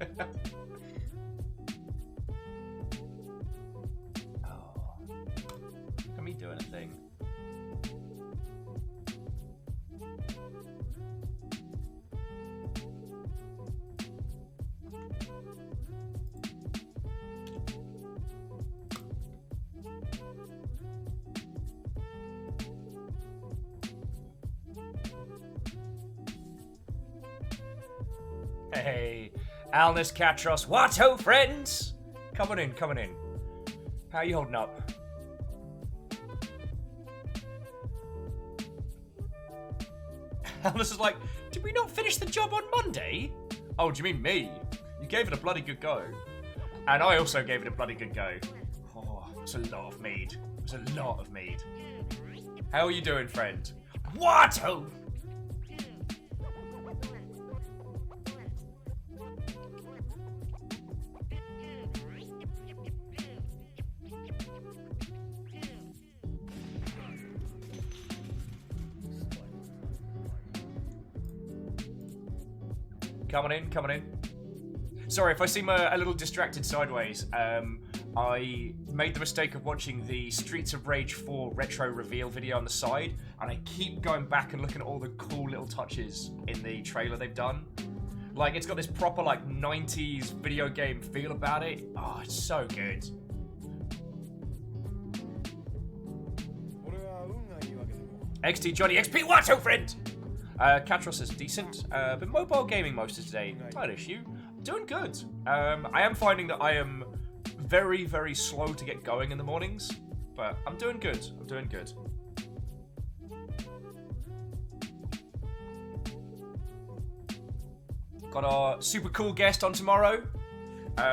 Oh, can we do anything? Hey, Alnus Katros, what ho, friends? Coming in, coming in. How you holding up? Alnus is like, did we not finish the job on Monday? Oh, do you mean me? You gave it a bloody good go. And I also gave it a bloody good go. Oh, it's a lot of mead. It's a lot of mead. How are you doing, friend? What ho? Coming in, coming in. Sorry if I seem a little distracted sideways. I made the mistake of watching the Streets of Rage 4 retro reveal video on the side, and I keep going back and looking at all the cool little touches in the trailer they've done. Like, it's got this proper, like, 90s video game feel about it. Oh, it's so good. XT Johnny XP, what's up, friend? Katros is decent. Been mobile gaming most of today. Not issue. Doing good. I am finding that I am very, very slow to get going in the mornings, but I'm doing good. I'm doing good. Got our super cool guest on tomorrow,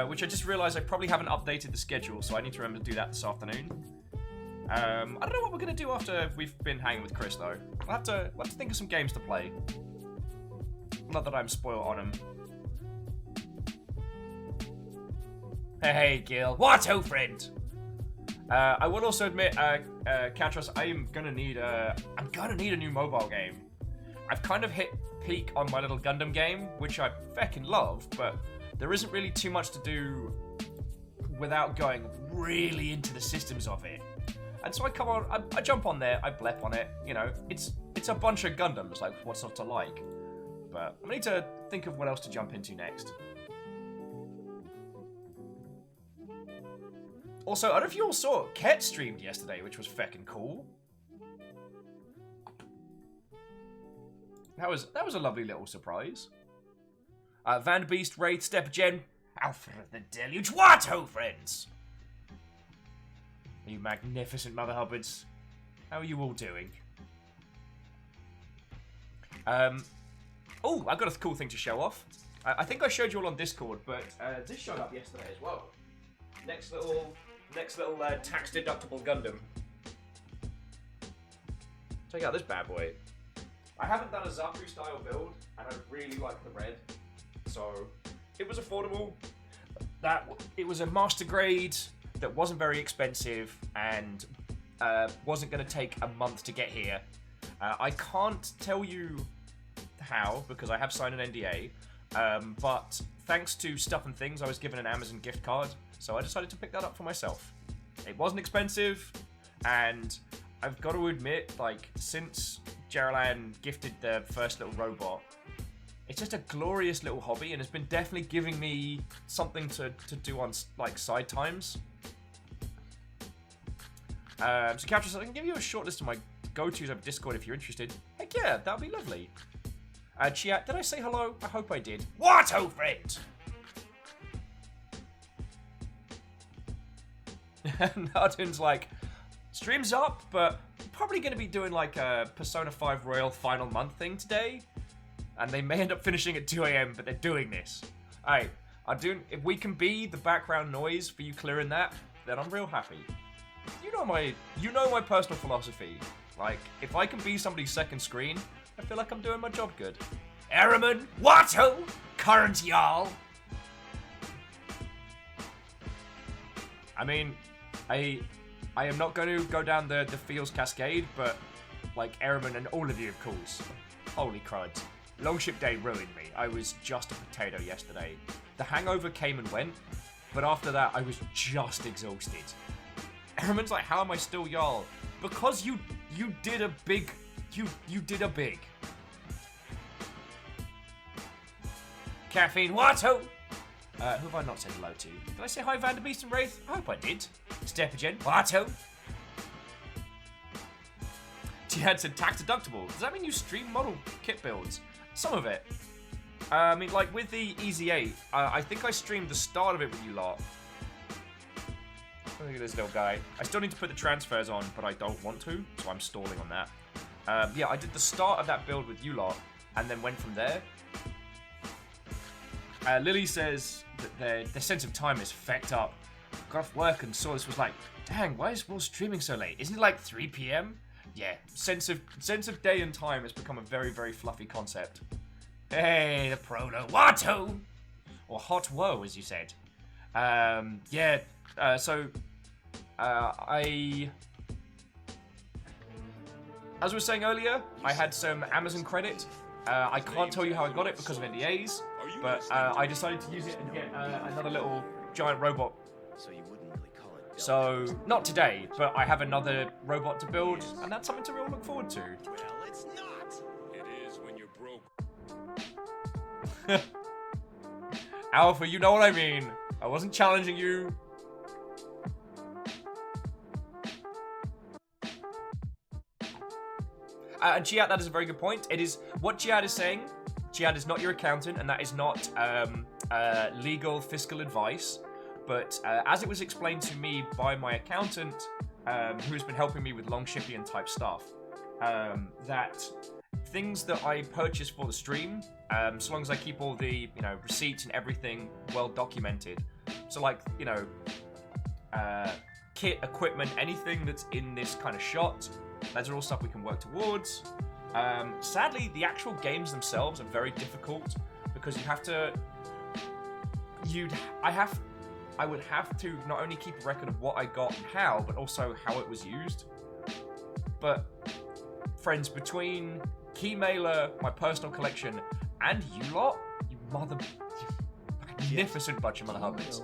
which I just realised I probably haven't updated the schedule, so I need to remember to do that this afternoon. I don't know what we're going to do after we've been hanging with Chris, though. We'll have to think of some games to play. Not that I'm spoiled on them. Hey, Gil. What, oh, friend? I will also admit, Katros, I'm gonna need a new mobile game. I've kind of hit peak on my little Gundam game, which I feckin' love, but there isn't really too much to do without going really into the systems of it. And so I jump on there, I blep on it, you know, it's a bunch of Gundams, like, what's not to like? But I need to think of what else to jump into next. Also, I don't know if you all saw, Ket streamed yesterday, which was feckin' cool. That was a lovely little surprise. Van Beast, Wraith, Step Gen, Alpha of the Deluge, what ho, friends? You magnificent mother hubbards. How are you all doing? Oh, I've got a cool thing to show off. I think I showed you all on Discord, but this showed up yesterday as well. Next little tax deductible Gundam. Check out this bad boy. I haven't done a Zaku style build, and I really like the red, so it was affordable. It was a master grade that wasn't very expensive and wasn't going to take a month to get here. I can't tell you how because I have signed an NDA, but thanks to Stuff and Things, I was given an Amazon gift card, so I decided to pick that up for myself. It wasn't expensive, and I've got to admit, like, since Geraldine gifted the first little robot, it's just a glorious little hobby, and it's been definitely giving me something to do on, like, side times. So, Katros, I can give you a short list of my go-tos over Discord if you're interested. Heck yeah, that'd be lovely. Chiat, did I say hello? I hope I did. What, oh, friend? Nardin's like, stream's up, but probably going to be doing like a Persona 5 Royal final month thing today. And they may end up finishing at 2 AM, but they're doing this. Hey, if we can be the background noise for you clearing that, then I'm real happy. You know my personal philosophy. Like, if I can be somebody's second screen, I feel like I'm doing my job good. Araman, Watto, current Jarl. I mean, I am not going to go down the Fields Cascade, but, like, Araman and all of you, of course. Holy crud. Longship Day ruined me. I was just a potato yesterday. The hangover came and went, but after that, I was just exhausted. Herman's like, how am I still Jarl? Because you did a big... You did a big. Caffeine Watto! Who have I not said hello to? Did I say hi, Vanderbeest and Wraith? I hope I did. Stepagen. Watto! Jihad said tax deductible. Does that mean you stream model kit builds? Some of it. I mean, like with the Easy 8, I think I streamed the start of it with you lot. Look at this little guy. I still need to put the transfers on, but I don't want to, so I'm stalling on that. Yeah, I did the start of that build with you lot, and then went from there. Lily says that their sense of time is fecked up. Got off work and saw this, was like, dang, why is Will streaming so late? Isn't it like 3 p.m? Yeah, sense of day and time has become a very, very fluffy concept. Hey, the Proto Watto! Or Hot Woe, as you said. Yeah, so, as I was saying earlier, I had some Amazon credit. I can't tell you how I got it because of NDAs, but I decided to use it and get another little giant robot. So, not today, but I have another robot to build, and that's something to really look forward to. Well, it's not. It is when you're broke. Alpha, you know what I mean. I wasn't challenging you. And Jihad, that is a very good point. It is what Jihad is saying. Jihad is not your accountant, and that is not legal fiscal advice. But as it was explained to me by my accountant, who's been helping me with Longshipian type stuff, that things that I purchase for the stream, so long as I keep all the receipts and everything well documented. So like kit, equipment, anything that's in this kind of shot. Those are all stuff we can work towards. Sadly, the actual games themselves are very difficult because you have to. I would have to not only keep a record of what I got and how, but also how it was used. But friends, between Keymailer, my personal collection, and you lot, you magnificent bunch of motherhubbins.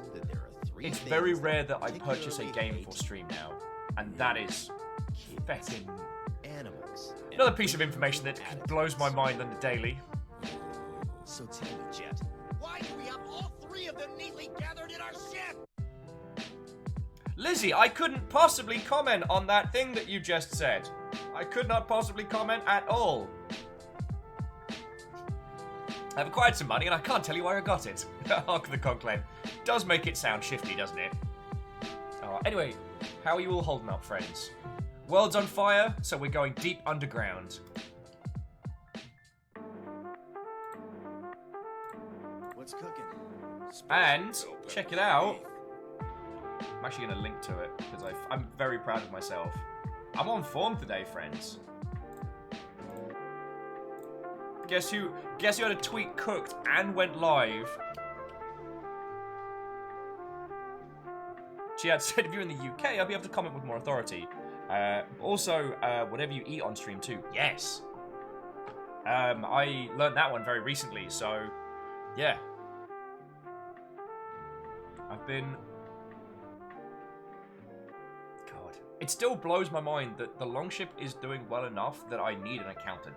It's very rare that I purchase a game for stream now, and that is fetting. Another piece of information that blows my mind on the daily. So tell me, Jet, why do we have all three of them neatly gathered in our ship? Lizzie, I couldn't possibly comment on that thing that you just said. I could not possibly comment at all. I've acquired some money and I can't tell you where I got it. Hark the Conclave. Does make it sound shifty, doesn't it? Anyway, how are you all holding up, friends? World's on fire, so we're going deep underground. What's cooking? And, check it out. I'm actually going to link to it, because I'm very proud of myself. I'm on form today, friends. Guess who had a tweet cooked and went live? Jihad said, if you're in the UK, I'll be able to comment with more authority. Also, whatever you eat on stream too. Yes. I learned that one very recently, so yeah. I've been... God. It still blows my mind that the Longship is doing well enough that I need an accountant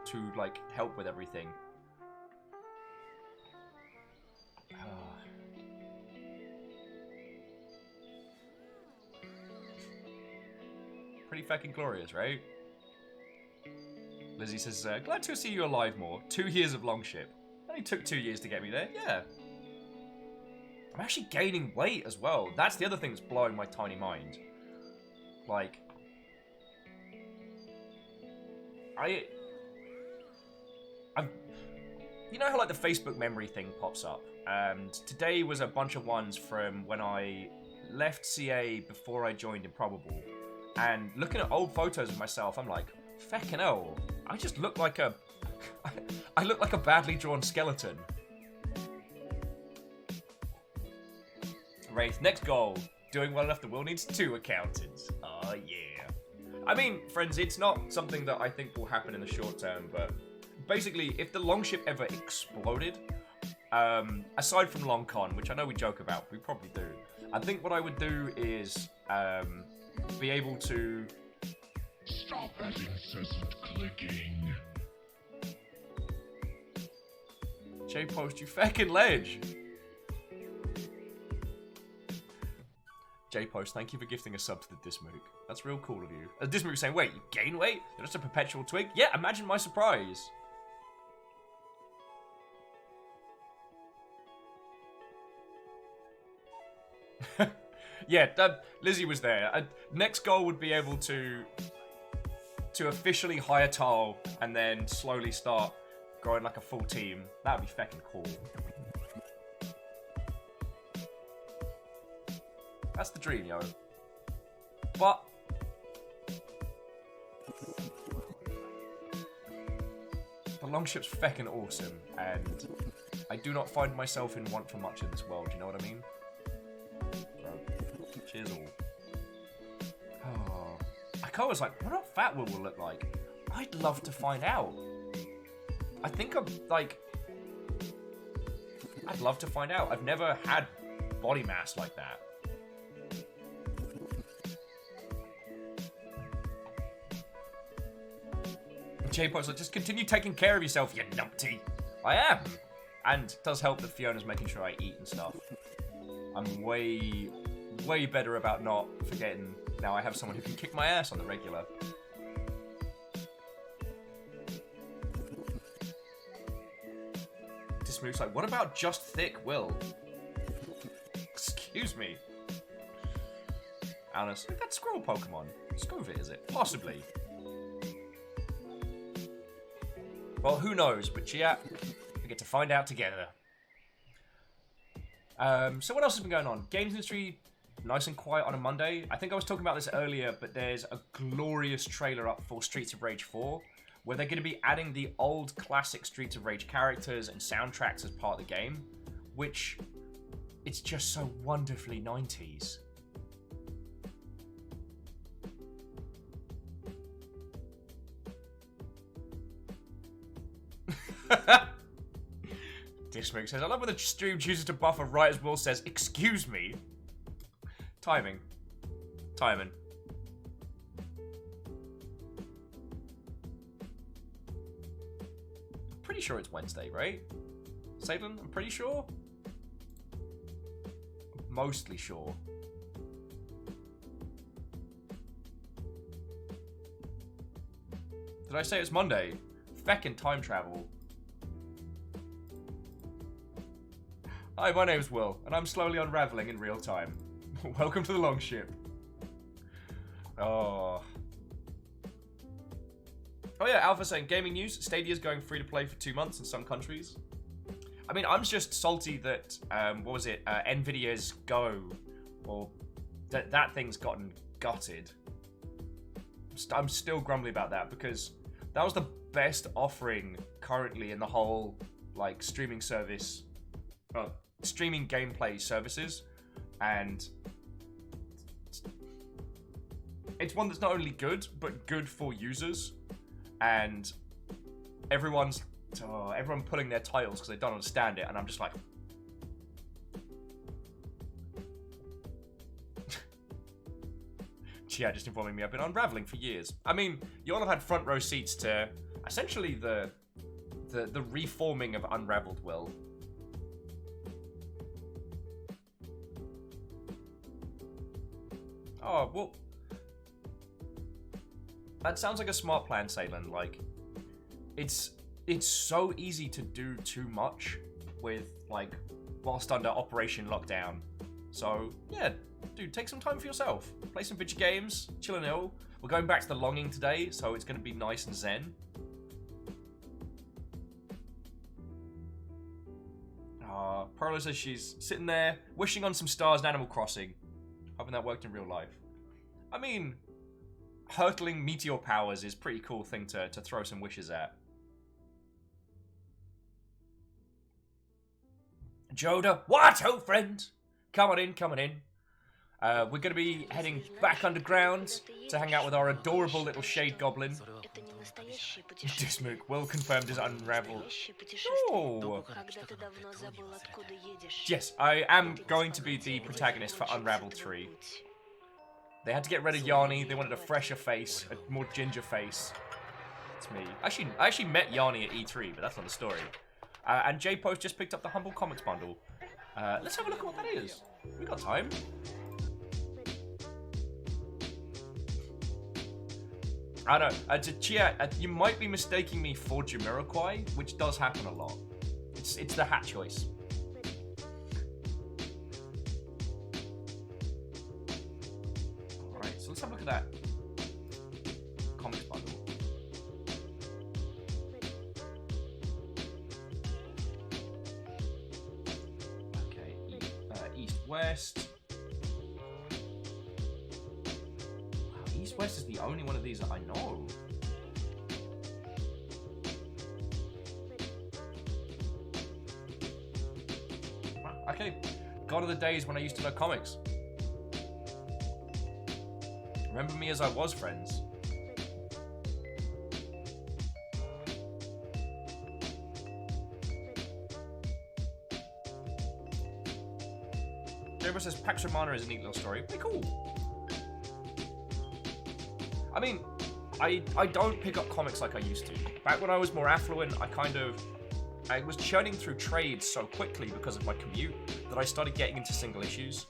to, like, help with everything. Pretty fucking glorious, right? Lizzie says, glad to see you alive more. 2 years of Longship. Only took 2 years to get me there, yeah. I'm actually gaining weight as well. That's the other thing that's blowing my tiny mind. Like... You know how, like, the Facebook memory thing pops up? And today was a bunch of ones from when I left CA before I joined Improbable. And looking at old photos of myself, I'm like, feckin' hell, I just look like a... I look like a badly drawn skeleton. Wraith, next goal. Doing well enough that Will needs 2 accountants. Oh, yeah. I mean, friends, it's not something that I think will happen in the short term, but basically, if the longship ever exploded, aside from Long Con, which I know we joke about, we probably do, I think what I would do is be able to... Stop that incessant clicking. J-Post, you feckin' ledge! J-Post, thank you for gifting a sub to the Dismook. That's real cool of you. Dismook is saying, wait, you gain weight? You're just a perpetual twig? Yeah, imagine my surprise. Yeah, Lizzie was there. Next goal would be able to officially hire Tal and then slowly start growing like a full team. That would be feckin' cool. That's the dream, yo. But the longship's feckin' awesome, and I do not find myself in want for much in this world, you know what I mean? So, cheers all. Oh. I was like, what a Fat Will look like? I'd love to find out. I think I'm like... I'd love to find out. I've never had body mass like that. J-Post, like, just continue taking care of yourself, you numpty. I am. And it does help that Fiona's making sure I eat and stuff. I'm way better about not forgetting now I have someone who can kick my ass on the regular. Dismove's like, what about just thick Will? Excuse me. Alice, that squirrel Pokemon. Scovit, is it? Possibly. Well, who knows, but chat, we get to find out together. So what else has been going on? Games industry, nice and quiet on a Monday. I think I was talking about this earlier, but there's a glorious trailer up for Streets of Rage 4, where they're going to be adding the old classic Streets of Rage characters and soundtracks as part of the game, which, it's just so wonderfully 90s. Dismook says, I love when the stream chooses to buffer right as Will says, excuse me. Timing. Timing. I'm pretty sure it's Wednesday, right? Salem, I'm pretty sure? Mostly sure. Did I say it's Monday? Feckin' time travel. Hi, my name's Will, and I'm slowly unraveling in real time. Welcome to the Longship. Oh. Oh yeah, Alpha saying, gaming news, Stadia's going free to play for 2 months in some countries. I mean, I'm just salty that, what was it, Nvidia's Go, or that thing's gotten gutted. I'm still grumbly about that, because that was the best offering currently in the whole, like, streaming service, streaming gameplay services, and it's one that's not only good, but good for users, and everyone pulling their titles because they don't understand it, and I'm just like... Yeah, just informing me I've been unraveling for years. I mean, you all have had front row seats to essentially the reforming of Unraveled, Will. Oh, well... That sounds like a smart plan, Salen. Like, it's so easy to do too much with, like, whilst under Operation Lockdown. So, yeah, dude, take some time for yourself. Play some video games, chill and ill. We're going back to the longing today, so it's going to be nice and zen. Perla says she's sitting there, wishing on some stars in Animal Crossing. Hoping that worked in real life. I mean, hurtling meteor powers is a pretty cool thing to throw some wishes at. Joda, what, old friend? Come on in, come on in. We're going to be heading back underground to hang out with our adorable little shade goblin. настоящее путешествие. Dismook, well confirmed as Unravel. Настоящее путешествие. Oh. Когда ты давно забыл, откуда едешь. Yes, I am going to be the protagonist for Unravel 3. They had to get rid of Yanni, they wanted a fresher face, a more ginger face. It's me. I actually met Yanni at E3, but that's not the story. And J-Post just picked up the Humble Comics bundle. Let's have a look at what that is. We got time. I don't know. Chia, you might be mistaking me for Jamiroquai, which does happen a lot. It's the hat choice. Alright, so let's have a look at that comics bundle. Okay, East-West. East-West is the only one of these that I know. Okay, gone are the days when I used to know comics. Remember me as I was, friends. Jeremy says Pax Romana is a neat little story. Pretty cool. I mean, I don't pick up comics like I used to. Back when I was more affluent, I was churning through trades so quickly because of my commute that I started getting into single issues.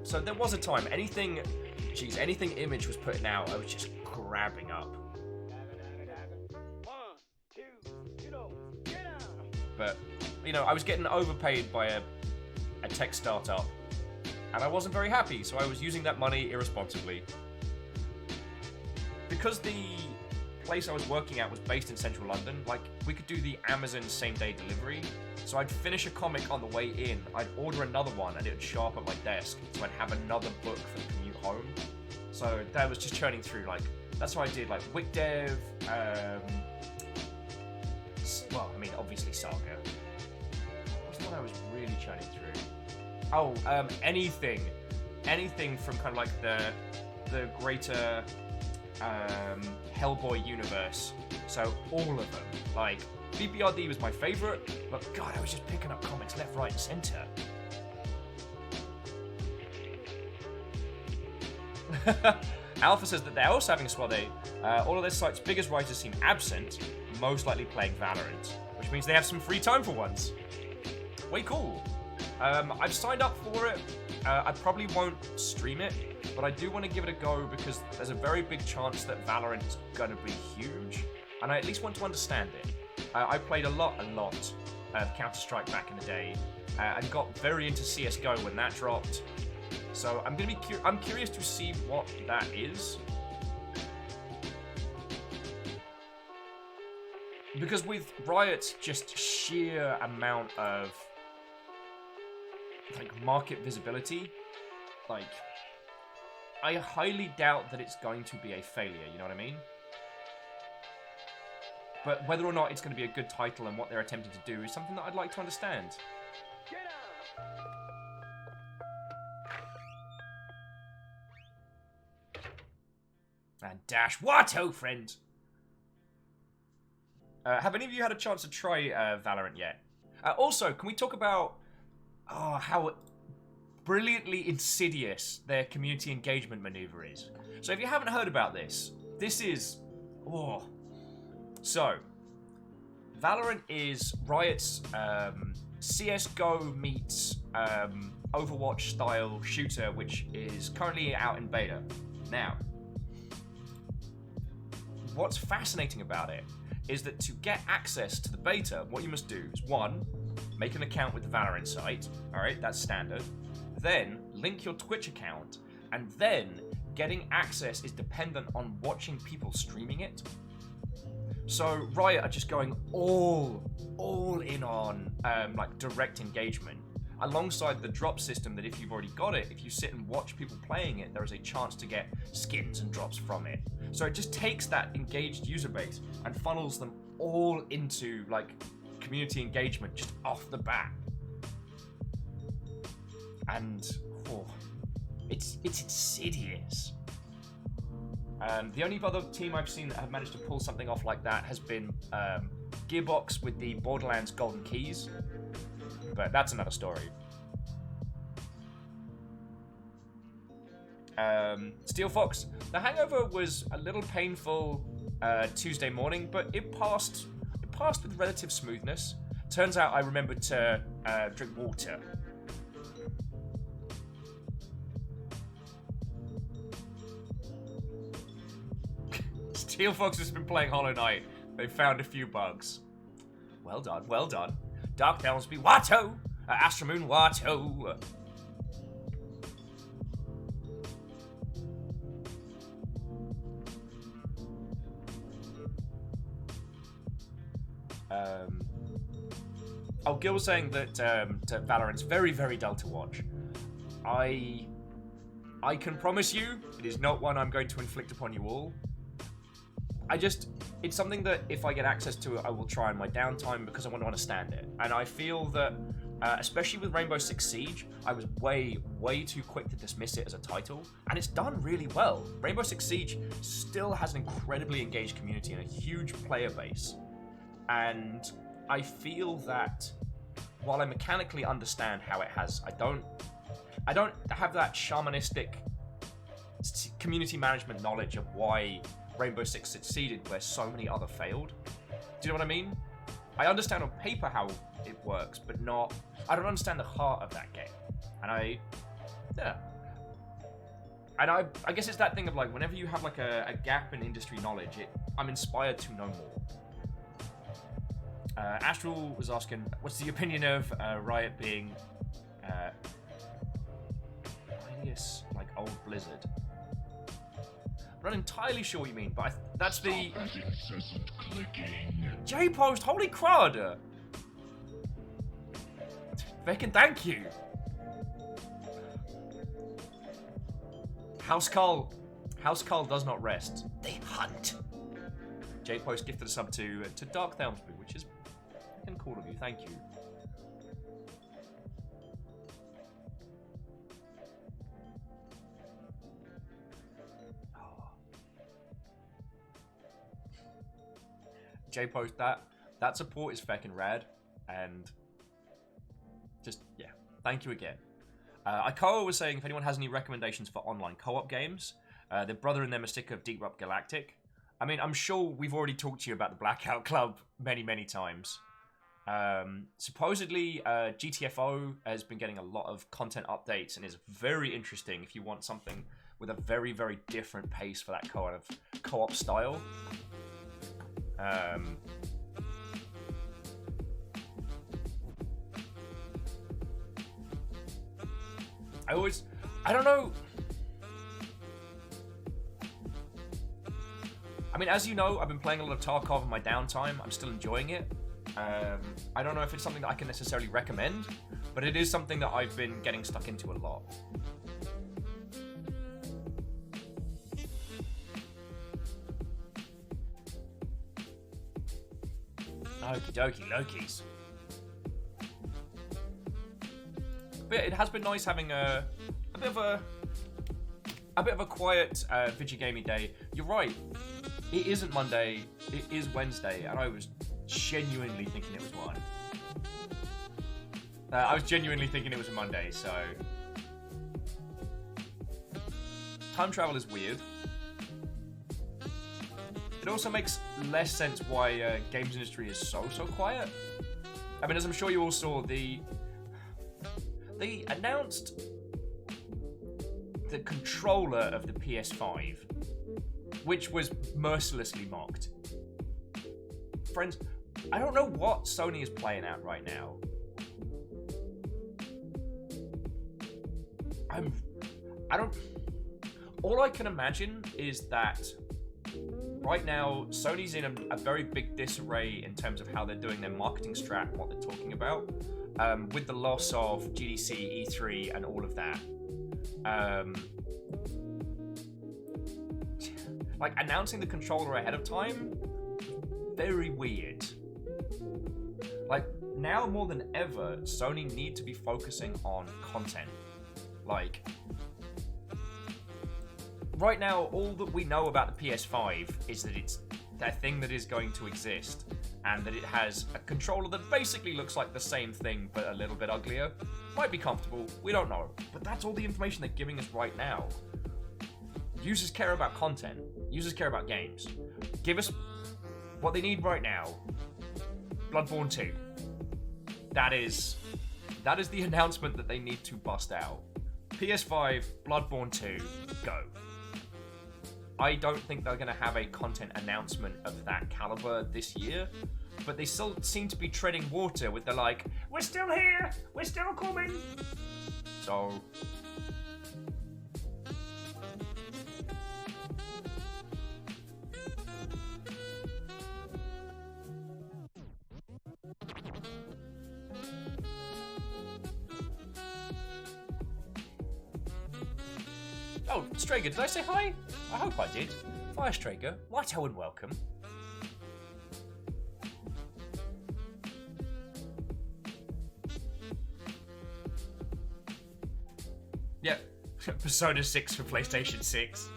So there was a time, anything Image was putting out, I was just grabbing up. But, you know, I was getting overpaid by a tech startup, and I wasn't very happy, so I was using that money irresponsibly. Because the place I was working at was based in central London, like, we could do the Amazon same-day delivery, so I'd finish a comic on the way in, I'd order another one, and it would show up at my desk, so I'd have another book for the commute home. So that was just churning through, like, that's what I did, like, WickDev, well, I mean, obviously Saga. What's the one I was really churning through? Oh, anything from kind of like the greater Hellboy universe. So all of them. Like, BBRD was my favorite, but God, I was just picking up comics left, right, and center. Alpha says that they're also having a squad day. All of their site's biggest writers seem absent, most likely playing Valorant, which means they have some free time for once. Way cool. I've signed up for it. I probably won't stream it, but I do want to give it a go because there's a very big chance that Valorant's gonna be huge, and I at least want to understand it. I played a lot of Counter-Strike back in the day, and got very into CS:GO when that dropped. So I'm gonna be I'm curious to see what that is, because with Riot's just sheer amount of like market visibility, like, I highly doubt that it's going to be a failure, you know what I mean? But whether or not it's going to be a good title and what they're attempting to do is something that I'd like to understand. And Dash Watto, friend! Have any of you had a chance to try Valorant yet? Also, can we talk about how brilliantly insidious their community engagement maneuver is? So if you haven't heard about this, this is... Oh. So, Valorant is Riot's CS:GO meets Overwatch-style shooter, which is currently out in beta. Now, what's fascinating about it is that to get access to the beta, what you must do is, 1, make an account with the Valorant site. Alright, that's standard. Then, link your Twitch account, and then getting access is dependent on watching people streaming it. So Riot are just going all in on like direct engagement, alongside the drop system that if you've already got it, if you sit and watch people playing it, there is a chance to get skins and drops from it. So it just takes that engaged user base and funnels them all into like community engagement just off the bat. And it's insidious. The only other team I've seen that have managed to pull something off like that has been Gearbox with the Borderlands Golden Keys. But that's another story. Steel Fox, the hangover was a little painful Tuesday morning, but it passed with relative smoothness. Turns out I remembered to drink water. Steel Fox has been playing Hollow Knight. They found a few bugs. Well done, well done. Dark Downsby, Watto! Astro Moon, Watto! Oh, Gil was saying that Valorant's very, very dull to watch. I can promise you, it is not one I'm going to inflict upon you all. It's something that if I get access to it, I will try in my downtime because I want to understand it. And I feel that, especially with Rainbow Six Siege, I was way, way too quick to dismiss it as a title. And it's done really well. Rainbow Six Siege still has an incredibly engaged community and a huge player base. And I feel that while I mechanically understand how it has, I don't have that shamanistic community management knowledge of why Rainbow Six succeeded where so many other failed. Do you know what I mean? I understand on paper how it works, but I don't understand the heart of that game. And I guess it's that thing of like, whenever you have like a gap in industry knowledge, I'm inspired to know more. Astral was asking, what's the opinion of Riot being hideous, like old Blizzard? I'm not entirely sure what you mean, but that's the... Stop that incessant clicking. J-Post, holy crud! Beckon, thank you! House Carl does not rest. They hunt. J-Post gifted a sub to Dark Thelmsby, which is fucking cool of you, thank you. J-Post, that support is feckin' rad, and just, yeah, thank you again. Ikoa was saying if anyone has any recommendations for online co-op games, their brother and them are sick of Deep Rock Galactic. I mean, I'm sure we've already talked to you about the Blackout Club many, many times. Supposedly, GTFO has been getting a lot of content updates and is very interesting if you want something with a very, very different pace for that kind of co-op style. I don't know. I mean, as you know, I've been playing a lot of Tarkov in my downtime. I'm still enjoying it. I don't know if it's something that I can necessarily recommend, but it is something that I've been getting stuck into a lot. Okie dokie Lokis. But it has been nice having a bit of a quiet video gaming day. You're right. It isn't Monday. It is Wednesday, and I was genuinely thinking it was one. I was genuinely thinking it was a Monday. So time travel is weird. It also makes less sense why games industry is so quiet. I mean, as I'm sure you all saw, they announced the controller of the PS5, which was mercilessly mocked. Friends, I don't know what Sony is playing at right now. All I can imagine is that right now, Sony's in a very big disarray in terms of how they're doing their marketing strat and what they're talking about, with the loss of GDC, E3, and all of that. Like, announcing the controller ahead of time, very weird. Like, now more than ever, Sony need to be focusing on content. Like, right now, all that we know about the PS5 is that it's a thing that is going to exist, and that it has a controller that basically looks like the same thing but a little bit uglier. Might be comfortable, we don't know. But that's all the information they're giving us right now. Users care about content. Users care about games. Give us what they need right now. Bloodborne 2. That is the announcement that they need to bust out. PS5, Bloodborne 2, go. I don't think they're going to have a content announcement of that caliber this year, but they still seem to be treading water with the like, we're still here, we're still coming. So... Oh, Strager, did I say hi? I hope I did. Fire Strager, righto and welcome. Yep, Persona 6 for PlayStation 6.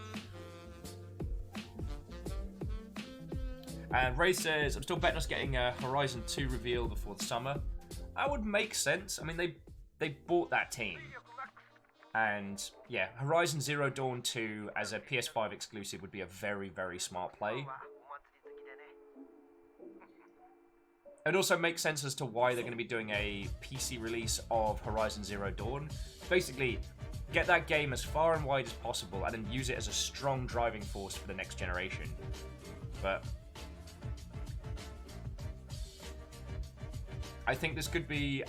And Ray says, I'm still betting us getting a Horizon 2 reveal before the summer. That would make sense. I mean, they bought that team. And yeah, Horizon Zero Dawn 2 as a PS5 exclusive would be a very, very smart play. It also makes sense as to why they're going to be doing a PC release of Horizon Zero Dawn. Basically, get that game as far and wide as possible and then use it as a strong driving force for the next generation. But I think this could be...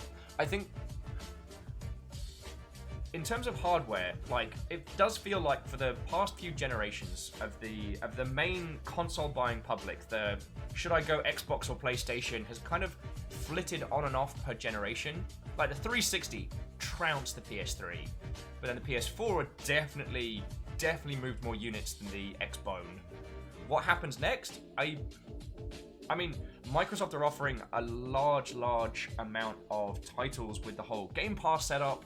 in terms of hardware, like, it does feel like for the past few generations of the main console buying public, the should I go Xbox or PlayStation has kind of flitted on and off per generation. Like the 360 trounced the PS3, but then the PS4 definitely moved more units than the Xbone. What happens next? I mean, Microsoft are offering a large amount of titles with the whole Game Pass setup,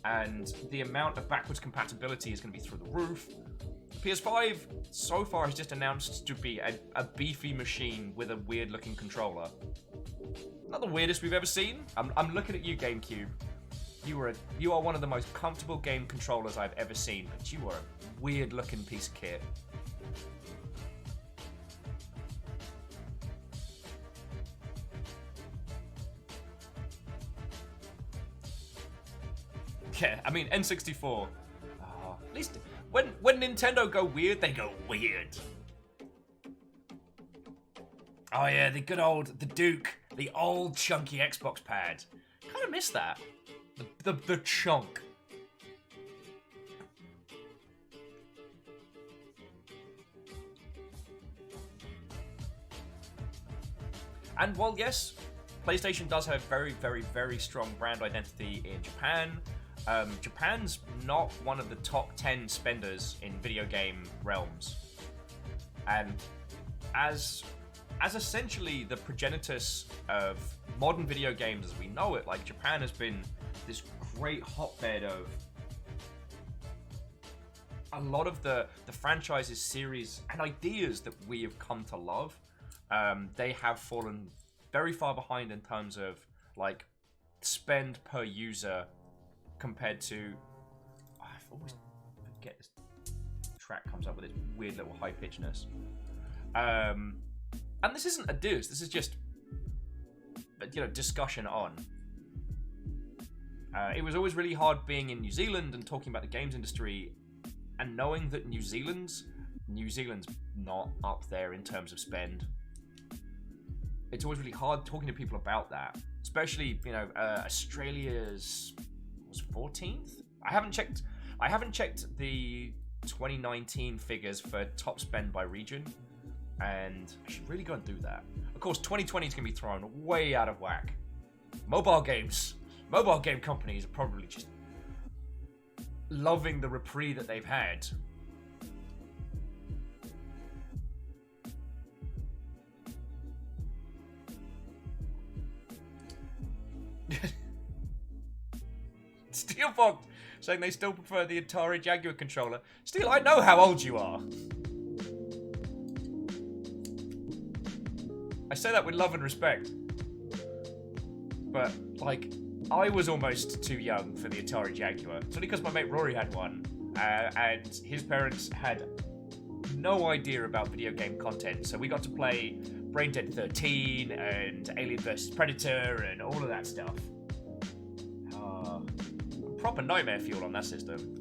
and the amount of backwards compatibility is going to be through the roof. PS5 so far has just announced to be a beefy machine with a weird-looking controller. Not the weirdest we've ever seen. I'm looking at you, GameCube. You are one of the most comfortable game controllers I've ever seen, but you are a weird-looking piece of kit. Yeah, I mean, N64. At least when Nintendo go weird, they go weird. Oh yeah, the Duke, the old chunky Xbox pad. Kind of miss that. The chunk. And while yes, PlayStation does have very strong brand identity in Japan, Japan's not one of the top 10 spenders in video game realms. And as essentially the progenitus of modern video games as we know it, like Japan has been this great hotbed of a lot of the franchises, series, and ideas that we have come to love. They have fallen very far behind in terms of like spend per user compared to... I always forget this track comes up with its weird little high-pitchedness. And this isn't a diss, this is just, discussion on. It was always really hard being in New Zealand and talking about the games industry and knowing that New Zealand's not up there in terms of spend. It's always really hard talking to people about that, especially Australia's was 14th. I haven't checked the 2019 figures for top spend by region, and I should really go and do that. Of course, 2020 is going to be thrown way out of whack. Mobile game companies are probably just loving the reprieve that they've had. saying they still prefer the Atari Jaguar controller. Steel, I know how old you are. I say that with love and respect. But, like, I was almost too young for the Atari Jaguar. It's only because my mate Rory had one, and his parents had no idea about video game content. So we got to play Brain Dead 13 and Alien vs. Predator and all of that stuff. Proper nightmare fuel on that system.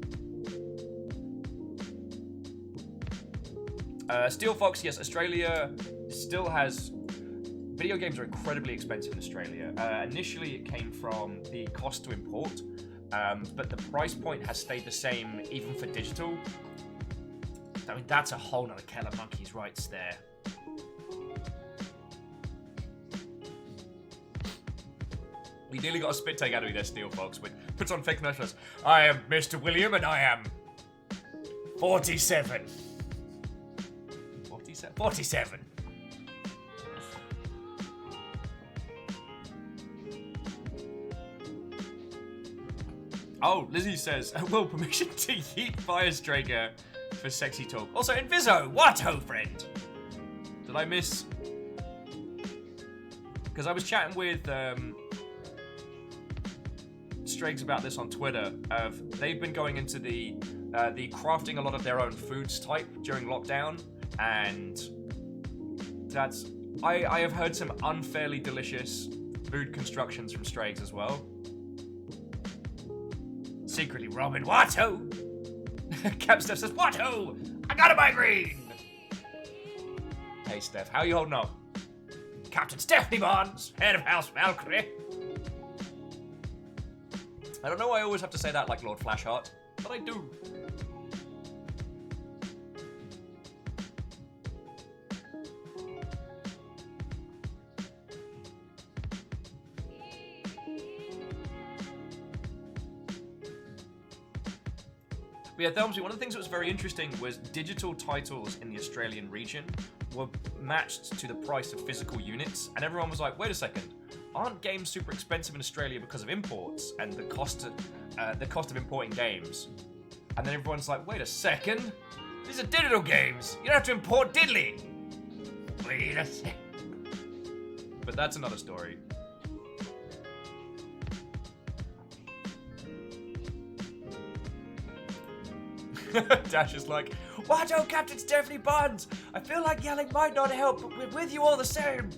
Steel Fox, yes, Australia still has... Video games are incredibly expensive in Australia. Initially, it came from the cost to import, but the price point has stayed the same even for digital. I mean, that's a whole nother kettle of monkeys rights there. We nearly got a spit take out of me there, Steel Fox, which puts on fake commercials. I am Mr. William, and I am 47. 47? 47. Oh, Lizzie says, well, permission to yeet Firestraker for sexy talk. Also, Inviso, what ho, friend? Did I miss? Because I was chatting with Strags about this on Twitter. They've been going into the crafting a lot of their own foods type during lockdown, and that's I have heard some unfairly delicious food constructions from Strags as well. Secretly, Robin, what ho? Cap Steph says, what ho? I got a migraine! Hey, Steph, how you holding up? Captain Stephanie Bonds, head of House Valkyrie. I don't know why I always have to say that like Lord Flashheart, but I do. But yeah, Thelmsy, one of the things that was very interesting was digital titles in the Australian region were matched to the price of physical units, and everyone was like, wait a second, aren't games super expensive in Australia because of imports and the cost of importing games? And then everyone's like, wait a second, these are digital games, you don't have to import diddly. Wait a second. But that's another story. Dash is like, what oh, Captain Stephanie Bonds? I feel like yelling might not help, but we're with you all the same.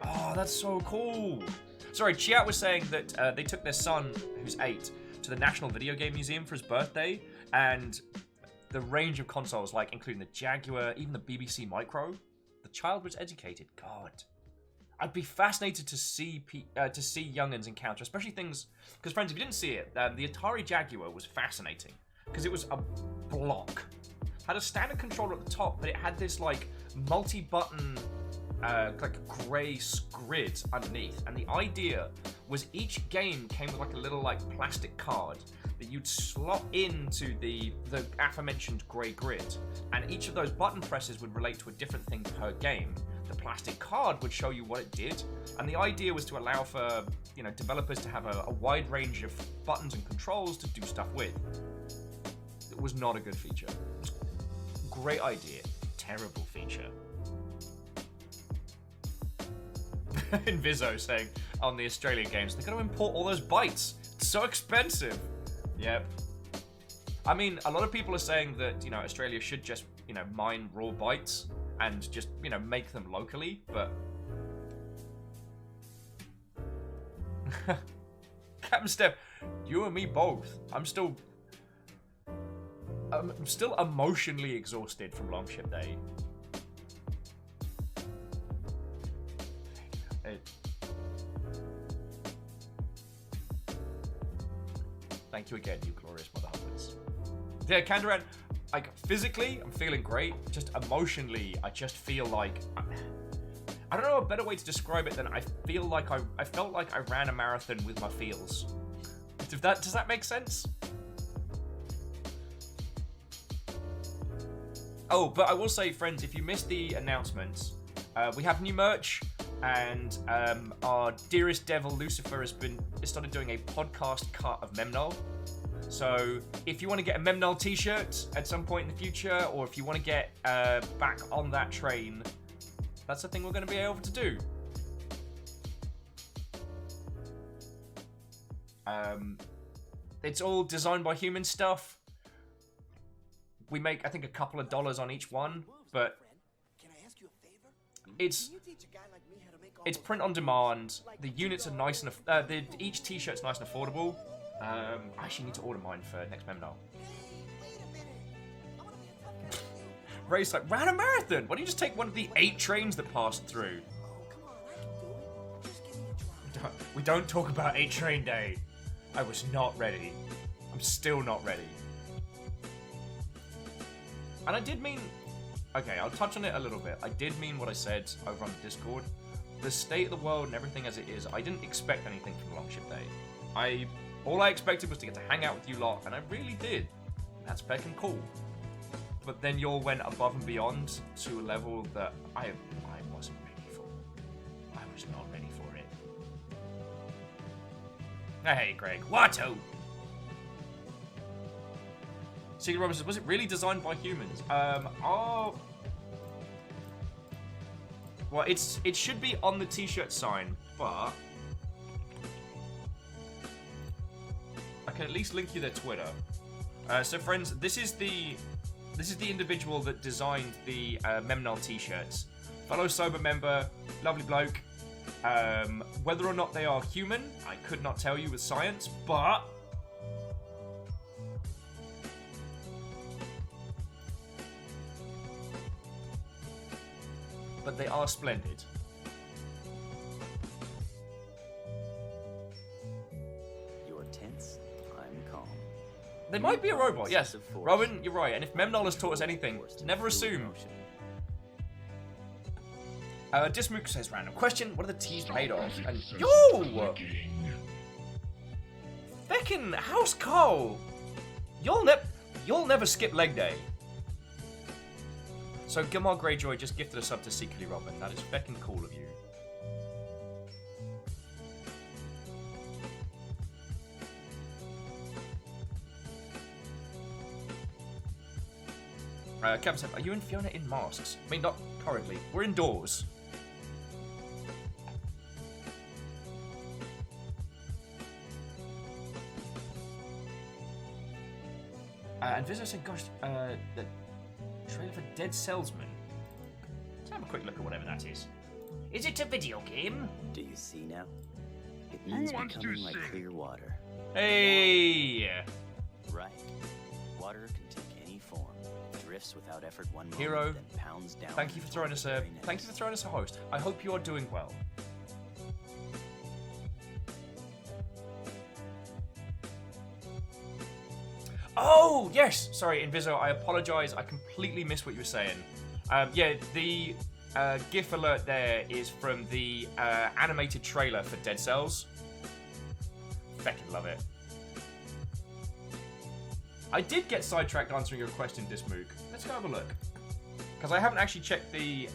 Oh, that's so cool. Sorry, Chiat was saying that they took their son, who's 8, to the National Video Game Museum for his birthday, and the range of consoles, like including the Jaguar, even the BBC Micro, the child was educated. God. I'd be fascinated to see youngins encounter, especially things, because friends, if you didn't see it, the Atari Jaguar was fascinating because it was a block, had a standard controller at the top, but it had this like multi-button, like grey grid underneath, and the idea was each game came with like a little like plastic card that you'd slot into the aforementioned grey grid, and each of those button presses would relate to a different thing per game. The plastic card would show you what it did, and the idea was to allow for, you know, developers to have a wide range of buttons and controls to do stuff with. It was not a good feature. Great idea, terrible feature. Inviso saying on the Australian games, they're going to import all those bytes. It's so expensive. Yep. I mean, a lot of people are saying that, you know, Australia should just, you know, mine raw bytes and just, you know, make them locally, but... Captain Steph, you and me both. I'm still emotionally exhausted from Longship Day. Thank you again, you glorious mother hubbers. Yeah, Kandaran, like, physically, I'm feeling great. Just emotionally, I just feel like... I don't know a better way to describe it than I feel like I felt like I ran a marathon with my feels. Does that make sense? Oh, but I will say, friends, if you missed the announcements, we have new merch. and our dearest devil Lucifer has started doing a podcast cut of Memnol. So if you want to get a Memnol t-shirt at some point in the future, or if you want to get back on that train, that's the thing we're going to be able to do. It's all designed by human stuff. We make, I think, a couple of dollars on each one, but it's print on demand. The units are nice and each t-shirt's nice and affordable. I actually need to order mine for next Memnol. Ray's like, ran a marathon. Why don't you just take one of the 8 trains that passed through? We don't talk about 8 train day. I was not ready. I'm still not ready. And I did mean... Okay, I'll touch on it a little bit. I did mean what I said over on the Discord. The state of the world and everything as it is, I didn't expect anything from Longship Day. All I expected was to get to hang out with you lot, and I really did. That's feckin' cool. But then y'all went above and beyond to a level that I wasn't ready for. I was not ready for it. Hey, Greg. Watto! Secret Robinson, was it really designed by humans? Well, it should be on the t-shirt sign, but I can at least link you their Twitter. So, friends, this is the individual that designed the Memnol t-shirts. Fellow sober member, lovely bloke. Whether or not they are human, I could not tell you with science, but they are splendid. You're tense, I'm calm. They might be a robot, yes. Robin, you're right. And if Memnol has taught us anything, never assume. Dismook says, random question, what are the teas made of? And yo! Feckin' House Cole! You'll never skip leg day. So Gilmore Greyjoy just gifted a sub to Secretly Robin. That is feckin' cool of you. Captain said, are you and Fiona in masks? I mean, not currently. We're indoors. And Visitor said, gosh, the trailer for Dead Salesman. Let's have a quick look at whatever that is. Is it a video game? Do you see now? It means becoming like clear water. Hey! Right. Water can take any form. Drifts without effort one moment, Hero, then pounds down. Thank you for throwing us a host. I hope you are doing well. Oh, yes! Sorry, Inviso, I apologize. I completely missed what you were saying. Yeah, the GIF alert there is from the animated trailer for Dead Cells. Feckin' love it. I did get sidetracked answering your question, Dismook. Let's go have a look. Because I haven't actually checked the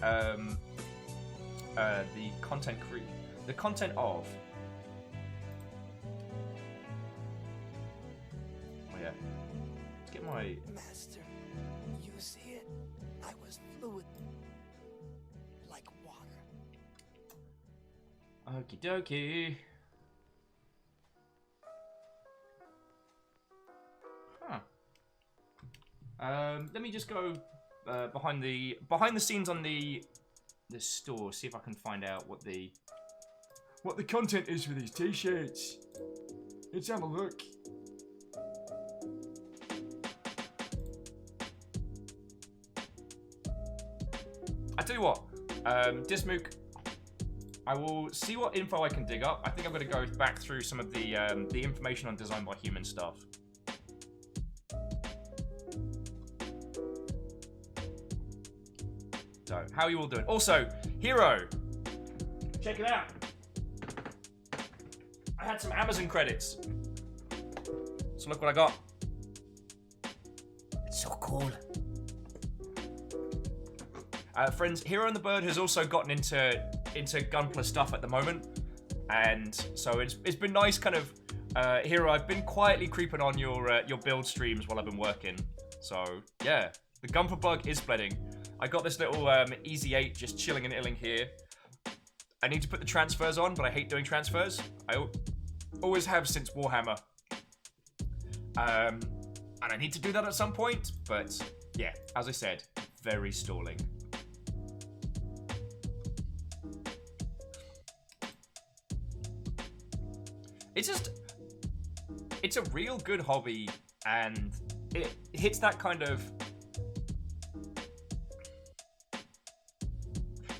content of... Oh, yeah. Let's get my... Master, you see it? I was fluid. Like water. Okie dokie. Huh. Let me just go behind the scenes on the store, see if I can find out what the content is for these t-shirts. Let's have a look. I tell you what, Dismook, I will see what info I can dig up. I think I'm going to go back through some of the information on Design by Human stuff. So, how are you all doing? Also, Hero, check it out. I had some Amazon credits. So look what I got. It's so cool. Friends, Hero and the Bird has also gotten into Gunpla stuff at the moment, and so it's been nice, kind of. Hero, I've been quietly creeping on your build streams while I've been working. So yeah, the Gunpla bug is spreading. I got this little Easy 8 just chilling and illing here. I need to put the transfers on, but I hate doing transfers. I always have since Warhammer. And I need to do that at some point, but yeah, as I said, very stalling. It's a real good hobby, and it hits that kind of...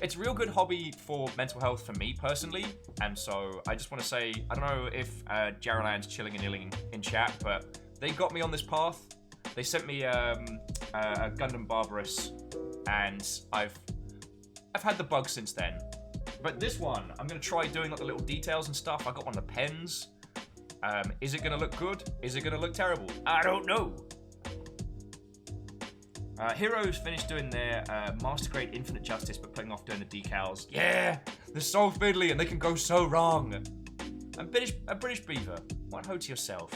It's a real good hobby for mental health for me personally, and so I just want to say, I don't know if Jaraland's chilling and illing in chat, but they got me on this path. They sent me a Gundam Barbarous, and I've had the bug since then. But this one, I'm gonna try doing like the little details and stuff. I got one of the pens. Is it gonna look good? Is it gonna look terrible? I don't know. Heroes finished doing their Master Grade Infinite Justice, but putting off doing the decals. Yeah, they're so fiddly and they can go so wrong. A British beaver. What ho to yourself?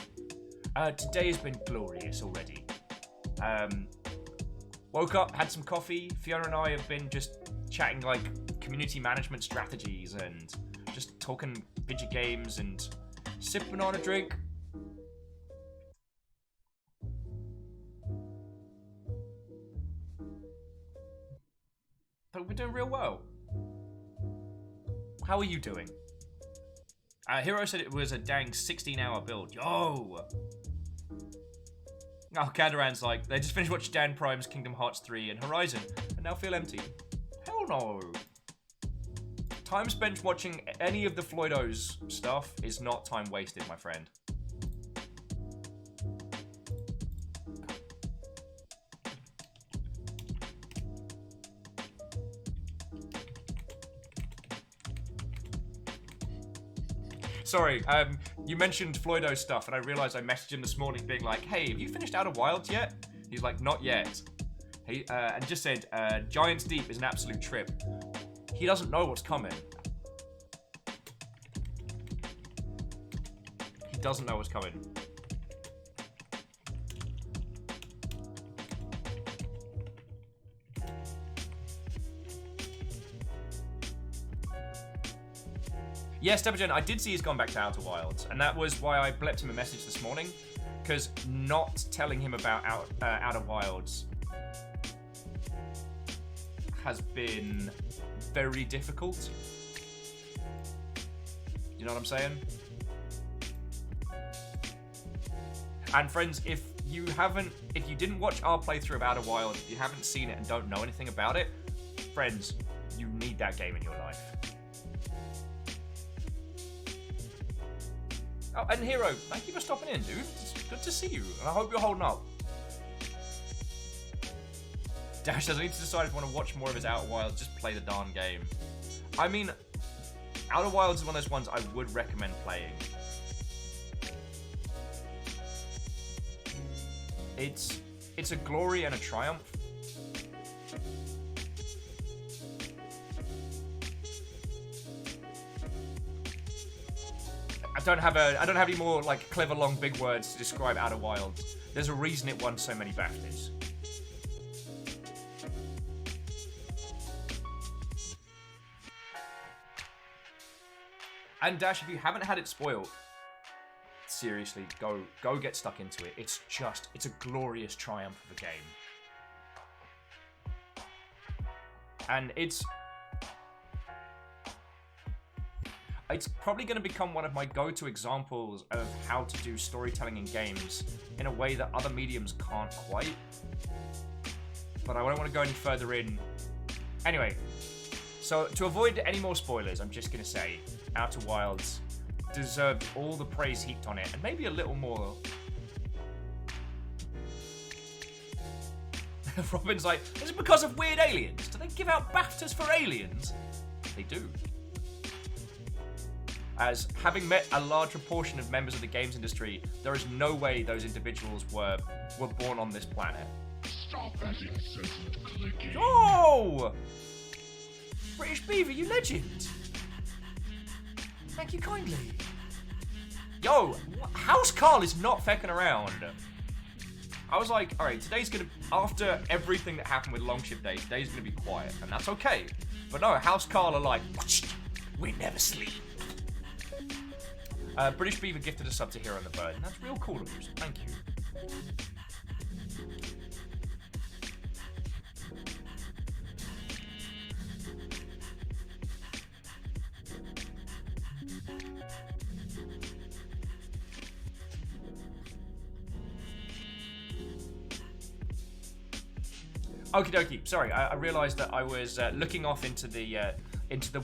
Today has been glorious already. Woke up, had some coffee. Fiona and I have been just chatting like community management strategies and just talking video games and sipping on a drink. But we're doing real well. How are you doing? Hero said it was a dang 16-hour build. Yo! Oh, Kadaran's like, they just finished watching Dan Prime's Kingdom Hearts 3 and Horizon, and now feel empty. Hell no! Time spent watching any of the Floydo's stuff is not time wasted, my friend. Sorry, you mentioned Floydo's stuff, and I realized I messaged him this morning being like, hey, have you finished Outer Wilds yet? He's like, not yet. He and just said, Giants Deep is an absolute trip. He doesn't know what's coming. He doesn't know what's coming. Yes, Depagen, I did see he's gone back to Outer Wilds, and that was why I blepped him a message this morning, because not telling him about Outer Wilds has been very difficult. You know what I'm saying? And friends, if you didn't watch our playthrough of Outer Wilds, if you haven't seen it and don't know anything about it, friends, you need that game in your life. Oh, and Hero, thank you for stopping in, dude. It's good to see you, and I hope you're holding up. Dash says, I need to decide if I want to watch more of his Outer Wilds, just play the darn game. I mean, Outer Wilds is one of those ones I would recommend playing. It's a glory and a triumph. I don't have any more like clever long big words to describe Outer Wilds. There's a reason it won so many BAFTAs. And Dash, if you haven't had it spoiled, seriously, go get stuck into it. It's a glorious triumph of a game. And it's probably going to become one of my go-to examples of how to do storytelling in games in a way that other mediums can't quite. But I don't want to go any further in. Anyway, so to avoid any more spoilers, I'm just going to say Outer Wilds deserved all the praise heaped on it, and maybe a little more. Robin's like, is it because of weird aliens? Do they give out BAFTAs for aliens? They do. As having met a large proportion of members of the games industry, there is no way those individuals were born on this planet. Stop that incessant clicking. Oh! British Beaver, you legend. Thank you kindly. Yo, House Carl is not fecking around. I was like, alright, today's gonna, after everything that happened with Longship Day, today's gonna be quiet, and that's okay. But no, House Carl are like, we never sleep. British Beaver gifted a sub to Hero and the Bird, and that's real cool of you, so thank you. Okie dokie. Sorry, I realised that I was looking off into the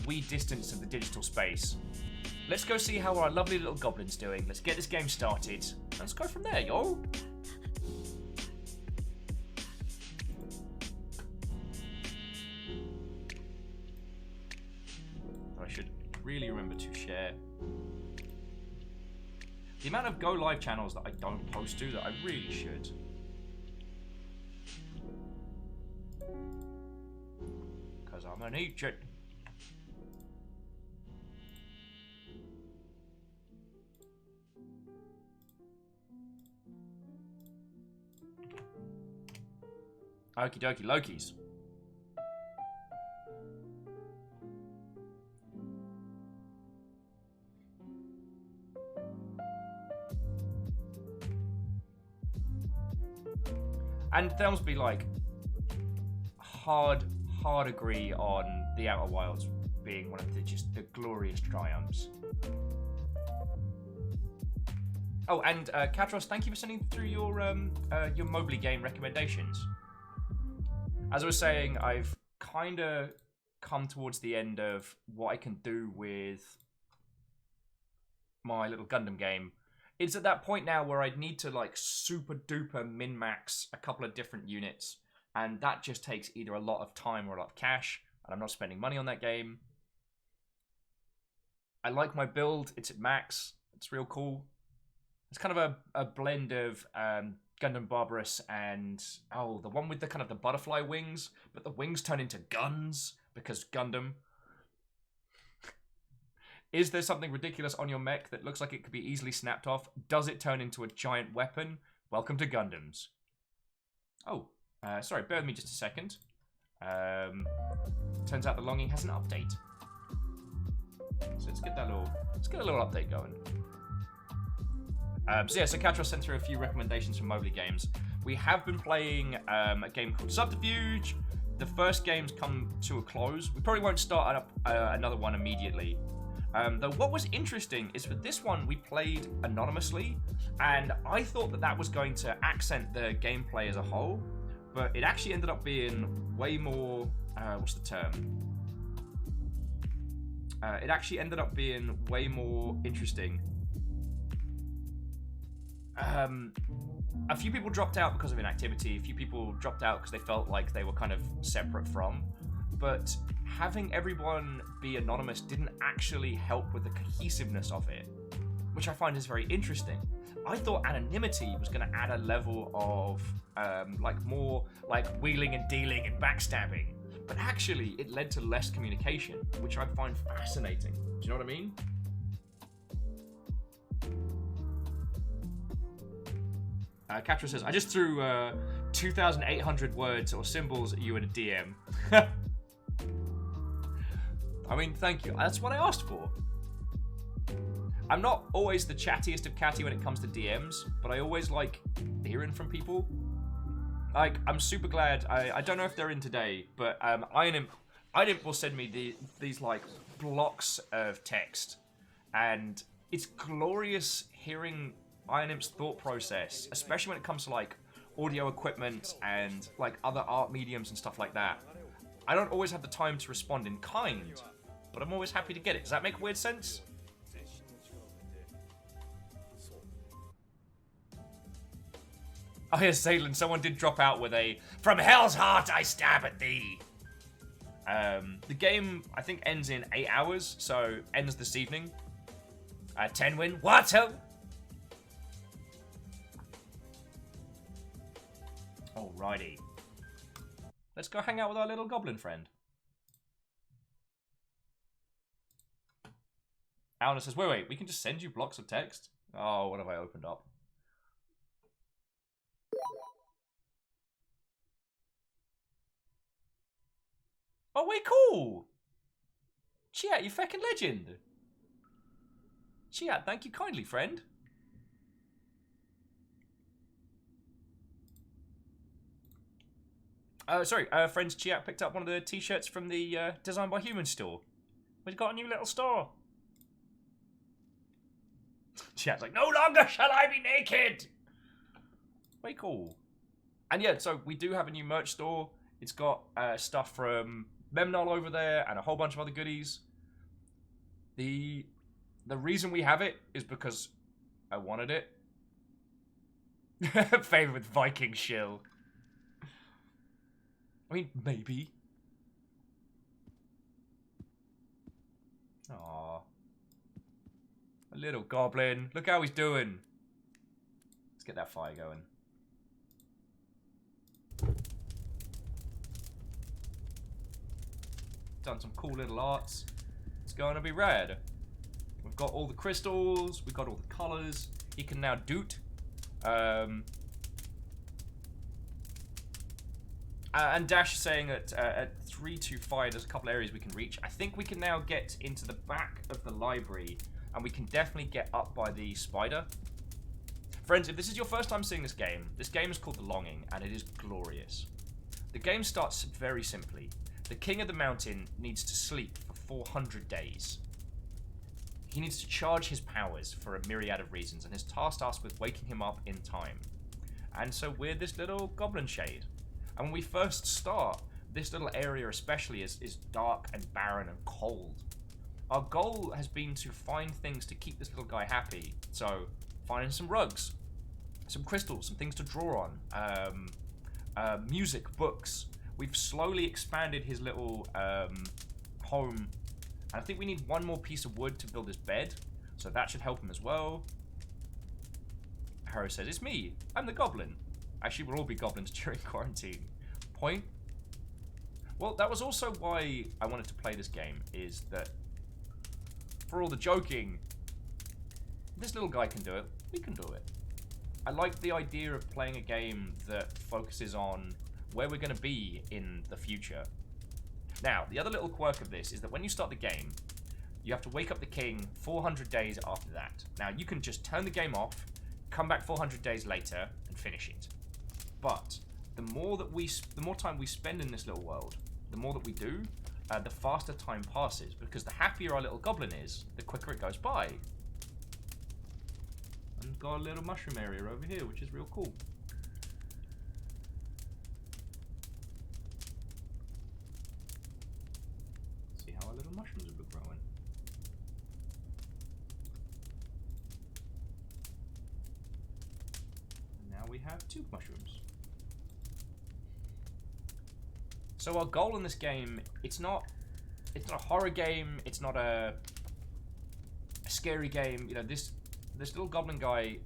wee distance of the digital space. Let's go see how our lovely little goblin's doing. Let's get this game started. Let's go from there, yo. I should really remember to share the amount of Go Live channels that I don't post to that I really should. I'm an agent. Okie dokie, Lokis. And Thelmsby, like, hard agree on the Outer Wilds being one of the glorious triumphs. Oh, and Katros, thank you for sending through your Mobley game recommendations. As I was saying, I've kind of come towards the end of what I can do with my little Gundam game. It's at that point now where I'd need to like super duper min-max a couple of different units. And that just takes either a lot of time or a lot of cash, and I'm not spending money on that game. I like my build, it's at max, it's real cool. It's kind of a blend of Gundam Barbarous and, oh, the one with the kind of the butterfly wings, but the wings turn into guns, because Gundam. Is there something ridiculous on your mech that looks like it could be easily snapped off? Does it turn into a giant weapon? Welcome to Gundams. Oh. Sorry, bear with me just a second. Turns out the longing has an update. So let's get a little update going. So Katros sent through a few recommendations from Mobley games. We have been playing a game called Subterfuge. The first game's come to a close. We probably won't start up another one immediately. Though what was interesting is for this one we played anonymously, and I thought that was going to accent the gameplay as a whole. But it actually ended up being way more, what's the term? It actually ended up being way more interesting. A few people dropped out because of inactivity. A few people dropped out because they felt like they were kind of separate from. But having everyone be anonymous didn't actually help with the cohesiveness of it, which I find is very interesting. I thought anonymity was going to add a level of like more like wheeling and dealing and backstabbing, but actually it led to less communication, which I find fascinating. Do you know what I mean? Katra says, I just threw 2,800 words or symbols at you in a DM. I mean, thank you. That's what I asked for. I'm not always the chattiest of catty when it comes to DMs, but I always like hearing from people. Like, I'm super glad. I don't know if they're in today, but Iron Imp will send me these like blocks of text, and it's glorious hearing Iron Imp's thought process, especially when it comes to like audio equipment and like other art mediums and stuff like that. I don't always have the time to respond in kind, but I'm always happy to get it. Does that make weird sense? Oh yes, Zaylan, someone did drop out with a "From Hell's Heart I stab at thee." The game, I think, ends in 8 hours, so ends this evening. 10 win. What? Alrighty. Let's go hang out with our little goblin friend. Alan says, wait, we can just send you blocks of text? Oh, what have I opened up? Oh, wait, cool! Chiat, you fucking legend! Chiat, thank you kindly, friend. Sorry, friends, Chiat picked up one of the t-shirts from the Designed by Humans store. We've got a new little store. Chiat's like, no longer shall I be naked! Way cool. And yeah, so we do have a new merch store. It's got stuff from Memnol over there and a whole bunch of other goodies. The reason we have it is because I wanted it. Favorite with Viking shill. I mean, maybe. Aww. A little goblin. Look how he's doing. Let's get that fire going. Done some cool little arts. It's going to be rad. We've got all the crystals. We've got all the colors. He can now doot. And Dash is saying that at 325, there's a couple areas we can reach. I think we can now get into the back of the library, and we can definitely get up by the spider. Friends, if this is your first time seeing this game is called The Longing, and it is glorious. The game starts very simply. The king of the mountain needs to sleep for 400 days. He needs to charge his powers for a myriad of reasons, and has tasked us with waking him up in time. And so we're this little goblin shade. And when we first start, this little area especially is dark and barren and cold. Our goal has been to find things to keep this little guy happy. So, finding some rugs, some crystals, some things to draw on, music, books. We've slowly expanded his little home. And I think we need one more piece of wood to build his bed. So that should help him as well. Harrow says, it's me. I'm the goblin. Actually, we'll all be goblins during quarantine. Point? Well, that was also why I wanted to play this game, is that for all the joking, this little guy can do it. We can do it. I like the idea of playing a game that focuses on where we're going to be in the future. Now, the other little quirk of this is that when you start the game, you have to wake up the king 400 days after that. Now, you can just turn the game off, come back 400 days later, and finish it. But the more time we spend in this little world, the more that we do, the faster time passes, because the happier our little goblin is, the quicker it goes by. And got a little mushroom area over here, which is real cool. See how our little mushrooms have been growing. And now we have 2 mushrooms. So our goal in this game, it's not a horror game, it's not a scary game. You know, this little goblin guy,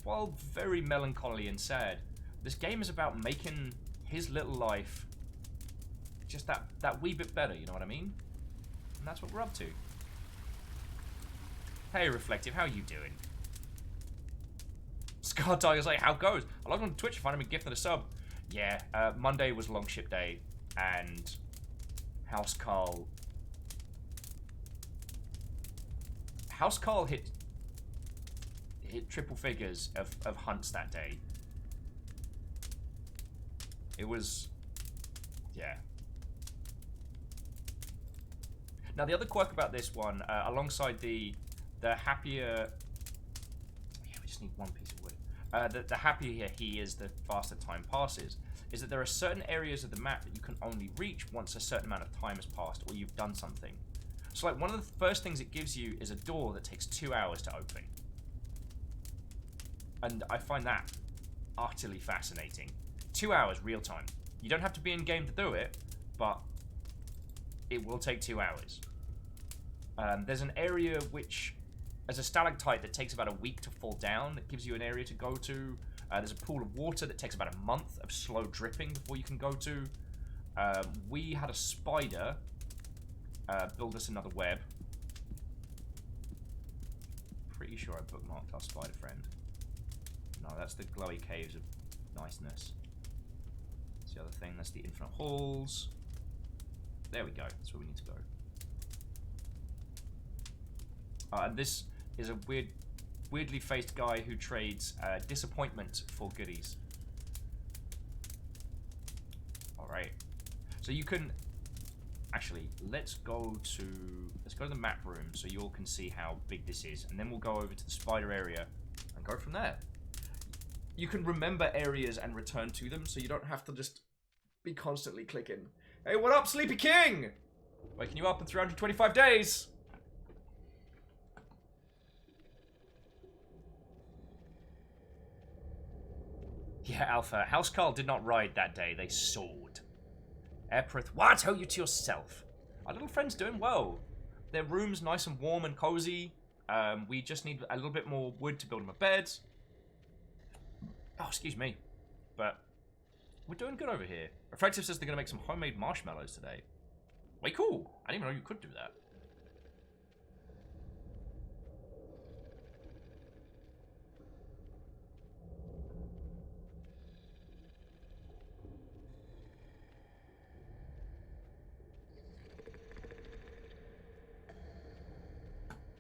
while very melancholy and sad, this game is about making his little life just that wee bit better, you know what I mean? And that's what we're up to. Hey Reflective, how you doing? Scar Tiger's like, how goes? I logged on Twitch to find him a gift and a sub. Yeah, Monday was long ship day, and House Carl hit triple figures of hunts that day. It was, yeah. Now the other quirk about this one, alongside the happier, yeah, we just need one piece of wood. The happier he is, the faster time passes. Is that there are certain areas of the map that you can only reach once a certain amount of time has passed, or you've done something. So like one of the first things it gives you is a door that takes 2 hours to open. And I find that utterly fascinating. 2 hours, real time. You don't have to be in game to do it, but it will take 2 hours. There's an area which, as a stalactite, that takes about a week to fall down. That gives you an area to go to. There's a pool of water that takes about a month of slow dripping before you can go to. we had a spider build us another web. Pretty sure I bookmarked our spider friend. No, that's the glowy caves of niceness. That's the other thing. That's the infinite halls. There we go. That's where we need to go. And this is a weirdly faced guy who trades disappointment for goodies. Alright. So you can... Actually, let's go to the map room so you all can see how big this is. And then we'll go over to the spider area and go from there. You can remember areas and return to them so you don't have to just be constantly clicking. Hey, what up, Sleepy King? Waking you up in 325 days. Yeah, Alpha. Housecarl did not ride that day. They soared. Eprith, what? Hold you to yourself. Our little friend's doing well. Their room's nice and warm and cozy. We just need a little bit more wood to build them a bed. Oh, excuse me. But we're doing good over here. Reflective says they're going to make some homemade marshmallows today. Way cool. I didn't even know you could do that.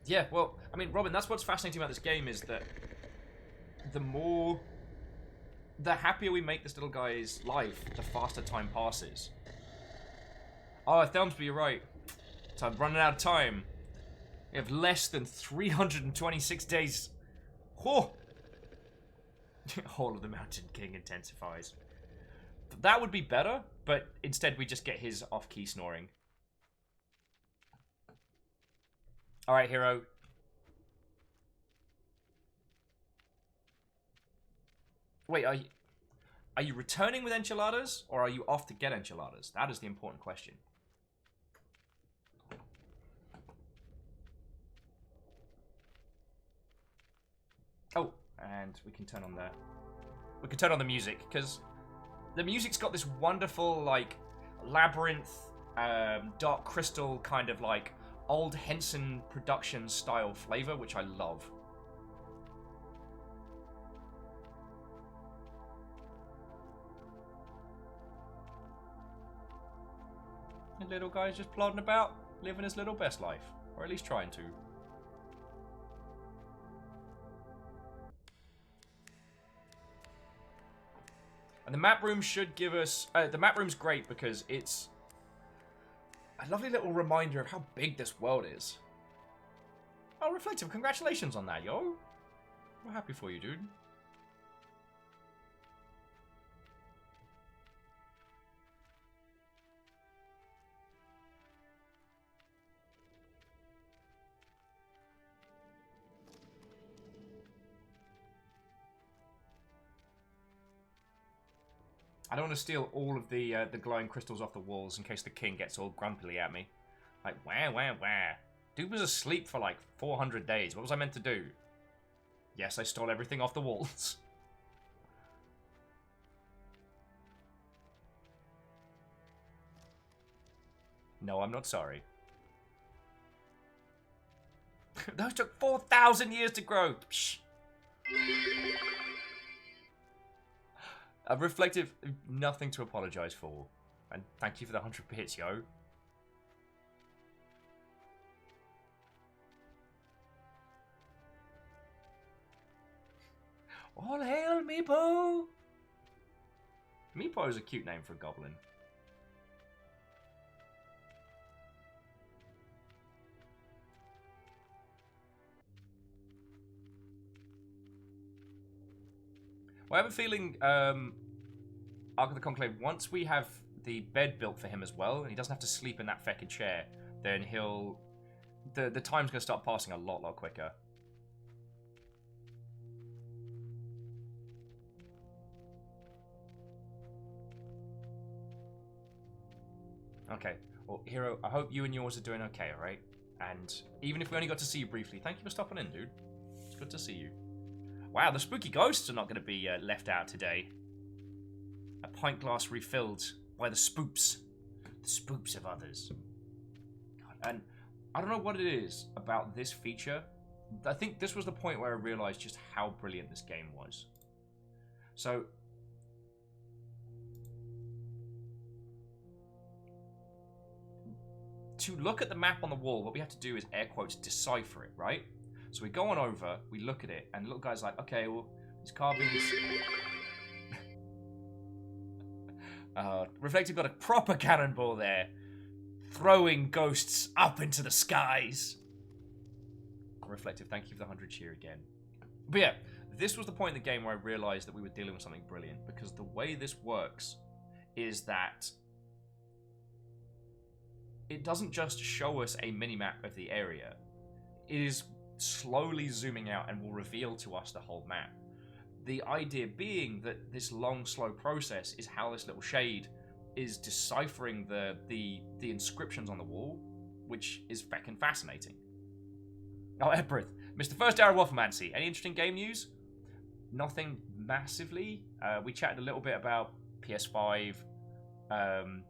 Yeah, well, I mean, Robin, that's what's fascinating about this game is that the happier we make this little guy's life, the faster time passes. Oh, Thelmsby, you're right. So I'm running out of time. We have less than 326 days. Oh! Hall of the Mountain King intensifies. That would be better, but instead we just get his off-key snoring. Alright, hero. Wait, are you returning with enchiladas, or are you off to get enchiladas? That is the important question. Oh, and we can turn on the music, because the music's got this wonderful, like, labyrinth, Dark Crystal kind of, like, old Henson production style flavor, which I love. The little guy's just plodding about, living his little best life. Or at least trying to. And the map room should give us... the map room's great because it's a lovely little reminder of how big this world is. Oh, Reflective, congratulations on that, yo. We're happy for you, dude. I don't want to steal all of the glowing crystals off the walls in case the king gets all grumpily at me. Like, wah. Dude was asleep for like 400 days. What was I meant to do? Yes, I stole everything off the walls. No, I'm not sorry. Those took 4,000 years to grow. Psh. A Reflective, nothing to apologize for. And thank you for the 100 bits, yo. All hail Meepo! Meepo is a cute name for a goblin. Well, I have a feeling, Ark of the Conclave, once we have the bed built for him as well, and he doesn't have to sleep in that feckin' chair, then he'll... The time's going to start passing a lot quicker. Okay. Well, Hero, I hope you and yours are doing okay, alright? And even if we only got to see you briefly, thank you for stopping in, dude. It's good to see you. Wow, the spooky ghosts are not going to be left out today. A pint glass refilled by the spoops. the spooks of others. God, and I don't know what it is about this feature. I think this was the point where I realized just how brilliant this game was. So, to look at the map on the wall, what we have to do is, air quotes, decipher it, right? So we go on over, we look at it, and the little guy's like, okay, well, these carvings... Reflective got a proper cannonball there, throwing ghosts up into the skies. Reflective, thank you for the 100 cheer again. But yeah, this was the point in the game where I realized that we were dealing with something brilliant, because the way this works is that it doesn't just show us a mini-map of the area. It is slowly zooming out and will reveal to us the whole map. The idea being that this long, slow process is how this little shade is deciphering the inscriptions on the wall, which is feckin' fascinating. Oh, Ebrith, Mr. First Hour of Wafflemancy, any interesting game news? Nothing massively. We chatted a little bit about PS5. The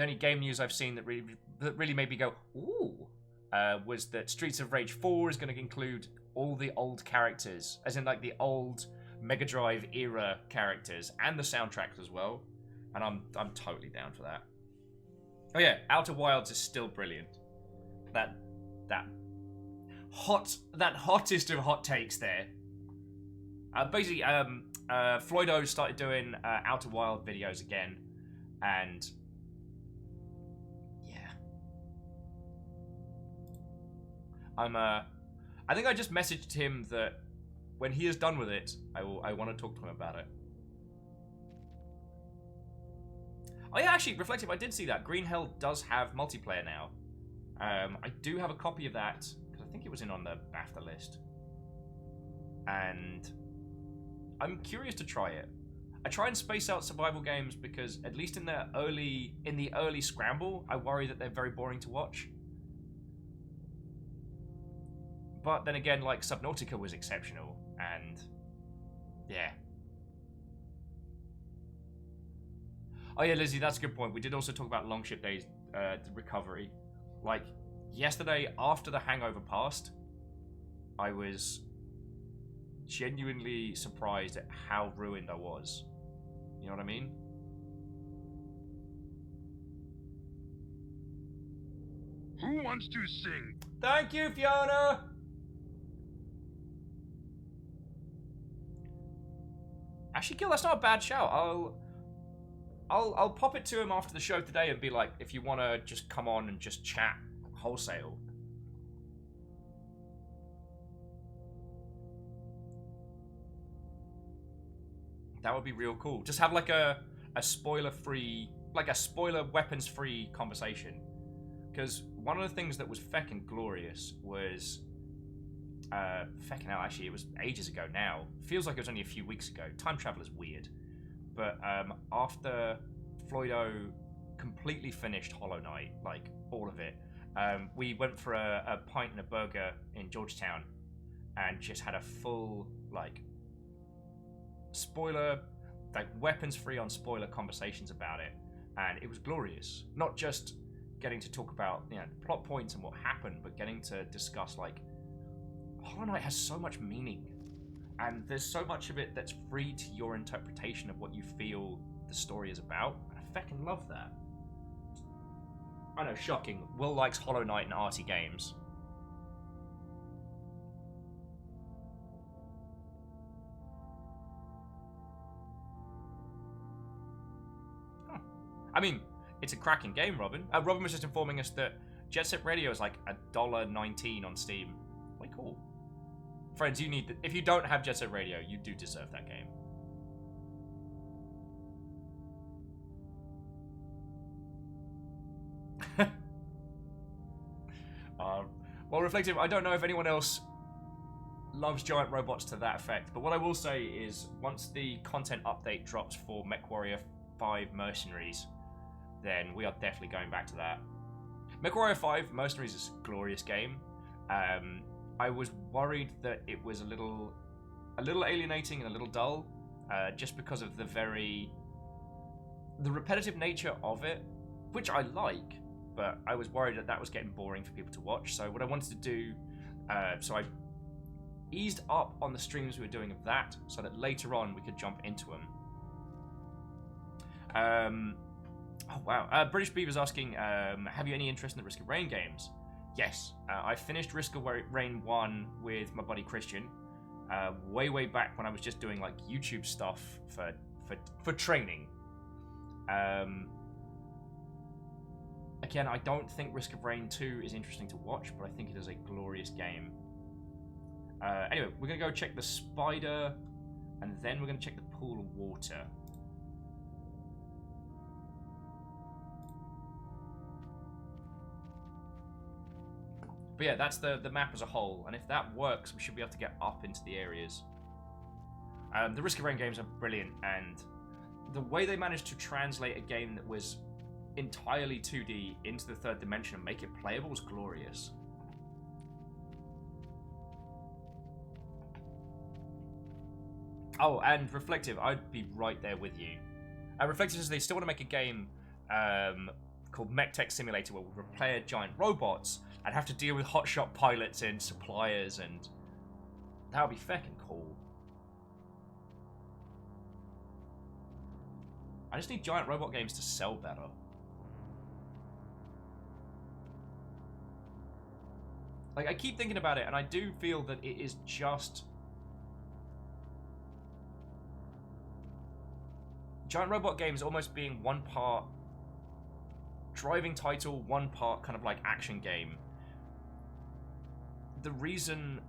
only game news I've seen that really made me go, ooh, was that Streets of Rage 4 is going to include all the old characters, as in like the old Mega Drive era characters, and the soundtracks as well. And I'm totally down for that. Oh yeah, Outer Wilds is still brilliant. That hottest of hot takes there. Basically, Floydo started doing Outer Wild videos again, and yeah, I think I just messaged him that when he is done with it, I want to talk to him about it. Oh yeah, actually, Reflective, I did see that. Green Hell does have multiplayer now. I do have a copy of that, because I think it was in on the BAFTA list. And I'm curious to try it. I try and space out survival games because, at least in the early scramble, I worry that they're very boring to watch. But then again, like, Subnautica was exceptional, and yeah. Oh yeah, Lizzie, that's a good point. We did also talk about Longship Days recovery. Like, yesterday, after the hangover passed, I was genuinely surprised at how ruined I was. You know what I mean? Who wants to sing? Thank you, Fiona! Actually, Gil, that's not a bad shout. I'll pop it to him after the show today and be like, if you want to just come on and just chat wholesale. That would be real cool. Just have like a spoiler-free, like a spoiler weapons-free conversation. Because one of the things that was feckin' glorious was, feckin' hell, actually, it was ages ago now. Feels like it was only a few weeks ago. Time travel is weird. But after Floydo completely finished Hollow Knight, like all of it, we went for a pint and a burger in Georgetown and just had a full, like, spoiler, like, weapons-free on spoiler conversations about it. And it was glorious. Not just getting to talk about, you know, plot points and what happened, but getting to discuss, like, Hollow Knight has so much meaning. And there's so much of it that's free to your interpretation of what you feel the story is about. And I feckin' love that. I know, shocking. Will likes Hollow Knight and arty games. Huh. I mean, it's a cracking game, Robin. Robin was just informing us that Jet Set Radio is like $1.19 on Steam. Way cool. Friends, you need... if you don't have Jet Set Radio, you do deserve that game. Well, Reflective, I don't know if anyone else loves giant robots to that effect, but what I will say is, once the content update drops for MechWarrior 5 Mercenaries, then we are definitely going back to that. MechWarrior 5 Mercenaries is a glorious game. I was worried that it was a little alienating and a little dull, just because of the very the repetitive nature of it, which I like, but I was worried that that was getting boring for people to watch. So what I wanted to do, so I eased up on the streams we were doing of that, so that later on we could jump into them. Oh wow, British Beaver's asking, have you any interest in the Risk of Rain games? Yes, I finished Risk of Rain 1 with my buddy Christian, way back when I was just doing like YouTube stuff for training. Again, I don't think Risk of Rain 2 is interesting to watch, but I think it is a glorious game. Anyway, we're going to go check the spider, and then we're going to check the pool of water. But yeah, that's the map as a whole, and if that works, we should be able to get up into the areas. The Risk of Rain games are brilliant, and the way they managed to translate a game that was entirely 2D into the third dimension and make it playable was glorious. Oh, and Reflective, I'd be right there with you. Reflective says they still want to make a game called Mech Tech Simulator where we repair giant robots and have to deal with hotshot pilots and suppliers, and that would be feckin' cool. I just need giant robot games to sell better. Like, I keep thinking about it, and I do feel that it is just... giant robot games almost being one part driving title, one part kind of like action game. The reason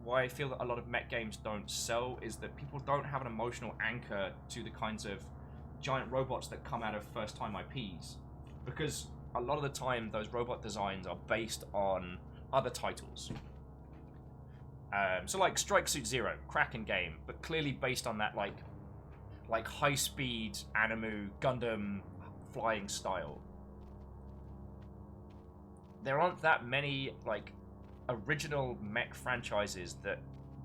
why I feel that a lot of mech games don't sell is that people don't have an emotional anchor to the kinds of giant robots that come out of first-time IPs. Because a lot of the time, those robot designs are based on other titles. So like Strike Suit Zero, cracking game, but clearly based on that like high-speed anime Gundam flying style. There aren't that many like original mech franchises that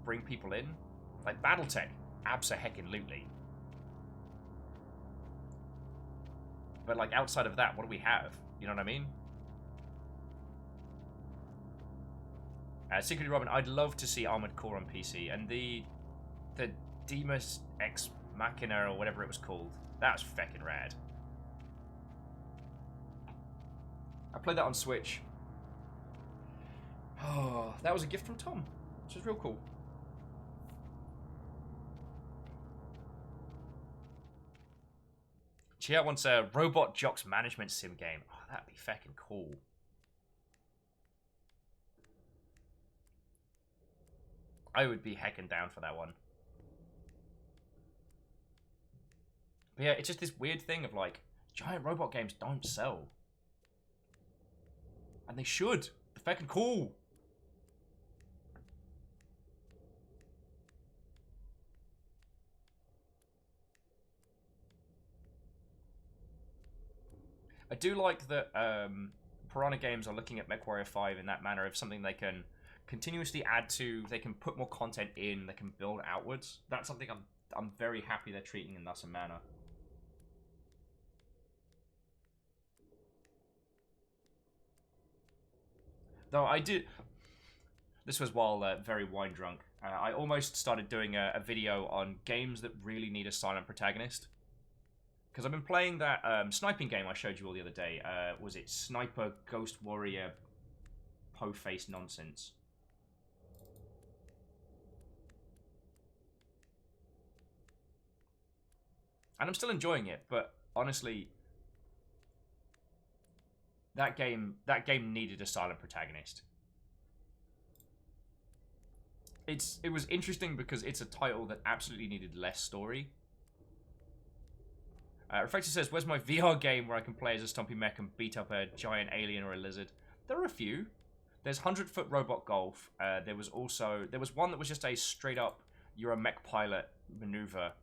bring people in. Like BattleTech, abso-heckin-lutely. But like outside of that, what do we have? You know what I mean? Secretly Robin, I'd love to see Armored Core on PC, and the Demus Ex Machina or whatever it was called. That was feckin' rad. I played that on Switch. Oh, that was a gift from Tom, which was real cool. Chia wants a Robot Jocks management sim game. Oh, that'd be feckin' cool. I would be heckin' down for that one. But yeah, it's just this weird thing of like, giant robot games don't sell. And they should. They're feckin' cool. I do like that Piranha Games are looking at MechWarrior 5 in that manner of something they can continuously add to, they can put more content in, they can build outwards. That's something I'm very happy they're treating in thus a manner. Though I did... This was while very wine drunk. I almost started doing a video on games that really need a silent protagonist. Because I've been playing that sniping game I showed you all the other day. Was it Sniper Ghost Warrior Po-Face nonsense? And I'm still enjoying it, but honestly, that game needed a silent protagonist. It was interesting because it's a title that absolutely needed less story. Reflector says, where's my VR game where I can play as a stompy mech and beat up a giant alien or a lizard? There are a few. There's 100-foot robot golf. There was one that was just a straight up, you're a mech pilot maneuver.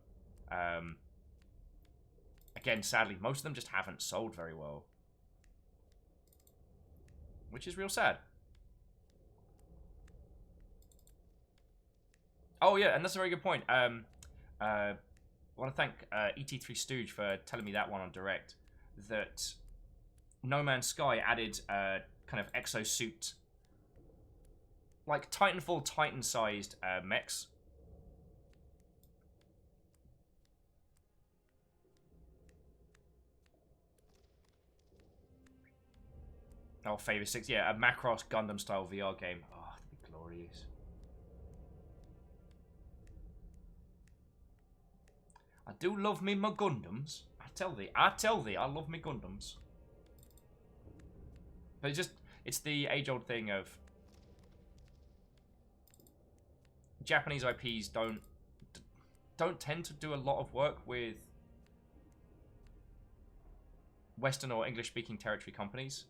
Again, sadly, most of them just haven't sold very well. Which is real sad. Oh yeah, and that's a very good point. I want to thank ET3 Stooge for telling me that one on Direct. That No Man's Sky added kind of exosuit, like Titanfall Titan-sized mechs. Oh, Favor 6. Yeah, a Macross Gundam-style VR game. Oh, that'd be glorious. I do love me my Gundams. I tell thee, I love me Gundams. But it's the age-old thing of Japanese IPs don't tend to do a lot of work with Western or English-speaking territory companies.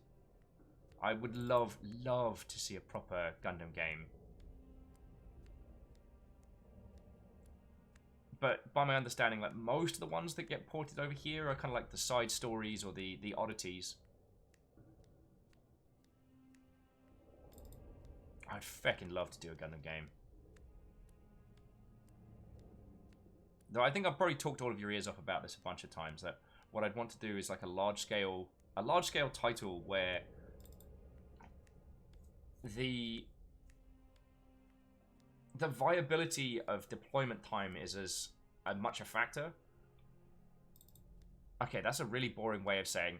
I would love to see a proper Gundam game. But by my understanding, like most of the ones that get ported over here are kind of like the side stories or the oddities. I'd feckin' love to do a Gundam game. Though I think I've probably talked all of your ears off about this a bunch of times, that what I'd want to do is like a large scale title where the viability of deployment time is as much a factor. Okay, that's a really boring way of saying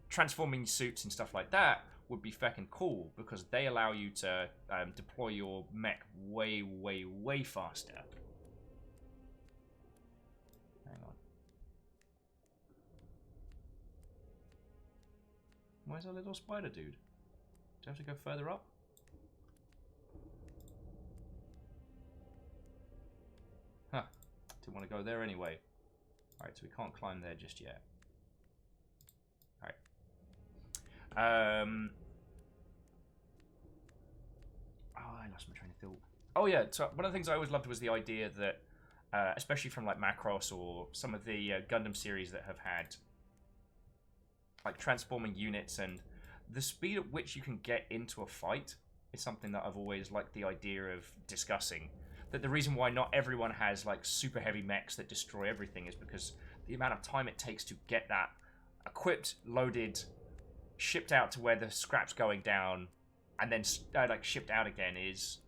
transforming suits and stuff like that would be feckin' cool because they allow you to deploy your mech way, way, way faster. Hang on. Where's our little spider dude? Do I have to go further up? Huh. Didn't want to go there anyway. Alright, so we can't climb there just yet. Alright. Oh, I lost my train of thought. Oh yeah, so one of the things I always loved was the idea that, especially from like Macross or some of the Gundam series that have had like transforming units, and the speed at which you can get into a fight is something that I've always liked the idea of discussing. That the reason why not everyone has like super heavy mechs that destroy everything is because the amount of time it takes to get that equipped, loaded, shipped out to where the scrap's going down, and then like shipped out again is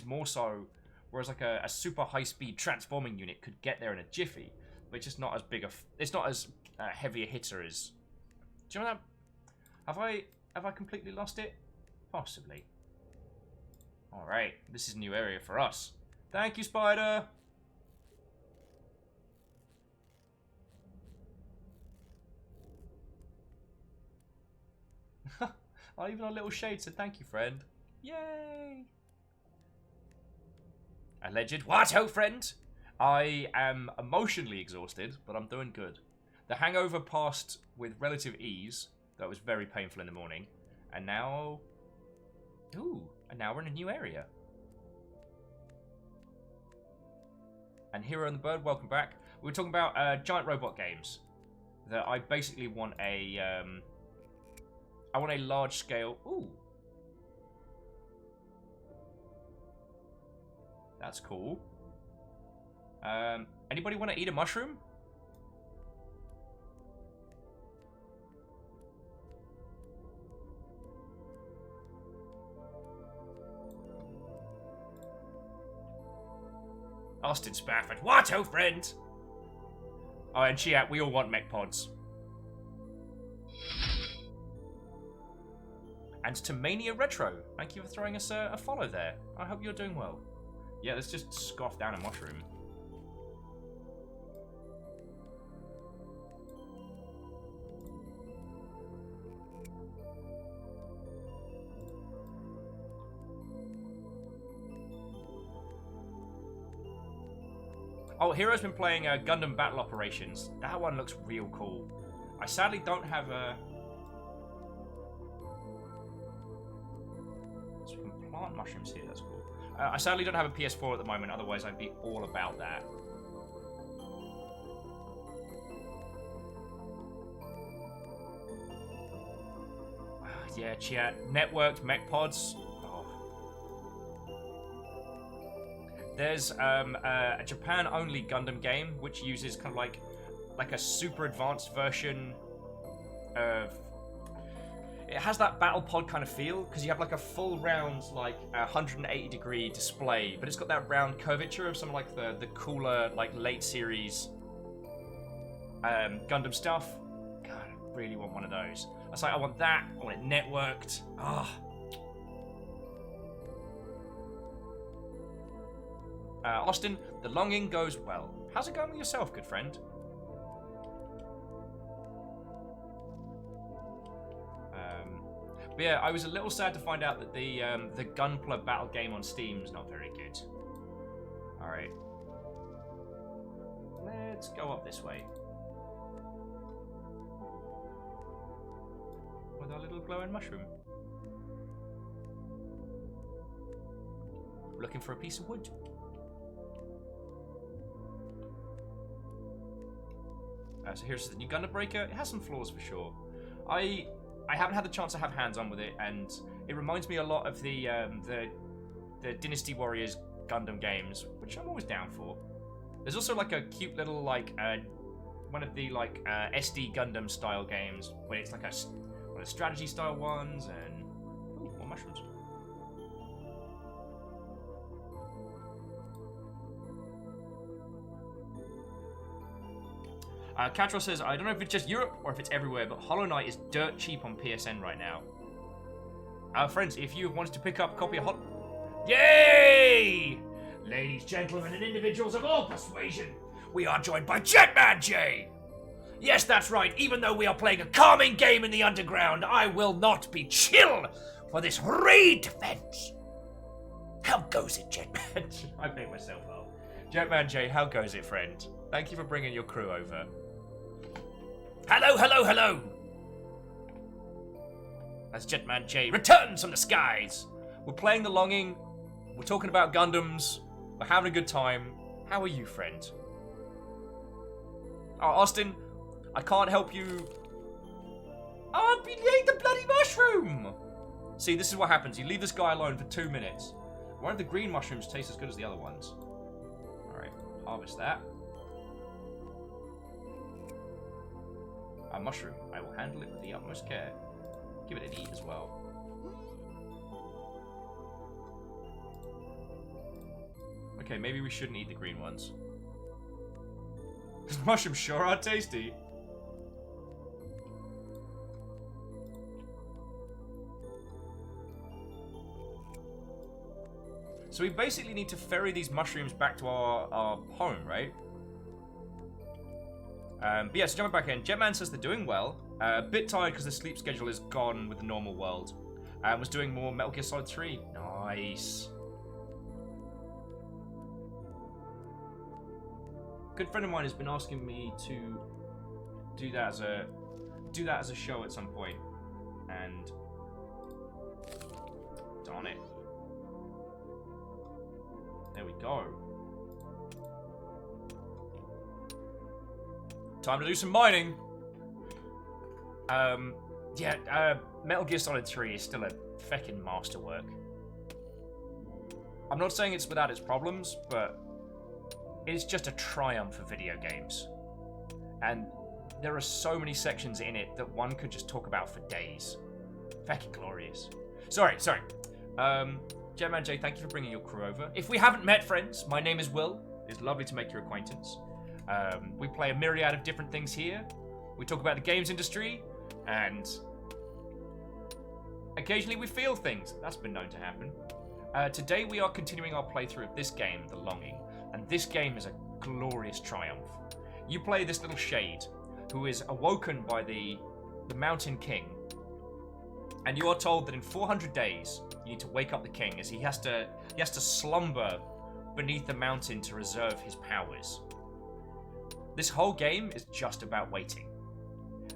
more so. Whereas like a super high speed transforming unit could get there in a jiffy, but it's just not as big it's not as heavy a hitter as. Do you know that? Have I completely lost it? Possibly. Alright, this is a new area for us. Thank you, Spider! Even our little shade said thank you, friend. Yay! Alleged. What, oh friend? I am emotionally exhausted, but I'm doing good. The hangover passed with relative ease. That was very painful in the morning. And now... Ooh, and now we're in a new area. And Hero and the Bird, welcome back. We were talking about giant robot games. That I basically want a... I want a large scale... Ooh. That's cool. Anybody want to eat a mushroom? Austin Spafford. What, oh friend? Oh, and Chiat, we all want mech pods. And to Mania Retro, thank you for throwing us a follow there. I hope you're doing well. Yeah, let's just scoff down a mushroom. Oh, Hero's been playing Gundam Battle Operations. That one looks real cool. I sadly don't have a... So we can plant mushrooms here, that's cool. I sadly don't have a PS4 at the moment, otherwise I'd be all about that. Yeah, chat. Networked mech pods. Oh. There's a Japan-only Gundam game which uses kind of like a super advanced version of. It has that battle pod kind of feel because you have like a full round, like 180-degree display, but it's got that round curvature of some like the cooler like late series Gundam stuff. God, I really want one of those. I was like, I want that. I want it networked. Ah. Austin, the longing goes well. How's it going with yourself, good friend? But yeah, I was a little sad to find out that the Gunpla battle game on Steam is not very good. All right, let's go up this way with our little glowing mushroom. Looking for a piece of wood. So here's the new Gundam Breaker. It has some flaws for sure. I haven't had the chance to have hands-on with it, and it reminds me a lot of the Dynasty Warriors Gundam games, which I'm always down for. There's also like a cute little like one of the like SD Gundam style games where it's like one of the strategy style ones, and ooh, more mushrooms. Catro says, I don't know if it's just Europe or if it's everywhere, but Hollow Knight is dirt cheap on PSN right now. Friends, if you wanted to pick up a copy of Yay! Ladies, gentlemen, and individuals of all persuasion, we are joined by Jetman J! Yes, that's right, even though we are playing a calming game in the underground, I will not be chill for this raid defense. How goes it, Jetman? I made myself up. Jetman J, how goes it, friend? Thank you for bringing your crew over. Hello, hello, hello! As Jetman J returns from the skies. We're playing The Longing. We're talking about Gundams. We're having a good time. How are you, friend? Oh, Austin, I can't help you. Oh, you ate the bloody mushroom! See, this is what happens. You leave this guy alone for 2 minutes. One of the green mushrooms tastes as good as the other ones. Alright, harvest that. A mushroom. I will handle it with the utmost care. Give it an eat as well. Okay, maybe we shouldn't eat the green ones. These mushrooms sure are tasty. So we basically need to ferry these mushrooms back to our home, right? But yeah, so jumping back in, Jetman says they're doing well. A bit tired because the sleep schedule is gone with the normal world. Was doing more Metal Gear Solid 3. Nice. Good friend of mine has been asking me to do that as a show at some point, and darn it. There we go. Time to do some mining. Metal Gear Solid 3 is still a feckin' masterwork. I'm not saying it's without its problems, but it's just a triumph of video games. And there are so many sections in it that one could just talk about for days. Feckin' glorious. Sorry. Jetman J, thank you for bringing your crew over. If we haven't met, friends, my name is Will. It's lovely to make your acquaintance. We play a myriad of different things here. We talk about the games industry, and occasionally we feel things. That's been known to happen. Today we are continuing our playthrough of this game, The Longing, and this game is a glorious triumph. You play this little shade, who is awoken by the Mountain King, and you are told that in 400 days you need to wake up the king, as he has to slumber beneath the mountain to reserve his powers. This whole game is just about waiting.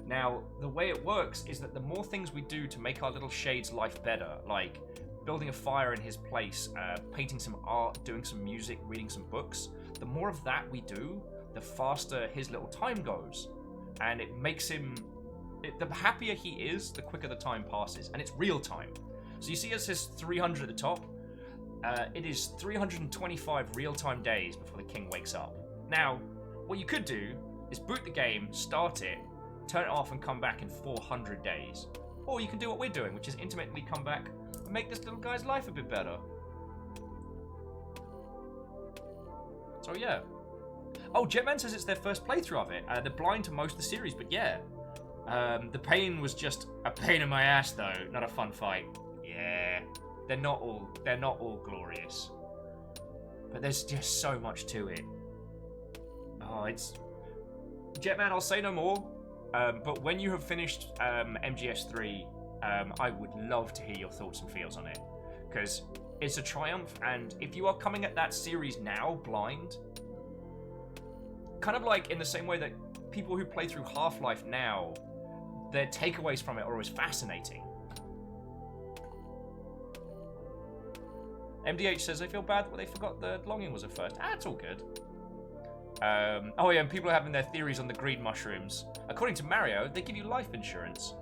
Now, the way it works is that the more things we do to make our little shade's life better, like building a fire in his place, painting some art, doing some music, reading some books, the more of that we do, the faster his little time goes. And it makes him... the happier he is, the quicker the time passes. And it's real time. So you see it says 300 at the top. it is 325 real-time days before the king wakes up. Now, what you could do is boot the game, start it, turn it off and come back in 400 days. Or you can do what we're doing, which is intermittently come back and make this little guy's life a bit better. So yeah. Oh, Jetman says it's their first playthrough of it. They're blind to most of the series, but yeah. The pain was just a pain in my ass though, not a fun fight. Yeah. They're not all glorious. But there's just so much to it. Oh, it's... Jetman, I'll say no more. But when you have finished MGS3, I would love to hear your thoughts and feels on it. Because it's a triumph, and if you are coming at that series now blind, kind of like in the same way that people who play through Half-Life now, their takeaways from it are always fascinating. MDH says they feel bad that they forgot the longing was a first. Ah, it's all good. Oh yeah, and people are having their theories on the greed mushrooms. According to Mario, they give you life insurance.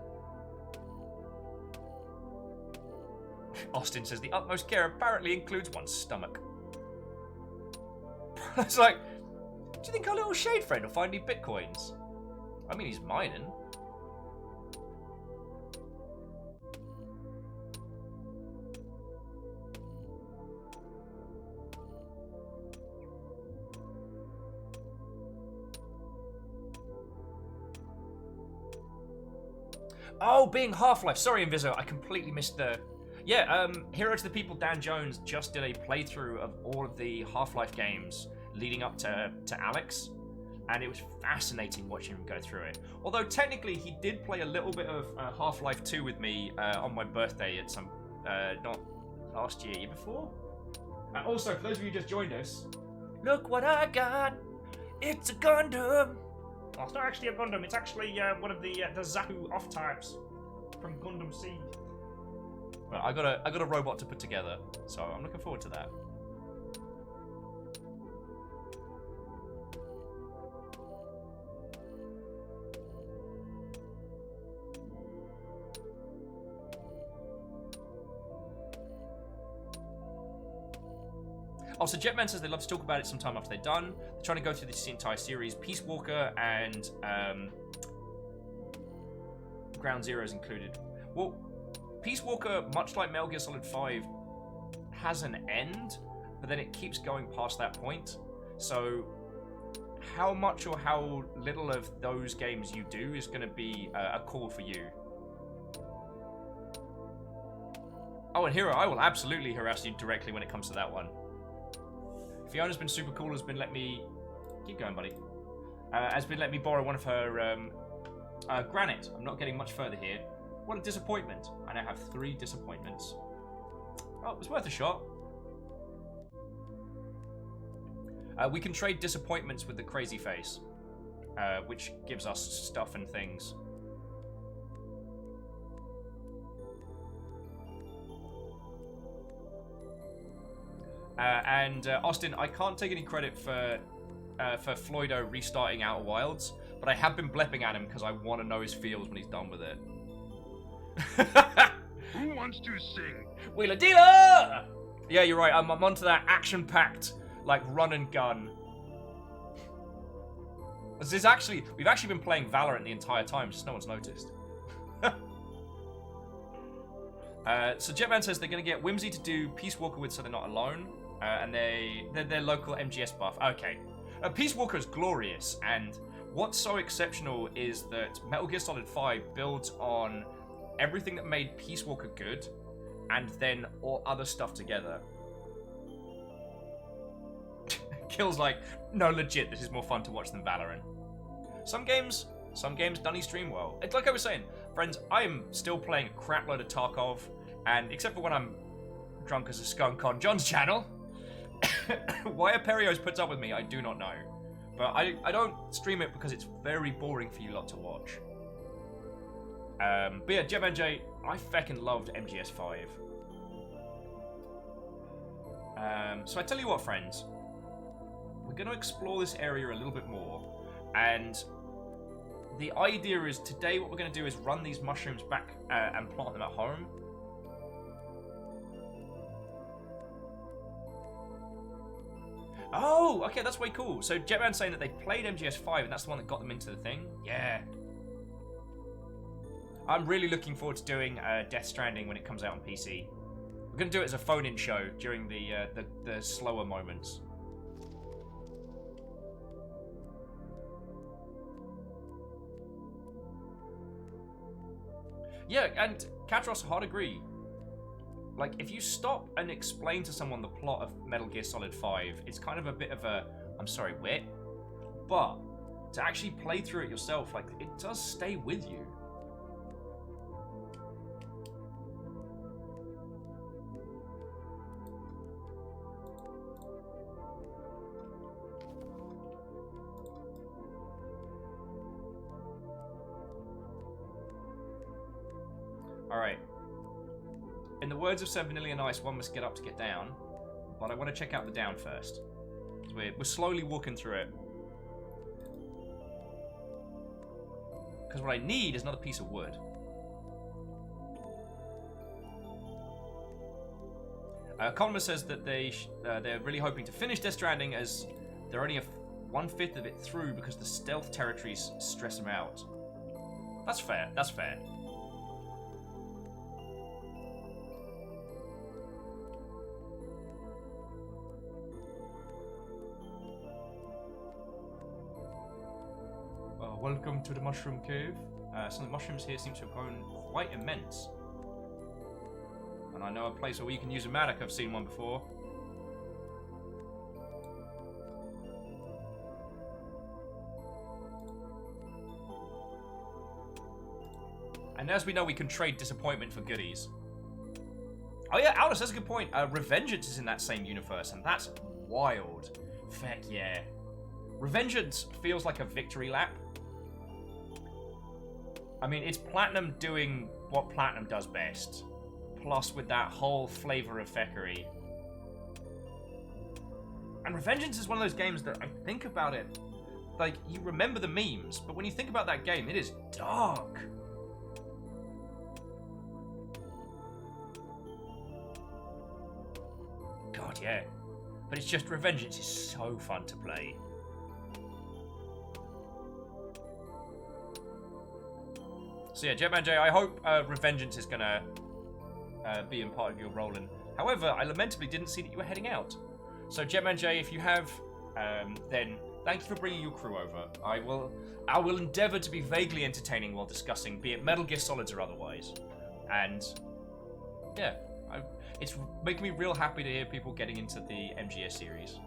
Austin says the utmost care apparently includes one's stomach. It's like, do you think our little shade friend will find any bitcoins? I mean, he's mining. Oh, being Half-Life. Sorry, Inviso, I completely missed the... Yeah, Hero to the People, Dan Jones just did a playthrough of all of the Half-Life games leading up to Alex, and it was fascinating watching him go through it. Although, technically, he did play a little bit of Half-Life 2 with me on my birthday at some... not last year, year before? Also, for those of you who just joined us, look what I got! It's a Gundam! Well, it's not actually a Gundam, it's actually one of the Zaku off-types from Gundam Seed. Well, I got a robot to put together, so I'm looking forward to that. Oh, so Jetman says they'd love to talk about it sometime after they're done. They're trying to go through this entire series. Peace Walker and Ground Zeroes included. Well, Peace Walker, much like Metal Gear Solid 5, has an end, but then it keeps going past that point. So how much or how little of those games you do is going to be a call for you. Oh, and Hero, I will absolutely harass you directly when it comes to that one. Fiona's been super cool, has been let me... Keep going, buddy. Has been let me borrow one of her granite. I'm not getting much further here. What a disappointment. I now have 3 disappointments. Oh, it was worth a shot. We can trade disappointments with the crazy face, which gives us stuff and things. Austin, I can't take any credit for Floydo restarting Outer Wilds, but I have been blepping at him because I want to know his feels when he's done with it. Who wants to sing? Wheeler Dealer! Yeah, you're right. I'm onto that action-packed, like, run and gun. We've actually been playing Valorant the entire time, just no one's noticed. So Jetman says they're going to get Whimsy to do Peace Walker with so they're not alone. And they're their local MGS buff. Okay. Peace Walker is glorious, and what's so exceptional is that Metal Gear Solid 5 builds on everything that made Peace Walker good, and then all other stuff together. Kill's like, no, legit, this is more fun to watch than Valorant. Some games Dunny stream well. It's like I was saying, friends, I am still playing a crap load of Tarkov, and except for when I'm drunk as a skunk on John's channel, why Aperios puts up with me, I do not know. But I don't stream it because it's very boring for you lot to watch. But yeah, Jetman J, I feckin' loved MGS5. So I tell you what, friends, we're going to explore this area a little bit more, and the idea is today what we're going to do is run these mushrooms back and plant them at home. Oh, okay, that's way cool. So Jetman's saying that they played MGS5 and that's the one that got them into the thing? Yeah. I'm really looking forward to doing Death Stranding when it comes out on PC. We're going to do it as a phone-in show during the slower moments. Yeah, and Katros, I'd agree. Like, if you stop and explain to someone the plot of Metal Gear Solid 5, it's kind of a bit of a, I'm sorry, wit. But to actually play through it yourself, like, it does stay with you. Alright. In the words of 7 Vanilla and Ice, one must get up to get down. But I want to check out the down first. We're slowly walking through it. Because what I need is another piece of wood. Conma says that they're really hoping to finish Death Stranding as they're only 1/5 of it through because the stealth territories stress them out. That's fair. That's fair. Welcome to the Mushroom Cave. Some of the mushrooms here seem to have grown quite immense. And I know a place where you can use a mattock. I've seen one before. And as we know, we can trade disappointment for goodies. Oh yeah, Aldous, that's a good point. Revengeance is in that same universe, and that's wild. Feck yeah. Revengeance feels like a victory lap. I mean, it's Platinum doing what Platinum does best. Plus with that whole flavor of feckery. And Revengeance is one of those games that I think about it, like, you remember the memes, but when you think about that game, it is dark. God, yeah. But it's just, Revengeance is so fun to play. So yeah, Jetman J, I hope Revengeance is gonna be in part of your rolling. However, I lamentably didn't see that you were heading out. So Jetman J, if you have, then thank you for bringing your crew over. I will endeavour to be vaguely entertaining while discussing, be it Metal Gear Solids or otherwise. And yeah, it's making me real happy to hear people getting into the MGS series.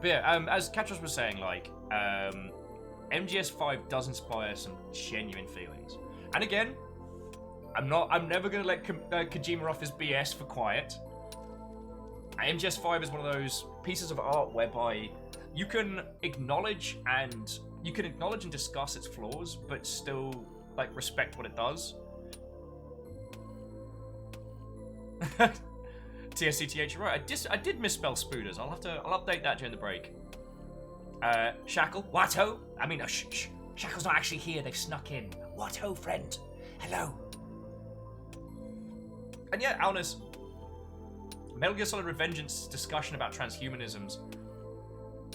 But yeah, as Katros was saying, like, MGS5 does inspire some genuine feelings. And again, I'm never gonna let Kojima off his BS for quiet. MGS5 is one of those pieces of art whereby you can acknowledge and discuss its flaws, but still, like, respect what it does. TSCTH, you're right. I did misspell Spooders. I'll update that during the break. Shackle, what-ho? I mean, shh. Shackle's not actually here. They've snuck in. What-ho, friend? Hello. And yeah, Alnus, Metal Gear Solid Revengeance's discussion about transhumanisms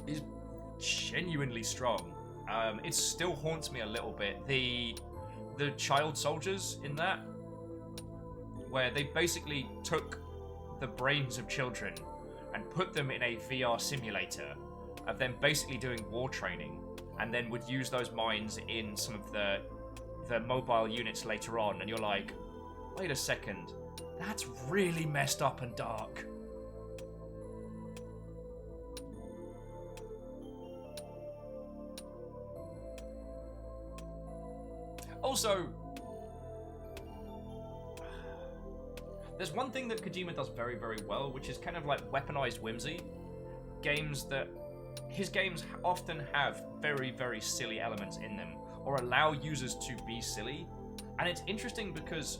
is genuinely strong. It still haunts me a little bit. The child soldiers in that, where they basically took the brains of children and put them in a VR simulator of them basically doing war training, and then would use those minds in some of the mobile units later on, and you're like, wait a second, that's really messed up and dark. Also, there's one thing that Kojima does very, very well, which is kind of like weaponized whimsy. Games that his games often have very, very silly elements in them, or allow users to be silly. And it's interesting because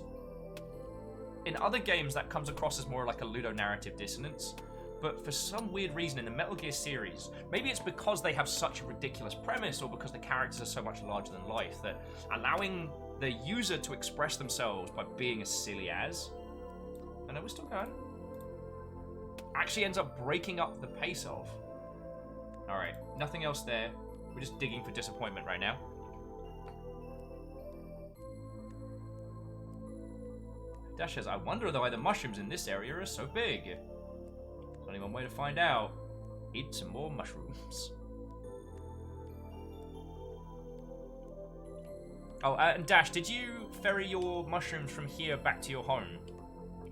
in other games that comes across as more like a ludonarrative dissonance, but for some weird reason in the Metal Gear series, maybe it's because they have such a ridiculous premise or because the characters are so much larger than life, that allowing the user to express themselves by being as silly as, I know we're still going, actually ends up breaking up the pace of. Alright, nothing else there. We're just digging for disappointment right now. Dash says, I wonder though why the mushrooms in this area are so big. There's only one way to find out. Eat some more mushrooms. Oh, and Dash, did you ferry your mushrooms from here back to your home?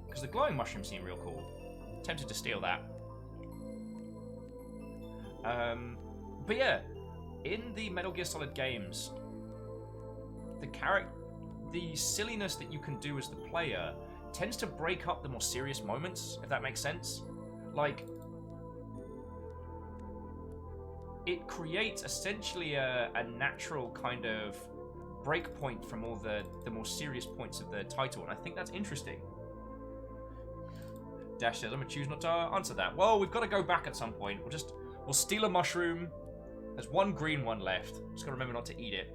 Because the glowing mushrooms seem real cool. Tempted to steal that. But yeah, in the Metal Gear Solid games, the silliness that you can do as the player tends to break up the more serious moments, if that makes sense. Like, it creates essentially a natural kind of break point from all the more serious points of the title, and I think that's interesting. Dash says, I'm gonna choose not to answer that. Well, we've got to go back at some point. We'll steal a mushroom. There's one green one left. Just gotta remember not to eat it.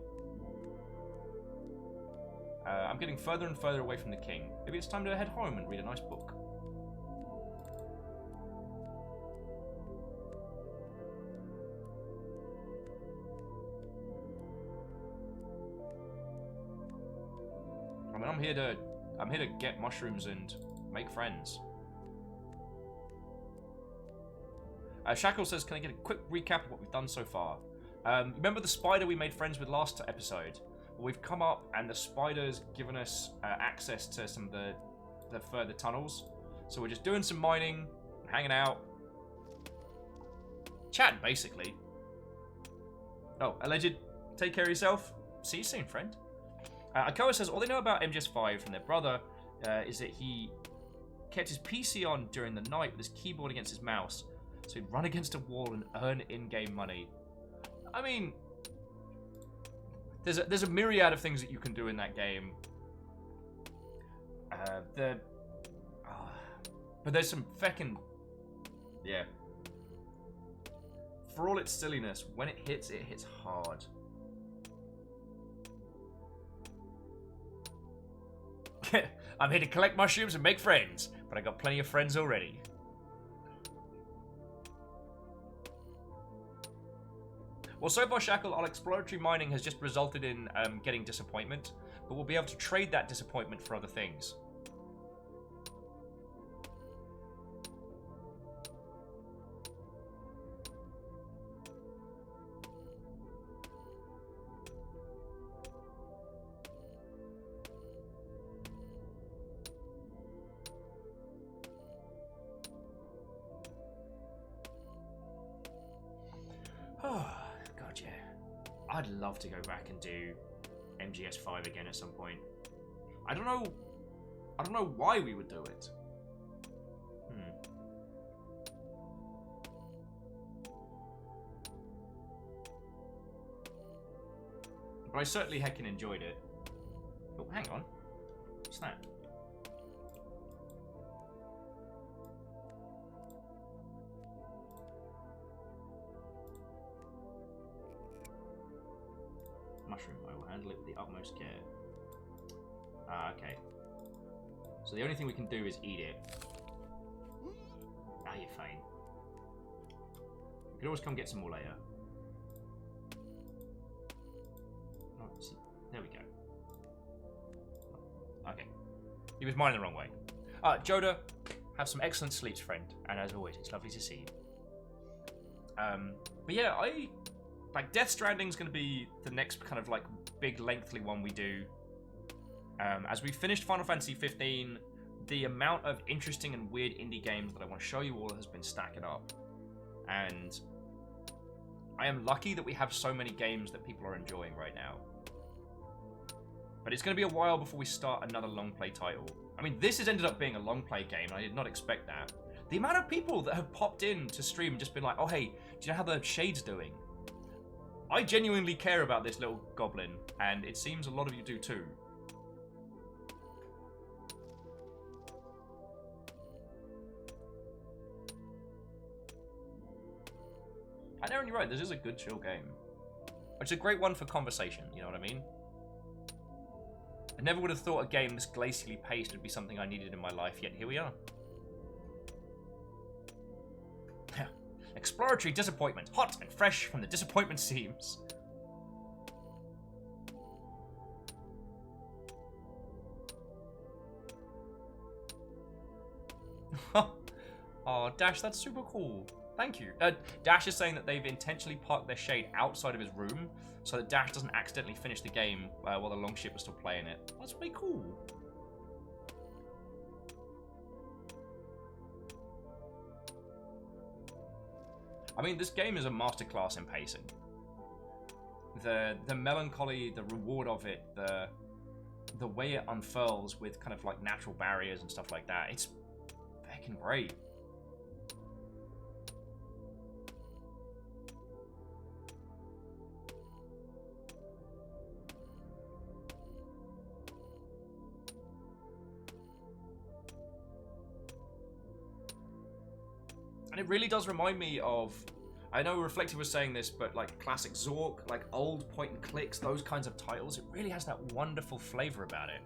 I'm getting further and further away from the king. Maybe it's time to head home and read a nice book. I mean, I'm here to get mushrooms and make friends. Shackle says, can I get a quick recap of what we've done so far? Remember the spider we made friends with last episode? We've come up and the spider's given us access to some of the further tunnels. So we're just doing some mining, hanging out, chatting basically. Oh, alleged, take care of yourself. See you soon, friend. Akoa says, all they know about MGS5 from their brother is that he kept his PC on during the night with his keyboard against his mouse, so he'd run against a wall and earn in-game money. I mean, there's a myriad of things that you can do in that game. But there's some feckin'... Yeah. For all its silliness, when it hits hard. I'm here to collect mushrooms and make friends, but I got plenty of friends already. Well, so far, Shackle, our exploratory mining has just resulted in getting disappointment, but we'll be able to trade that disappointment for other things. I'd love to go back and do MGS5 again at some point. I don't know why we would do it. But I certainly heckin' enjoyed it. Oh, hang on. What's that? Mushroom. I will handle it with the utmost care. Okay. So the only thing we can do is eat it. Ah, you're fine. We could always come get some more later. Oh, see. There we go. Okay. He was mining the wrong way. Joda, have some excellent sleeps, friend. And as always, it's lovely to see you. But yeah, like, Death Stranding's going to be the next kind of, like, big, lengthy one we do. As we finished Final Fantasy 15, the amount of interesting and weird indie games that I want to show you all has been stacking up. And I am lucky that we have so many games that people are enjoying right now. But it's going to be a while before we start another long play title. I mean, this has ended up being a long play game, and I did not expect that. The amount of people that have popped in to stream and just been like, oh hey, do you know how the shade's doing? I genuinely care about this little goblin, and it seems a lot of you do too. And Aaron, you're right, this is a good chill game. It's a great one for conversation, you know what I mean? I never would have thought a game this glacially paced would be something I needed in my life, yet here we are. Exploratory disappointment, hot and fresh from the disappointment seams. Oh, Dash, that's super cool. Thank you. Dash is saying that they've intentionally parked their shade outside of his room so that Dash doesn't accidentally finish the game while the Longship was still playing it. That's pretty cool. I mean, this game is a masterclass in pacing. The melancholy, the reward of it, the way it unfurls with kind of like natural barriers and stuff like that, it's fucking great. And it really does remind me of, I know Reflective was saying this, but like classic Zork, like old point and clicks, those kinds of titles, it really has that wonderful flavor about it.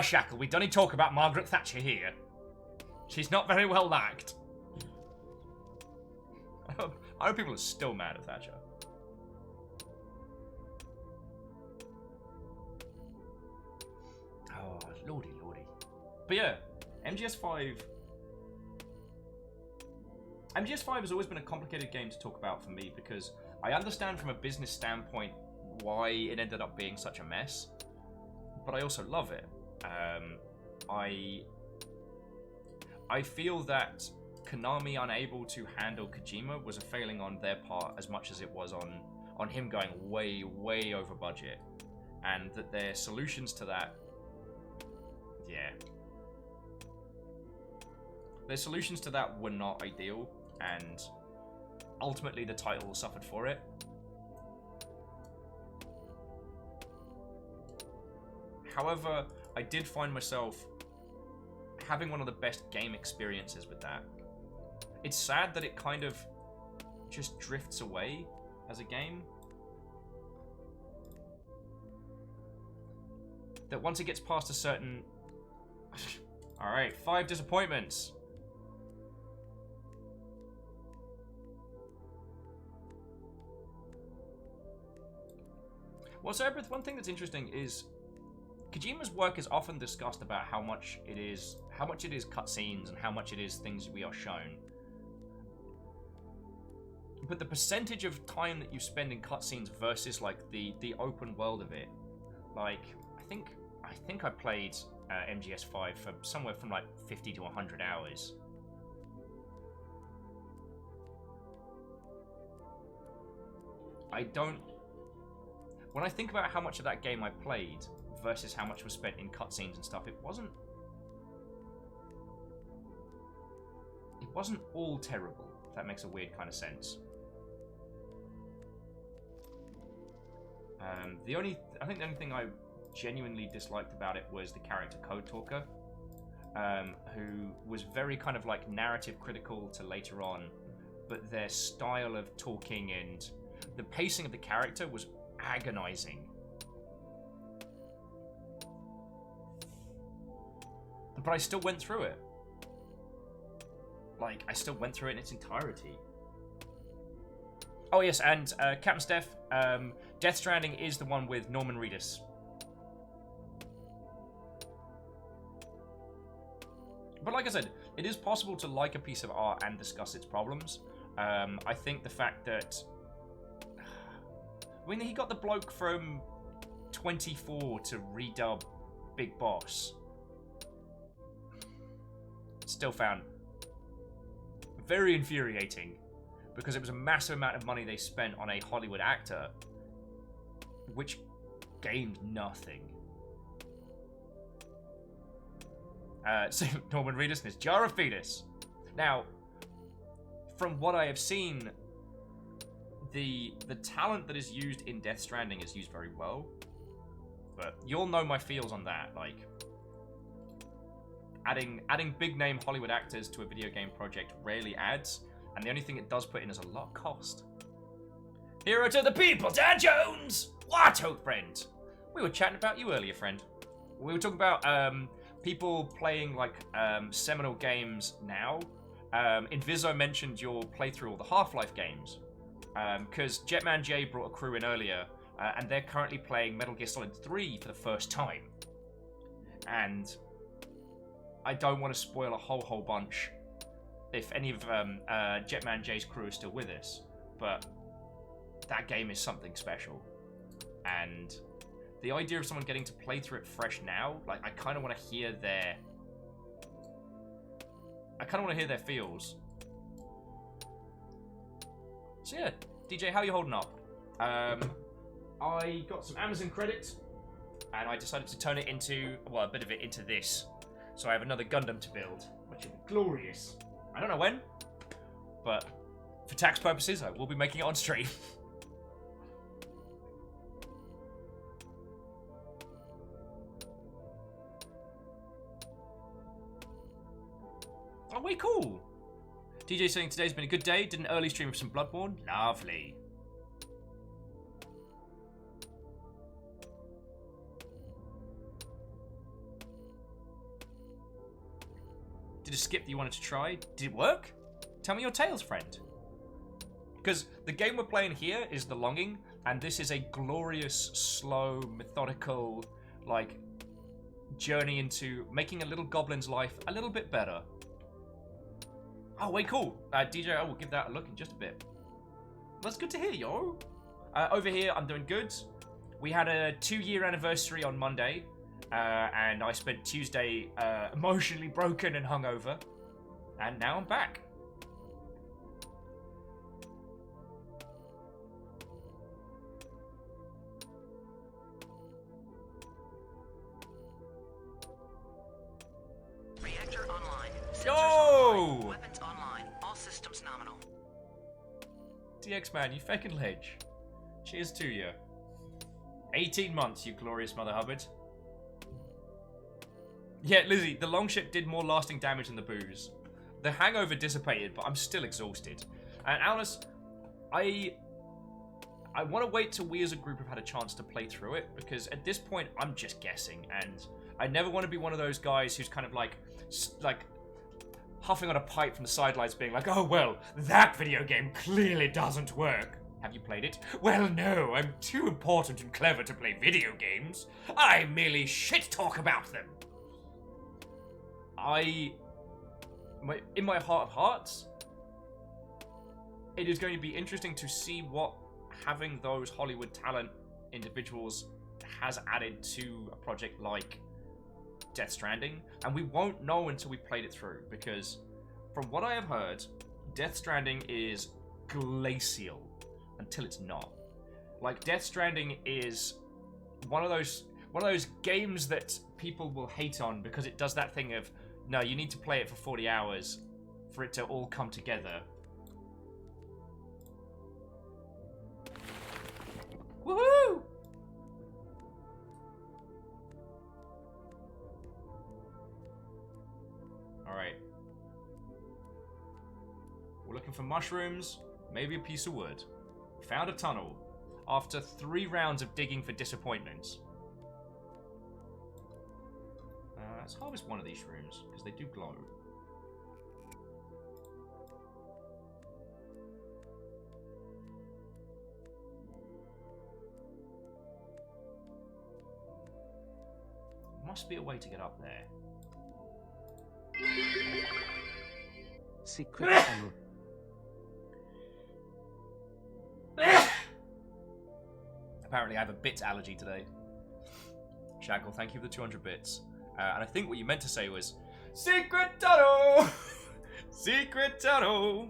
Shackle, we don't need to talk about Margaret Thatcher here. She's not very well liked. I hope people are still mad at Thatcher. Oh, lordy, lordy. But yeah, MGS5 has always been a complicated game to talk about for me because I understand from a business standpoint why it ended up being such a mess, but I also love it. I feel that Konami unable to handle Kojima was a failing on their part as much as it was on him going way, way over budget, and that their solutions to that, yeah, their solutions to that were not ideal, and ultimately the title suffered for it. However, I did find myself having one of the best game experiences with that. It's sad that it kind of just drifts away as a game. That once it gets past a certain... Alright, 5 disappointments. Well, so one thing that's interesting is Kojima's work is often discussed about how much it is cutscenes and how much it is things we are shown. But the percentage of time that you spend in cutscenes versus like the open world of it, like I think I played MGS5 for somewhere from like 50 to 100 hours. When I think about how much of that game I played versus how much was spent in cutscenes and stuff, it wasn't all terrible, if that makes a weird kind of sense. I think the only thing I genuinely disliked about it was the character Code Talker, who was very kind of like narrative critical to later on, but their style of talking and the pacing of the character was agonizing. But I still went through it. Like, I still went through it in its entirety. Oh yes, and Captain Steph, Death Stranding is the one with Norman Reedus. But like I said, it is possible to like a piece of art and discuss its problems. I think the fact that... I mean, he got the bloke from 24 to redub Big Boss. Still found very infuriating, because it was a massive amount of money they spent on a Hollywood actor, which gained nothing. Norman Reedus and his jar of fetus. Now, from what I have seen, the talent that is used in Death Stranding is used very well. But you'll know my feels on that. Like, adding big name Hollywood actors to a video game project rarely adds, and the only thing it does put in is a lot of cost. Hero to the people, Dan Jones! What, old friend? We were chatting about you earlier, friend. We were talking about people playing like seminal games now. Inviso mentioned your playthrough of the Half-Life games. Because Jetman J brought a crew in earlier, and they're currently playing Metal Gear Solid 3 for the first time. And I don't want to spoil a whole bunch if any of Jetman J's crew is still with us, but that game is something special. And the idea of someone getting to play through it fresh now, like, I kind of want to hear their feels. So yeah, DJ, how are you holding up? I got some Amazon credit, and I decided to turn it into, well, a bit of it into this. So I have another Gundam to build, which will be glorious. I don't know when, but for tax purposes, I will be making it on stream. Oh, way cool. DJ saying today's been a good day. Did an early stream of some Bloodborne. Lovely. Did a skip that you wanted to try? Did it work? Tell me your tales, friend. Because the game we're playing here is The Longing, and this is a glorious, slow, methodical, like, journey into making a little goblin's life a little bit better. Oh, way cool. DJ, I will give that a look in just a bit. That's good to hear, yo. Over here, I'm doing good. We had a 2-year anniversary on Monday, and I spent Tuesday emotionally broken and hungover, and now I'm back. Reactor online. Sensors Yo! online. Weapons online. All systems nominal. DX man, you fucking ledge. Cheers to you. 18 months, you glorious Mother Hubbard. Yeah, Lizzie, the longship did more lasting damage than the booze. The hangover dissipated, but I'm still exhausted. And Alice, I want to wait till we as a group have had a chance to play through it, because at this point, I'm just guessing, and I never want to be one of those guys who's kind of like huffing on a pipe from the sidelines being like, oh, well, that video game clearly doesn't work. Have you played it? Well, no, I'm too important and clever to play video games. I merely shit-talk about them. In my heart of hearts, it is going to be interesting to see what having those Hollywood talent individuals has added to a project like Death Stranding, and we won't know until we played it through, because from what I have heard, Death Stranding is glacial until it's not. Like, Death Stranding is one of those games that people will hate on because it does that thing of, no, you need to play it for 40 hours for it to all come together. Woohoo! Alright. We're looking for mushrooms, maybe a piece of wood. Found a tunnel after 3 rounds of digging for disappointments. Let's harvest one of these shrooms, because they do glow. Must be a way to get up there. Secret tunnel. Apparently I have a bits allergy today. Shackle, thank you for the 200 bits. And I think what you meant to say was, secret tunnel! Secret tunnel!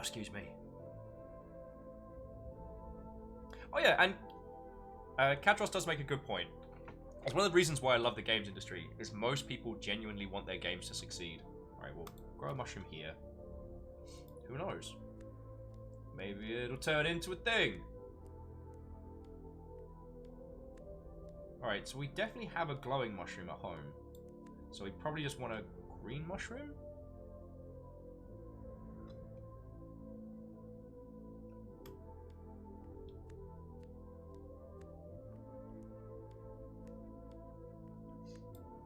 excuse me. Oh yeah, and Katros does make a good point. It's one of the reasons why I love the games industry, is most people genuinely want their games to succeed. Alright, we'll grow a mushroom here. Who knows? Maybe it'll turn into a thing. Alright, so we definitely have a glowing mushroom at home. So we probably just want a green mushroom?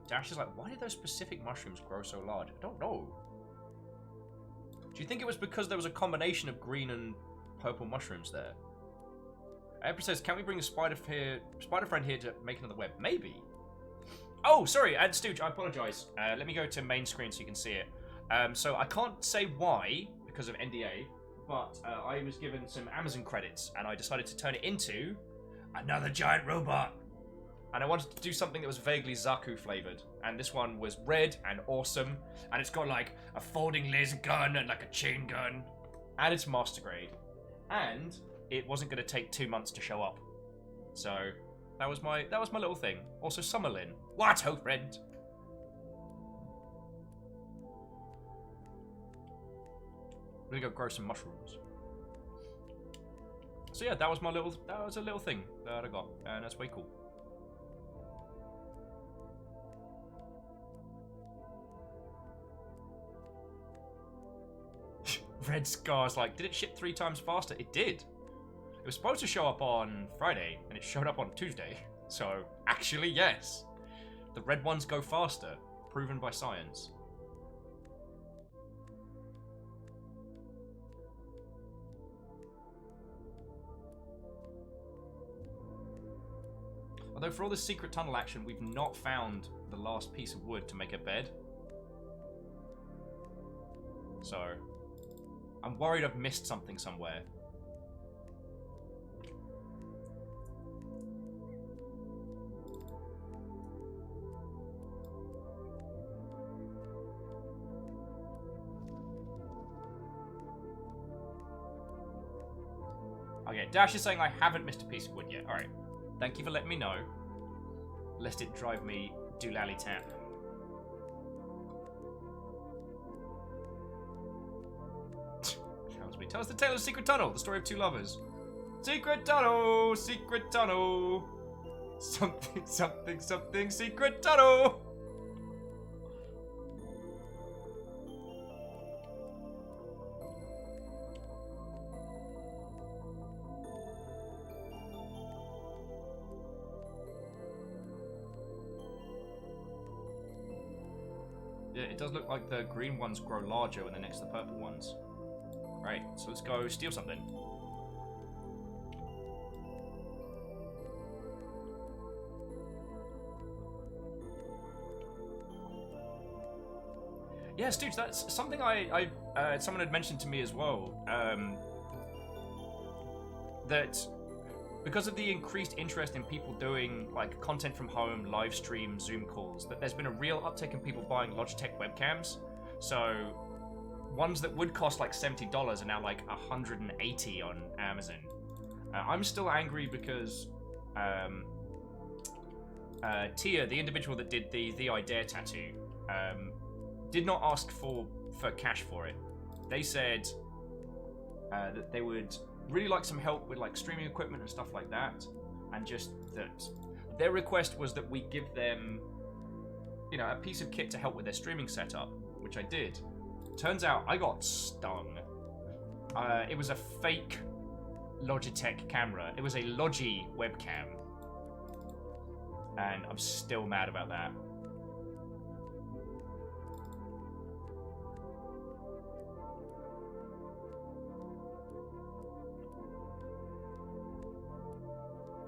Dash is like, why did those specific mushrooms grow so large? I don't know. Do you think it was because there was a combination of green and purple mushrooms there? Emperor says, can we bring a spider friend here to make another web? Maybe. Oh, sorry, and Stooge, I apologize. Let me go to main screen so you can see it. So I can't say why, because of NDA, but I was given some Amazon credits, and I decided to turn it into another giant robot. And I wanted to do something that was vaguely Zaku flavored. And this one was red and awesome. And it's got like a folding laser gun and like a chain gun. And it's master grade. And it wasn't going to take 2 months to show up. So that was my little thing. Also Summerlin. What, oh friend? I'm gonna go grow some mushrooms. So yeah, that was a little thing that I got. And that's way cool. Red Scar's like, did it ship 3 times faster? It did. It was supposed to show up on Friday, and it showed up on Tuesday. So, actually, yes. The red ones go faster. Proven by science. Although for all this secret tunnel action, we've not found the last piece of wood to make a bed. So I'm worried I've missed something somewhere. Okay, Dash is saying I haven't missed a piece of wood yet. Alright. Thank you for letting me know. Lest it drive me doolally tap. Tell us the tale of the secret tunnel, the story of 2 lovers. Secret tunnel, secret tunnel. Something, something, something, secret tunnel. Yeah, it does look like the green ones grow larger when they're next to the purple ones. Right, so let's go steal something. Yeah, Stooge, that's something someone had mentioned to me as well. That because of the increased interest in people doing like content from home, live stream, Zoom calls, that there's been a real uptick in people buying Logitech webcams. So ones that would cost like $70 are now like $180 on Amazon. I'm still angry because Tia, the individual that did the I Dare tattoo, did not ask for cash for it. They said that they would really like some help with like streaming equipment and stuff like that, and just that their request was that we give them, you know, a piece of kit to help with their streaming setup, which I did. Turns out I got stung. It was a fake Logitech camera. It was a Logi webcam. And I'm still mad about that.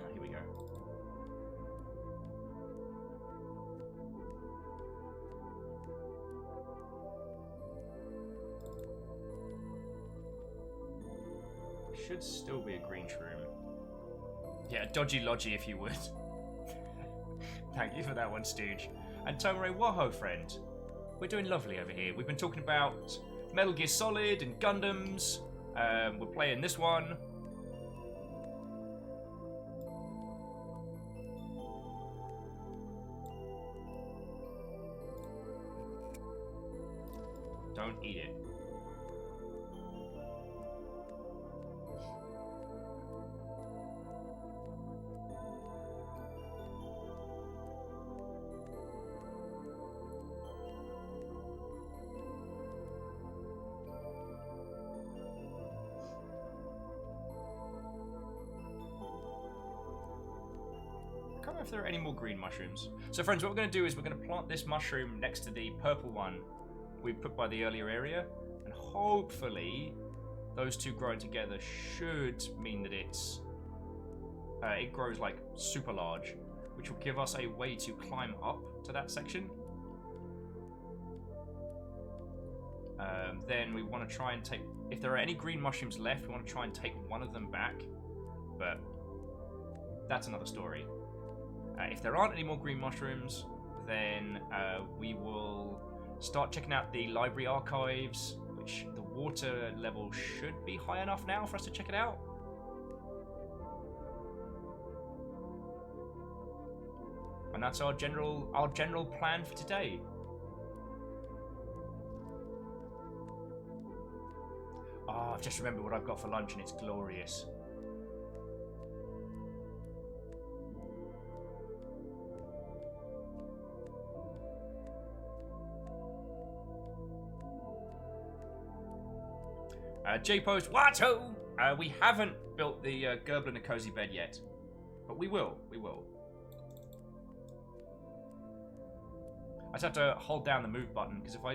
Oh, here we go. Should still be a green shroom. Yeah, dodgy Logi if you would. Thank you for that one, Stooge. And Tomare Waho, friend. We're doing lovely over here. We've been talking about Metal Gear Solid and Gundams. We're playing this one. Don't eat it. I can't remember if there are any more green mushrooms. So friends, what we're going to do is we're going to plant this mushroom next to the purple one we put by the earlier area, and hopefully those two growing together should mean that it grows like super large, which will give us a way to climb up to that section. Then we want to try and take, if there are any green mushrooms left, we want to try and take one of them back, but that's another story. If there aren't any more green mushrooms, then we will start checking out the library archives, which the water level should be high enough now for us to check it out. And that's our general plan for today. Oh, I've just remembered what I've got for lunch and it's glorious. J-Post, Watto! We haven't built the Gerblin a cozy bed yet, but we will. We will. I just have to hold down the move button because if I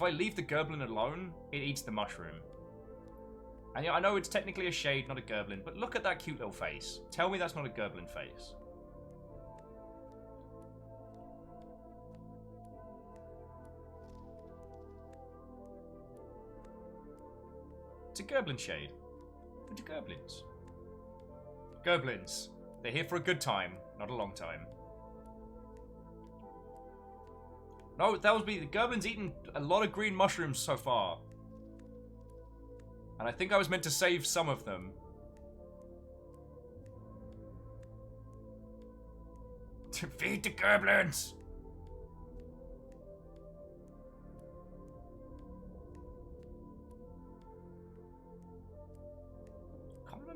leave the Gerblin alone, it eats the mushroom. And yeah, I know it's technically a shade, not a Gerblin, but look at that cute little face. Tell me that's not a Gerblin face. It's a Gerblin shade. What are Gerblins? Gerblins. They're here for a good time, not a long time. No, that was me. The Gerblins eaten a lot of green mushrooms so far. And I think I was meant to save some of them. To feed the Gerblins!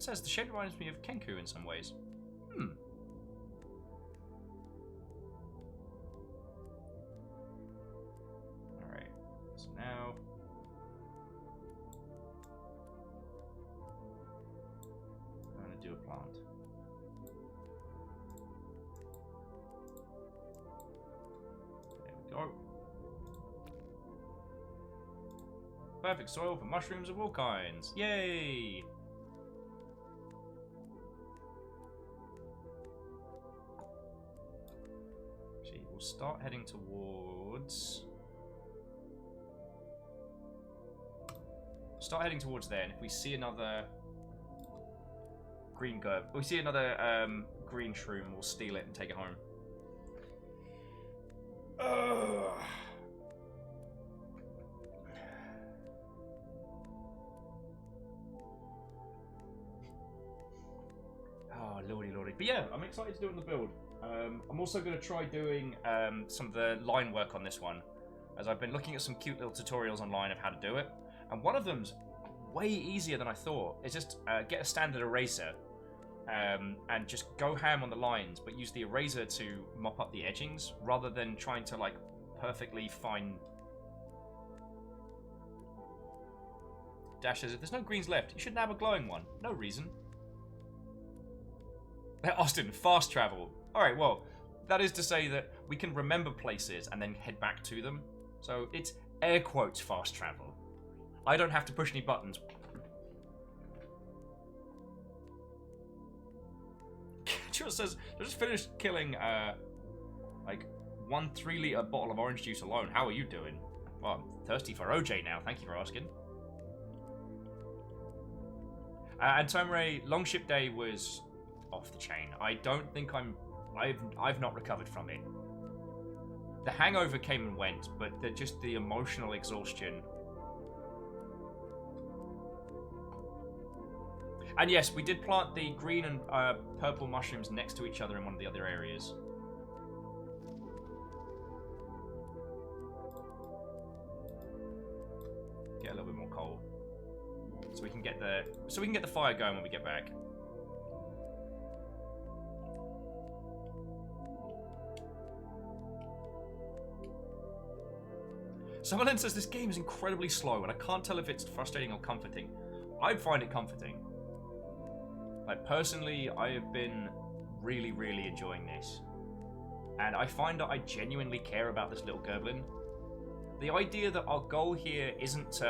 Says the shade reminds me of Kenku in some ways. Alright, so now I'm going to do a plant. There we go. Perfect soil for mushrooms of all kinds. Yay! We'll start heading towards... there, and if we see another green gerb, we see another green shroom, we'll steal it and take it home. Oh, lordy. But yeah, I'm excited to do it on the build. I'm also going to try doing some of the line work on this one, as I've been looking at some cute little tutorials online of how to do it, and one of them's way easier than I thought. It's just get a standard eraser and just go ham on the lines, but use the eraser to mop up the edgings rather than trying to like perfectly fine. Dash says, if there's no greens left, you shouldn't have a glowing one. No reason. Austin, fast travel. Alright, well, that is to say that we can remember places and then head back to them. So it's air quotes fast travel. I don't have to push any buttons. Just says, I just finished killing, like, 1 3-litre bottle of orange juice alone. How are you doing? Well, I'm thirsty for OJ now. Thank you for asking. And Tomray, Longship Day was off the chain. I don't think I've not recovered from it. The hangover came and went, but just the emotional exhaustion. And yes, we did plant the green and purple mushrooms next to each other in one of the other areas. Get a little bit more coal, so we can get the fire going when we get back. Someone then says this game is incredibly slow, and I can't tell if it's frustrating or comforting. I find it comforting. Like, personally, I have been really, really enjoying this. And I find that I genuinely care about this little goblin. The idea that our goal here isn't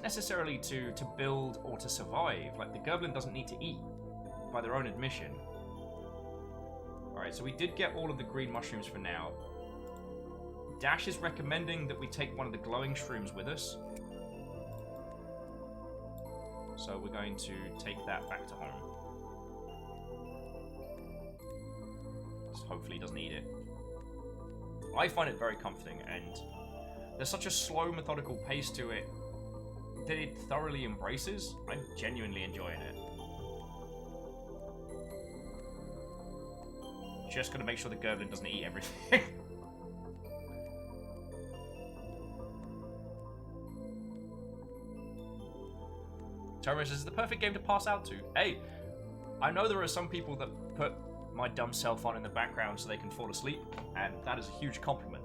necessarily to build or to survive. Like, the goblin doesn't need to eat, by their own admission. Alright, so we did get all of the green mushrooms for now. Dash is recommending that we take one of the glowing shrooms with us. So we're going to take that back to home. Just hopefully he doesn't eat it. I find it very comforting, and there's such a slow, methodical pace to it that it thoroughly embraces. I'm genuinely enjoying it. Just gotta make sure the goblin doesn't eat everything. Terrorist is the perfect game to pass out to. Hey, I know there are some people that put my dumb self on in the background so they can fall asleep, and that is a huge compliment.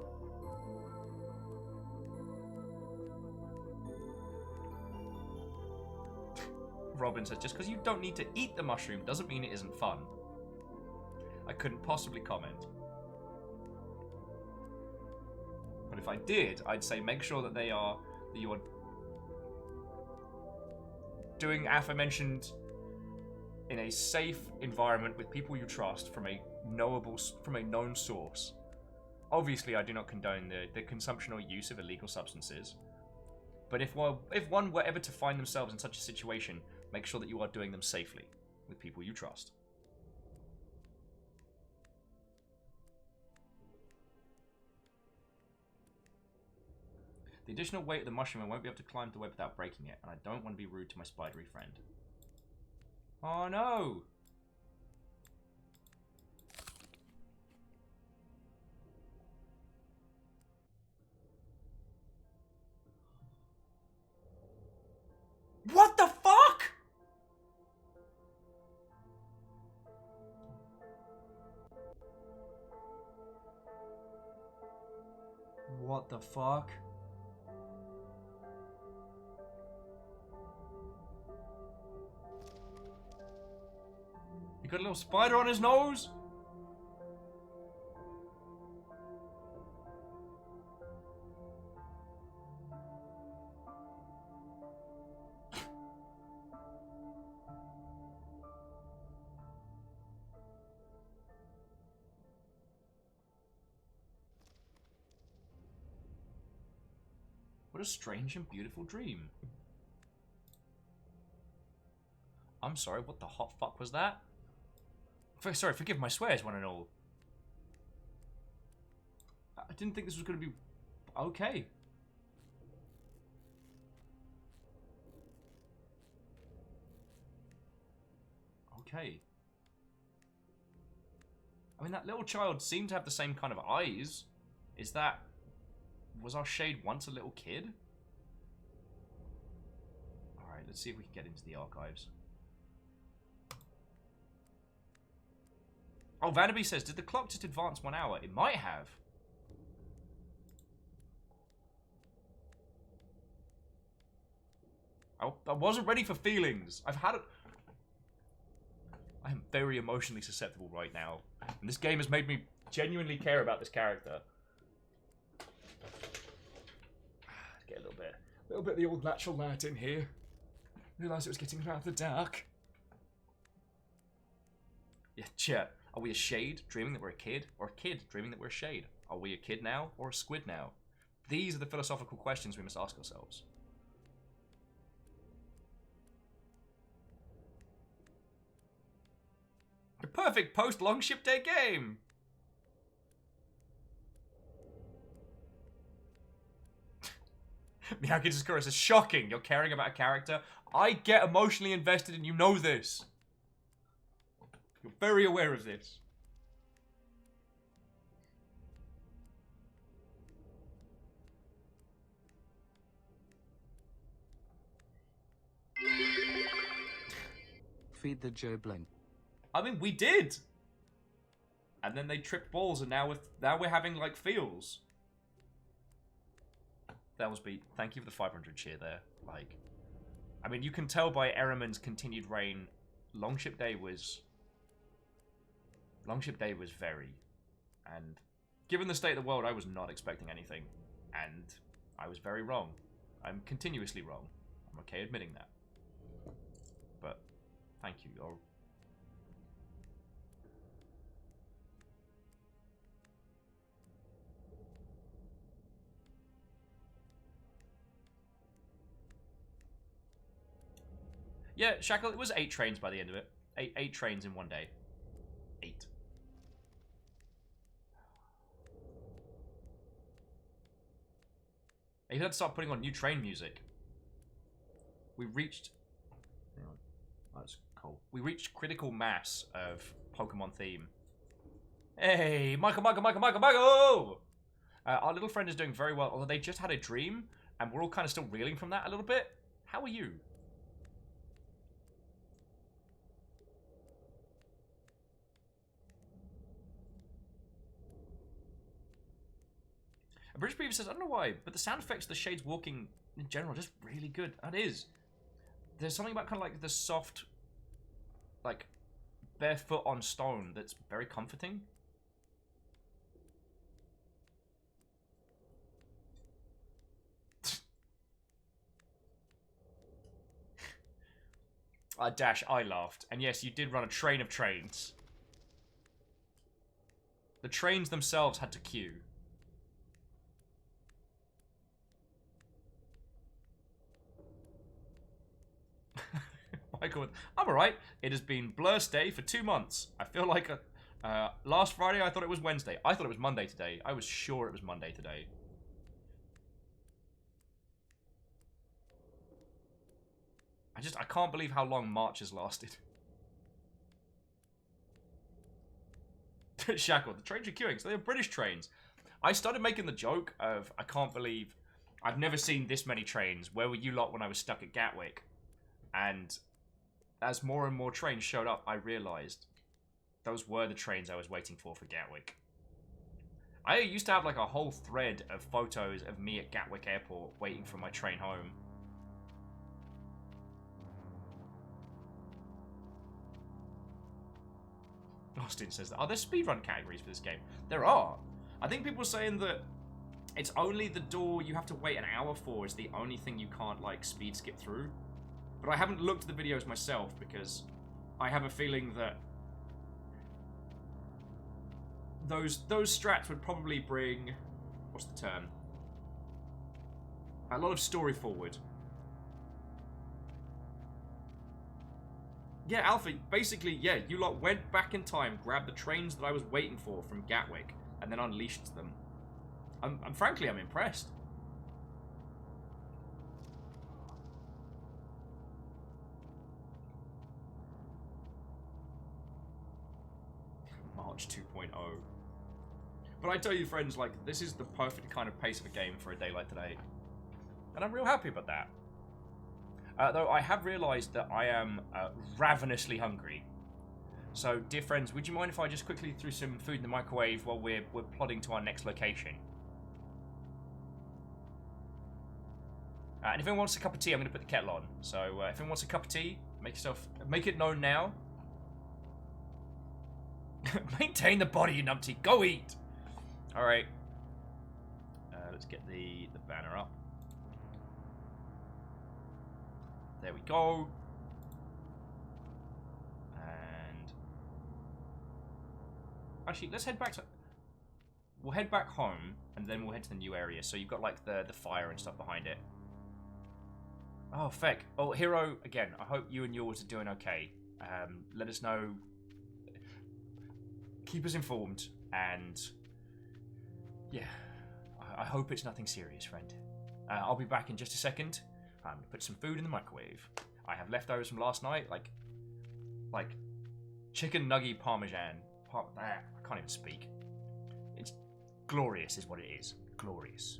Robin says, just because you don't need to eat the mushroom doesn't mean it isn't fun. I couldn't possibly comment. But if I did, I'd say make sure that you are doing aforementioned in a safe environment with people you trust from a known source. Obviously, I do not condone the consumption or use of illegal substances. But if one were ever to find themselves in such a situation, make sure that you are doing them safely with people you trust. The additional weight of the mushroom, I won't be able to climb the web without breaking it, and I don't want to be rude to my spidery friend. Oh no! What the fuck?! What the fuck? He got a little spider on his nose? What a strange and beautiful dream. I'm sorry, what the hot fuck was that? Sorry, forgive my swears, one and all. I didn't think this was going to be okay. Okay. I mean, that little child seemed to have the same kind of eyes. Was our shade once a little kid? Alright, let's see if we can get into the archives. Oh, Vanderby says, did the clock just advance 1 hour? It might have. I wasn't ready for feelings. I am very emotionally susceptible right now. And this game has made me genuinely care about this character. Get a little bit of the old natural light in here. Realised it was getting rather dark. Yeah, chat. Are we a shade dreaming that we're a kid, or a kid dreaming that we're a shade? Are we a kid now, or a squid now? These are the philosophical questions we must ask ourselves. The perfect post-long ship day game! Miyagi Discourse is shocking. You're caring about a character. I get emotionally invested and you know this. You're very aware of this. Feed the Joe Blank. I mean, we did. And then they tripped balls, and now we're having like feels. That was beat. Thank you for the 500 cheer there. Like, I mean, you can tell by Ehrman's continued reign, Longship Day was very, and given the state of the world, I was not expecting anything, and I was very wrong. I'm continuously wrong. I'm okay admitting that. But thank you. Yeah, Shackle, it was 8 trains by the end of it. 8 trains in one day. 8. You had to start putting on new train music. We reached... Hang on. That's cool. We reached critical mass of Pokemon theme. Hey, Michael! Our little friend is doing very well, although they just had a dream, and we're all kind of still reeling from that a little bit. How are you? British Beaver says, I don't know why, but the sound effects of the Shades walking in general are just really good. That is. There's something about kind of like the soft, like, barefoot on stone that's very comforting. Dash, I laughed. And yes, you did run a train of trains. The trains themselves had to queue. Michael, I'm alright. It has been Blur's Day for 2 months. I feel like last Friday I thought it was Wednesday. I thought it was Monday today. I was sure it was Monday today. I can't believe how long March has lasted. Shackle, the trains are queuing, so they're British trains. I started making the joke of, I can't believe I've never seen this many trains. Where were you lot when I was stuck at Gatwick? And as more and more trains showed up, I realized those were the trains I was waiting for Gatwick. I used to have like a whole thread of photos of me at Gatwick Airport waiting for my train home. Austin says that. Are there speedrun categories for this game? There are. I think people are saying that it's only the door you have to wait an hour for is the only thing you can't like speed skip through. But I haven't looked at the videos myself because I have a feeling that those strats would probably bring, what's the term? A lot of story forward. Yeah, Alfie, basically, yeah, you lot went back in time, grabbed the trains that I was waiting for from Gatwick, and then unleashed them. Frankly, I'm impressed. March 2.0. But I tell you, friends, like, this is the perfect kind of pace of a game for a day like today. And I'm real happy about that. Though I have realised that I am ravenously hungry. So, dear friends, would you mind if I just quickly threw some food in the microwave while we're plodding to our next location? And if anyone wants a cup of tea, I'm going to put the kettle on. So, if anyone wants a cup of tea, make it known now. Maintain the body, you numpty. Go eat! Alright. Let's get the banner up. There we go. And actually, let's head back to... We'll head back home, and then we'll head to the new area. So you've got, like, the fire and stuff behind it. Oh, feck. Oh, Hero, again, I hope you and yours are doing okay. Let us know. Keep us informed, and... yeah. I hope it's nothing serious, friend. I'll be back in just a second. I'm going to put some food in the microwave. I have leftovers from last night, like chicken nugget parmesan. I can't even speak. It's glorious, is what it is. Glorious.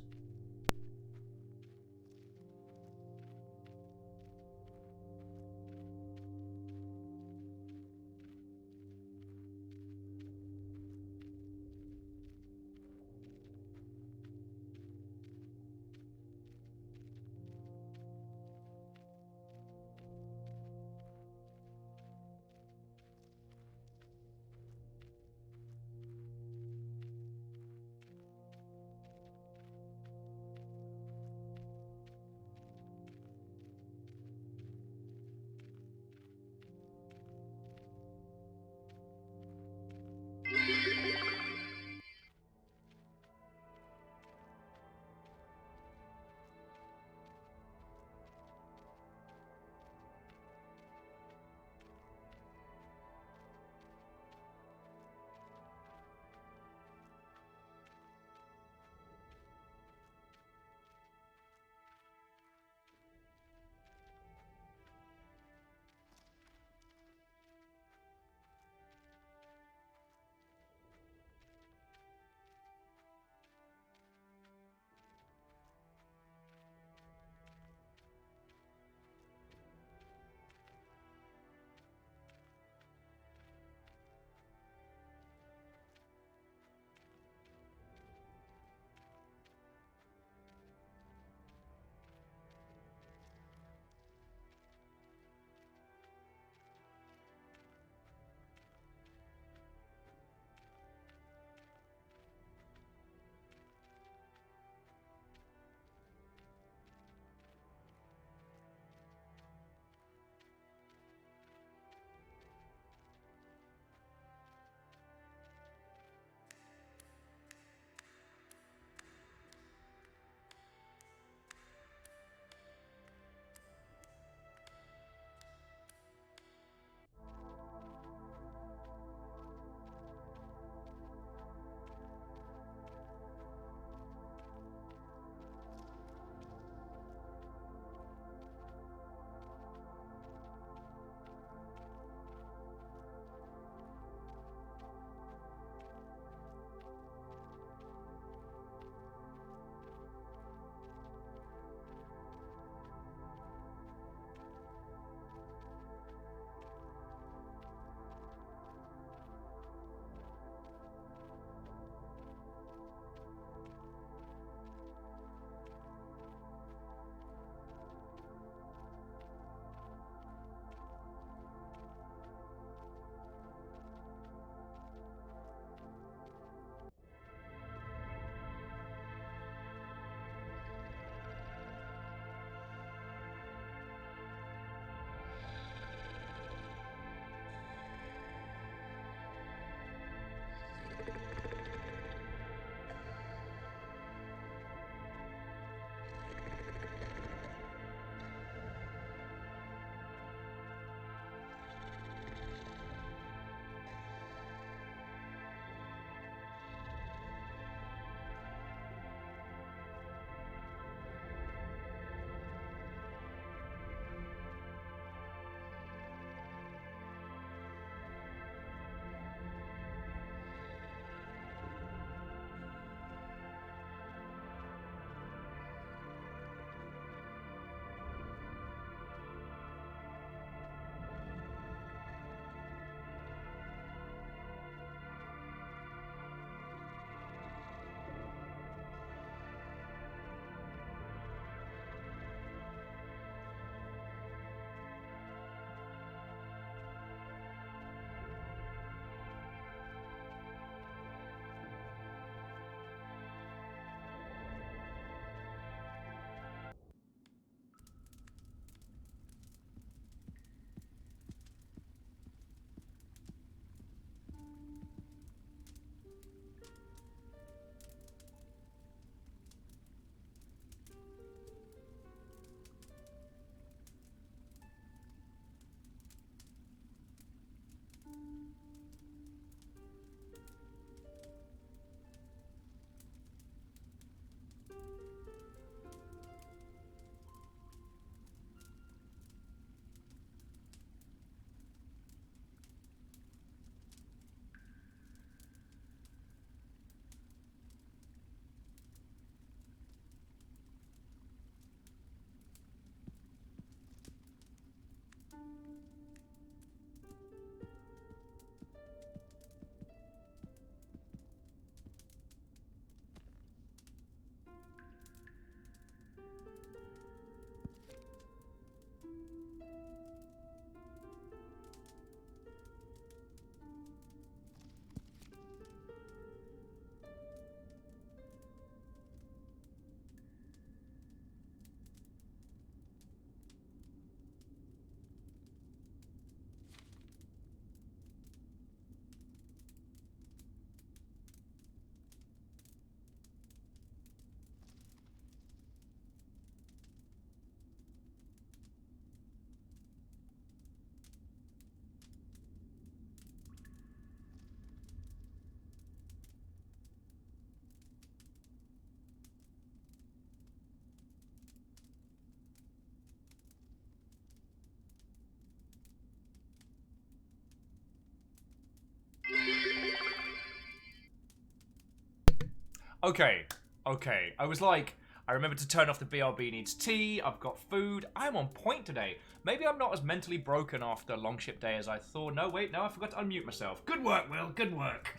Okay. Okay. I was like, I remember to turn off the BRB needs tea. I've got food. I'm on point today. Maybe I'm not as mentally broken after Longship Day as I thought. No, wait, no, I forgot to unmute myself. Good work, Will. Good work.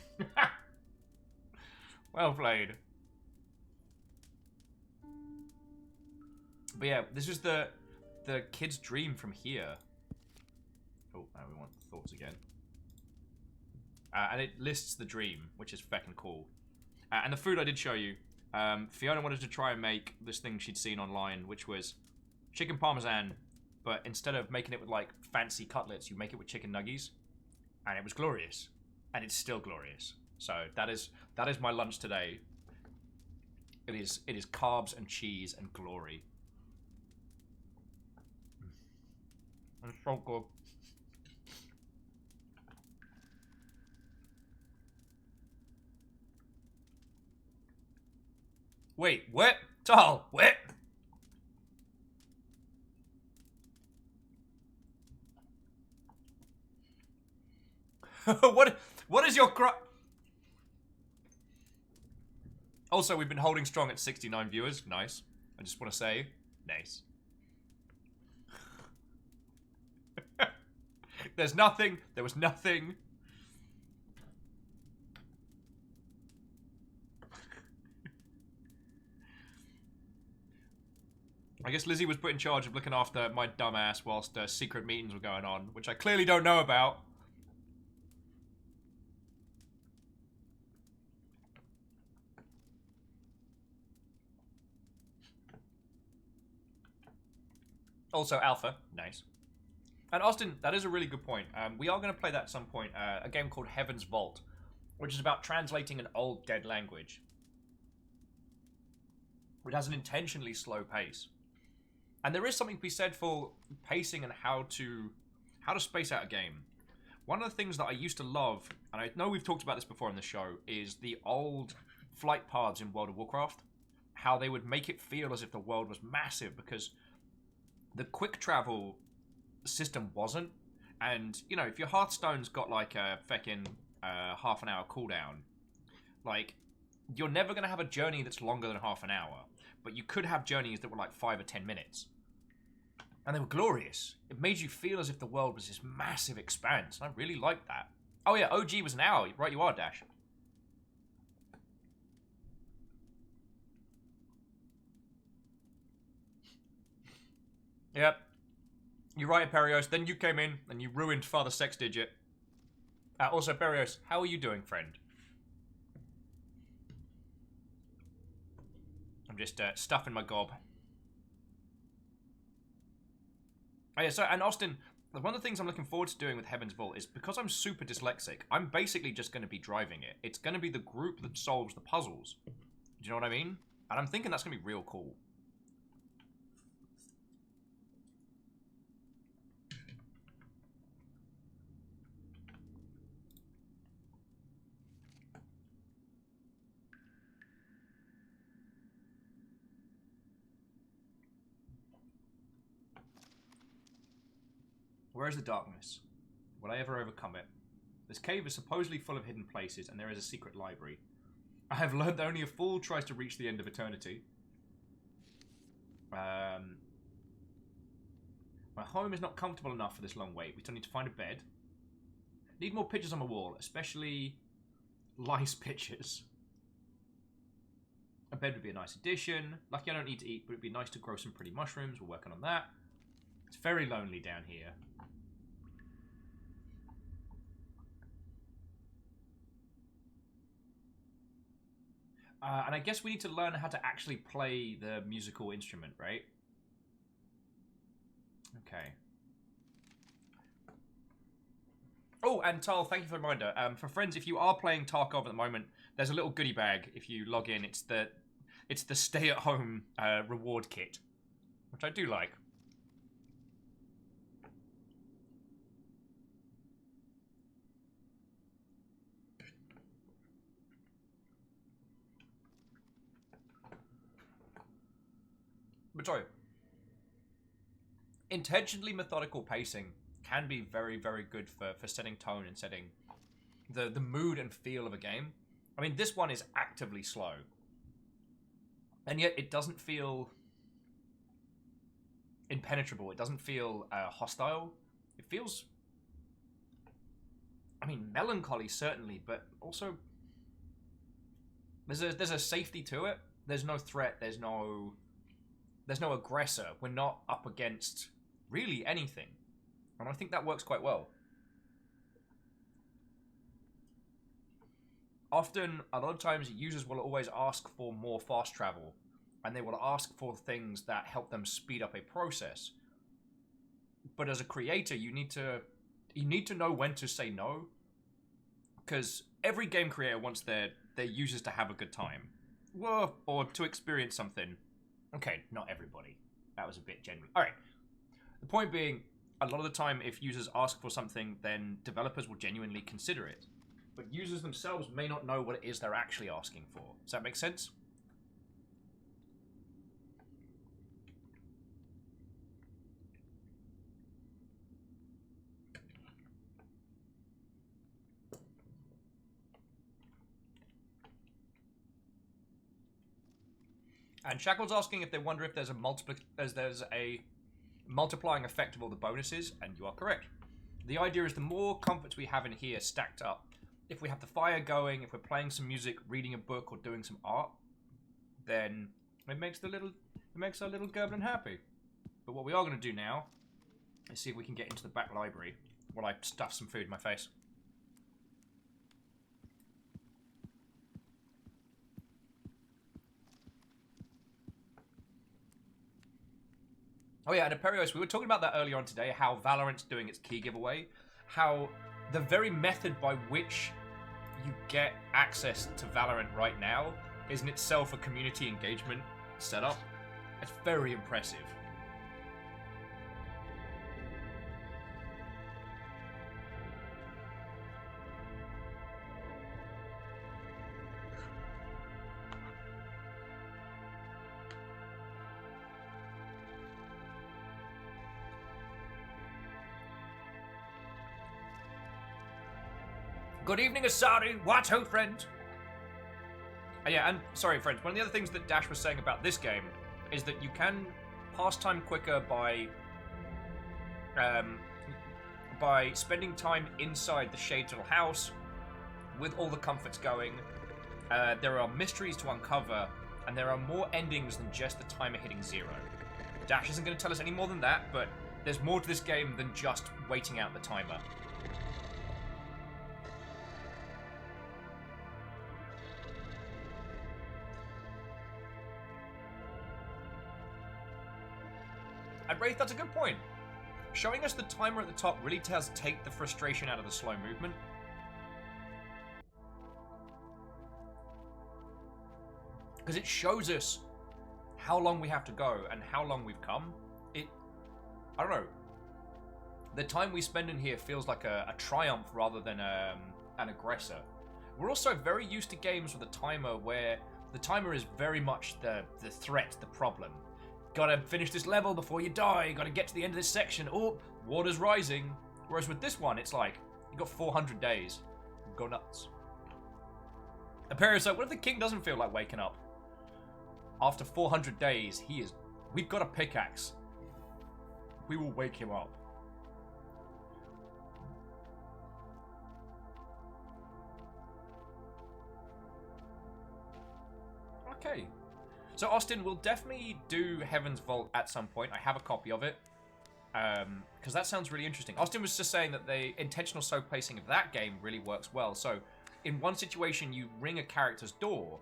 Well played. But yeah, this is the kid's dream from here. Oh, now we want thoughts again. And it lists the dream, which is feckin' cool. And the food I did show you. Fiona wanted to try and make this thing she'd seen online, which was chicken parmesan, but instead of making it with like fancy cutlets, you make it with chicken nuggies, and it was glorious, and it's still glorious. So that is my lunch today. It is carbs and cheese and glory. It's so good. Wait, what? Tal, what? What is your Also, we've been holding strong at 69 viewers. Nice. I just want to say, nice. There's nothing. There was nothing. I guess Lizzie was put in charge of looking after my dumb ass whilst secret meetings were going on, which I clearly don't know about. Also, Alpha. Nice. And Austin, that is a really good point. We are going to play that at some point. A game called Heaven's Vault, which is about translating an old dead language. It has an intentionally slow pace. And there is something to be said for pacing and how to space out a game. One of the things that I used to love, and I know we've talked about this before in the show, is the old flight paths in World of Warcraft. How they would make it feel as if the world was massive, because the quick travel system wasn't. And, you know, if your Hearthstone's got like a feckin' half an hour cooldown, like, you're never going to have a journey that's longer than half an hour. But you could have journeys that were like 5 or 10 minutes. And they were glorious. It made you feel as if the world was this massive expanse. And I really liked that. Oh yeah, OG was an hour. Right you are, Dash. Yep. You're right, Perios. Then you came in and you ruined Father Sex Digit. Also, Perios, how are you doing, friend? I'm just stuffing my gob. Oh yeah, so, and Austin, one of the things I'm looking forward to doing with Heaven's Vault is, because I'm super dyslexic, I'm basically just going to be driving it. It's going to be the group that solves the puzzles. Do you know what I mean? And I'm thinking that's going to be real cool. Where is the darkness? Will I ever overcome it? This cave is supposedly full of hidden places, and there is a secret library. I have learned that only a fool tries to reach the end of eternity. My home is not comfortable enough for this long wait. We still need to find a bed. Need more pictures on the wall, especially lice pictures. A bed would be a nice addition. Lucky I don't need to eat, but it'd be nice to grow some pretty mushrooms. We're working on that. It's very lonely down here. And I guess we need to learn how to actually play the musical instrument, right? Okay. Oh, and Tal, thank you for the reminder. For friends, if you are playing Tarkov at the moment, there's a little goodie bag if you log in. It's the stay-at-home reward kit, which I do like. But sorry, intentionally methodical pacing can be very, very good for setting tone and setting the mood and feel of a game. I mean, this one is actively slow. And yet it doesn't feel impenetrable. It doesn't feel hostile. It feels, I mean, melancholy certainly, but also there's a safety to it. There's no threat. There's no aggressor. We're not up against really anything, and I think that works quite well. Often, a lot of times, users will always ask for more fast travel, and they will ask for things that help them speed up a process. But as a creator, you need to know when to say no, because every game creator wants their users to have a good time, or to experience something. Okay, not everybody. That was a bit general. All right. The point being, a lot of the time, if users ask for something, then developers will genuinely consider it. But users themselves may not know what it is they're actually asking for. Does that make sense? And Shackle's asking if they wonder if there's a multiplying effect of all the bonuses, and you are correct. The idea is the more comforts we have in here stacked up, if we have the fire going, if we're playing some music, reading a book, or doing some art, then it makes our little goblin happy. But what we are going to do now is see if we can get into the back library while I stuff some food in my face. Oh yeah, and Aperios, we were talking about that earlier on today, how Valorant's doing its key giveaway, how the very method by which you get access to Valorant right now is in itself a community engagement setup. It's very impressive. Good evening, Asari. What ho, friend? Yeah, and sorry, friends. One of the other things that Dash was saying about this game is that you can pass time quicker by spending time inside the Shades little house with all the comforts going. There are mysteries to uncover, and there are more endings than just the timer hitting 0. Dash isn't going to tell us any more than that, but there's more to this game than just waiting out the timer. And Wraith, that's a good point. Showing us the timer at the top really does take the frustration out of the slow movement. Because it shows us how long we have to go and how long we've come. I don't know. The time we spend in here feels like a triumph rather than an aggressor. We're also very used to games with a timer where the timer is very much the threat, the problem. Gotta finish this level before you die, gotta get to the end of this section, oh, water's rising. Whereas with this one, it's like, you got 400 days. Go nuts. Aperios, what if the king doesn't feel like waking up? After 400 days, we've got a pickaxe. We will wake him up. Okay. So, Austin, we'll definitely do Heaven's Vault at some point. I have a copy of it. Because that sounds really interesting. Austin was just saying that the intentional slow pacing of that game really works well. So, in one situation, you ring a character's door,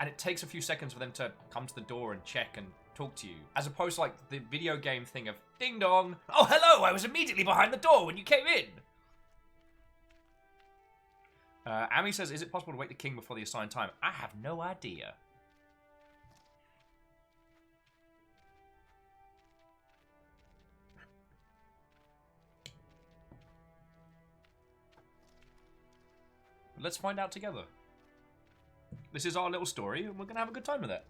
and it takes a few seconds for them to come to the door and check and talk to you. As opposed to, like, the video game thing of, ding dong, oh, hello, I was immediately behind the door when you came in. Ami says, is it possible to wake the king before the assigned time? I have no idea. Let's find out together. This is our little story, and we're going to have a good time with it.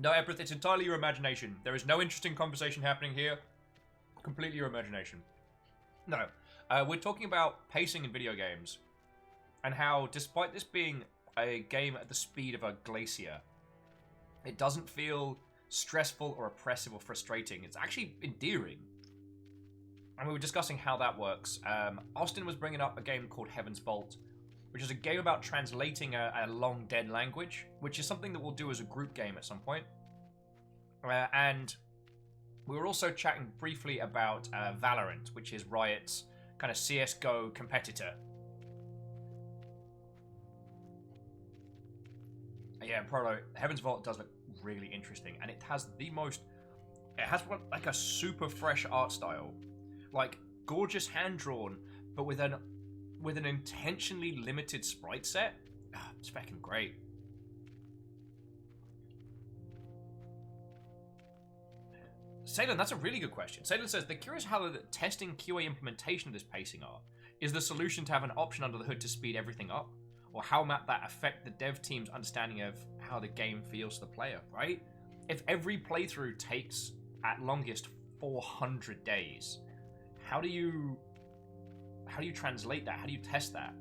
No, Ebrith, it's entirely your imagination. There is no interesting conversation happening here. completely your imagination. No, we're talking about pacing in video games, and how, despite this being a game at the speed of a glacier, it doesn't feel stressful or oppressive or frustrating. It's actually endearing. And we were discussing how that works. Austin was bringing up a game called Heaven's Vault, which is a game about translating a long dead language, which is something that we'll do as a group game at some point. And we were also chatting briefly about Valorant, which is Riot's kind of CSGO competitor. Yeah, Prolo, Heaven's Vault does look really interesting, and it has like a super fresh art style, like gorgeous hand drawn, but with an intentionally limited sprite set. It's fucking great. Salem, that's a really good question. Salem says, they're curious how the testing QA implementation of this pacing are. Is the solution to have an option under the hood to speed everything up? Or how might that affect the dev team's understanding of how the game feels to the player, right? If every playthrough takes, at longest, 400 days, how do you translate that? How do you test that?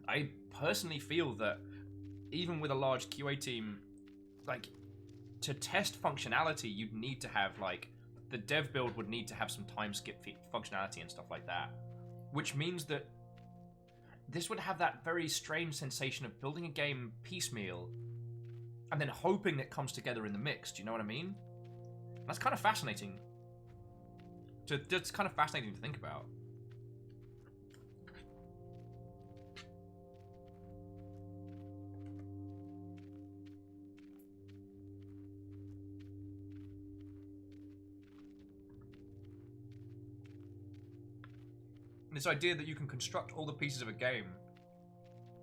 I personally feel that even with a large QA team, like, to test functionality, you'd need to have, like, the dev build would need to have some time skip functionality and stuff like that. Which means that this would have that very strange sensation of building a game piecemeal and then hoping it comes together in the mix. Do you know what I mean? That's kind of fascinating. It's kind of fascinating to think about. This idea that you can construct all the pieces of a game,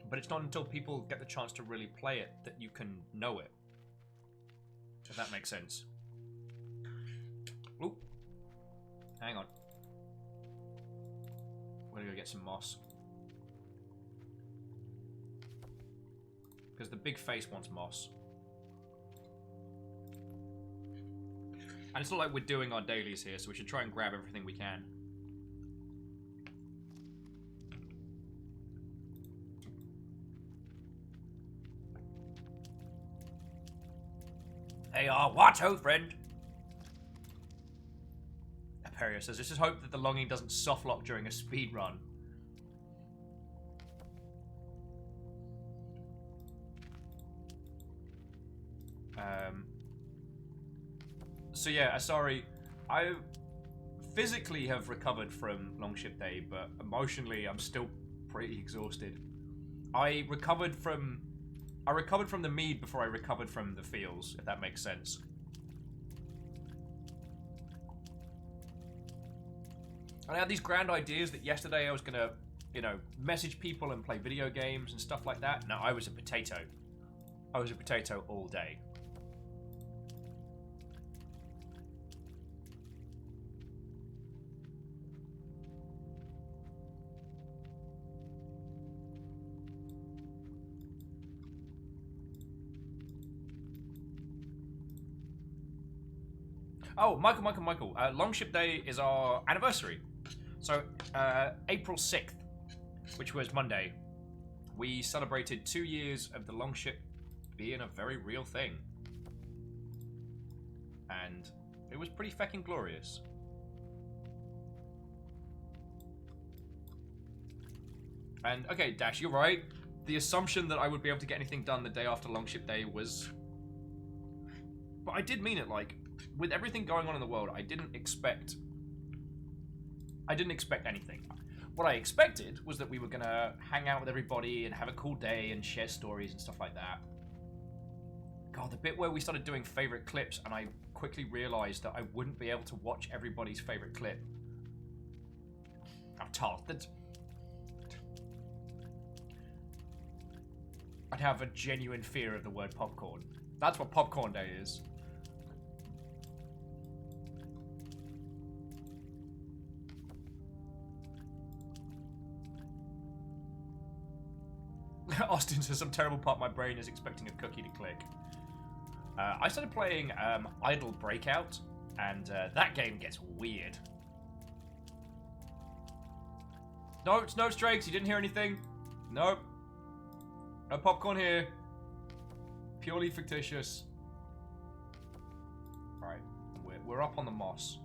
but it's not until people get the chance to really play it that you can know it. If that makes sense. Oop. Hang on. We're gonna go get some moss. Because the big face wants moss. And it's not like we're doing our dailies here, so we should try and grab everything we can. They are what, oh friend? Aperio says, let's just hope that the longing doesn't softlock during a speed run. So yeah, Asari, I physically have recovered from Longship Day, but emotionally I'm still pretty exhausted. I recovered from the mead before I recovered from the feels, if that makes sense. And I had these grand ideas that yesterday I was gonna, message people and play video games and stuff like that. No, I was a potato. I was a potato all day. Oh, Michael. Longship Day is our anniversary. So, April 6th, which was Monday, we celebrated 2 years of the Longship being a very real thing. And it was pretty fucking glorious. And, okay, Dash, you're right. The assumption that I would be able to get anything done the day after Longship Day was... But I did mean it, like... With everything going on in the world, I didn't expect anything. What I expected was that we were gonna hang out with everybody and have a cool day and share stories and stuff like that. God, the bit where we started doing favorite clips and I quickly realized that I wouldn't be able to watch everybody's favorite clip. I'm tough. I'd have a genuine fear of the word popcorn. That's what Popcorn Day is. Austin says, some terrible part of my brain is expecting a cookie to click. I started playing Idle Breakout, And that game gets weird. No, it's no Strakes. You didn't hear anything. Nope. No popcorn here. Purely fictitious. Alright. We're up on the moss.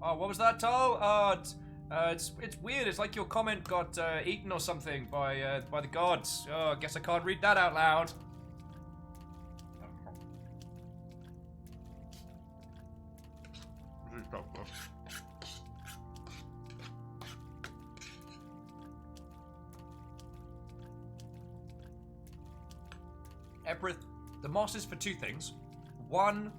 Oh, what was that, Tal? It's weird. It's like your comment got eaten or something by the gods. Oh, I guess I can't read that out loud. Eprith, the moss is for two things. One,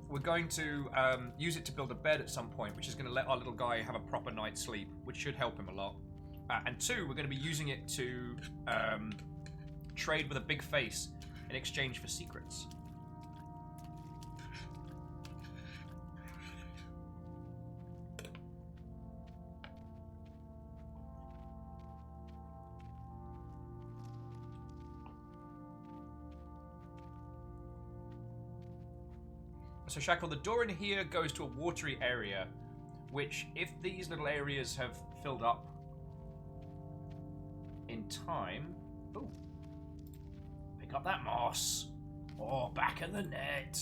we're going to use it to build a bed at some point, which is going to let our little guy have a proper night's sleep, which should help him a lot. And two, we're going to be using it to trade with a big face in exchange for secrets. So Shackle, the door in here goes to a watery area, which if these little areas have filled up in time... Ooh. Pick up that moss. Oh, back in the net.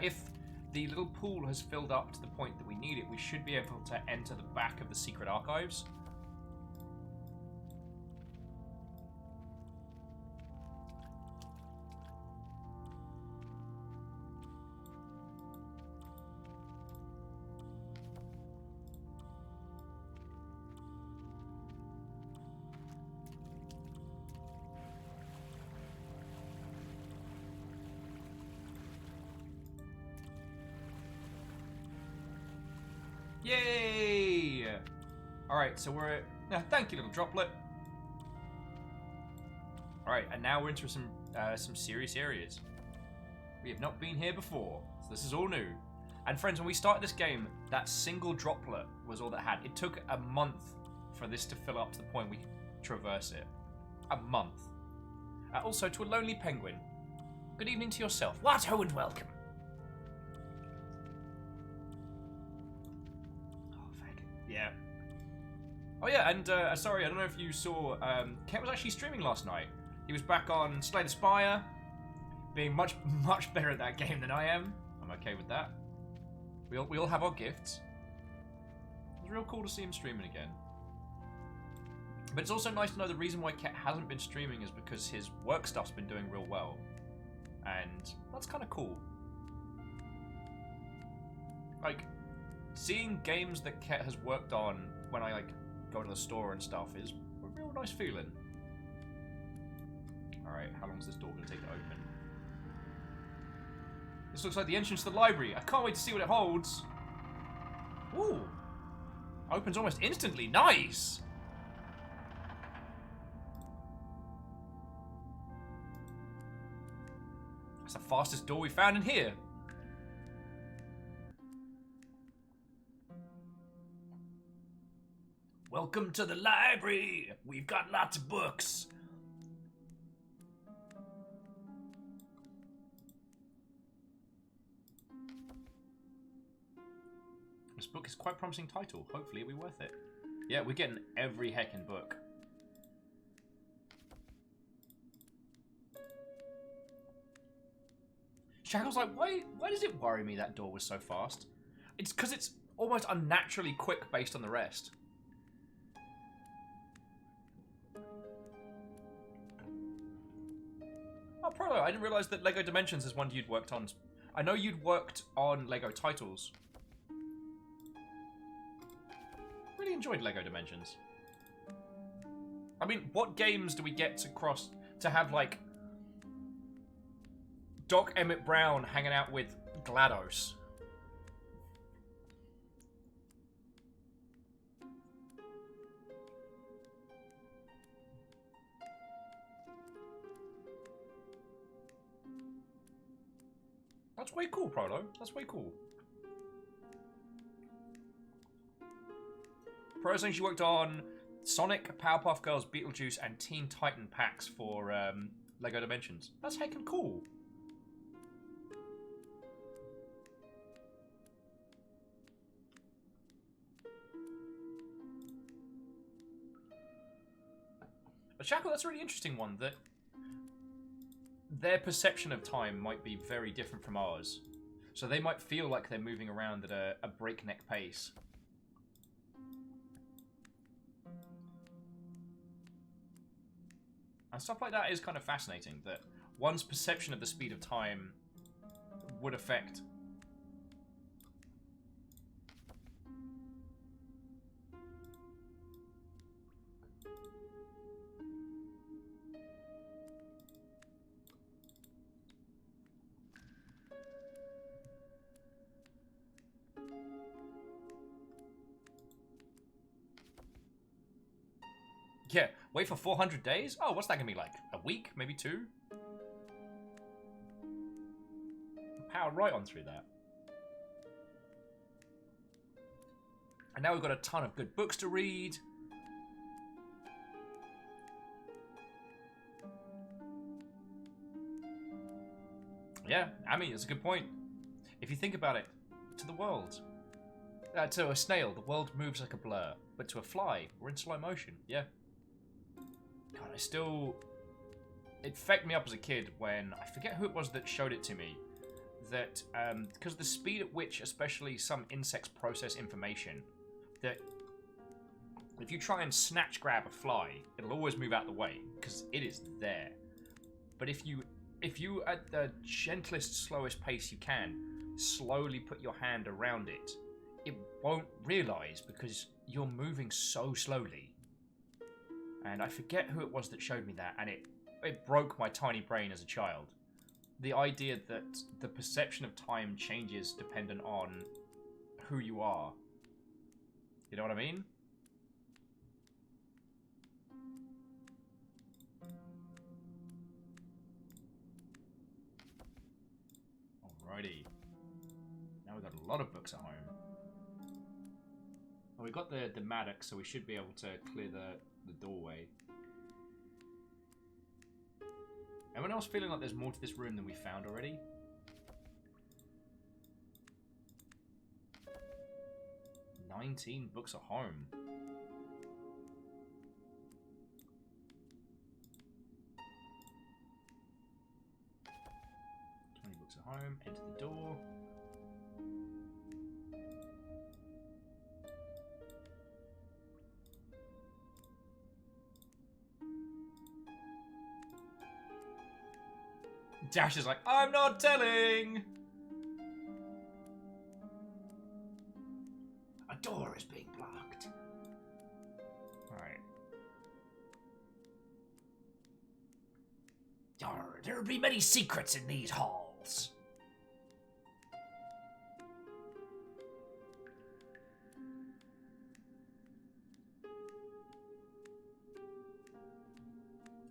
If the little pool has filled up to the point that we need it, we should be able to enter the back of the secret archives. Yay! Alright, so we're at... thank you, little droplet. Alright, and now we're into some serious areas. We have not been here before, so this is all new. And friends, when we started this game, that single droplet was all that had. It took a month for this to fill up to the point we could traverse it. A month. Also, to a lonely penguin. Good evening to yourself. What ho and welcome. Yeah. Oh yeah, and sorry, I don't know if you saw, Kent was actually streaming last night. He was back on Slay the Spire, being much better at that game than I am. I'm okay with that. We all have our gifts. It was real cool to see him streaming again. But it's also nice to know the reason why Kent hasn't been streaming is because his work stuff's been doing real well. And that's kind of cool. Like... seeing games that Ket has worked on when I go to the store and stuff is a real nice feeling. Alright, how long is this door going to take to open? This looks like the entrance to the library. I can't wait to see what it holds. Ooh. Opens almost instantly. Nice! That's the fastest door we found in here. Welcome to the library! We've got lots of books. This book is quite a promising title. Hopefully it'll be worth it. Yeah, we're getting every heckin' book. Shackle's like, why does it worry me that door was so fast? It's because it's almost unnaturally quick based on the rest. Oh, Prolo, I didn't realise that LEGO Dimensions is one you'd worked on. I know you'd worked on LEGO Titles. Really enjoyed LEGO Dimensions. I mean, what games do we get to have, like, Doc Emmett Brown hanging out with GLaDOS? That's way cool, Prolo. That's way cool. Prolo saying she worked on Sonic, Powerpuff Girls, Beetlejuice, and Teen Titan packs for Lego Dimensions. That's heckin' cool. But Shackle, that's a really interesting one, that their perception of time might be very different from ours. So they might feel like they're moving around at a breakneck pace. And stuff like that is kind of fascinating, that one's perception of the speed of time would affect... Yeah, wait for 400 days? Oh, what's that gonna be like? A week? Maybe 2? Power right on through that. And now we've got a ton of good books to read. Yeah, I mean, it's a good point. If you think about it, to the world. To a snail, the world moves like a blur. But to a fly, we're in slow motion. Yeah. God, I still... It fucked me up as a kid when... I forget who it was that showed it to me. That, because the speed at which, especially some insects process information, that if you try and snatch grab a fly, it'll always move out the way, because it is there. But if you, at the gentlest, slowest pace you can, slowly put your hand around it, it won't realise, because you're moving so slowly. And I forget who it was that showed me that, and it broke my tiny brain as a child. The idea that the perception of time changes dependent on who you are. You know what I mean? Alrighty. Now we've got a lot of books at home. Well, we've got the Maddox, so we should be able to clear the doorway. Anyone else feeling like there's more to this room than we found already? "19 books at home. Books at home. Enter the door. Dash is like, I'm not telling! A door is being blocked. Alright. There will be many secrets in these halls.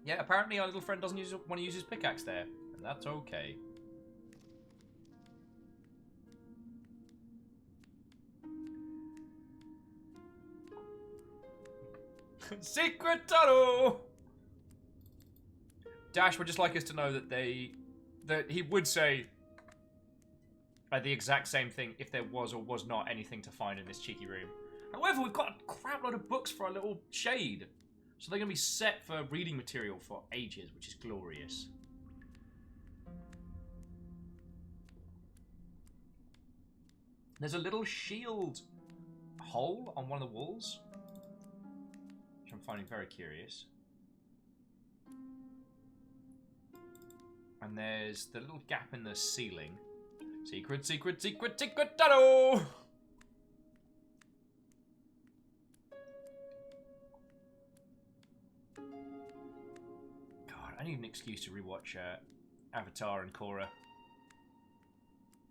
Yeah, apparently our little friend doesn't want to use his pickaxe there. That's okay. Secret tunnel! Dash would just like us to know that he would say the exact same thing if there was or was not anything to find in this cheeky room. However, we've got a crap load of books for our little shade. So they're going to be set for reading material for ages, which is glorious. There's a little shield hole on one of the walls, which I'm finding very curious. And there's the little gap in the ceiling. Secret, secret, secret, secret tunnel! God, I need an excuse to rewatch Avatar and Korra.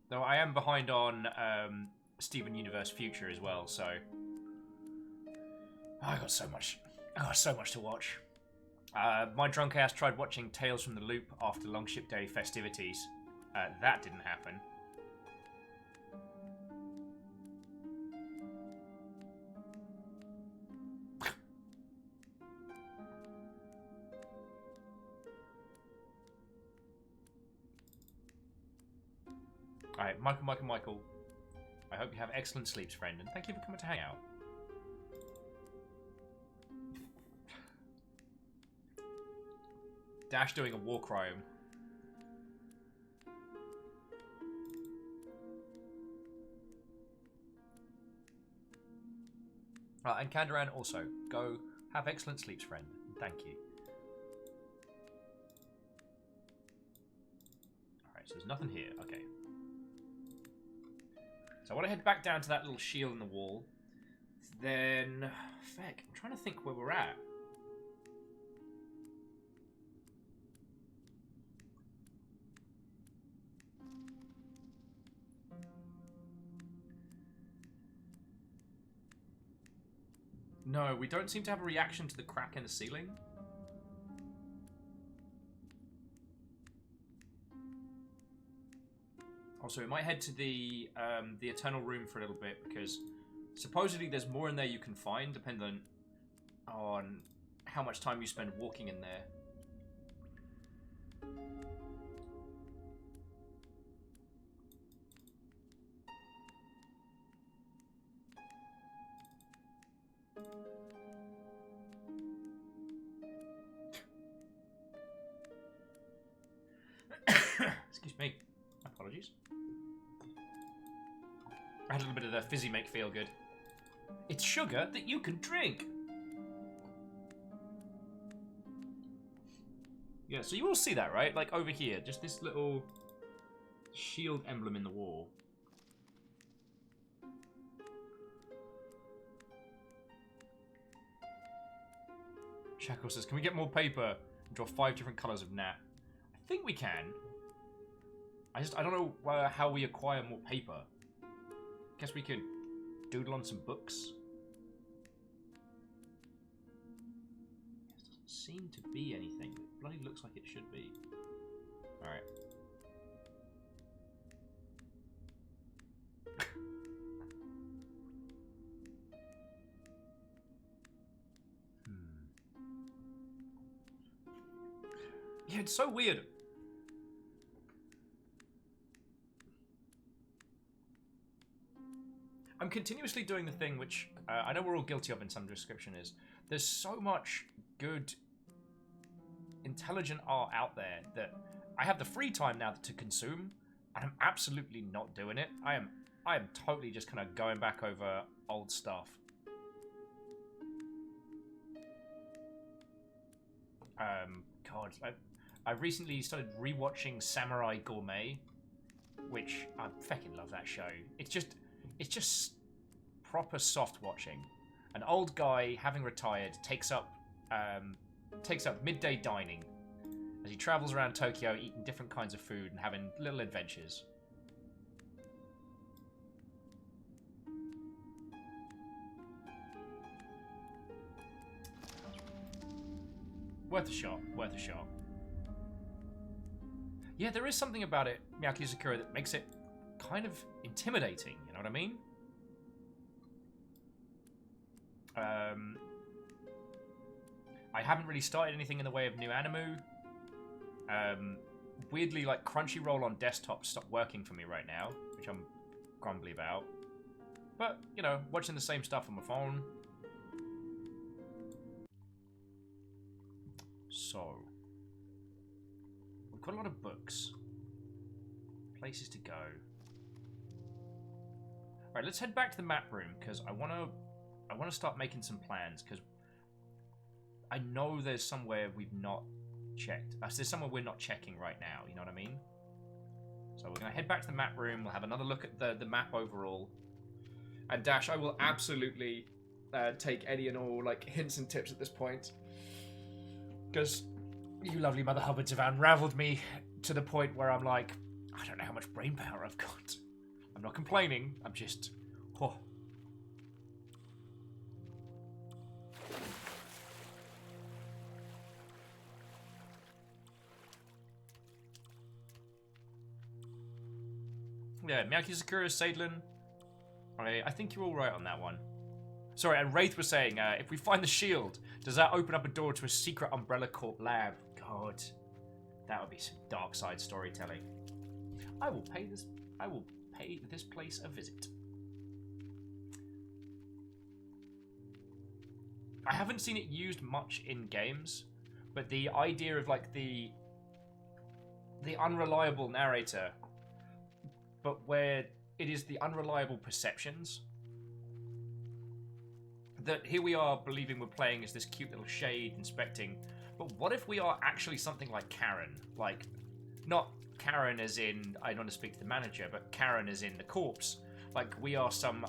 Though I am behind on Steven Universe Future as well, so I got so much to watch. My drunk ass tried watching Tales from the Loop after Longship Day festivities. That didn't happen. Alright, Michael. I hope you have excellent sleeps, friend, and thank you for coming to hang out. Dash doing a war crime. And Kandaran also. Go have excellent sleeps, friend. Thank you. Alright, so there's nothing here. Okay. So I want to head back down to that little shield in the wall. Then... Feck, I'm trying to think where we're at. No, we don't seem to have a reaction to the crack in the ceiling. Also, we might head to the Eternal Room for a little bit, because supposedly there's more in there you can find, depending on how much time you spend walking in there. Excuse me. Apologies. I had a little bit of the fizzy make feel good. It's sugar that you can drink. Yeah, so you all see that, right? Like over here, just this little shield emblem in the wall. Shackle says, can we get more paper and draw 5 different colours of Nat? I think we can. I don't know how we acquire more paper. Guess we could doodle on some books. Doesn't seem to be anything. It bloody looks like it should be. Alright. Yeah, it's so weird. I'm continuously doing the thing which I know we're all guilty of in some description is there's so much good intelligent art out there that I have the free time now to consume, and I'm absolutely not doing it. I am totally just kind of going back over old stuff. God, I recently started rewatching Samurai Gourmet, which I fucking love that show. It's just proper soft watching. An old guy, having retired, takes up midday dining as he travels around Tokyo eating different kinds of food and having little adventures. Worth a shot. Worth a shot. Yeah, there is something about it, Miyake Sakura, that makes it kind of intimidating, you know what I mean? I haven't really started anything in the way of new anime. Weirdly, like, Crunchyroll on desktop stopped working for me right now, which I'm grumbly about. But, you know, watching the same stuff on my phone. So, we've got a lot of books. Places to go. Alright, let's head back to the map room, because I want to start making some plans, because I know there's somewhere we've not checked. There's somewhere we're not checking right now, you know what I mean? So we're going to head back to the map room, we'll have another look at the map overall. And Dash, I will absolutely take any and all like hints and tips at this point. Because you lovely Mother Hubbards have unraveled me to the point where I'm like, I don't know how much brain power I've got. I'm not complaining, I'm just... Oh. Yeah, Miyake Sakura, Sadlin. I think you're all right on that one. Sorry, and Wraith was saying, if we find the shield, does that open up a door to a secret Umbrella Corp lab? God, that would be some dark side storytelling. I will pay this I will pay this place a visit. I haven't seen it used much in games, but the idea of like the unreliable narrator, but where it is the unreliable perceptions. That here we are believing we're playing as this cute little shade inspecting, but what if we are actually something like Karen? Like, not Karen as in, I don't want to speak to the manager, but Karen as in the corpse. Like, we are some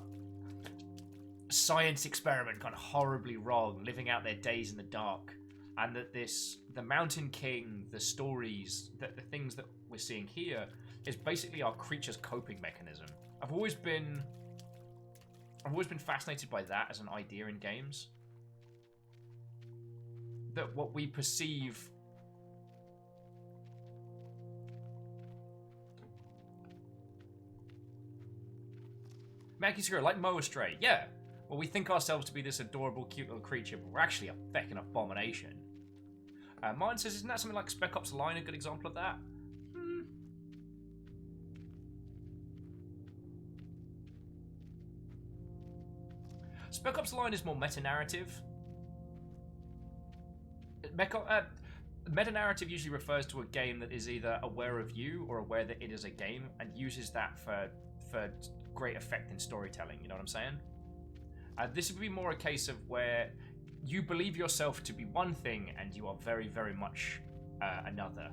science experiment gone horribly wrong, living out their days in the dark. And that the Mountain King, the stories, the things that we're seeing here is basically our creature's coping mechanism. I've always been fascinated by that as an idea in games. That what we perceive... Mackie Secure, like Moa Stray, yeah. Well, we think ourselves to be this adorable, cute little creature, but we're actually a feckin' abomination. Mine says, isn't that something like Spec Ops: The Line a good example of that? Spec Ops: The Line is more meta-narrative. Meta-narrative usually refers to a game that is either aware of you or aware that it is a game and uses that for great effect in storytelling, you know what I'm saying? This would be more a case of where you believe yourself to be one thing and you are very, very much another.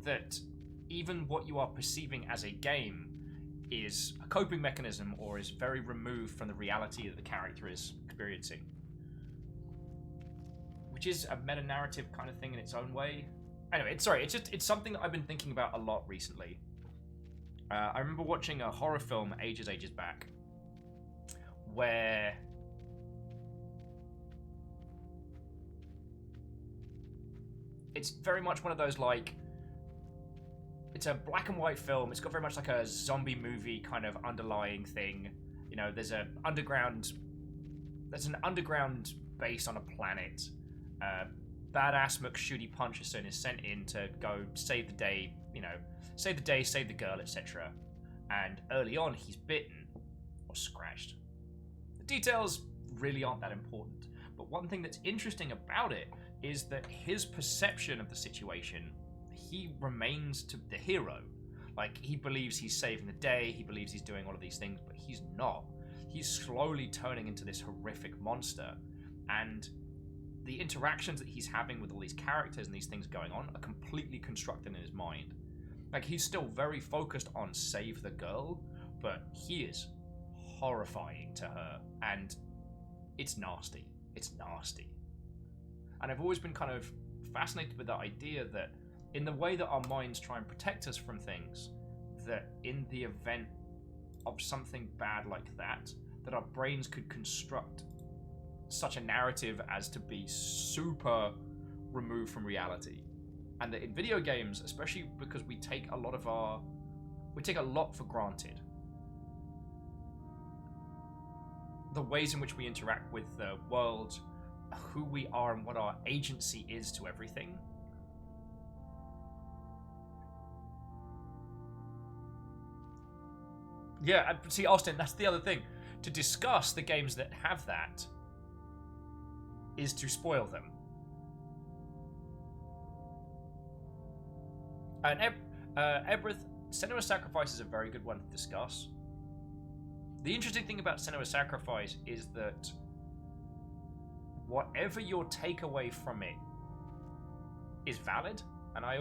That even what you are perceiving as a game is a coping mechanism or is very removed from the reality that the character is experiencing. Which is a meta-narrative kind of thing in its own way. Anyway, it's something that I've been thinking about a lot recently. I remember watching a horror film ages back where it's very much one of those, like, it's a black and white film. It's got very much like a zombie movie kind of underlying thing. You know, there's an underground base on a planet. Badass McShooty Puncherson is sent in to go save the day, save the girl, etc. And early on, he's bitten or scratched. The details really aren't that important. But one thing that's interesting about it is that his perception of the situation, he remains to the hero. Like, he believes he's saving the day, he believes he's doing all of these things, but he's not. He's slowly turning into this horrific monster. And the interactions that he's having with all these characters and these things going on are completely constructed in his mind. Like, he's still very focused on save the girl, but he is horrifying to her, and it's nasty. It's nasty. And I've always been kind of fascinated with the idea that in the way that our minds try and protect us from things, that in the event of something bad like that, that our brains could construct such a narrative as to be super removed from reality. And that in video games, especially because we take a lot for granted. The ways in which we interact with the world, who we are and what our agency is to everything. Yeah, see, Austin, that's the other thing. To discuss the games that have that is to spoil them. And Ebrith, Senua's Sacrifice is a very good one to discuss. The interesting thing about Senua's Sacrifice is that whatever your takeaway from it is valid, and I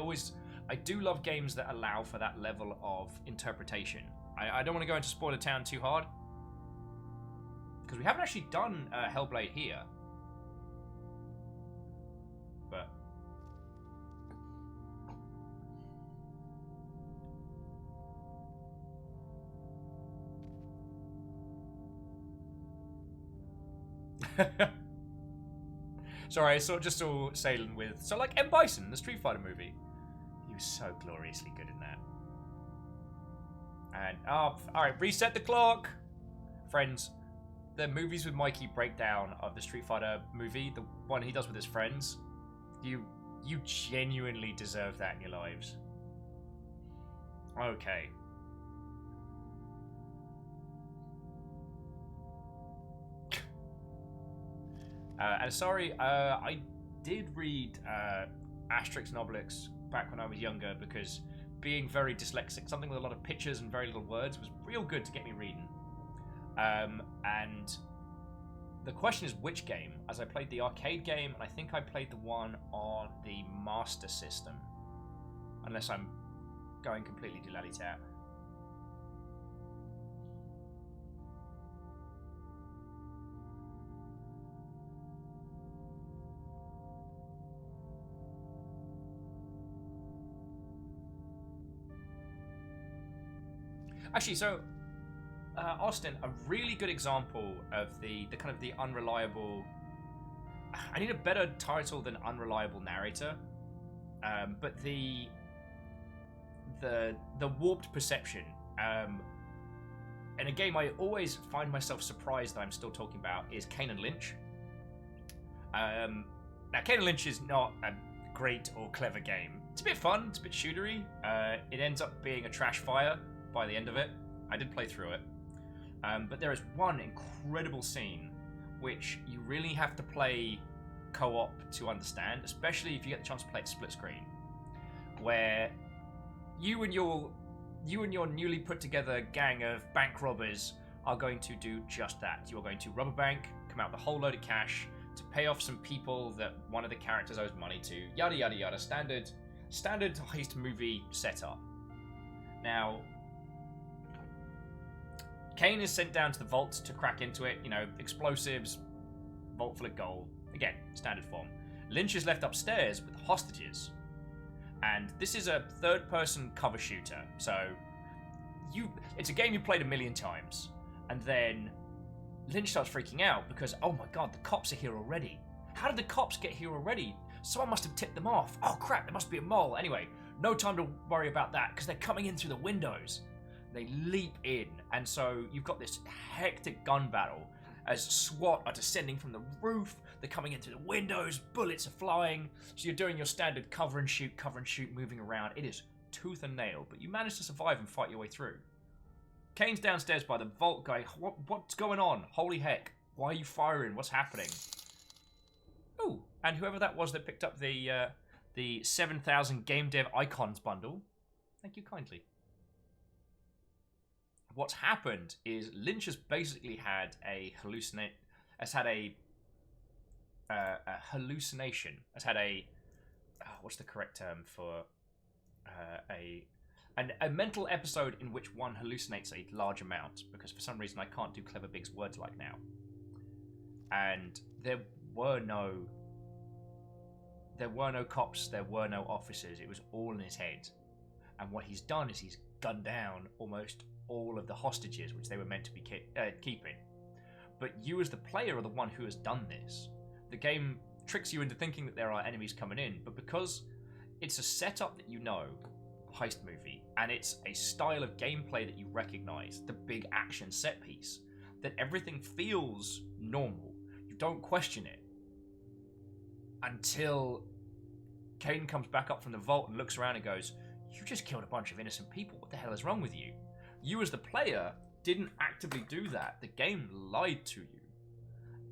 do love games that allow for that level of interpretation. I don't want to go into Spoiler Town too hard, because we haven't actually done Hellblade here. But sorry, I just saw Salen with like M. Bison, the Street Fighter movie. He was so gloriously good in that. And alright, reset the clock, friends. The Movies with Mikey breakdown of the Street Fighter movie, the one he does with his friends. You genuinely deserve that in your lives. Okay. And sorry, I did read Asterix and Obelix back when I was younger because being very dyslexic, something with a lot of pictures and very little words, was real good to get me reading. And the question is which game, as I played the arcade game, and I think I played the one on the Master System. Unless I'm going completely dilally-tap. Actually, so Austin, a really good example of the kind of the unreliable. I need a better title than unreliable narrator, but the warped perception. In a game I always find myself surprised that I'm still talking about is Kane and Lynch. Now, Kane and Lynch is not a great or clever game. It's a bit fun. It's a bit shootery. It ends up being a trash fire by the end of it. I did play through it. But there is one incredible scene which you really have to play co-op to understand, especially if you get the chance to play it split screen, where you and your newly put together gang of bank robbers are going to do just that. You're going to rob a bank, come out with a whole load of cash to pay off some people that one of the characters owes money to. Yada yada yada. Standard heist movie setup. Now, Kane is sent down to the vault to crack into it. You know, explosives, vault full of gold. Again, standard form. Lynch is left upstairs with hostages. And this is a third-person cover shooter. So, it's a game you played a million times. And then Lynch starts freaking out because, oh my god, the cops are here already. How did the cops get here already? Someone must have tipped them off. Oh crap, there must be a mole. Anyway, no time to worry about that because they're coming in through the windows. They leap in, and so you've got this hectic gun battle as SWAT are descending from the roof. They're coming in through the windows, bullets are flying. So you're doing your standard cover and shoot, moving around. It is tooth and nail, but you manage to survive and fight your way through. Kane's downstairs by the vault going, what's going on? Holy heck, why are you firing? What's happening? Ooh, and whoever that was that picked up the 7,000 Game Dev Icons bundle, thank you kindly. What's happened is Lynch has basically had a hallucination. Has had a what's the correct term for a mental episode in which one hallucinates a large amount, because for some reason I can't do Clever Big's words like now. And there were no cops, there were no officers. It was all in his head. And what he's done is he's gunned down almost all of the hostages which they were meant to be keeping. But you as the player are the one who has done this. The game tricks you into thinking that there are enemies coming in, but because it's a setup that you know, heist movie, and it's a style of gameplay that you recognize, the big action set piece, that everything feels normal. You don't question it until Kane comes back up from the vault and looks around and goes, "You just killed a bunch of innocent people. What the hell is wrong with you?" You as the player didn't actively do that. The game lied to you.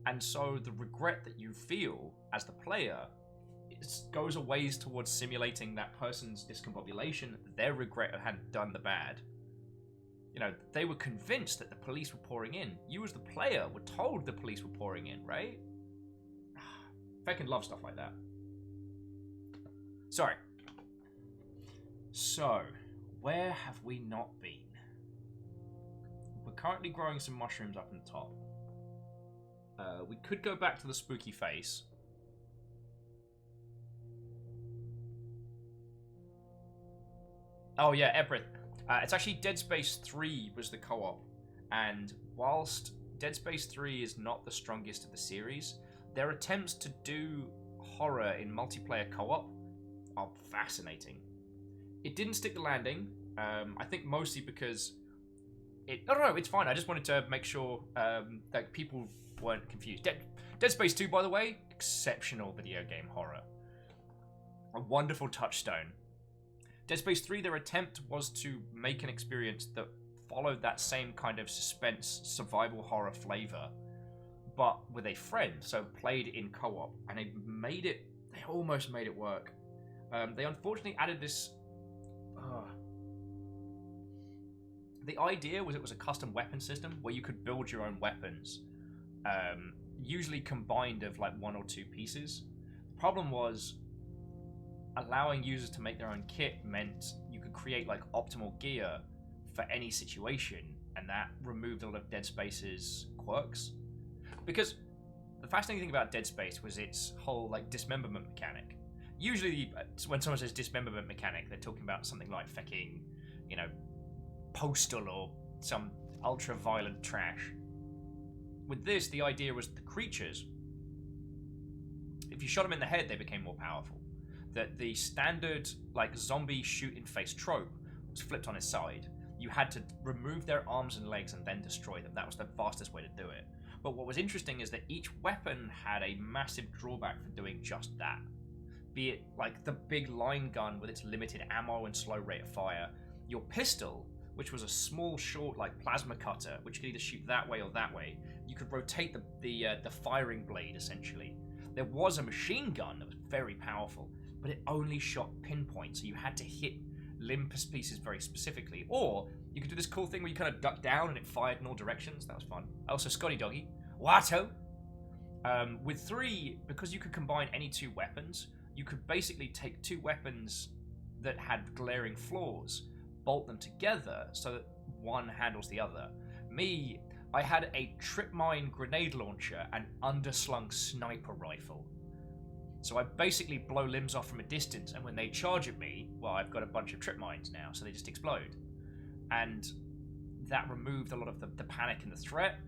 And so the regret that you feel as the player goes a ways towards simulating that person's discombobulation, their regret of having done the bad. You know, they were convinced that the police were pouring in. You as the player were told the police were pouring in, right? Fucking love stuff like that. Sorry. So, where have we not been? We're currently growing some mushrooms up in the top. We could go back to the spooky face. Oh yeah, Ebrith. It's actually Dead Space 3 was the co-op. And whilst Dead Space 3 is not the strongest of the series, their attempts to do horror in multiplayer co-op are fascinating. It didn't stick the landing. I think mostly because no, it's fine. I just wanted to make sure that people weren't confused. Dead Space 2, by the way, exceptional video game horror. A wonderful touchstone. Dead Space 3, their attempt was to make an experience that followed that same kind of suspense, survival horror flavor, but with a friend, so played in co-op, and they almost made it work. They unfortunately added this... The idea was it was a custom weapon system where you could build your own weapons, usually combined of like 1 or 2 pieces. The problem was allowing users to make their own kit meant you could create like optimal gear for any situation, and that removed a lot of Dead Space's quirks. Because the fascinating thing about Dead Space was its whole like dismemberment mechanic. Usually when someone says dismemberment mechanic, they're talking about something like fucking, you know, Postal or some ultra-violent trash. With this, the idea was the creatures, if you shot them in the head, they became more powerful. That the standard, like, zombie shoot-in-face trope was flipped on its side. You had to remove their arms and legs and then destroy them. That was the fastest way to do it. But what was interesting is that each weapon had a massive drawback for doing just that. Be it, like, the big line gun with its limited ammo and slow rate of fire. Your pistol, which was a small, short, like, plasma cutter, which could either shoot that way or that way. You could rotate the firing blade, essentially. There was a machine gun that was very powerful, but it only shot pinpoint, so you had to hit limb pieces very specifically. Or you could do this cool thing where you kind of duck down and it fired in all directions. That was fun. Also, Scotty Doggy. Watto! With 3, because you could combine any 2 weapons, you could basically take 2 weapons that had glaring flaws, bolt them together so that one handles the other. Me, I had a trip mine grenade launcher and underslung sniper rifle. So I basically blow limbs off from a distance, and when they charge at me, well, I've got a bunch of trip mines now, so they just explode. And that removed a lot of the panic and the threat.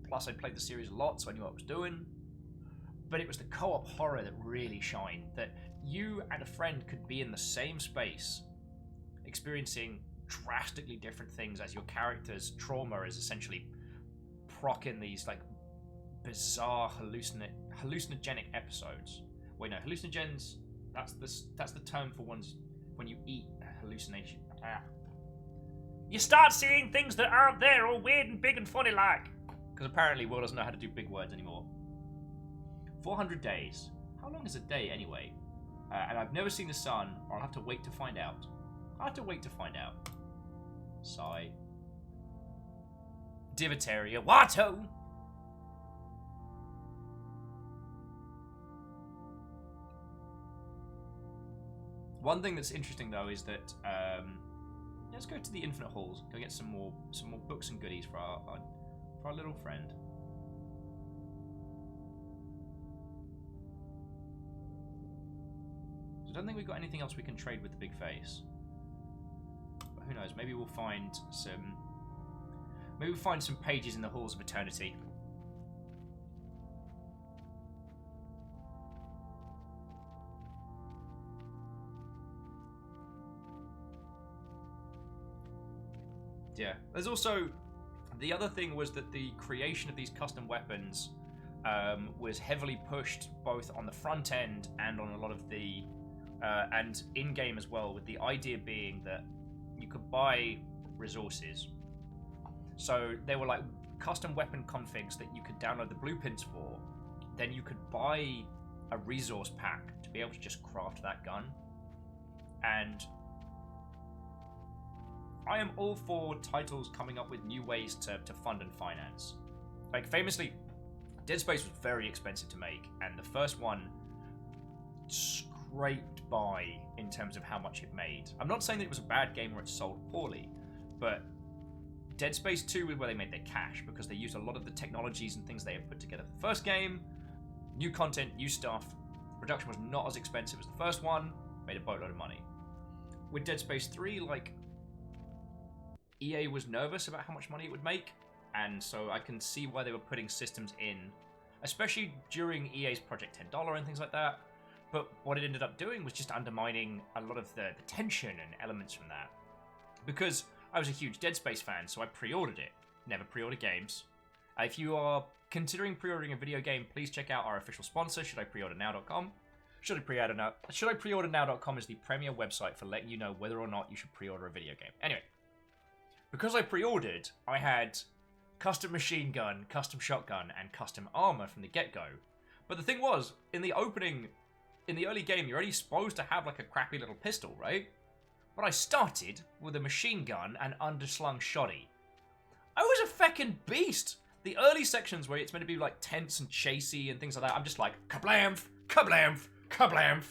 Plus, I played the series a lot, so I knew what I was doing. But it was the co-op horror that really shined, that you and a friend could be in the same space, experiencing drastically different things as your character's trauma is essentially proccing these like bizarre hallucinogenic episodes. Wait, no, hallucinogens, that's the term for ones when you eat hallucination. You start seeing things that aren't there, all weird and big and funny like. Because apparently Will doesn't know how to do big words anymore. 400 days. How long is a day anyway? And I've never seen the sun, or I'll have to wait to find out. I'll have to wait to find out. Sigh. Divitaria. Watto! One thing that's interesting though is that let's go to the Infinite Halls. Go get some more books and goodies for our little friend. I don't think we've got anything else we can trade with the big face. But who knows? Maybe we'll find some. Maybe we'll find some pages in the Halls of Eternity. Yeah. There's also the other thing was that the creation of these custom weapons was heavily pushed both on the front end and on a lot of the and in-game as well, with the idea being that you could buy resources. So there were like custom weapon configs that you could download the blueprints for. Then you could buy a resource pack to be able to just craft that gun. And I am all for titles coming up with new ways to fund and finance. Like famously, Dead Space was very expensive to make, and the first one scraped by in terms of how much it made. I'm not saying that it was a bad game or it sold poorly, but Dead Space 2 was where they made their cash, because they used a lot of the technologies and things they had put together for the first game. New content, new stuff. Production was not as expensive as the first one, made a boatload of money. With Dead Space 3, like, EA was nervous about how much money it would make, and so I can see why they were putting systems in, especially during EA's Project $10 and things like that. But what it ended up doing was just undermining a lot of the tension and elements from that. Because I was a huge Dead Space fan, so I pre-ordered it. Never pre-order games. If you are considering pre-ordering a video game, please check out our official sponsor, ShouldIPreOrderNow.com. Should I pre-order now? ShouldIPreorderNow.com is the premier website for letting you know whether or not you should pre-order a video game. Anyway, because I pre-ordered, I had custom machine gun, custom shotgun, and custom armor from the get-go. But the thing was, in the early game, you're only supposed to have like a crappy little pistol, right? But I started with a machine gun and underslung shoddy. I was a feckin' beast! The early sections where it's meant to be like tense and chasey and things like that, I'm just like, kablamf, kablamf, kablamf.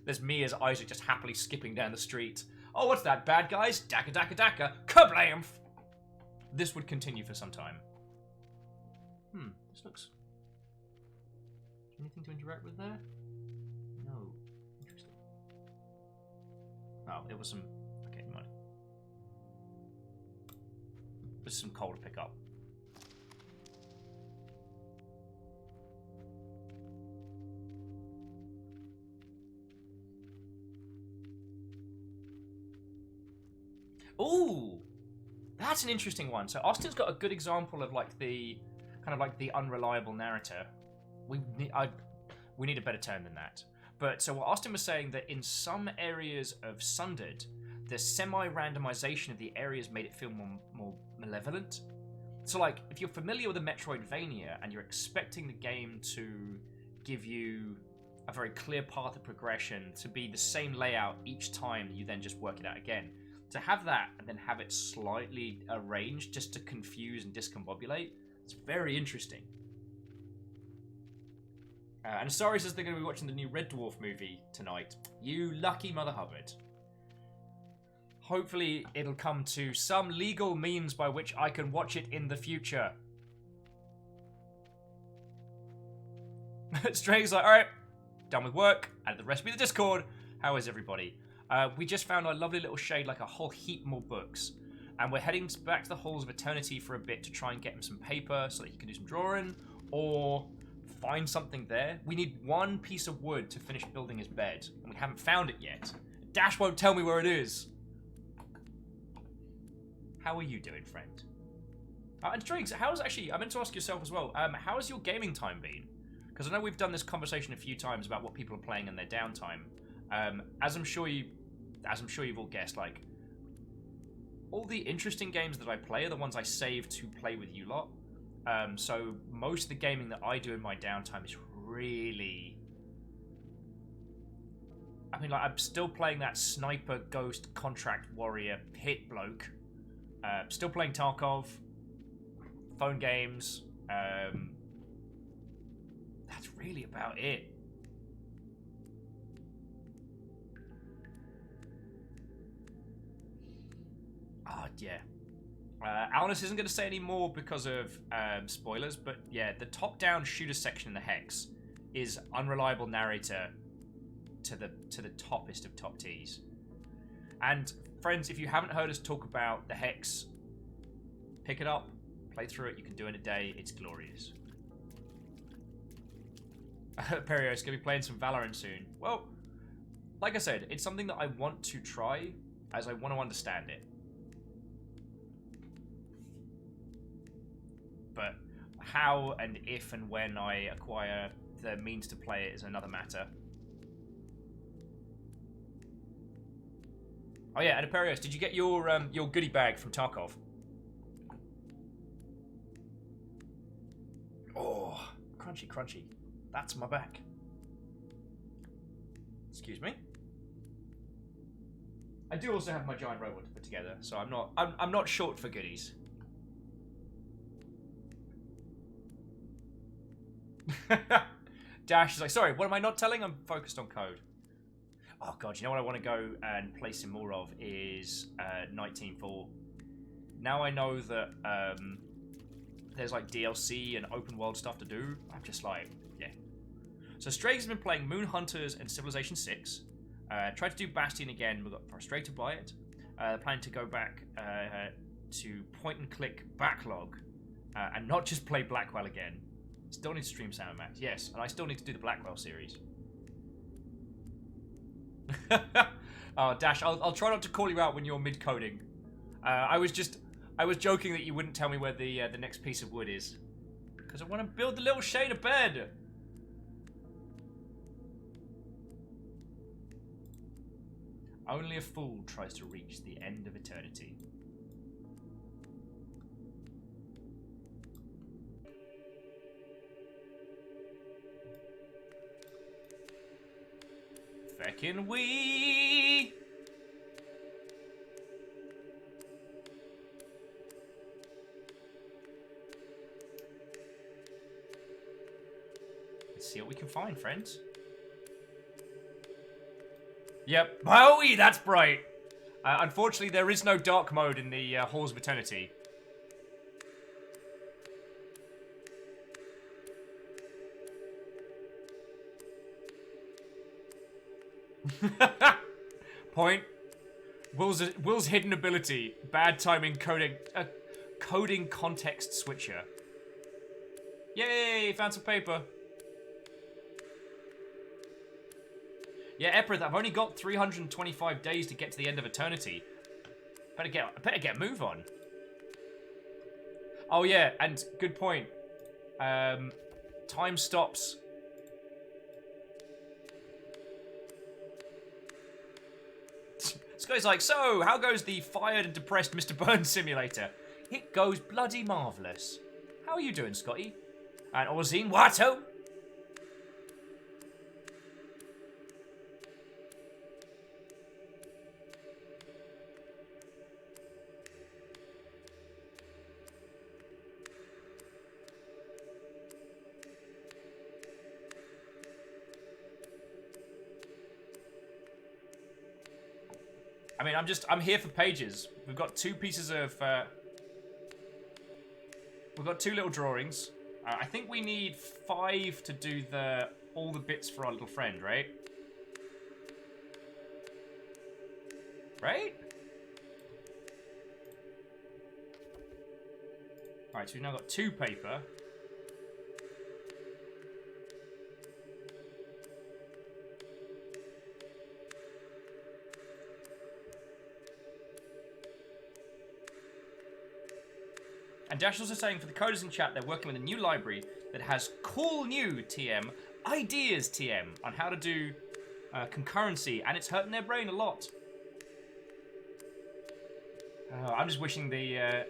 There's me as Isaac just happily skipping down the street. Oh, what's that, bad guys? Daka daka daka, kablamf! This would continue for some time. This looks... Anything to interact with there? No. Interesting. Oh, it was some... Okay, never mind. There's some coal to pick up. Ooh! That's an interesting one. So Austin's got a good example of like the... kind of like the unreliable narrator. We need a better term than that. But so what Austin was saying that in some areas of Sundered, the semi-randomization of the areas made it feel more malevolent. So like, if you're familiar with a Metroidvania and you're expecting the game to give you a very clear path of progression, to be the same layout each time, you then just work it out again. To have that and then have it slightly arranged just to confuse and discombobulate, it's very interesting. And Sorry says they're going to be watching the new Red Dwarf movie tonight. You lucky Mother Hubbard. Hopefully it'll come to some legal means by which I can watch it in the future. Stray's like, alright, done with work, and the rest be the Discord. How is everybody? We just found our lovely little shade like a whole heap more books. And we're heading back to the Halls of Eternity for a bit to try and get him some paper so that he can do some drawing, or find something there. We need one piece of wood to finish building his bed, and we haven't found it yet. Dash won't tell me where it is. How are you doing, friend? And Driggs, how's actually, I meant to ask yourself as well, how has your gaming time been? Because I know we've done this conversation a few times about what people are playing in their downtime. As I'm sure you've all guessed, like, all the interesting games that I play are the ones I save to play with you lot. So most of the gaming that I do in my downtime is really... I mean, like, I'm still playing that Sniper Ghost Contract Warrior Hit bloke. Still playing Tarkov. Phone games. That's really about it. Yeah. Alnus isn't going to say any more because of spoilers, but yeah, the top-down shooter section in the Hex is unreliable narrator to the toppest of top T's. And friends, if you haven't heard us talk about the Hex, pick it up, play through it. You can do it in a day. It's glorious. Perio's going to be playing some Valorant soon. Well, like I said, it's something that I want to try as I want to understand it. But how and if and when I acquire the means to play it is another matter. Oh yeah, and Aperios, did you get your goodie bag from Tarkov? Oh, crunchy, crunchy. That's my back. Excuse me. I do also have my giant robot to put together, so I'm not short for goodies. Dash is like, sorry, what am I not telling? I'm focused on code. Oh god, you know what I want to go and play some more of is Night Team 4. Now I know that there's like DLC and open world stuff to do, I'm just like, yeah. So Strags has been playing Moon Hunters and Civilization 6. Tried to do Bastion again, but got frustrated by it. Planning to go back to point and click backlog and not just play Blackwell again. Still need to stream Sam and Max, yes, and I still need to do the Blackwell series. Oh, Dash, I'll try not to call you out when you're mid-coding. I was joking that you wouldn't tell me where the next piece of wood is. Because I want to build the little shade of bed. Only a fool tries to reach the end of eternity. Feckin' we. Let's see what we can find, friends. Yep. Oh, that's bright. Unfortunately, there is no dark mode in the Halls of Eternity. Point. Will's hidden ability. Bad timing coding. Coding context switcher. Yay! Found some paper. Yeah, Eprith, I've only got 325 days to get to the end of eternity. Better get a move on. Oh yeah, and good point. Time stops. Scotty's like, so, how goes the fired and depressed Mr. Burns simulator? It goes bloody marvellous. How are you doing, Scotty? And Orzine, Watto? I mean, I'm here for pages. We've got two pieces of, we've got two little drawings. I think we need 5 to do all the bits for our little friend, right? Right? Alright, so we've now got 2 paper. And Dash also saying for the coders in chat, they're working with a new library that has cool new TM, ideas TM, on how to do concurrency, and it's hurting their brain a lot. I'm just wishing the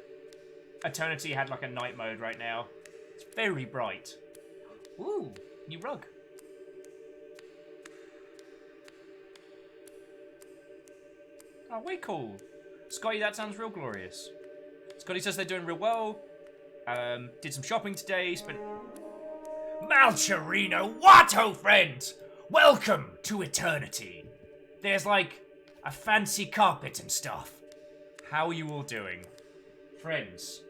Eternity had like a night mode right now. It's very bright. Ooh, new rug. Oh, way cool. Scotty, that sounds real glorious. Scotty says they're doing real well. Did some shopping today. Spent. Malcherino, Watto, friend! Welcome to Eternity. There's like a fancy carpet and stuff. How are you all doing? Friends.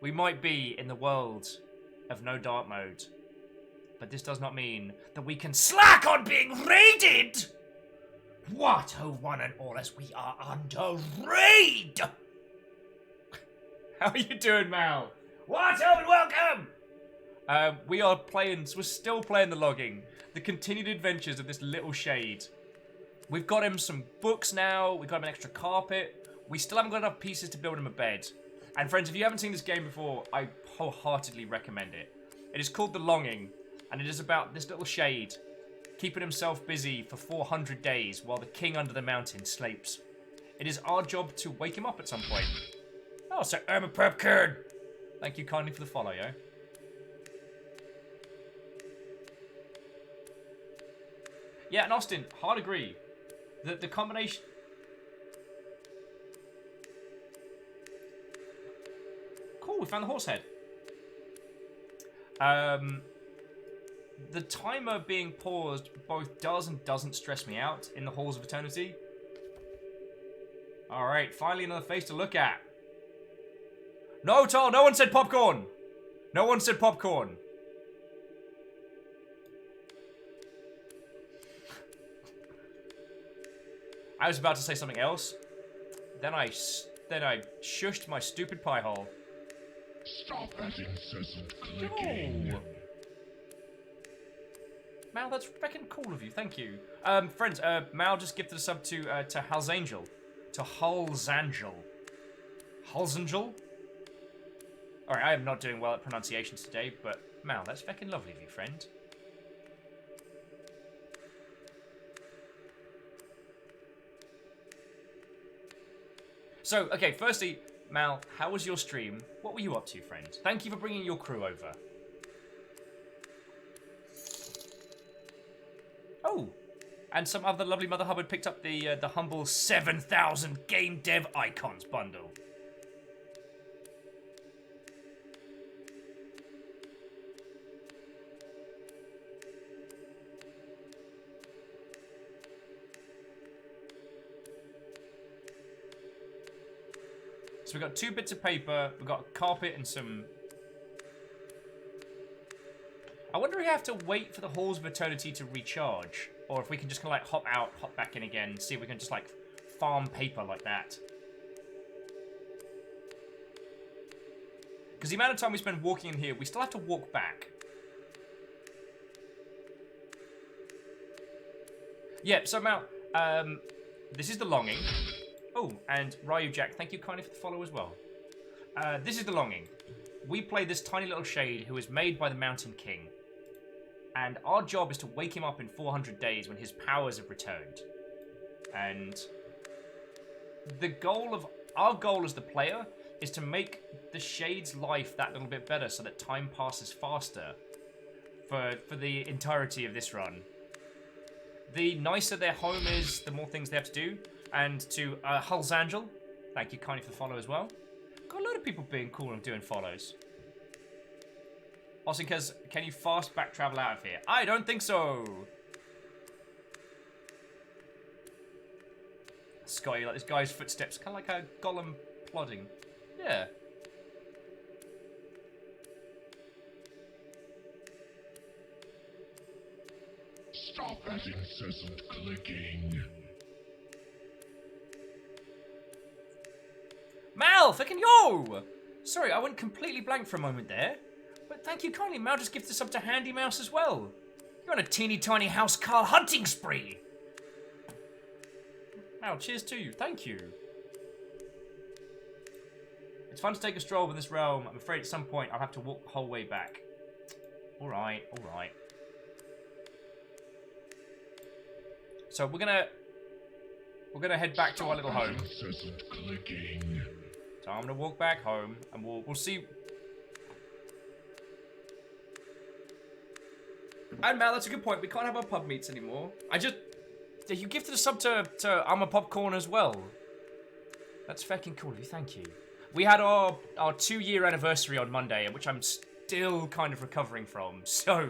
We might be in the world of no dark mode, but this does not mean that we can slack on being raided! Watto, one and all, as we are under raid! How are you doing, Mal? Watto and welcome! We're still playing the logging. The continued adventures of this little shade. We've got him some books now. We've got him an extra carpet. We still haven't got enough pieces to build him a bed. And friends, if you haven't seen this game before, I wholeheartedly recommend it. It is called The Longing, and it is about this little shade keeping himself busy for 400 days while the king under the mountain sleeps. It is our job to wake him up at some point. Oh, Sir Irma Perpkern! Thank you kindly for the follow, yo. Yeah, and Austin, hard agree. The combination... Cool, we found the horse head. The timer being paused both does and doesn't stress me out in the Halls of Eternity. Alright, finally another face to look at. No, Tal, no one said popcorn! No one said popcorn. I was about to say something else. Then I shushed my stupid pie hole. Stop that incessant clicking. No. Mal, that's freaking cool of you. Thank you. Friends, Mal just gifted a sub to Halzangel. To Halzangel. Halzangel? Alright, I am not doing well at pronunciations today, but Mal, that's fucking lovely of you, friend. So, okay, firstly, Mal, how was your stream? What were you up to, friend? Thank you for bringing your crew over. Oh, and some other lovely Mother Hubbard picked up the humble 7,000 Game Dev Icons bundle. So we've got 2 bits of paper, we've got a carpet and some... I wonder if we have to wait for the Halls of Eternity to recharge, or if we can just kind of like hop out, hop back in again, see if we can just like farm paper like that. Because the amount of time we spend walking in here, we still have to walk back. Yeah, so Mal, this is The Longing. Oh, and Ryu Jack, thank you kindly for the follow as well. This is The Longing. We play this tiny little shade who is made by the Mountain King. And our job is to wake him up in 400 days when his powers have returned. And the goal of our goal as the player is to make the Shade's life that little bit better so that time passes faster for the entirety of this run. The nicer their home is, the more things they have to do. And to Hull's Angel, thank you kindly for the follow as well. Got a lot of people being cool and doing follows. Also, because can you fast back travel out of here? I don't think so. Scotty, like this guy's footsteps, kind of like a golem plodding. Yeah. Stop that incessant clicking. Mal, fucking yo! Sorry, I went completely blank for a moment there. But thank you kindly, Mal just gifted us up to Handy Mouse as well. You're on a teeny tiny house Carl hunting spree. Mal, cheers to you, thank you. It's fun to take a stroll in this realm. I'm afraid at some point I'll have to walk the whole way back. Alright, alright. So we're gonna head back to our little home. Incessant clicking. So I'm gonna walk back home, and we'll see. And Mal, that's a good point. We can't have our pub meets anymore. You gifted a sub to I'm a Popcorn as well. That's fucking cool of you. Thank you. We had our 2-year anniversary on Monday, which I'm still kind of recovering from. So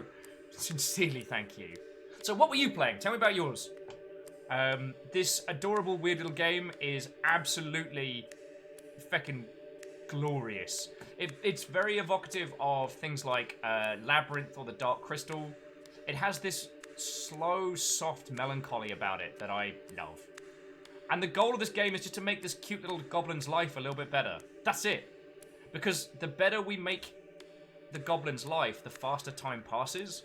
sincerely, thank you. So what were you playing? Tell me about yours. This adorable weird little game is absolutely fucking glorious. It's very evocative of things like Labyrinth or the Dark Crystal. It has this slow, soft melancholy about it that I love. And the goal of this game is just to make this cute little goblin's life a little bit better. That's it. Because the better we make the goblin's life, the faster time passes.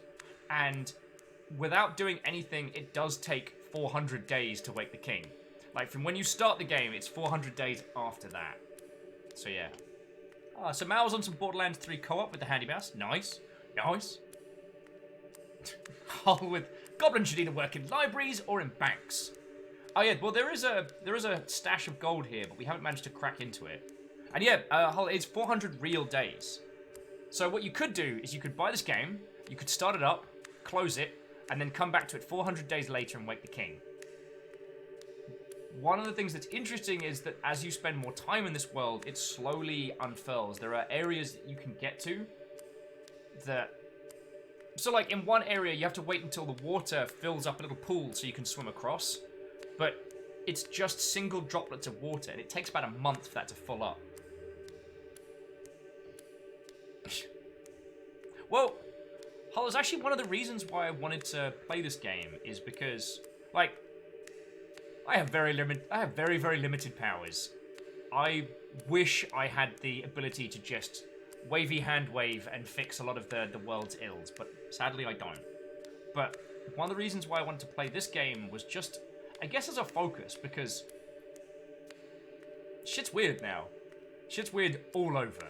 And without doing anything, it does take 400 days to wake the king. Like, from when you start the game, it's 400 days after that. So, yeah. So Mal's on some Borderlands 3 co-op with the Handy Mouse. Nice. Nice. With goblins should either work in libraries or in banks. Oh, yeah, well, there is a stash of gold here, but we haven't managed to crack into it. And, yeah, it's 400 real days. So what you could do is you could buy this game, you could start it up, close it, and then come back to it 400 days later and wake the king. One of the things that's interesting is that as you spend more time in this world, it slowly unfurls. There are areas that you can get to that... So, like, in one area, you have to wait until the water fills up a little pool so you can swim across. But it's just single droplets of water, and it takes about a month for that to fill up. Well, Hull, is actually one of the reasons why I wanted to play this game is because, like, I have very, very limited powers. I wish I had the ability to just wavy hand wave and fix a lot of the world's ills, but sadly I don't. But one of the reasons why I wanted to play this game was just, I guess, as a focus, because shit's weird now. Shit's weird all over.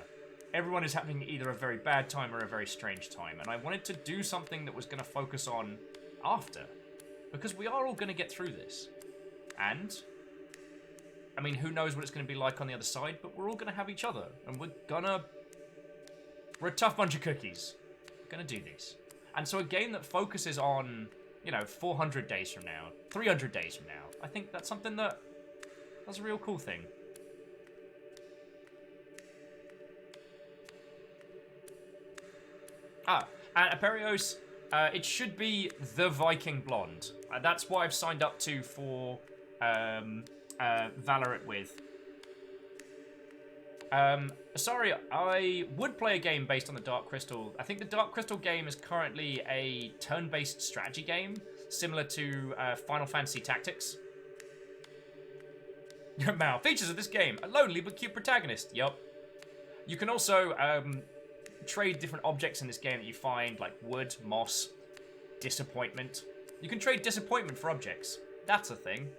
Everyone is having either a very bad time or a very strange time, and I wanted to do something that was going to focus on after, because we are all going to get through this. And I mean, who knows what it's going to be like on the other side, but we're all going to have each other, and we're a tough bunch of cookies. We're going to do this. And so a game that focuses on, you know, 400 days from now, 300 days from now, I think that's something that's a real cool thing. And Aperios, it should be the Viking Blonde. That's what I've signed up to for Valorant with. Sorry, I would play a game based on the Dark Crystal. I think the Dark Crystal game is currently a turn-based strategy game, similar to Final Fantasy Tactics. Mal, features of this game: a lonely but cute protagonist. Yup. You can also trade different objects in this game that you find, like wood, moss, disappointment. You can trade disappointment for objects. That's a thing.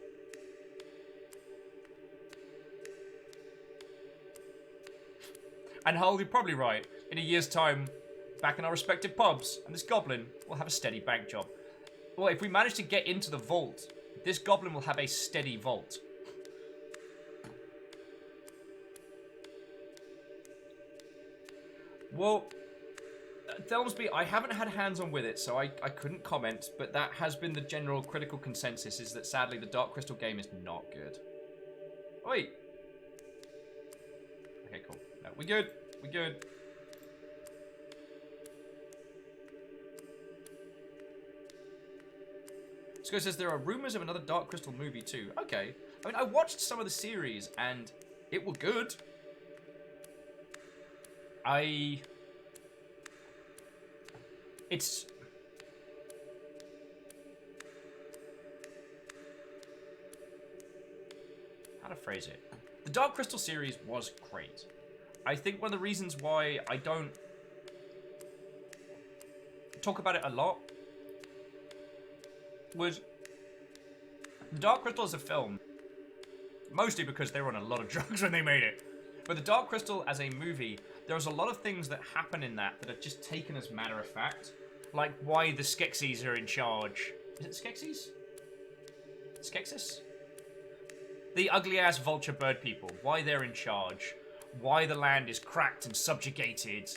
And Hull, you're probably right. In a year's time, back in our respective pubs, and this goblin will have a steady bank job. Well, if we manage to get into the vault, this goblin will have a steady vault. Well, Thelmsby, I haven't had hands-on with it, so I couldn't comment, but that has been the general critical consensus, is that sadly the Dark Crystal game is not good. Oi! Okay, cool. No, we good. We good. Sco says there are rumors of another Dark Crystal movie too. Okay. I mean, I watched some of the series and it were good. It's... How to phrase it? The Dark Crystal series was great. I think one of the reasons why I don't talk about it a lot was The Dark Crystal as a film, mostly because they were on a lot of drugs when they made it. But The Dark Crystal as a movie, there's a lot of things that happen in that are just taken as matter of fact. Like why the Skeksis are in charge. Is it Skeksis? Skeksis? The ugly-ass vulture bird people. Why they're in charge. Why the land is cracked and subjugated.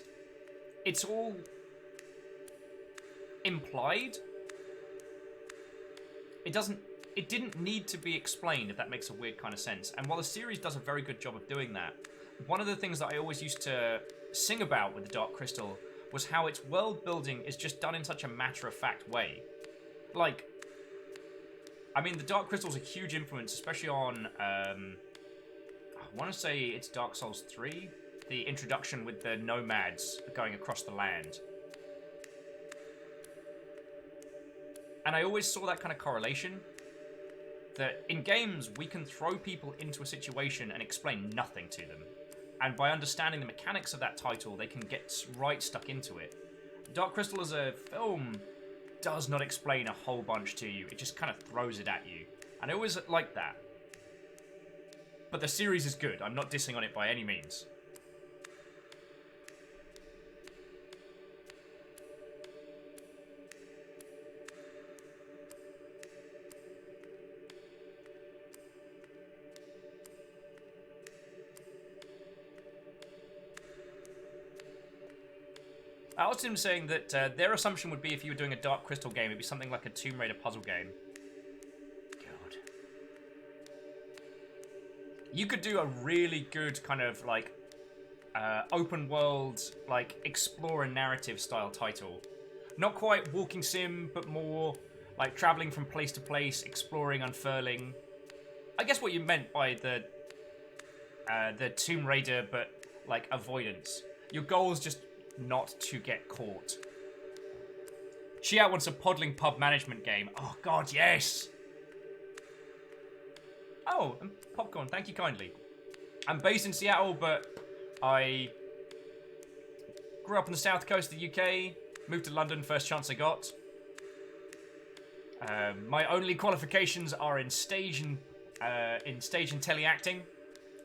It's all implied. It didn't need to be explained, if that makes a weird kind of sense. And while the series does a very good job of doing that, one of the things that I always used to sing about with the Dark Crystal was how its world building is just done in such a matter-of-fact way. Like, I mean, the Dark Crystal is a huge influence, especially on, I want to say it's Dark Souls 3, the introduction with the nomads going across the land. And I always saw that kind of correlation, that in games, we can throw people into a situation and explain nothing to them. And by understanding the mechanics of that title, they can get right stuck into it. Dark Crystal as a film does not explain a whole bunch to you. It just kind of throws it at you. And I always like that. But the series is good. I'm not dissing on it by any means. Austin was saying that their assumption would be if you were doing a Dark Crystal game, it'd be something like a Tomb Raider puzzle game. God. You could do a really good kind of like open world, like explorer narrative style title. Not quite walking sim, but more like traveling from place to place, exploring, unfurling. I guess what you meant by the Tomb Raider, but like avoidance. Your goal is just not to get caught. Chiat wants a Podling pub management game. Oh god, yes! Oh, and Popcorn, thank you kindly. I'm based in Seattle, but I grew up on the south coast of the UK, moved to London first chance I got. My only qualifications are in stage and teleacting.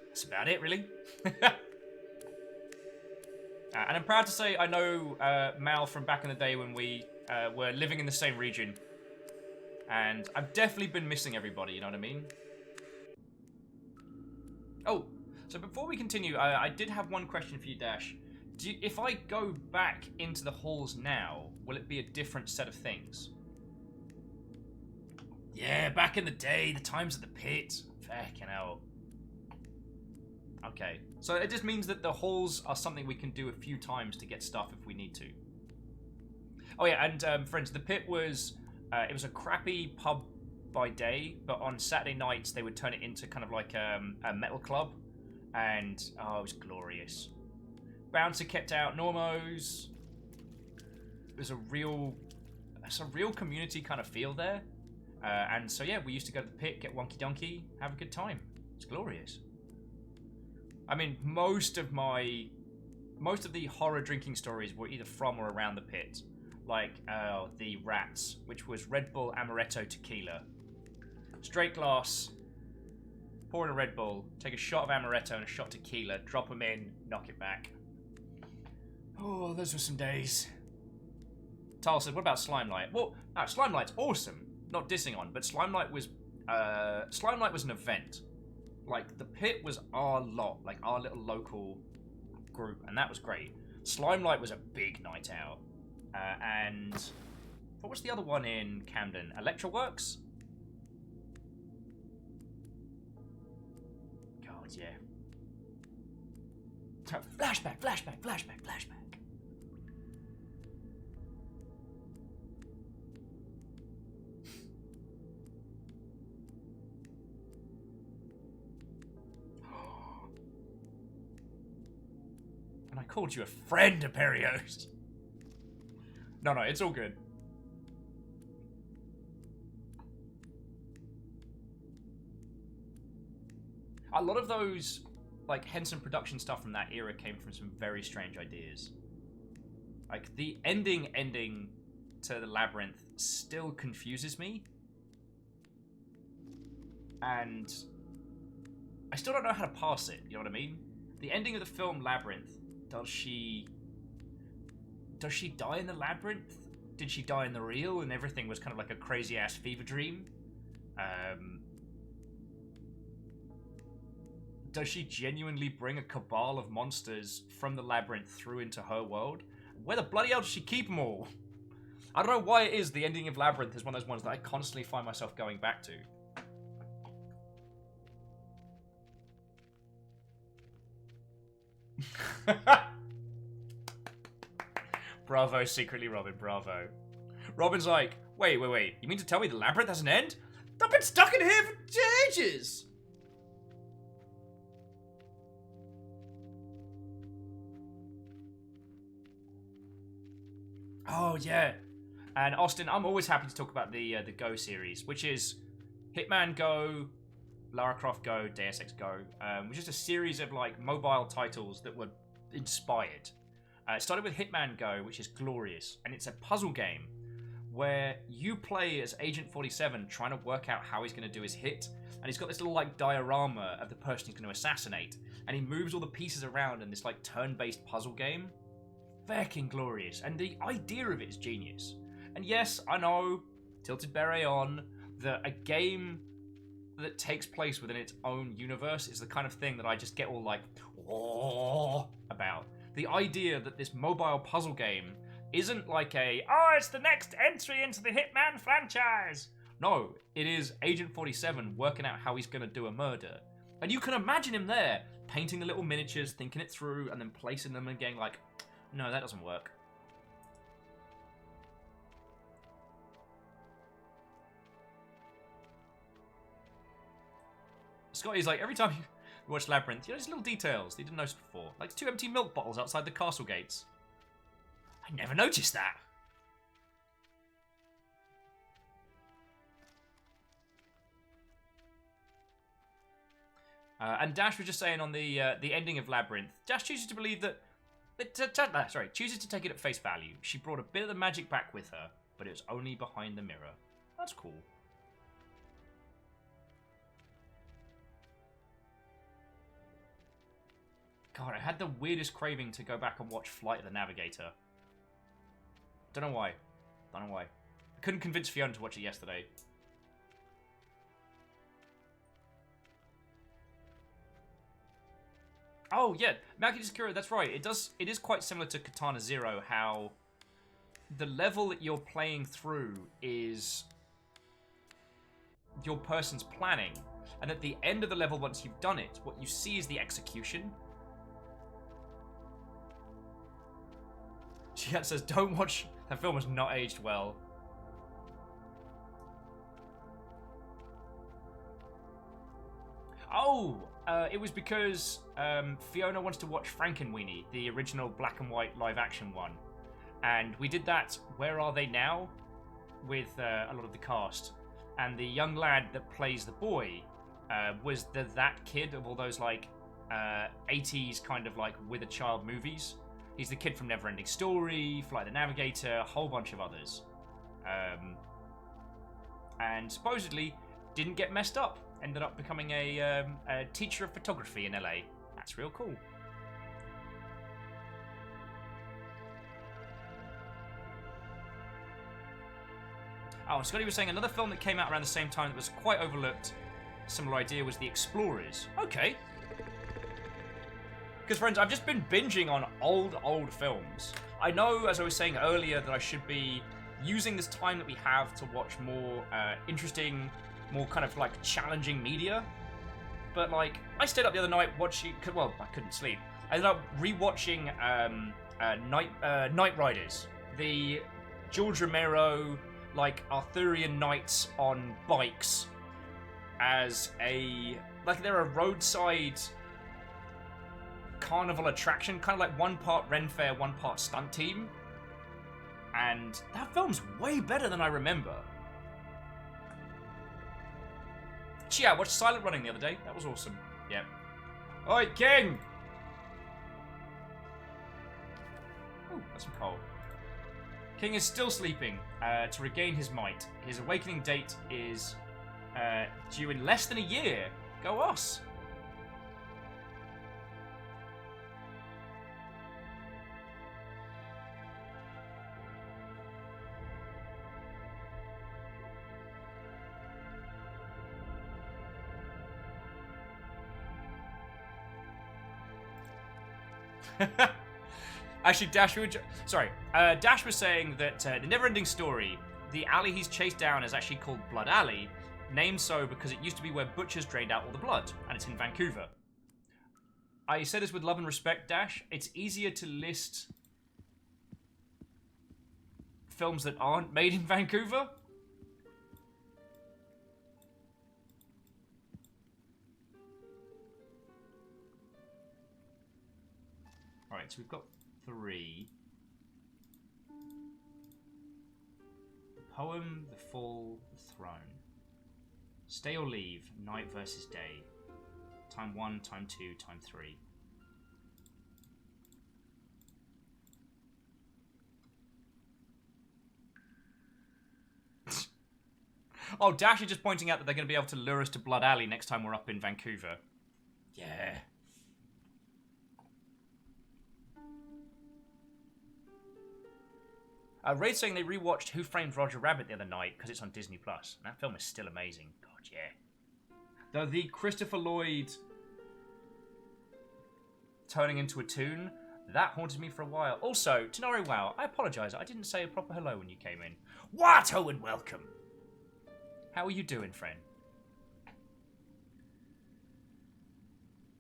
That's about it, really. And I'm proud to say I know Mal from back in the day when we were living in the same region. And I've definitely been missing everybody, you know what I mean? Oh, so before we continue, I did have one question for you, Dash. If I go back into the halls now, will it be a different set of things? Yeah, back in the day, the times at the pit. Fucking hell. Okay, so it just means that the halls are something we can do a few times to get stuff if we need to. Oh yeah, and friends, the pit was it was a crappy pub by day, but on Saturday nights they would turn it into kind of like a metal club, and oh, it was glorious. Bouncer kept out Normos. There's a real community kind of feel there, and so yeah, we used to go to the pit, get wonky donkey, have a good time. It's glorious. I mean, most of the horror drinking stories were either from or around the pit. Like, the Rats, which was Red Bull Amaretto Tequila. Straight glass, pour in a Red Bull, take a shot of Amaretto and a shot of tequila, drop them in, knock it back. Oh, those were some days. Tal said, what about Slimelight? Well, no, Slimelight's awesome. Not dissing on, but Slimelight was an event. Like, the pit was our lot, like our little local group, and that was great. Slimelight was a big night out. And what was the other one in Camden? Electroworks? God, yeah. Flashback. And I called you a friend, Aperios. No, it's all good. A lot of those, like, Henson production stuff from that era came from some very strange ideas. Like, the ending to the Labyrinth still confuses me. And I still don't know how to pass it, you know what I mean? The ending of the film Labyrinth, does she die in the labyrinth? Did she die in the real and everything was kind of like a crazy-ass fever dream? Does she genuinely bring a cabal of monsters from the labyrinth through into her world? Where the bloody hell does she keep them all? I don't know why it is the ending of Labyrinth is one of those ones that I constantly find myself going back to. Bravo, secretly Robin, bravo. Robin's like, wait, you mean to tell me the Labyrinth has an end? I've been stuck in here for ages! Oh, yeah. And Austin, I'm always happy to talk about the Go series, which is Hitman Go, Lara Croft Go, Deus Ex Go, which is a series of like mobile titles that were inspired. It started with Hitman Go, which is glorious, and it's a puzzle game where you play as Agent 47 trying to work out how he's going to do his hit, and he's got this little like diorama of the person he's going to assassinate, and he moves all the pieces around in this like turn-based puzzle game. Fucking glorious, and the idea of it is genius. And yes, I know, Tilted Beret on, that a game that takes place within its own universe is the kind of thing that I just get all like, oh, about. The idea that this mobile puzzle game isn't like it's the next entry into the Hitman franchise. No, it is Agent 47 working out how he's going to do a murder. And you can imagine him there, painting the little miniatures, thinking it through, and then placing them and getting like, no, that doesn't work. Scotty's like, every time you watch Labyrinth, there's little details that you didn't notice before. Like 2 empty milk bottles outside the castle gates. I never noticed that. And Dash was just saying on the ending of Labyrinth, Dash chooses to believe that... chooses to take it at face value. She brought a bit of the magic back with her, but it was only behind the mirror. That's cool. God, I had the weirdest craving to go back and watch Flight of the Navigator. Don't know why. I couldn't convince Fiona to watch it yesterday. Oh yeah, Maki Sakura, that's right. It is quite similar to Katana Zero, how the level that you're playing through is your person's planning. And at the end of the level, once you've done it, what you see is the execution. Chat says, don't watch... That film has not aged well. Oh! It was because Fiona wants to watch Frankenweenie, the original black and white live-action one. And we did that, Where Are They Now? With a lot of the cast. And the young lad that plays the boy was that kid of all those, like, 80s kind of, like, with a child movies. He's the kid from Neverending Story, Flight the Navigator, a whole bunch of others. And supposedly didn't get messed up. Ended up becoming a teacher of photography in LA. That's real cool. Oh, Scotty was saying another film that came out around the same time that was quite overlooked. Similar idea was The Explorers. Okay. Because, friends, I've just been binging on old films. I know, as I was saying earlier, that I should be using this time that we have to watch more interesting, more kind of, like, challenging media. But, like, I stayed up the other night watching... Well, I couldn't sleep. I ended up rewatching Knight Riders. The George Romero, like, Arthurian knights on bikes as a... Like, they're a roadside... carnival attraction, kind of like one part Ren Fair, one part stunt team. And that film's way better than I remember. Gee, I watched Silent Running the other day. That was awesome. Yep. Oi, King! Ooh, that's some coal. King is still sleeping to regain his might. His awakening date is due in less than a year. Go us! Actually, Dash was saying that the Neverending Story, the alley he's chased down is actually called Blood Alley, named so because it used to be where butchers drained out all the blood, and it's in Vancouver. I say this with love and respect, Dash. It's easier to list films that aren't made in Vancouver. Alright, so we've got 3. The Poem, The Fall, The Throne. Stay or Leave, Night versus Day. Time 1, Time 2, Time 3. Oh, Dash is just pointing out that they're going to be able to lure us to Blood Alley next time we're up in Vancouver. Yeah. Raid saying they rewatched Who Framed Roger Rabbit the other night because it's on Disney Plus. That film is still amazing. God, yeah. Though the Christopher Lloyd turning into a toon, that haunted me for a while. Also, Tenori Wow, I apologise. I didn't say a proper hello when you came in. Watto and welcome. How are you doing, friend?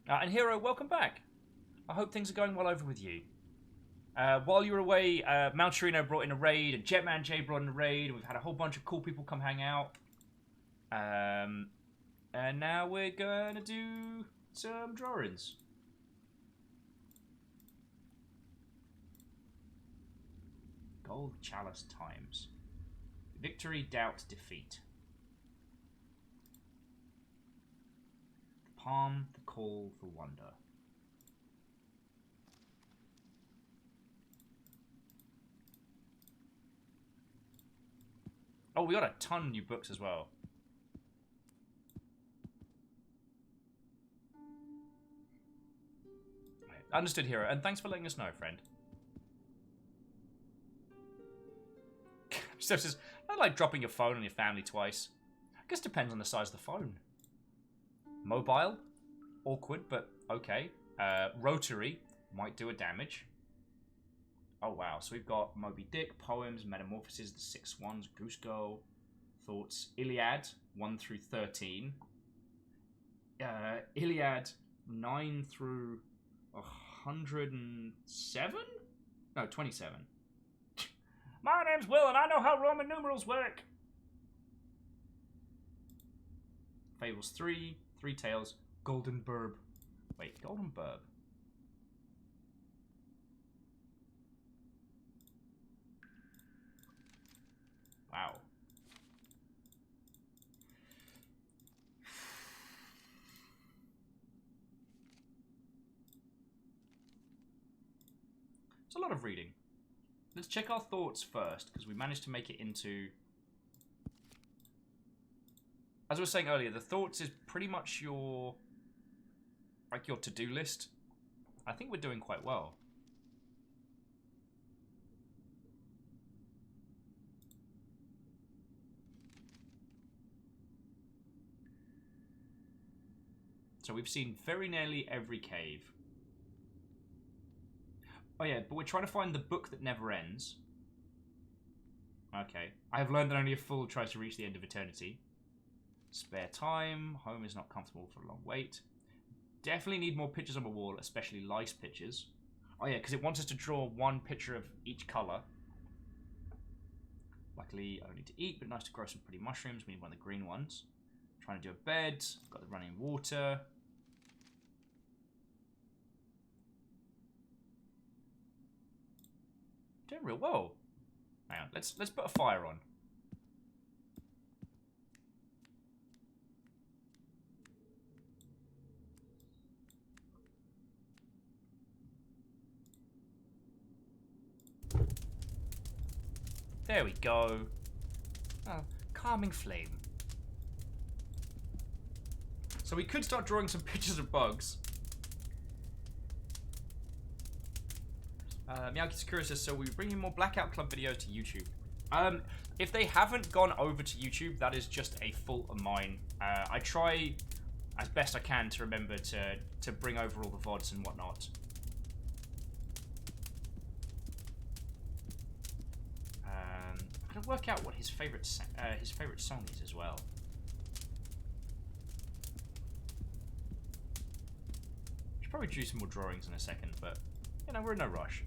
And Hero, welcome back. I hope things are going well over with you. While you were away, Malcherino brought in a raid, and Jetman J brought in a raid, and we've had a whole bunch of cool people come hang out. And now we're gonna do some drawings. Gold Chalice Times. Victory, doubt, defeat. The palm, the call, the wonder. Oh, we got a ton of new books as well. Understood, Hero, and thanks for letting us know, friend. Steph says, I like dropping your phone on your family twice. I guess it depends on the size of the phone. Mobile? Awkward, but okay. Rotary might do a damage. Oh wow, so we've got Moby Dick, Poems, Metamorphoses, The Six Swans, Goose Girl, Thoughts, Iliad 1 through 13. Iliad 9 through 107? No, 27. My name's Will and I know how Roman numerals work. Fables 3, Three Tales, Golden Burb. Wait, Golden Burb. Wow. It's a lot of reading. Let's check our thoughts first, because we managed to make it into... As I was saying earlier, the thoughts is pretty much your... like your to-do list. I think we're doing quite well. So we've seen very nearly every cave. Oh yeah, but we're trying to find the book that never ends. Okay. I have learned that only a fool tries to reach the end of eternity. Spare time. Home is not comfortable for a long wait. Definitely need more pictures on the wall, especially lice pictures. Oh yeah, because it wants us to draw one picture of each colour. Luckily, I don't need to eat, but nice to grow some pretty mushrooms. We need one of the green ones. Trying to do a bed. Got the running water. Doing real well. Hang on, let's put a fire on. There we go. Oh, calming flame. So we could start drawing some pictures of bugs. Miyagi Sakura says, so we're bringing more Blackout Club videos to YouTube. If they haven't gone over to YouTube, that is just a fault of mine. I try as best I can to remember to bring over all the VODs and whatnot. I'm gonna work out what his favorite song is as well. Should probably do some more drawings in a second, but you know, we're in no rush.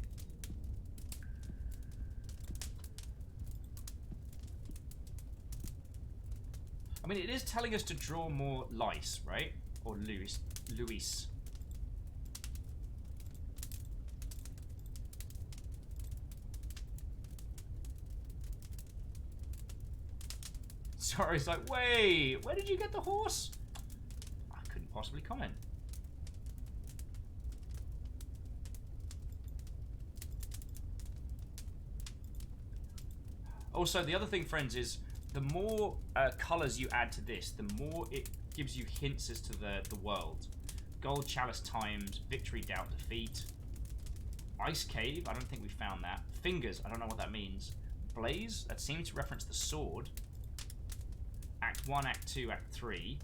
I mean, it is telling us to draw more lice, right? Or Luis. Sorry, it's like, wait, where did you get the horse? I couldn't possibly comment. Also, the other thing, friends, is the more colours you add to this, the more it gives you hints as to the world. Gold Chalice Times, Victory, Doubt, Defeat. Ice Cave, I don't think we found that. Fingers, I don't know what that means. Blaze, that seems to reference the sword. Act 1, Act 2, Act 3.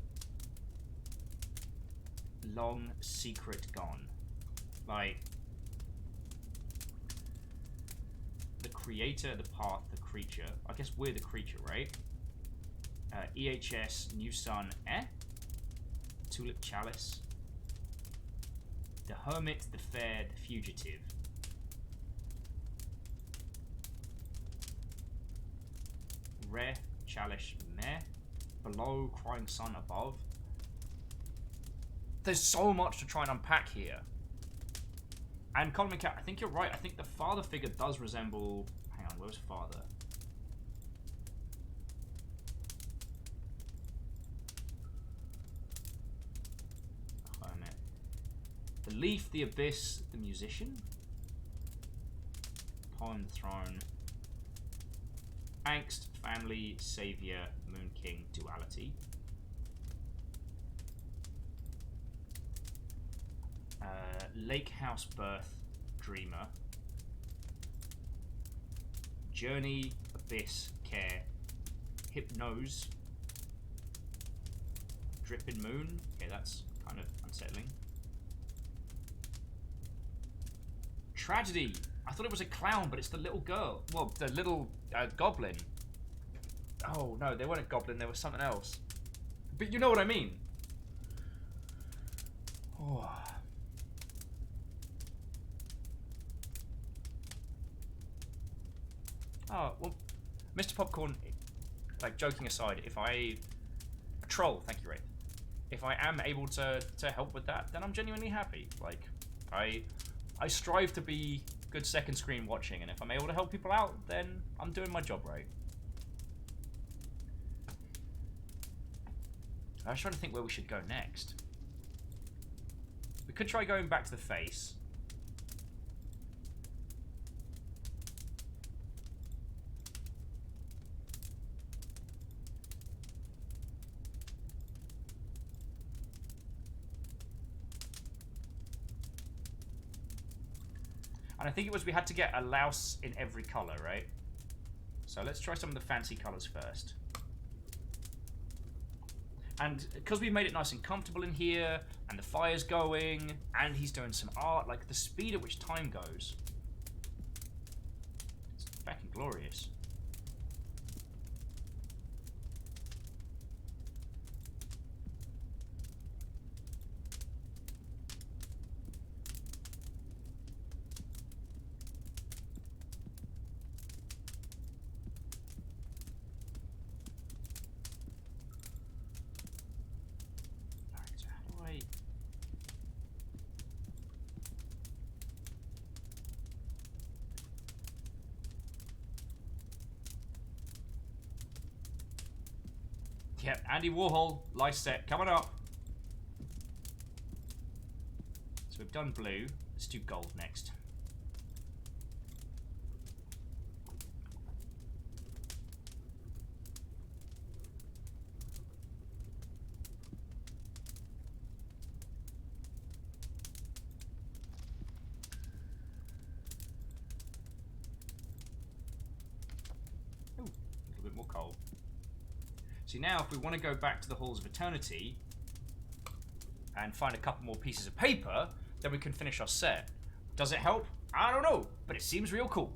Long Secret Gone. Like... the creator, the path, the creature. I guess we're the creature, right? EHS, New Sun, Tulip Chalice. The Hermit, the Fair, the Fugitive. Rare, Chalice, Meh. Below, Crying Sun, above. There's so much to try and unpack here. And Colin McCall, I think you're right. I think the father figure does resemble... Hang on, where's father? Hermit. The Leaf, the Abyss, the Musician. Poem, the Throne. Angst, Family, Savior, Moon King, Duality. Lake House Birth, Dreamer. Journey, Abyss, Care. Hypnose. Dripping Moon. Okay, that's kind of unsettling. tragedy. I thought it was a clown, but it's the little girl. Well, the little goblin. Oh, no, they weren't a goblin. They were something else. But you know what I mean. Oh. Oh, well, Mr. Popcorn, like, joking aside, if I... A troll, thank you, Wraith. If I am able to help with that, then I'm genuinely happy. Like, I strive to be good second screen watching, and if I'm able to help people out, then I'm doing my job right. I was trying to think where we should go next. We could try going back to the face. And I think it was we had to get a louse in every colour, right? So let's try some of the fancy colours first. And because we've made it nice and comfortable in here, and the fire's going, and he's doing some art, like the speed at which time goes. It's fucking glorious. Yep, Andy Warhol, life set, coming up. So we've done blue. Let's do gold next. Ooh, a little bit more coal. See, now if we want to go back to the Halls of Eternity and find a couple more pieces of paper, then we can finish our set. Does it help? I don't know, but it seems real cool.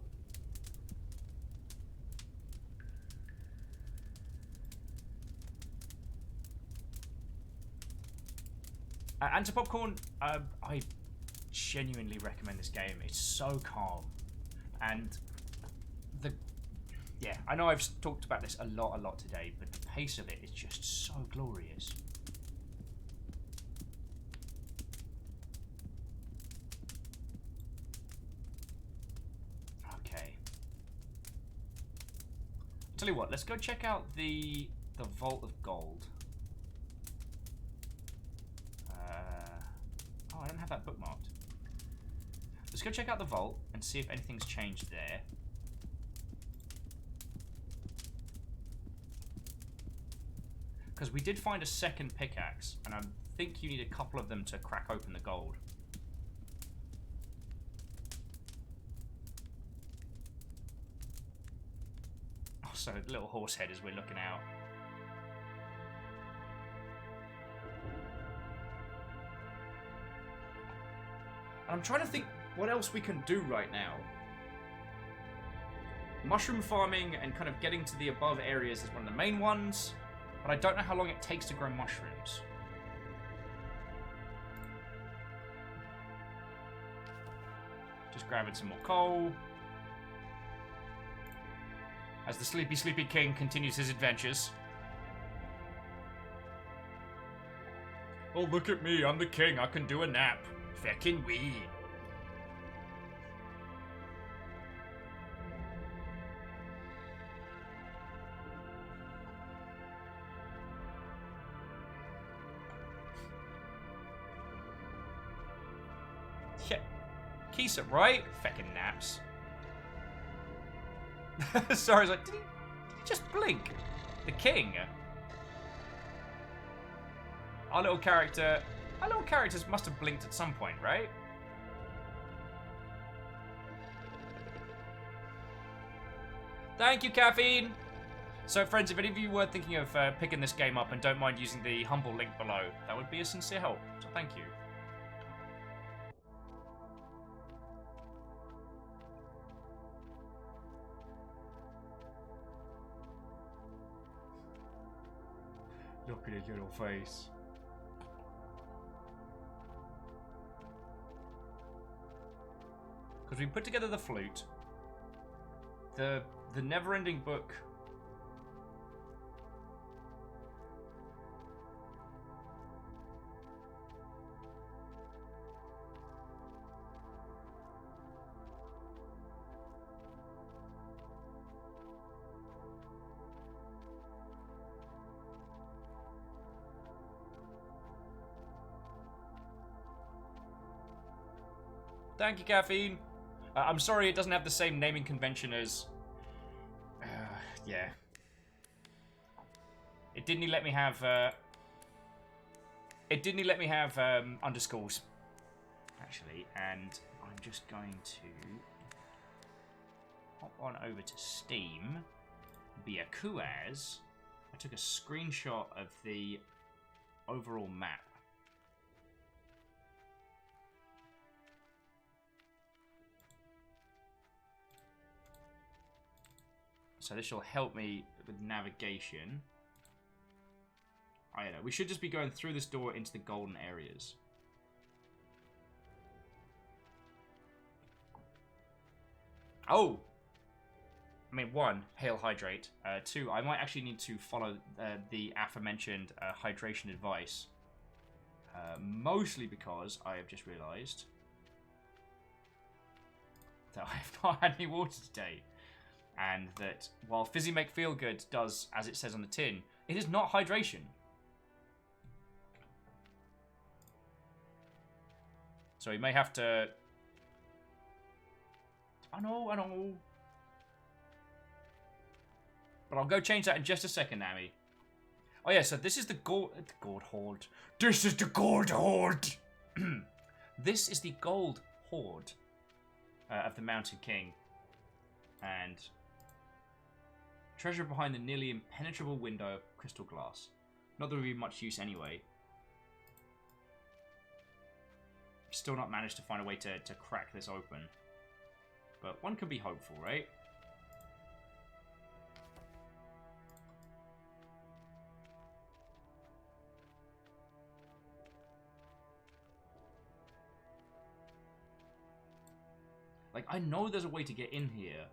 And to Popcorn, I genuinely recommend this game. It's so calm. And yeah, I know I've talked about this a lot today, but the pace of it is just so glorious. Okay. Tell you what, let's go check out the Vault of Gold. Oh, I don't have that bookmarked. Let's go check out the vault and see if anything's changed there. Because we did find a second pickaxe, and I think you need a couple of them to crack open the gold. Also, a little horse head as we're looking out. And I'm trying to think what else we can do right now. Mushroom farming and kind of getting to the above areas is one of the main ones. But I don't know how long it takes to grow mushrooms. Just grabbing some more coal. As the sleepy king continues his adventures. Oh, look at me, I'm the king, I can do a nap. Feckin' we. Kisa, right? Feckin' naps. Sorry, I was like, did he just blink? The king. Our little characters must have blinked at some point, right? Thank you, Caffeine! So, friends, if any of you were thinking of picking this game up and don't mind using the humble link below, that would be a sincere help, so thank you. Look at his little face. Because we put together the flute, the never-ending book. Thank you, Caffeine. I'm sorry it doesn't have the same naming convention as... yeah. It didn't let me have... It didn't let me have underscores, actually, and I'm just going to hop on over to Steam, Byakuaz. I took a screenshot of the overall map. So this will help me with navigation. I don't know. We should just be going through this door into the golden areas. Oh! I mean, one, hail hydrate. Two, I might actually need to follow the aforementioned hydration advice. Mostly because I have just realised that I have not had any water today. And that while Fizzy Make Feel Good does, as it says on the tin, it is not hydration. So you may have to... I know. But I'll go change that in just a second, Nami. Oh yeah, so this is the gold hoard. This is the gold hoard! This is the gold hoard of the Mountain King. And... treasure behind the nearly impenetrable window of crystal glass. Not that it would be much use anyway. Still not managed to find a way to crack this open. But one can be hopeful, right? Like, I know there's a way to get in here.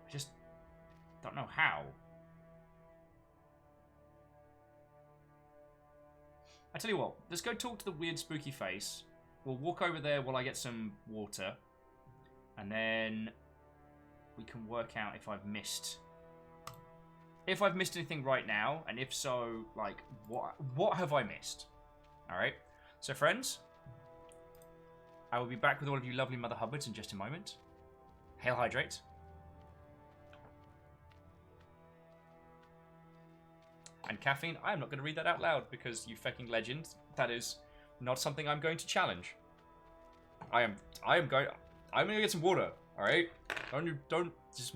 I just don't know how. I tell you what, let's go talk to the weird spooky face. We'll walk over there while I get some water. And then we can work out if I've missed... if I've missed anything right now. And if so, like, what have I missed? Alright. So, friends, I will be back with all of you lovely Mother Hubbards in just a moment. Hail Hydrate. And Caffeine, I am not going to read that out loud because you fucking legend. That is not something I'm going to challenge. I'm going to get some water, alright? Don't just...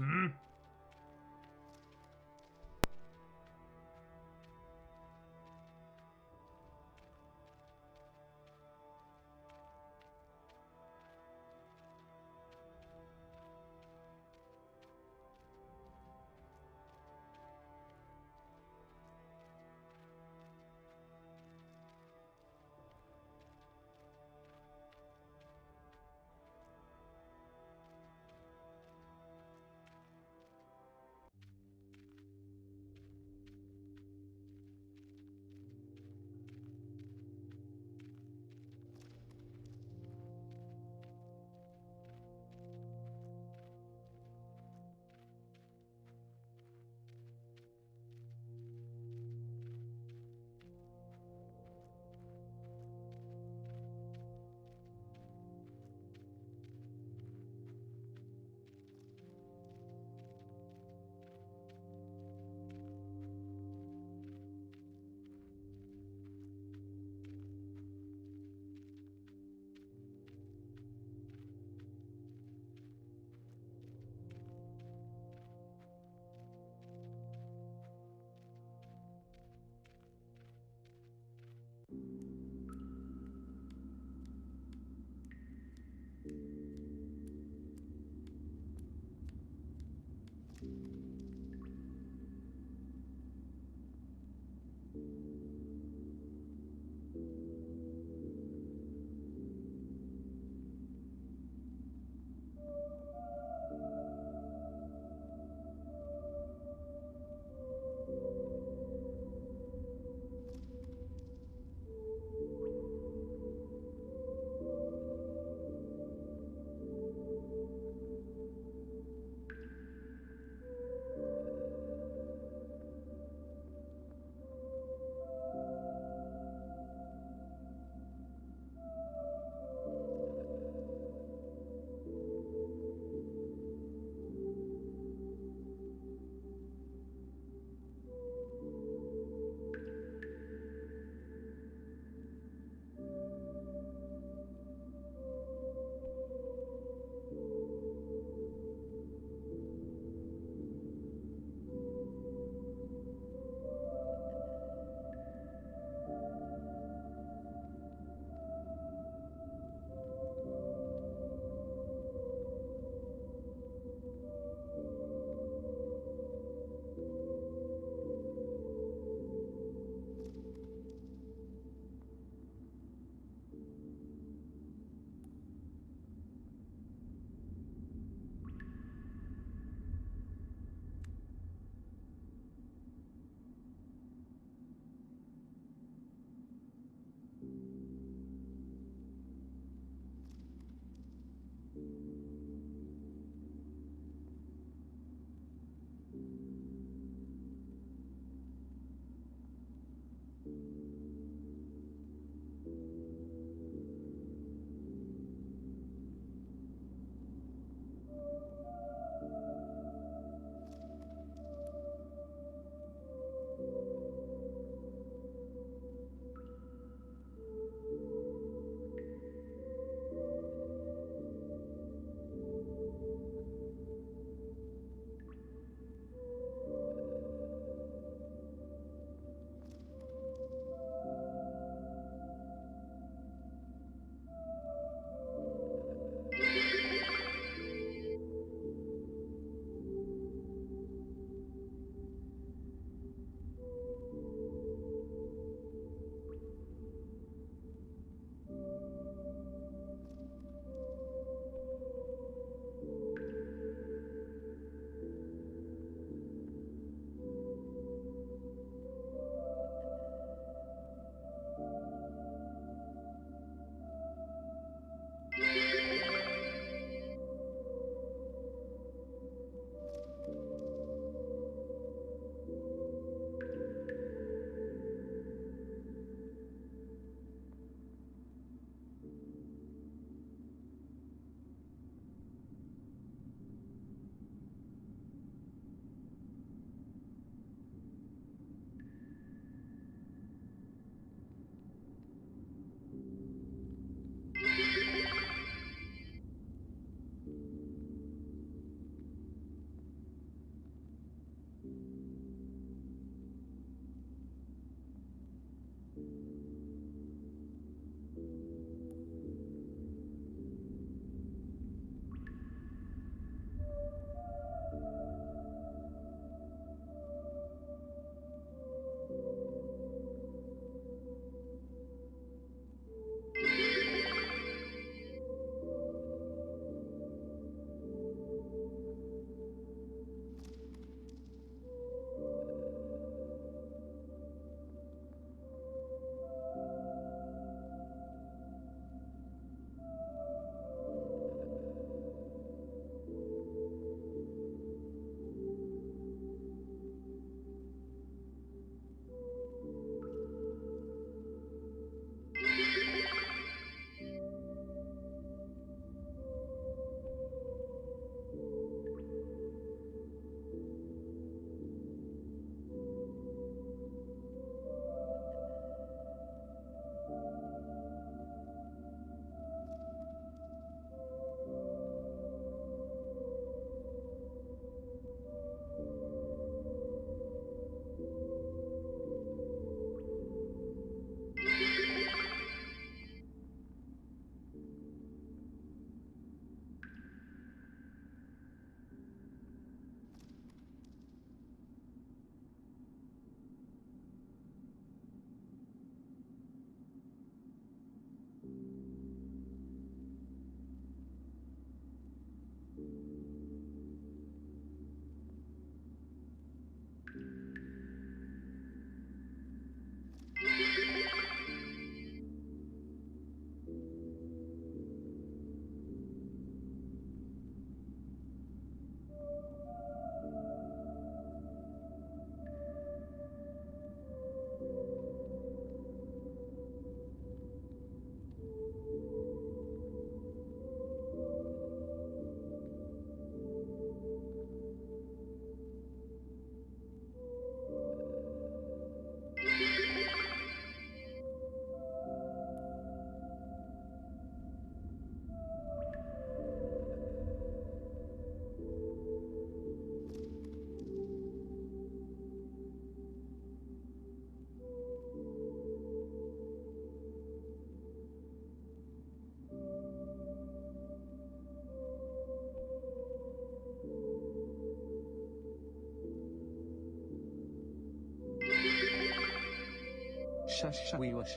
şaşıyor.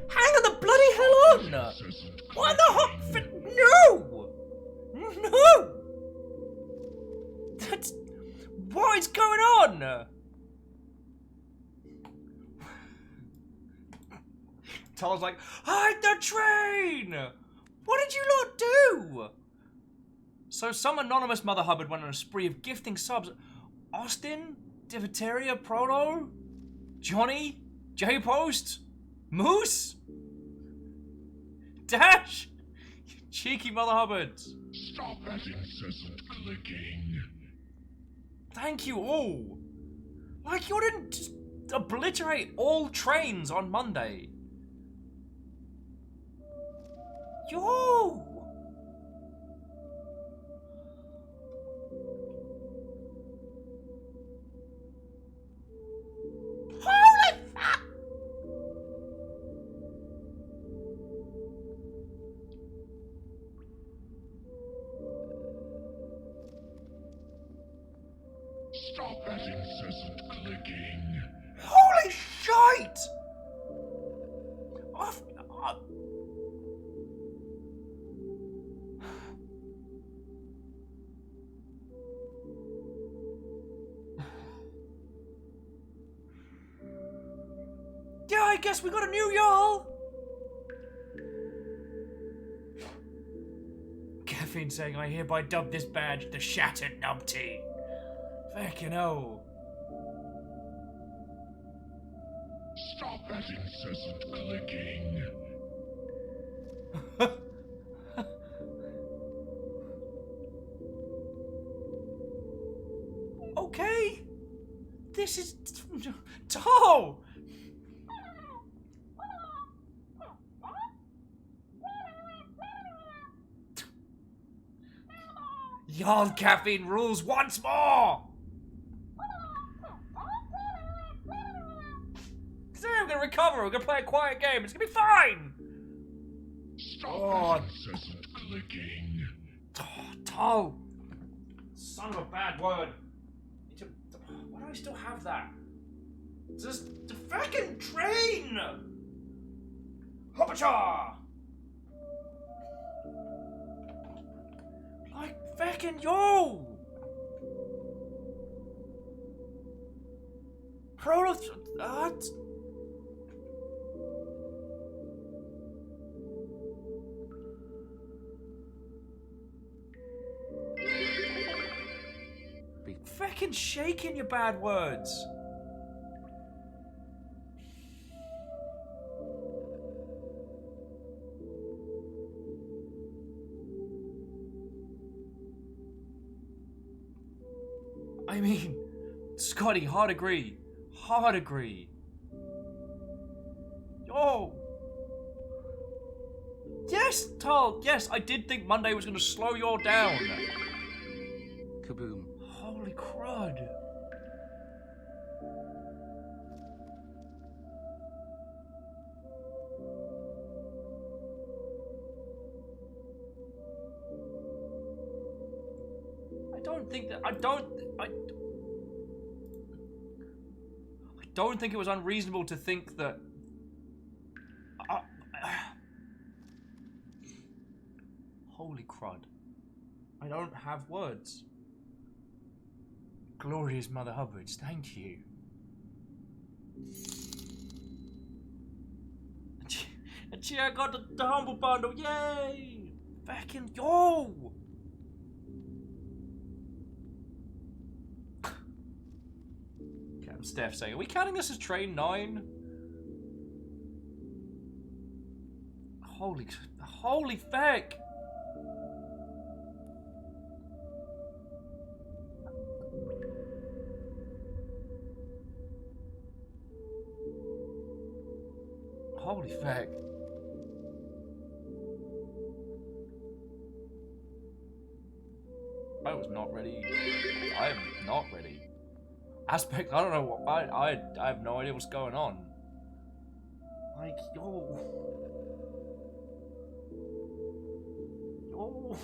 Hang on the bloody hell on! Why the hot no! No! That's... What is going on? Tyler's like, hide the train! What did you lot do? So some anonymous Mother Hubbard went on a spree of gifting subs. Austin? Diviteria? Proto? Johnny? J-Post? Moose? Dash? You cheeky Mother Hubbards. Stop that incessant clicking. Thank you all. Like, you didn't just obliterate all trains on Monday. Yo! Holy fuck! Stop that incessant clicking. Holy shite! Yeah, I guess we got a new y'all. Caffeine saying, I hereby dub this badge the Shattered Numpty. Fucking hell. Stop that incessant clicking. Okay. This is... Oh! Y'all caffeine rules once more! Today I'm gonna recover, we're gonna play a quiet game, it's gonna be fine! Stop that incessant clicking. Tall! Son of a bad word. Why do I still have that? Just the fucking train! Hoppacha! Like, fucking yo! What? Be fucking shaking your bad words. I mean, Scotty, hard agree. Hard agree. Yo! Yes, Tal, yes, I did think Monday was going to slow you all down. Kaboom. Holy crud. I don't think it was unreasonable to think that holy crud. I don't have words. Glorious Mother Hubbards, thank you. And I got the Humble Bundle, yay! Fucking yo! Steph saying, are we counting this as train 9? Holy feck! Holy feck. I was not ready. I am not ready. Aspect, I don't know what, I have no idea what's going on. Like, yo. Yo.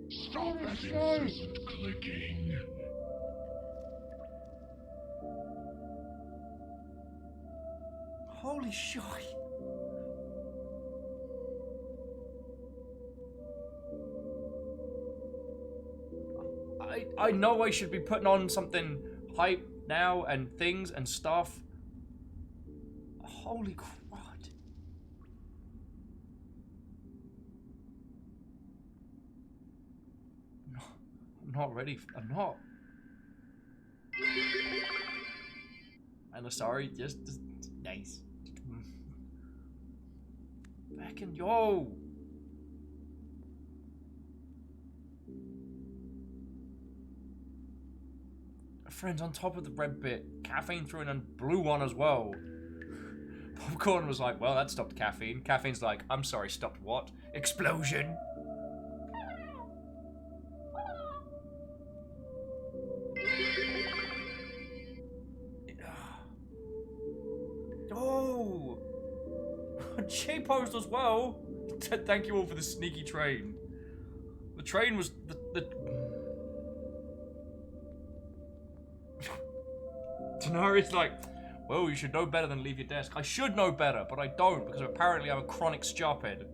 Stop that incessant clicking. Holy shit. I know I should be putting on something hype now and things and stuff. Holy crud. I'm not ready. I'm not. I'm sorry, just nice. Fucking yo! Friends, on top of the red bit, caffeine threw in a blue one as well. Popcorn was like, well, that stopped caffeine. Caffeine's like, I'm sorry, stopped what? Explosion! Oh! J-Post as well! Thank you all for the sneaky train. The train was... Denari's like, well, you should know better than leave your desk. I should know better, but I don't, because apparently I'm a chronic stupid.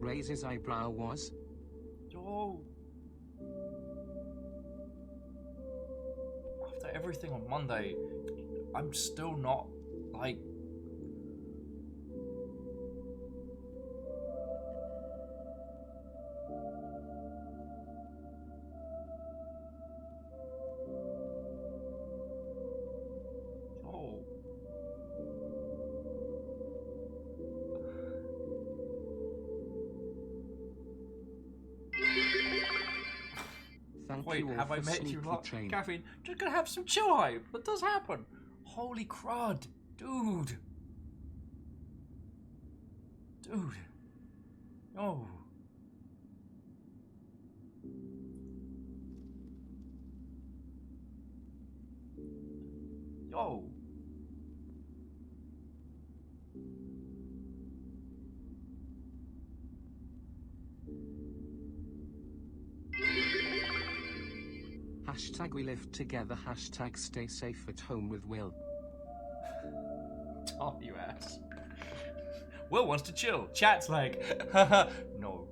Raise his eyebrow was? Oh. After everything on Monday, I'm still not, like... Oh. Thank Wait, you all have I for met you sneaky lot? train. Caffeine, just gonna have some chill hype. That does happen. Holy crud. Dude. Dude. Oh. Yo. Hashtag we live together. Hashtag stay safe at home with Will. Oh, you ass. Will wants to chill. Chat's like, haha, no.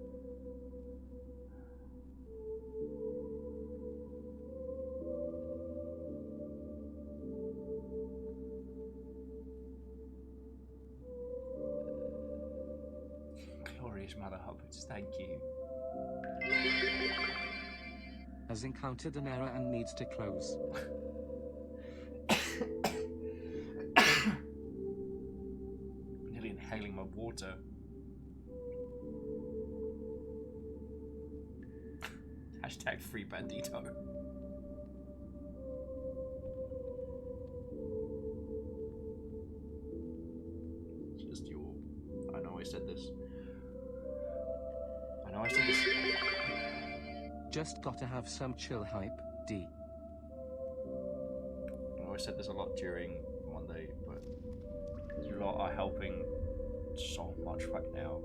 glorious Mother Hubbards. Thank you. Has encountered an error and needs to close. Nearly inhaling my water. Hashtag free bandito. Just your. I know I said this. I know I said this. Just gotta have some chill hype, D. I know I said this a lot during Monday, but you lot are helping so much right now.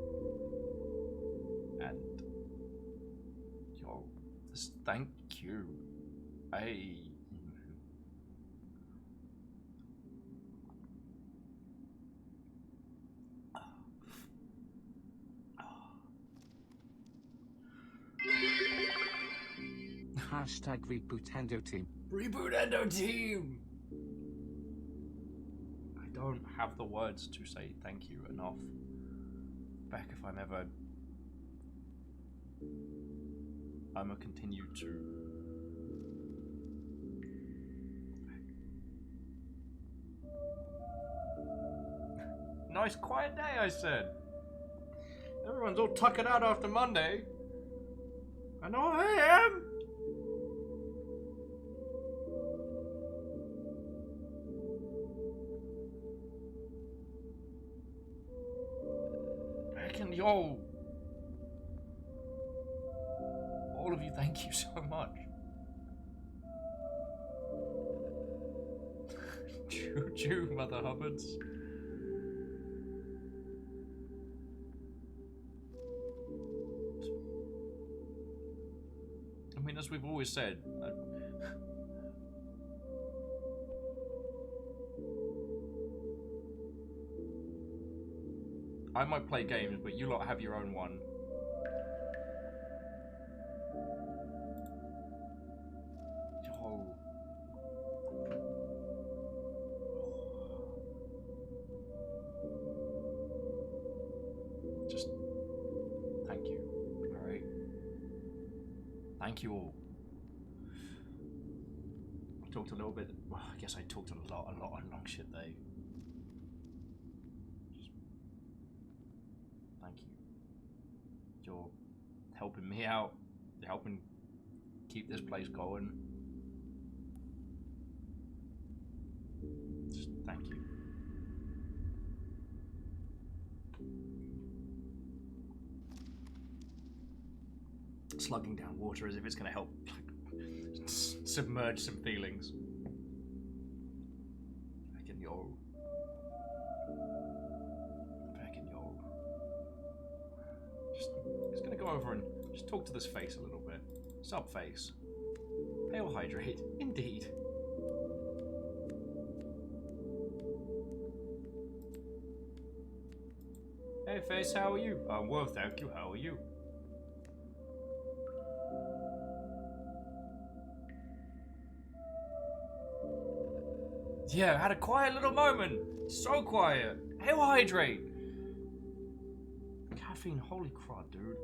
And yo, just thank you. Hashtag Rebootendo team. Reboot Endo Team! I don't have the words to say thank you enough. Back if I'm ever... I'ma continue to... Nice quiet day, I said. Everyone's all tuckered out after Monday. I know I am. Yo, all of you, thank you so much. Choo-choo, Mother Hubbards. I mean, as we've always said, I might play games, but you lot have your own one. Oh. Just thank you, alright? Thank you all. I talked a little bit, well, I guess I talked a lot on long shit day. You're helping me out. You're helping keep this place going. Just thank you. Slugging down water as if it's going to help submerge some feelings. Just gonna go over and just talk to this face a little bit. Sup, face? Pale hydrate, indeed. Hey, face, how are you? Well, thank you. How are you? Yeah, had a quiet little moment. So quiet. Pale hydrate. Caffeine, holy crud, dude.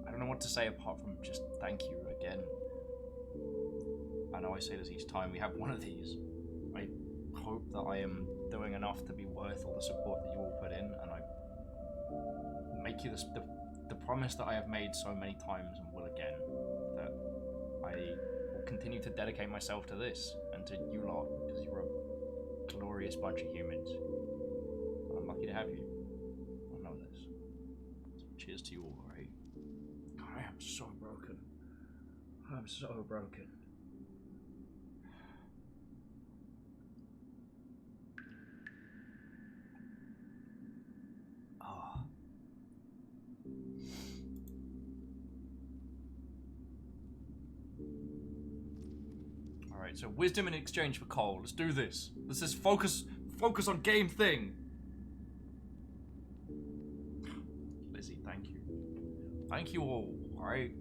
I don't know what to say apart from just thank you again. I know I say this each time we have one of these. I hope that I am doing enough to be worth all the support that you all put in, and I make you the promise that I have made so many times and will again, that I will continue to dedicate myself to this and to you lot, because you're a glorious bunch of humans. And I'm lucky to have you. I know this. So cheers to you all, alright? I am so broken. I'm so broken. Ah. Alright, so wisdom in exchange for coal. Let's do this. Let's just focus on game thing. Lizzie, thank you. Thank you all, alright?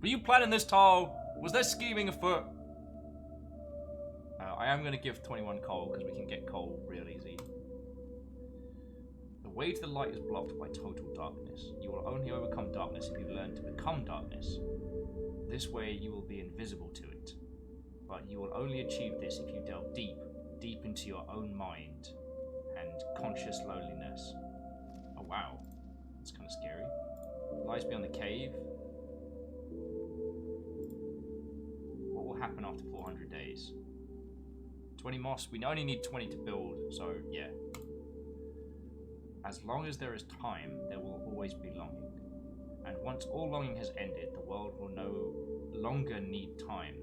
Were you planning this, Tal? Was there scheming afoot? I I am going to give 21 coal because we can get coal real easy. The way to the light is blocked by total darkness. You will only overcome darkness if you learn to become darkness. This way you will be invisible to it. But you will only achieve this if you delve deep into your own mind and conscious loneliness. Oh wow, that's kind of scary. Lies beyond the cave. What will happen after 400 days? 20 moss. We only need 20 to build, so yeah. As long as there is time, there will always be longing. And once all longing has ended, the world will no longer need time.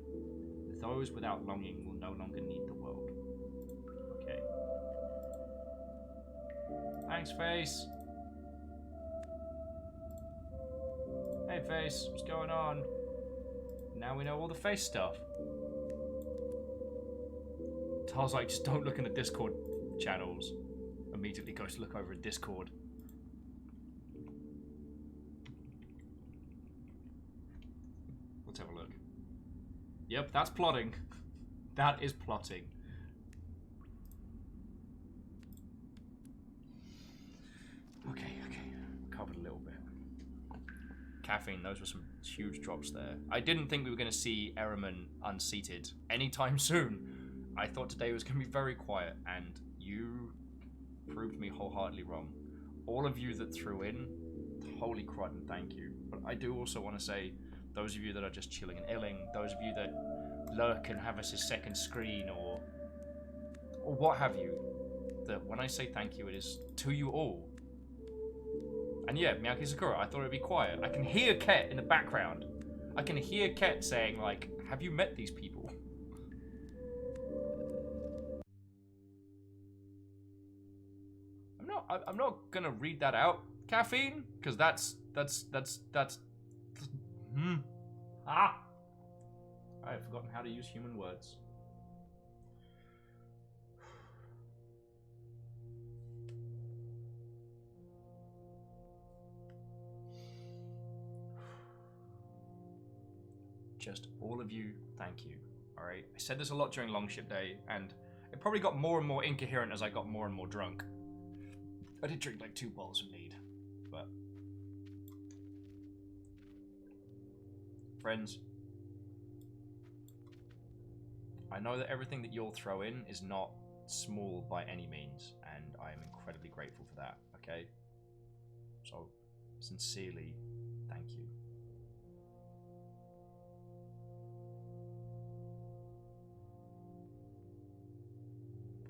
Those without longing will no longer need the world. Okay. Thanks, Face. Hey, Face, what's going on? Now we know all the Face stuff. Tar's like, just don't look in the Discord channels. Immediately goes to look over at Discord. Let's have a look. Yep, that's plotting. That is plotting. Okay. Covered a little bit. Caffeine, those were some huge drops there. I didn't think we were going to see Ehrman unseated anytime soon. I thought today was going to be very quiet, and you proved me wholeheartedly wrong. All of you that threw in, holy crud, and thank you. But I do also want to say, those of you that are just chilling and illing, those of you that lurk and have us as second screen or what have you, that when I say thank you, it is to you all. And yeah, Miyaki Sakura, I thought it'd be quiet. I can hear Ket in the background. I can hear Ket saying, like, have you met these people? I'm not gonna read that out, Caffeine, because that's I've forgotten how to use human words. Just all of you, thank you. Alright, I said this a lot during Longship Day, and it probably got more and more incoherent as I got more and more drunk. I did drink like 2 bottles of mead, but... Friends, I know that everything that you'll throw in is not small by any means, and I am incredibly grateful for that, okay? So, sincerely, thank you.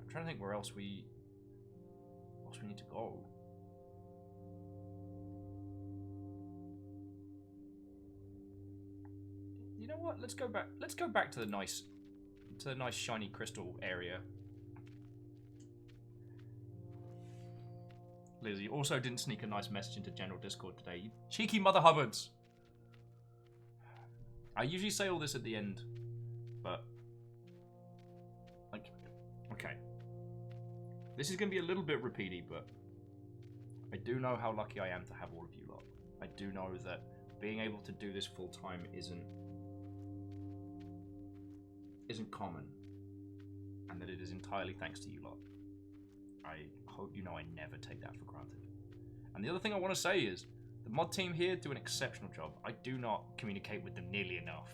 I'm trying to think where else we need to go. You know what? Let's go back. Let's go back to the nice shiny crystal area. Liz, you also didn't sneak a nice message into general Discord today. You cheeky mother hubbards. I usually say all this at the end, but like, okay. This is going to be a little bit repeaty, but I do know how lucky I am to have all of you lot. I do know that being able to do this full time isn't common, and that it is entirely thanks to you lot. I hope you know I never take that for granted. And the other thing I want to say is, the mod team here do an exceptional job. I do not communicate with them nearly enough,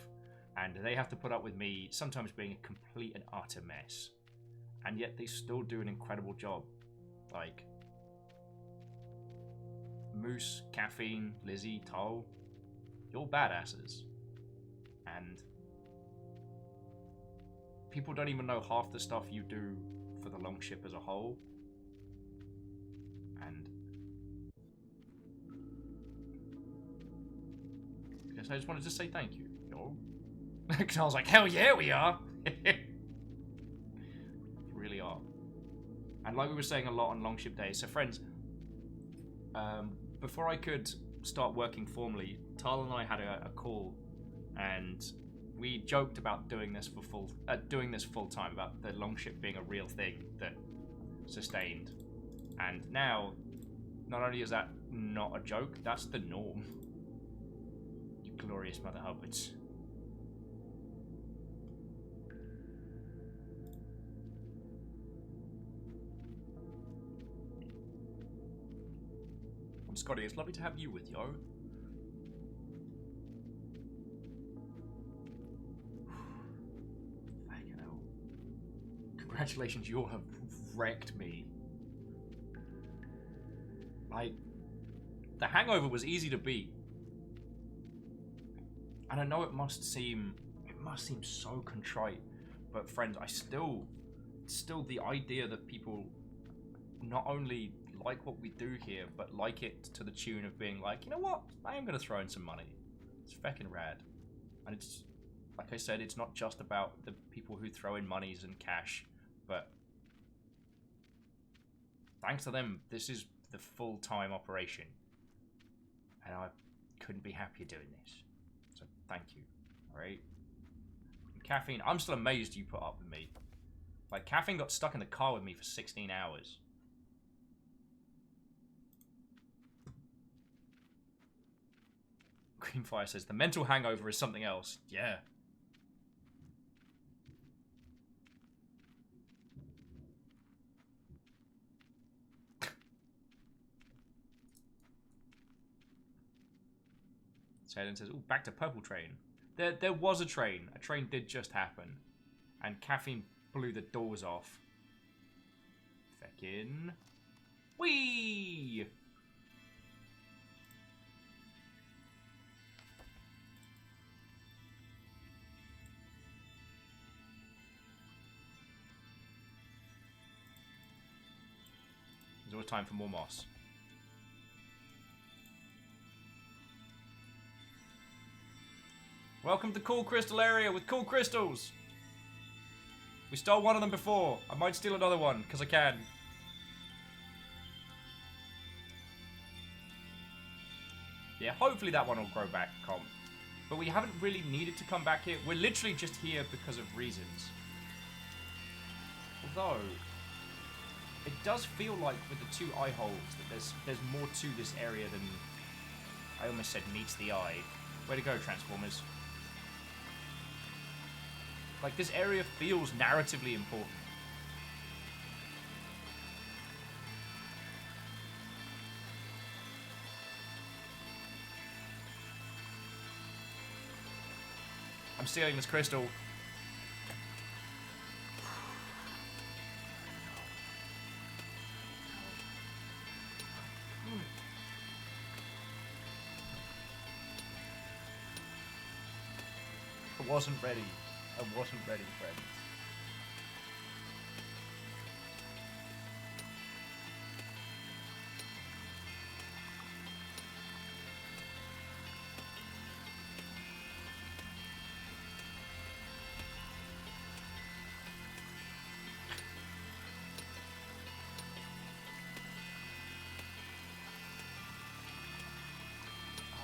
and they have to put up with me sometimes being a complete and utter mess. And yet they still do an incredible job. Like, Moose, Caffeine, Lizzie, Toll, you're badasses. And people don't even know half the stuff you do for the Longship as a whole. And I guess I just wanted to say thank you, yo. Because I was like, hell yeah, we are! Really are. And like we were saying a lot on Longship Day, so friends, before I could start working formally, Tal and I had a call, and we joked about doing this full time, about the Longship being a real thing that sustained. And now, not only is that not a joke, that's the norm. You glorious Mother Hubbards. Scotty, it's lovely to have you with, yo. Fucking hell. Congratulations, you all have wrecked me. Like, the Hangover was easy to beat. And I know it must seem so contrite, but friends, I still the idea that people not only like what we do here, but like it to the tune of being like, you know what, I am going to throw in some money. It's feckin' rad. And it's, like I said, it's not just about the people who throw in monies and cash, but thanks to them, this is the full-time operation. And I couldn't be happier doing this. So thank you, alright? Caffeine, I'm still amazed you put up with me. Like, Caffeine got stuck in the car with me for 16 hours. Greenfire says, the mental hangover is something else. Yeah. Salem says, "Oh, back to Purple Train." There was a train. A train did just happen. And Caffeine blew the doors off. Feckin'. Whee! There's always time for more moss. Welcome to Cool Crystal Area with cool crystals. We stole one of them before. I might steal another one, because I can. Yeah, hopefully that one will grow back, Comp. But we haven't really needed to come back here. We're literally just here because of reasons. Although, it does feel like with the two eye holes that there's more to this area than I almost said meets the eye. Way to go, Transformers. Like, this area feels narratively important. I'm stealing this crystal. I wasn't ready. I wasn't ready, friends.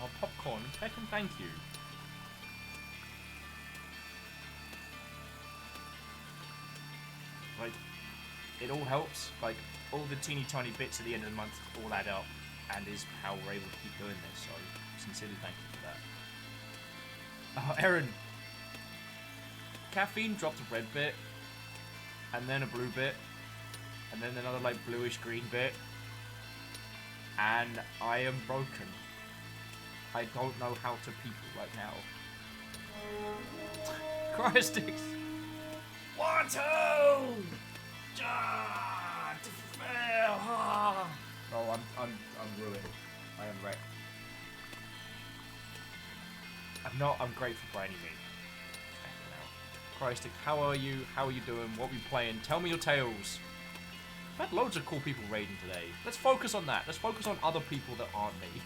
Oh, popcorn. Heckin' thank you. Like, it all helps. Like, all the teeny tiny bits at the end of the month all add up, and is how we're able to keep doing this. So, sincerely thank you for that. Oh, Aaron. Caffeine dropped a red bit, and then a blue bit, and then another like bluish green bit, and I am broken. I don't know how to people right now. Cryosticks. 1, 2! Oh, I'm ruined. I am wrecked. I'm grateful for any means. Cryosticks, how are you? How are you doing? What are we playing? Tell me your tales. I've had loads of cool people raiding today. Let's focus on that. Let's focus on other people that aren't me.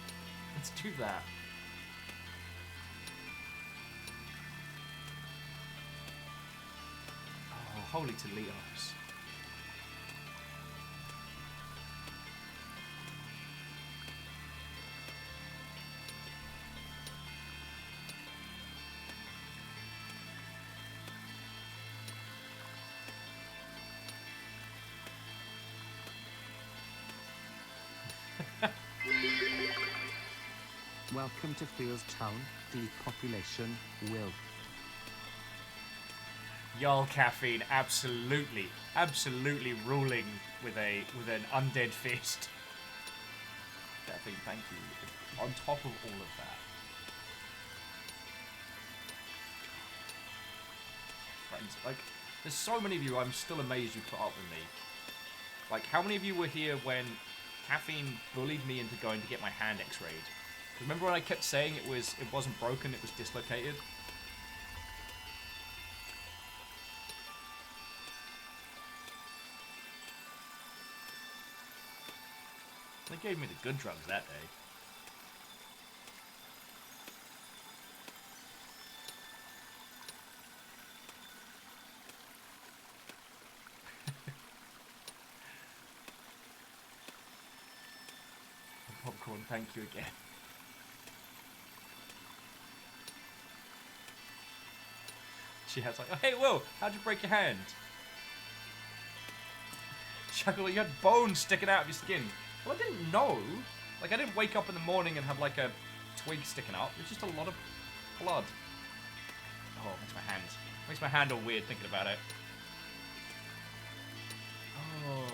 Let's do that. Oh, holy Toledos. Welcome to Fields Town, depopulation, Will. Y'all Caffeine, absolutely ruling with an undead fist. Caffeine, thank you. On top of all of that. Friends, like, there's so many of you I'm still amazed you put up with me. Like, how many of you were here when Caffeine bullied me into going to get my hand x-rayed? Remember when I kept saying it wasn't broken, it was dislocated? They gave me the good drugs that day. Popcorn, thank you again. She has like, oh, hey Will, how'd you break your hand? Chuckle, you had bones sticking out of your skin. Well, I didn't know. Like, I didn't wake up in the morning and have like a twig sticking up. It's just a lot of blood. Oh, makes my hand all weird thinking about it. Oh.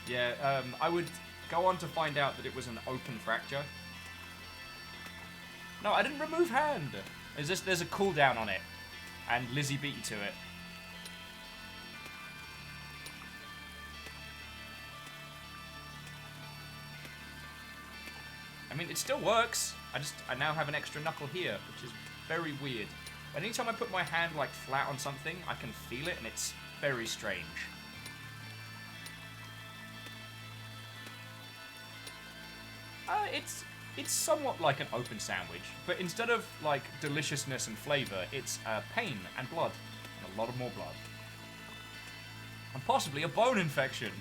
Yeah, I would go on to find out that it was an open fracture. No, I didn't remove hand. There's a cooldown on it. And Lizzie beat you to it. I mean, it still works. I now have an extra knuckle here, which is very weird. But anytime I put my hand like flat on something, I can feel it, and it's very strange. It's somewhat like an open sandwich, but instead of like deliciousness and flavor, it's pain and blood, and a lot of more blood, and possibly a bone infection.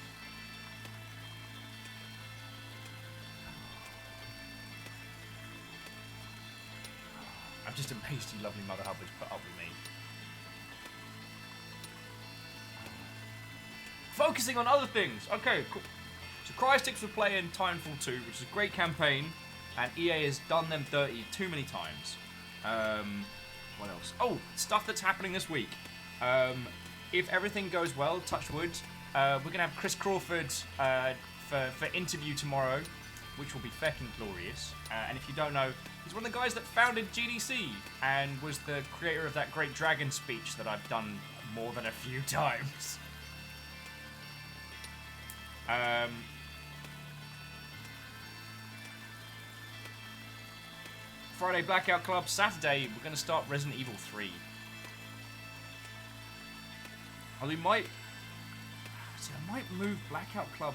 I'm just amazed you lovely Mother Hubbards put up with me. Focusing on other things. Okay, cool. So Crystix were playing Titanfall 2, which is a great campaign, and EA has done them dirty too many times. What else? Oh, stuff that's happening this week. If everything goes well, touch wood, we're going to have Chris Crawford for interview tomorrow, which will be feckin' glorious. And if you don't know, he's one of the guys that founded GDC and was the creator of that great dragon speech that I've done more than a few times. Friday Blackout Club. Saturday, we're going to start Resident Evil 3. Well, we might... So I might move Blackout Club...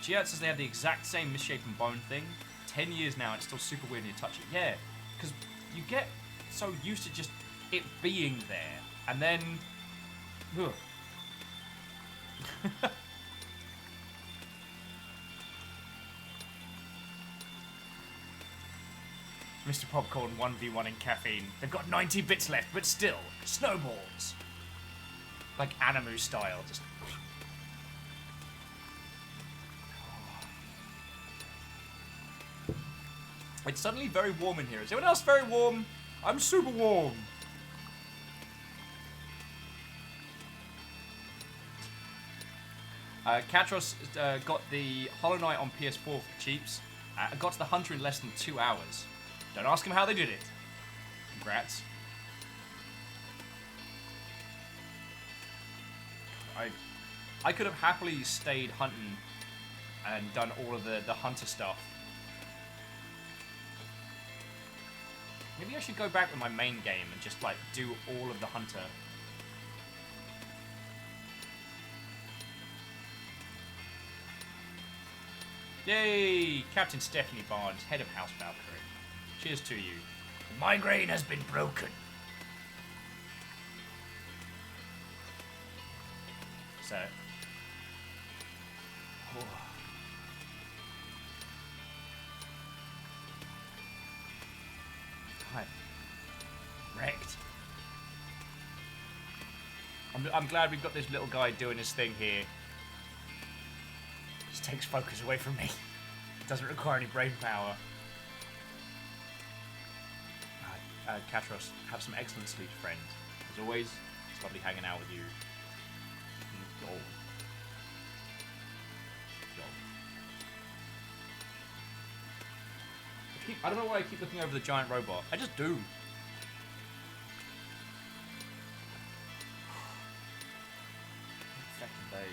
Giat says they have the exact same misshapen bone thing. 10 years now, it's still super weird when you touch it. Yeah, because you get so used to just it being there, and then... Ugh. Mr. Popcorn 1v1 in caffeine. They've got 90 bits left, but still, snowballs. Like Animu style, just... It's suddenly very warm in here. Is anyone else very warm? I'm super warm. Katros got the Hollow Knight on PS4 for cheaps. Got to the Hunter in less than 2 hours. Don't ask him how they did it. Congrats. I could have happily stayed hunting and done all of the Hunter stuff. Maybe I should go back with my main game and just like do all of the Hunter. Yay! Captain Stephanie Barnes, head of House Valkyrie. Cheers to you. The migraine has been broken. So. Oh. God. Wrecked. I'm glad we've got this little guy doing his thing here. Just takes focus away from me. Doesn't require any brain power. Katros, have some excellent sleep, friend. As always, it's lovely hanging out with you. Yo. I don't know why I keep looking over the giant robot. I just do. Second day.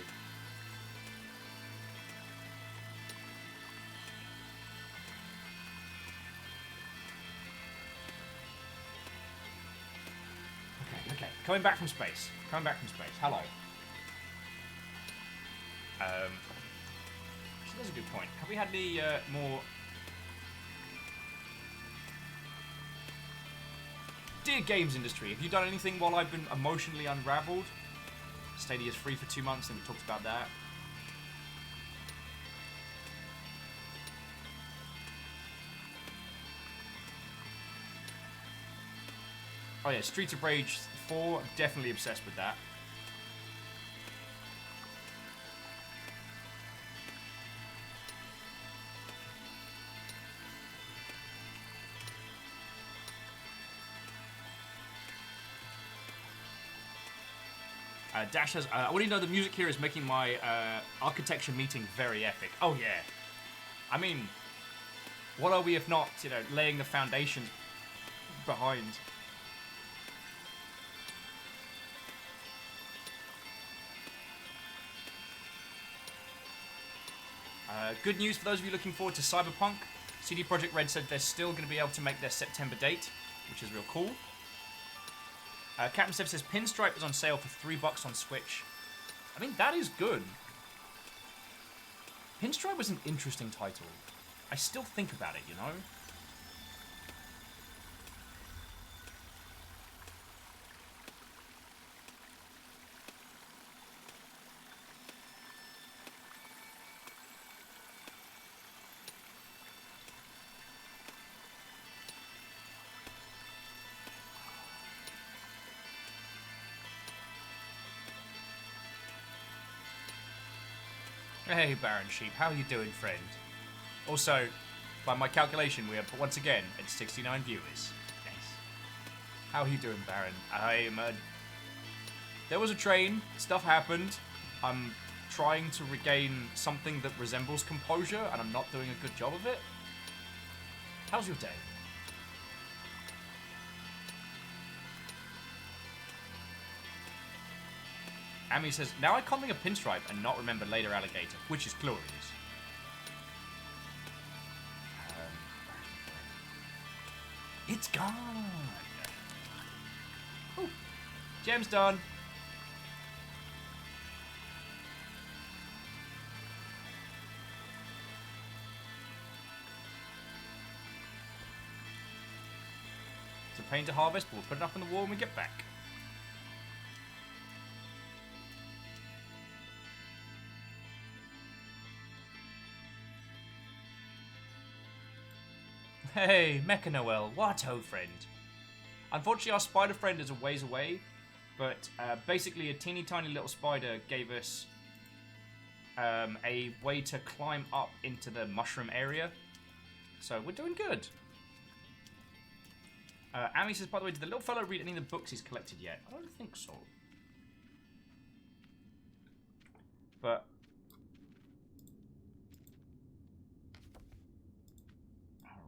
Okay. Coming back from space. Hello. Actually, that's a good point. Have we had any more... Dear games industry, have you done anything while I've been emotionally unraveled? Stadia's free for 2 months and we talked about that. Oh yeah, Streets of Rage 4, definitely obsessed with that. Dash says, I want you to know the music here is making my architecture meeting very epic. Oh yeah. I mean, what are we if not, you know, laying the foundations behind? Good news for those of you looking forward to Cyberpunk. CD Projekt Red said they're still going to be able to make their September date, which is real cool. Captain Steph says Pinstripe is on sale for $3 on Switch. I mean, that is good. Pinstripe was an interesting title. I still think about it, you know? Hey, Baron Sheep, how are you doing, friend? Also, by my calculation, we are once again at 69 viewers. Nice. How are you doing, Baron? There was a train, stuff happened. I'm trying to regain something that resembles composure, and I'm not doing a good job of it. How's your day? Amy says, now I can't think of Pinstripe and not remember later Alligator, which is glorious. It's gone. Ooh, gem's done. It's a pain to harvest, but we'll put it up on the wall when we get back. Hey, Mecha Noel, what ho, friend. Unfortunately, our spider friend is a ways away, but basically a teeny tiny little spider gave us a way to climb up into the mushroom area. So we're doing good. Amy says, by the way, did the little fellow read any of the books he's collected yet? I don't think so. But...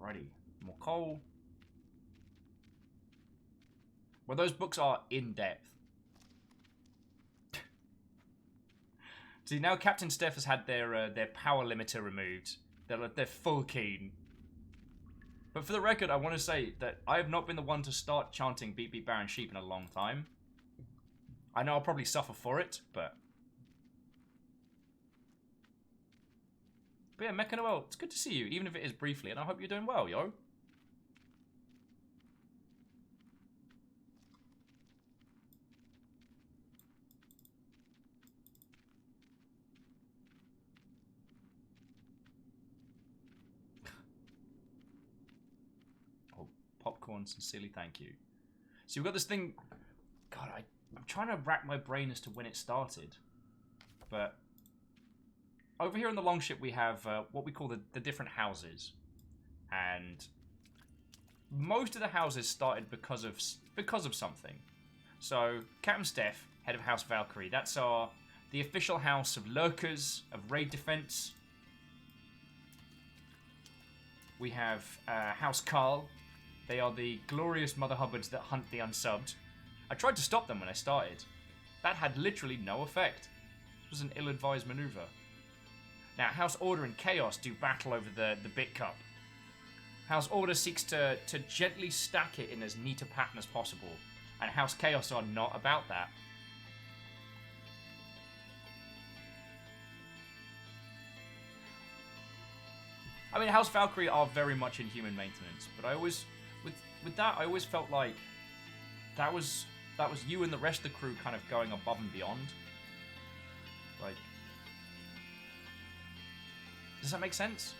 Alrighty, more coal. Well, those books are in depth. See, now Captain Steph has had their power limiter removed. They're full keen. But for the record, I want to say that I have not been the one to start chanting Beat Beat Baron Sheep in a long time. I know I'll probably suffer for it, but yeah, Mecha Noel, it's good to see you, even if it is briefly, and I hope you're doing well, yo. Oh, popcorn, sincerely thank you. So we've got this thing... God, I'm trying to rack my brain as to when it started. But... over here in the Longship we have what we call the different houses. And most of the houses started because of something. So, Captain Steph, head of House Valkyrie, that's the official house of lurkers, of raid defense. We have House Carl. They are the glorious Mother Hubbards that hunt the unsubbed. I tried to stop them when I started. That had literally no effect. It was an ill-advised maneuver. Now, House Order and Chaos do battle over the Bit Cup. House Order seeks to gently stack it in as neat a pattern as possible, and House Chaos are not about that. I mean, House Valkyrie are very much in human maintenance, but I always, with that, I always felt like that was you and the rest of the crew kind of going above and beyond. Like, does that make sense?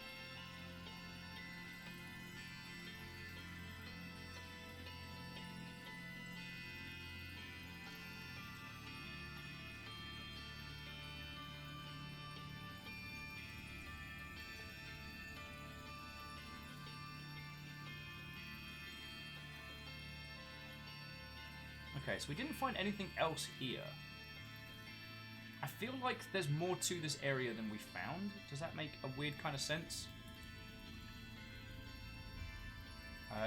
Okay, so we didn't find anything else here. I feel like there's more to this area than we found. Does that make a weird kind of sense?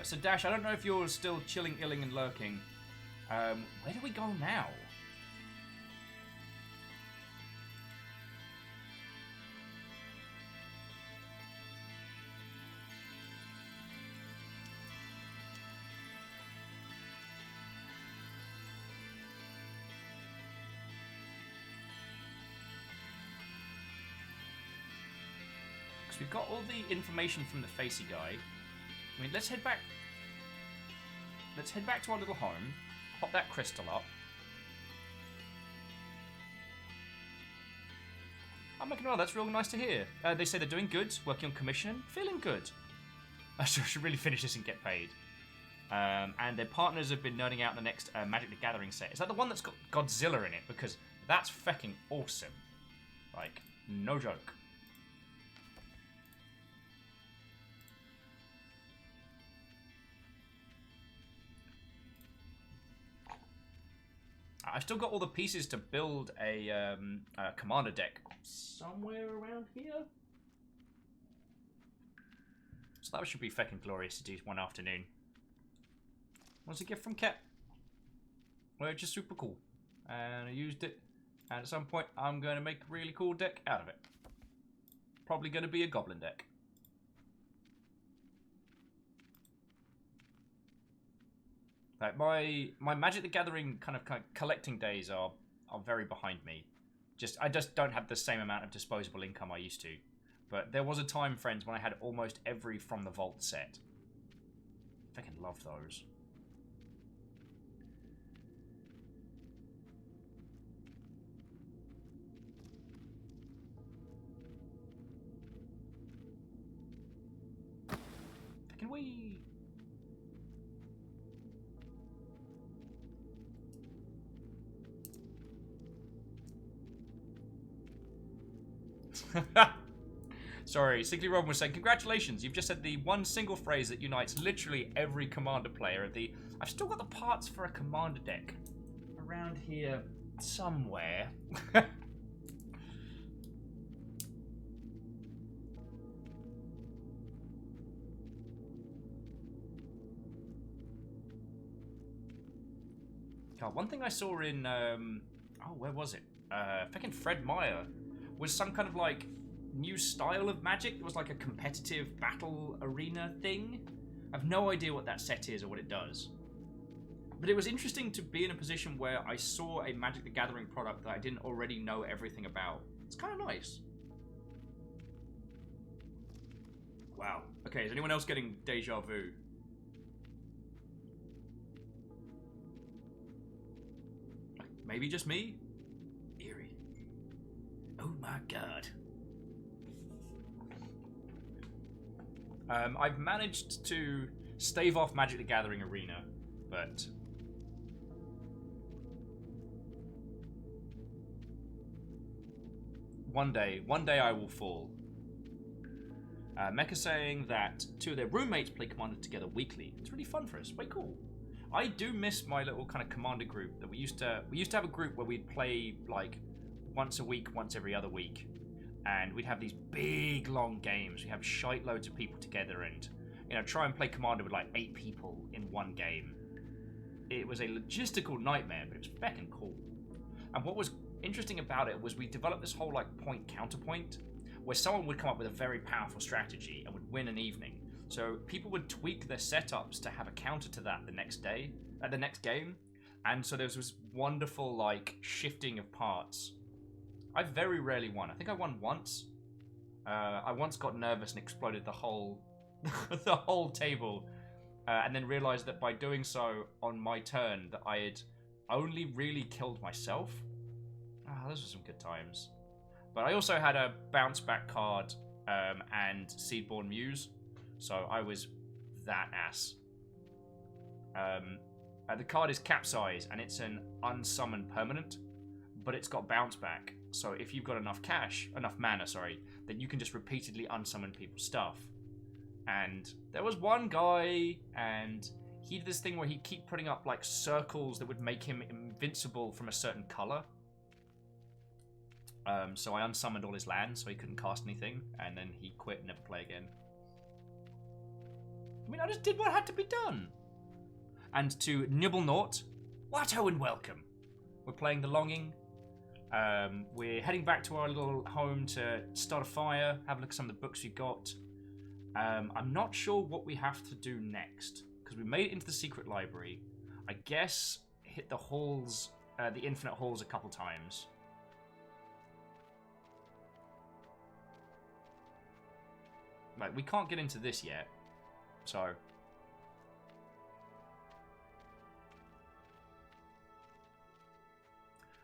So Dash, I don't know if you're still chilling, illing, and lurking. Where do we go now? We've got all the information from the Facey guy. I mean, let's head back. Let's head back to our little home. Pop that crystal up. I'm making well. That's real nice to hear. They say they're doing good, working on commission, feeling good. I should really finish this and get paid. And their partners have been nerding out in the next Magic the Gathering set. Is that the one that's got Godzilla in it? Because that's fucking awesome. Like, no joke. I've still got all the pieces to build a commander deck somewhere around here. So that should be fucking glorious to do one afternoon. What's a gift from Ket? Well, it's just super cool. And I used it. And at some point, I'm going to make a really cool deck out of it. Probably going to be a goblin deck. Like my Magic the Gathering kind of collecting days are very behind me. I just don't have the same amount of disposable income I used to. But there was a time, friends, when I had almost every From the Vault set. I fucking love those. Fucking wee. Sorry, Sickly Robin was saying, congratulations, you've just said the one single phrase that unites literally every Commander player of the... I've still got the parts for a Commander deck around here somewhere. God, one thing I saw in, oh, where was it? Fucking Fred Meyer was some kind of like new style of Magic. It was like a competitive battle arena thing. I have no idea what that set is or what it does. But it was interesting to be in a position where I saw a Magic the Gathering product that I didn't already know everything about. It's kind of nice. Wow. Okay, is anyone else getting deja vu? Maybe just me? Eerie. Oh my god. I've managed to stave off Magic the Gathering Arena, but... One day I will fall. Mecha saying that 2 of their roommates play Commander together weekly. It's really fun for us. Way cool. I do miss my little kind of Commander group that we used to have a group where we'd play like once a week, once every other week. And we'd have these big long games. We have shite loads of people together and, you know, try and play Commander with like 8 people in one game. It was a logistical nightmare, but it was fucking cool. And what was interesting about it was we developed this whole like point counterpoint where someone would come up with a very powerful strategy and would win an evening. So people would tweak their setups to have a counter to that the next day, the next game. And so there was this wonderful like shifting of parts. I very rarely won. I think I won once. I once got nervous and exploded the whole the whole table, and then realized that by doing so on my turn that I had only really killed myself. Those were some good times. But I also had a bounce back card and Seedborn Muse, so I was that ass. The card is Capsize, and it's an unsummoned permanent, but it's got bounce back. So if you've got enough mana, then you can just repeatedly unsummon people's stuff. And there was one guy, and he did this thing where he'd keep putting up like circles that would make him invincible from a certain color. So I unsummoned all his lands so he couldn't cast anything, and then he quit and never play again. I mean, I just did what had to be done. And to Nibblenaught, Watto and welcome. We're playing The Longing. We're heading back to our little home to start a fire, have a look at some of the books we got. I'm not sure what we have to do next, because we made it into the secret library. I guess hit the halls, the infinite halls a couple times. Like, we can't get into this yet, so...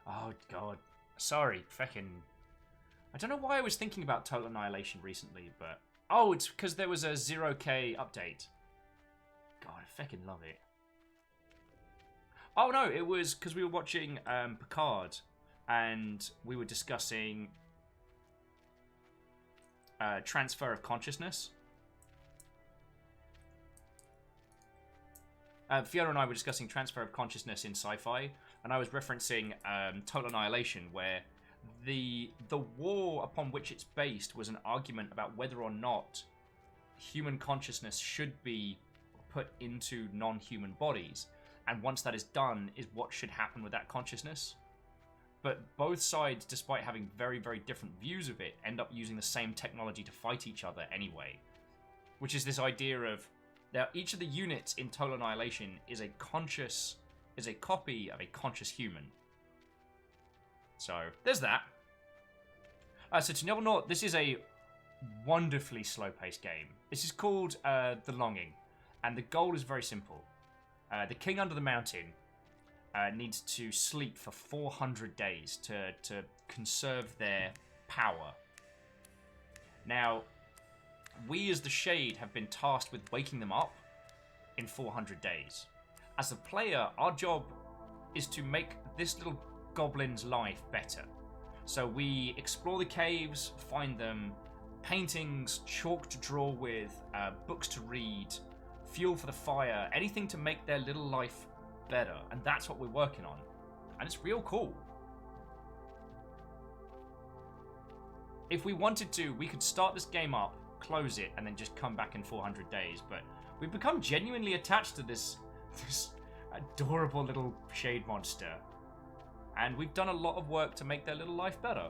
Oh, God. Sorry, feckin'... I don't know why I was thinking about Total Annihilation recently, but... Oh, it's because there was a 0k update. God, I feckin' love it. Oh, no, it was because we were watching Picard, and we were discussing... transfer of consciousness. Fiona and I were discussing transfer of consciousness in sci-fi, and I was referencing Total Annihilation, where the war upon which it's based was an argument about whether or not human consciousness should be put into non-human bodies, and once that is done, is what should happen with that consciousness. But both sides, despite having very, very different views of it, end up using the same technology to fight each other anyway. Which is this idea of, now each of the units in Total Annihilation is a copy of a conscious human. So, there's that. So to Nibblenaught, this is a wonderfully slow-paced game. This is called The Longing, and the goal is very simple. The king under the mountain needs to sleep for 400 days to conserve their power. Now, we as the Shade have been tasked with waking them up in 400 days. As a player, our job is to make this little goblin's life better. So we explore the caves, find them paintings, chalk to draw with, books to read, fuel for the fire, anything to make their little life better, and that's what we're working on, and it's real cool. If we wanted to, we could start this game up, close it, and then just come back in 400 days, but we've become genuinely attached to this adorable little shade monster, and we've done a lot of work to make their little life better.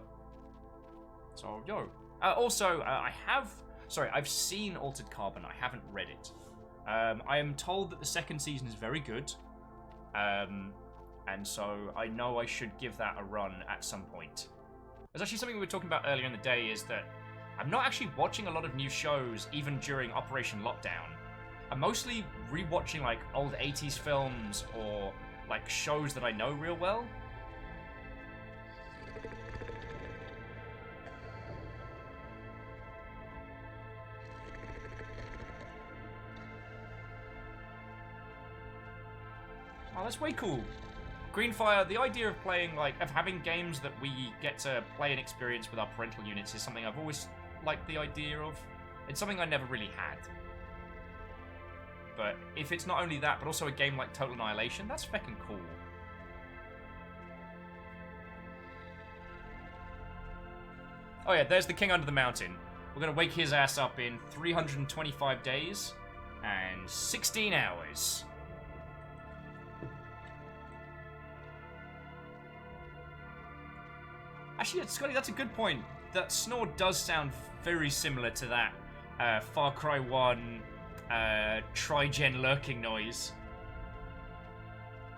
So, yo. I've seen Altered Carbon, I haven't read it. I am told that the second season is very good, and so I know I should give that a run at some point. There's actually something we were talking about earlier in the day, is that I'm not actually watching a lot of new shows, even during Operation Lockdown. I'm mostly rewatching like old 80s films or like shows that I know real well. Oh, that's way cool. Greenfire, the idea of playing, like, of having games that we get to play and experience with our parental units is something I've always liked the idea of. It's something I never really had. But if it's not only that, but also a game like Total Annihilation, that's feckin' cool. Oh yeah, there's the King Under the Mountain. We're gonna wake his ass up in 325 days and 16 hours. Actually, Scotty, that's a good point. That snore does sound very similar to that Far Cry 1 Trigen lurking noise.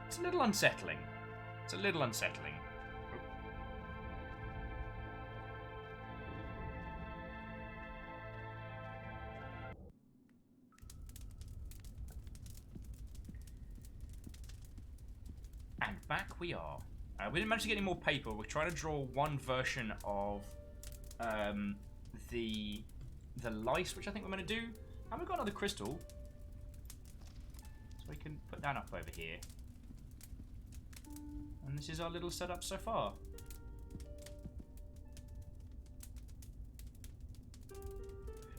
It's a little unsettling. It's a little unsettling. And back we are. We didn't manage to get any more paper. We're trying to draw one version of the lice, which I think we're going to do. And we've got another crystal. So we can put that up over here. And this is our little setup so far.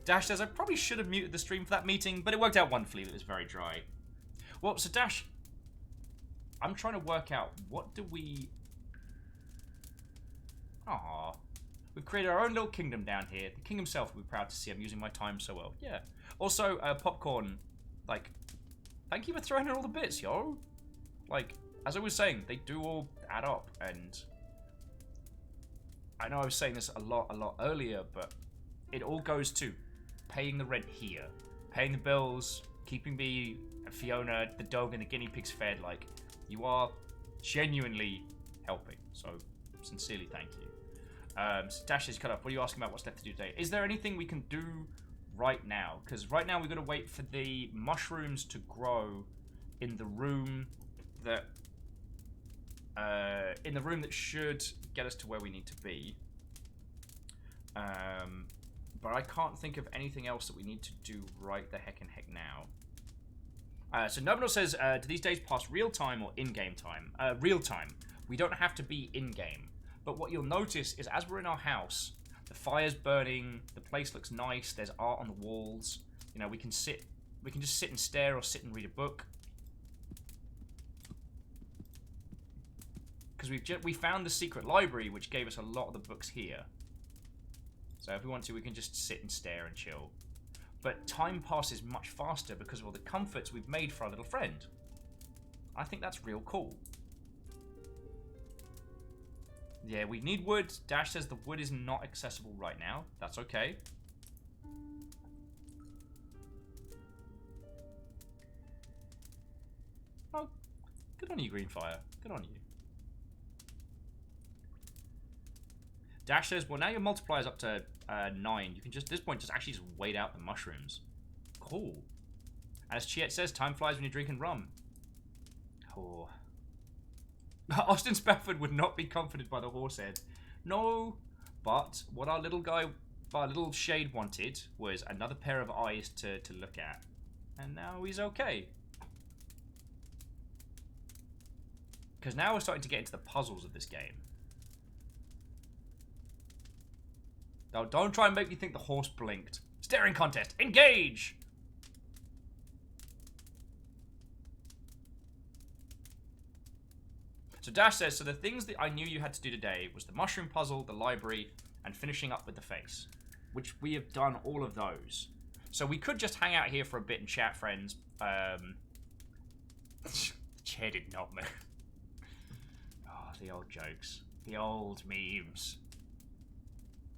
Dash says, I probably should have muted the stream for that meeting, but it worked out wonderfully. It was very dry. Well, so Dash, I'm trying to work out, what do we... Aww. We've created our own little kingdom down here. The king himself will be proud to see I'm using my time so well. Yeah. Also, Popcorn, like, thank you for throwing in all the bits, yo. Like, as I was saying, they do all add up, and I know I was saying this a lot earlier, but it all goes to paying the rent here, paying the bills, keeping me, Fiona, the dog, and the guinea pigs fed. Like, you are genuinely helping, so sincerely thank you. So Dash is cut off. What are you asking about? What's left to do today? Is there anything we can do right now? Because right now we've got to wait for the mushrooms to grow in the room that should get us to where we need to be. But I can't think of anything else that we need to do right the heck now. So Nobunor says, do these days pass real time or in-game time? Real time. We don't have to be in-game. But what you'll notice is as we're in our house, the fire's burning, the place looks nice, there's art on the walls. You know, we can just sit and stare or sit and read a book. Because we found the secret library, which gave us a lot of the books here. So if we want to, we can just sit and stare and chill. But time passes much faster because of all the comforts we've made for our little friend. I think that's real cool. Yeah, we need wood. Dash says the wood is not accessible right now. That's okay. Oh, good on you, Greenfire. Good on you. Dash says, well, now your multiplier's up to 9. You can just, at this point, just wait out the mushrooms. Cool. And as Chiet says, time flies when you're drinking rum. Oh. Austin Spafford would not be comforted by the horse head. No, but what our little shade wanted was another pair of eyes to look at. And now he's okay. Because now we're starting to get into the puzzles of this game. Now, don't try and make me think the horse blinked. Staring contest, engage! So Dash says, so the things that I knew you had to do today was the mushroom puzzle, the library, and finishing up with the face. Which we have done all of those. So we could just hang out here for a bit and chat, friends. The chair did not move. Oh, the old jokes. The old memes.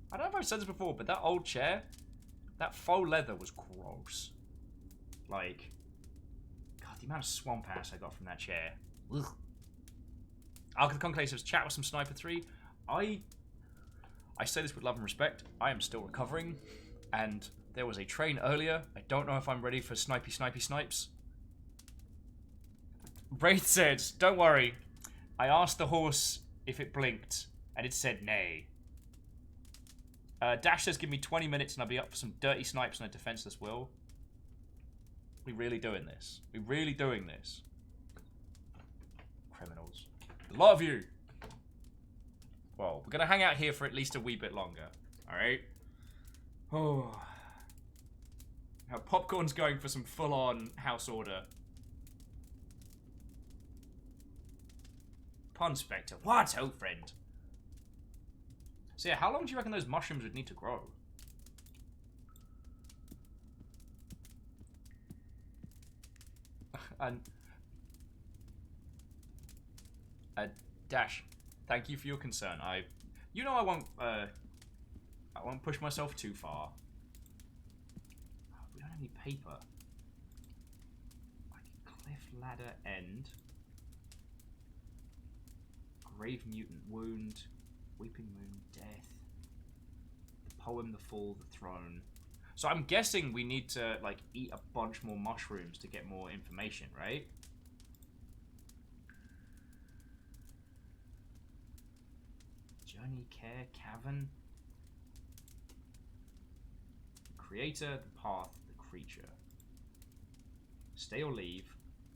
I don't know if I've said this before, but that old chair, that faux leather was gross. Like, God, the amount of swamp ass I got from that chair. Ugh. Ark of the Conclave says, chat with some Sniper 3. I say this with love and respect. I am still recovering. And there was a train earlier. I don't know if I'm ready for snipes. Wraith says, don't worry. I asked the horse if it blinked, and it said nay. Dash says, give me 20 minutes and I'll be up for some dirty snipes on a defenseless Will. We really doing this? We really doing this? Criminals. A lot of you. Well, we're going to hang out here for at least a wee bit longer. Alright? Oh. Popcorn's going for some full-on house order. Pun Spectre. What, oh friend? So yeah, how long do you reckon those mushrooms would need to grow? And Dash, thank you for your concern. You know, I won't push myself too far. We don't have any paper. Like cliff ladder end. Grave mutant wound. Weeping moon death. The poem, the fall, the throne. So I'm guessing we need to like eat a bunch more mushrooms to get more information, right? Journey, care, cavern. Creator, the path, the creature. Stay or leave.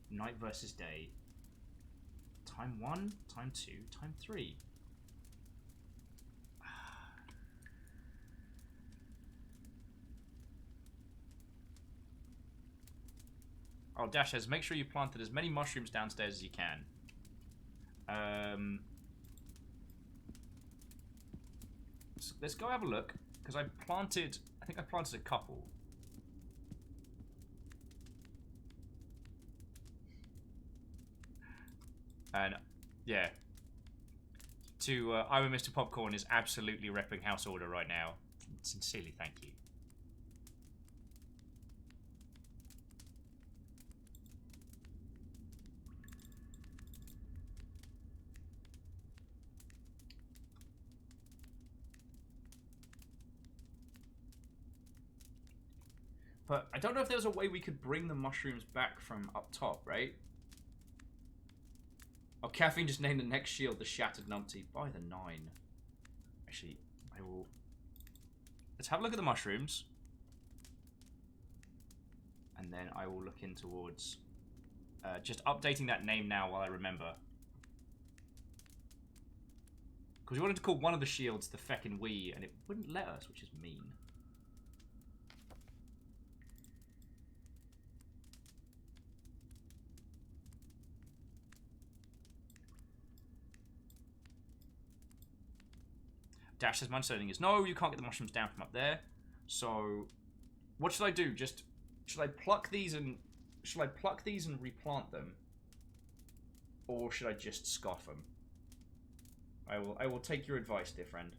Night versus day. Time 1, time 2, time 3. Oh, Dash says, make sure you planted as many mushrooms downstairs as you can. So let's go have a look, because I think I planted a couple. And, yeah. I'm a Mr. Popcorn is absolutely repping House Order right now. Sincerely, thank you. But I don't know if there's a way we could bring the mushrooms back from up top, right? Oh, Caffeine just named the next shield the Shattered Numpty by the 9. Actually, I will... Let's have a look at the mushrooms. And then I will look in towards... just updating that name now while I remember. Because we wanted to call one of the shields the Feckin' Wee, and it wouldn't let us, which is mean. Dash's understanding is, no, you can't get the mushrooms down from up there. So, what should I do? Should I pluck these and replant them? Or should I just scoff them? I will take your advice, dear friend.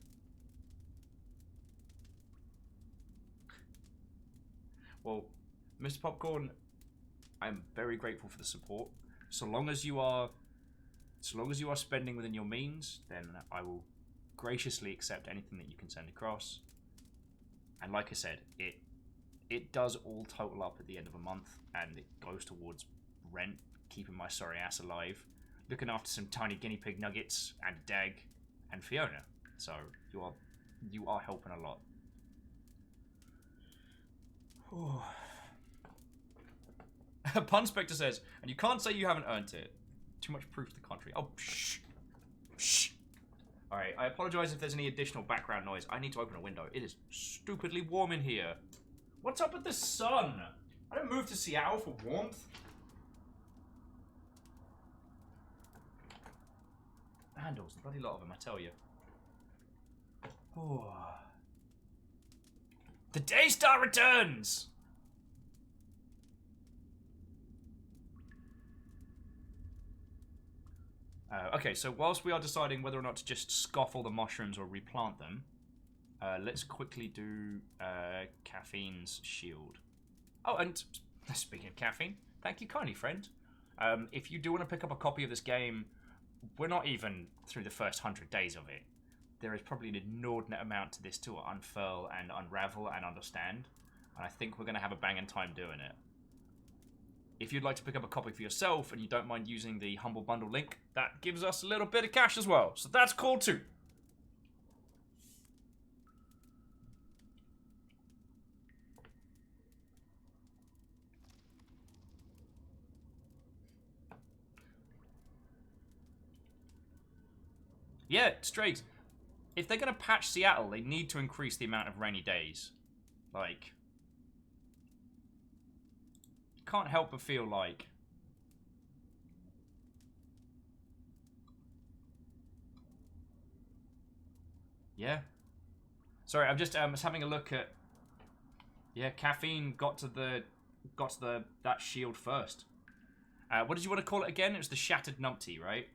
Well, Mr. Popcorn, I'm very grateful for the support. So long as you are spending within your means, then I will graciously accept anything that you can send across. And like I said, it does all total up at the end of a month, and it goes towards rent, keeping my sorry ass alive, looking after some tiny guinea pig nuggets, and Dag, and Fiona. So you are helping a lot. Pun Spectre says, and you can't say you haven't earned it. Too much proof to the contrary. Oh, shh. Shh. Alright, I apologize if there's any additional background noise. I need to open a window. It is stupidly warm in here. What's up with the sun? I don't move to Seattle for warmth. Vandals, a bloody lot of them, I tell you. Oh. The Daystar returns! Okay, so whilst we are deciding whether or not to just scoff all the mushrooms or replant them, let's quickly do Caffeine's shield. Oh, and speaking of caffeine, thank you kindly, friend. If you do want to pick up a copy of this game, we're not even through the first 100 days of it. There is probably an inordinate amount to this to unfurl and unravel and understand, and I think we're going to have a banging time doing it. If you'd like to pick up a copy for yourself and you don't mind using the Humble Bundle link, that gives us a little bit of cash as well. So that's cool too. Yeah, straight. If they're going to patch Seattle, they need to increase the amount of rainy days. Like... can't help but feel like... Yeah. Sorry, I'm just having a look at... Yeah, Caffeine got to that shield first. What did you want to call it again? It was the Shattered Numpty, right?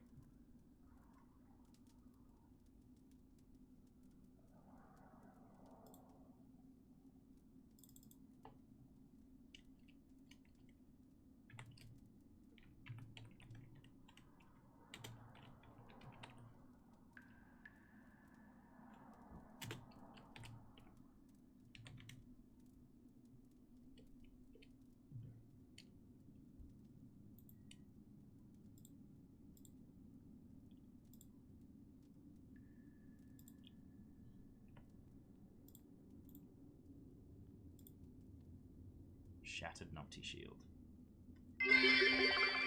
Shattered Numpty shield.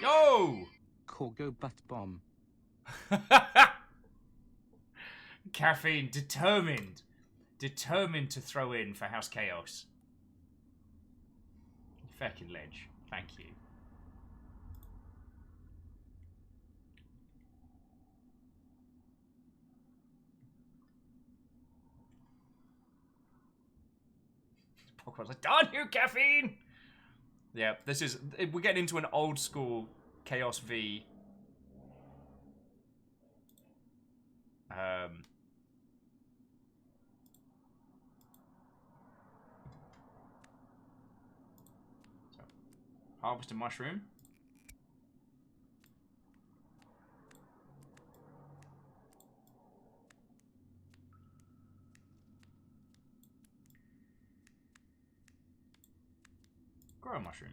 Yo! Corgo butt bomb. Caffeine determined to throw in for House Chaos. Feckin' ledge. Thank you. Pokemon's like, darn you, Caffeine! Yeah, this is... We're getting into an old school Chaos V. So, harvest a mushroom. Grow a mushroom.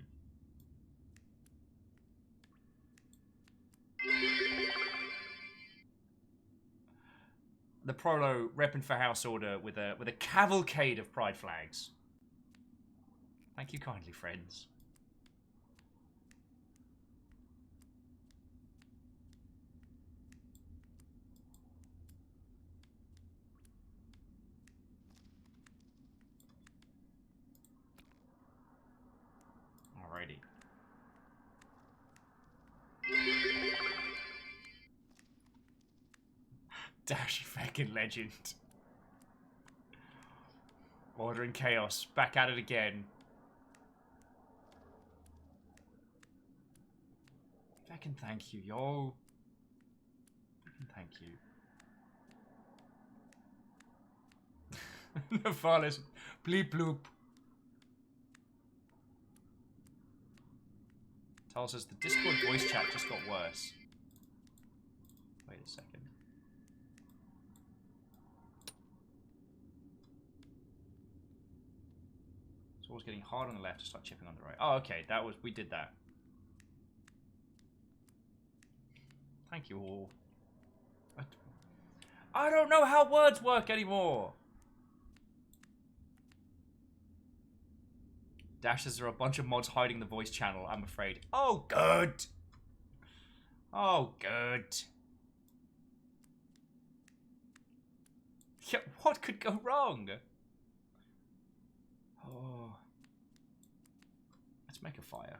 The Prolo repping for House Order with a cavalcade of pride flags. Thank you kindly, friends. Alrighty. Dash, fucking legend. Order and Chaos, back at it again. Fucking thank you, yo. Fucking thank you. Navalis, bleep bloop. Tal says the Discord voice chat just got worse. Wait a second. It's always getting hard on the left to start chipping on the right. Oh, okay, we did that. Thank you all. I don't know how words work anymore. Dashes, there are a bunch of mods hiding the voice channel, I'm afraid. Oh, good. Oh, good. Yeah, what could go wrong? Oh. Let's make a fire.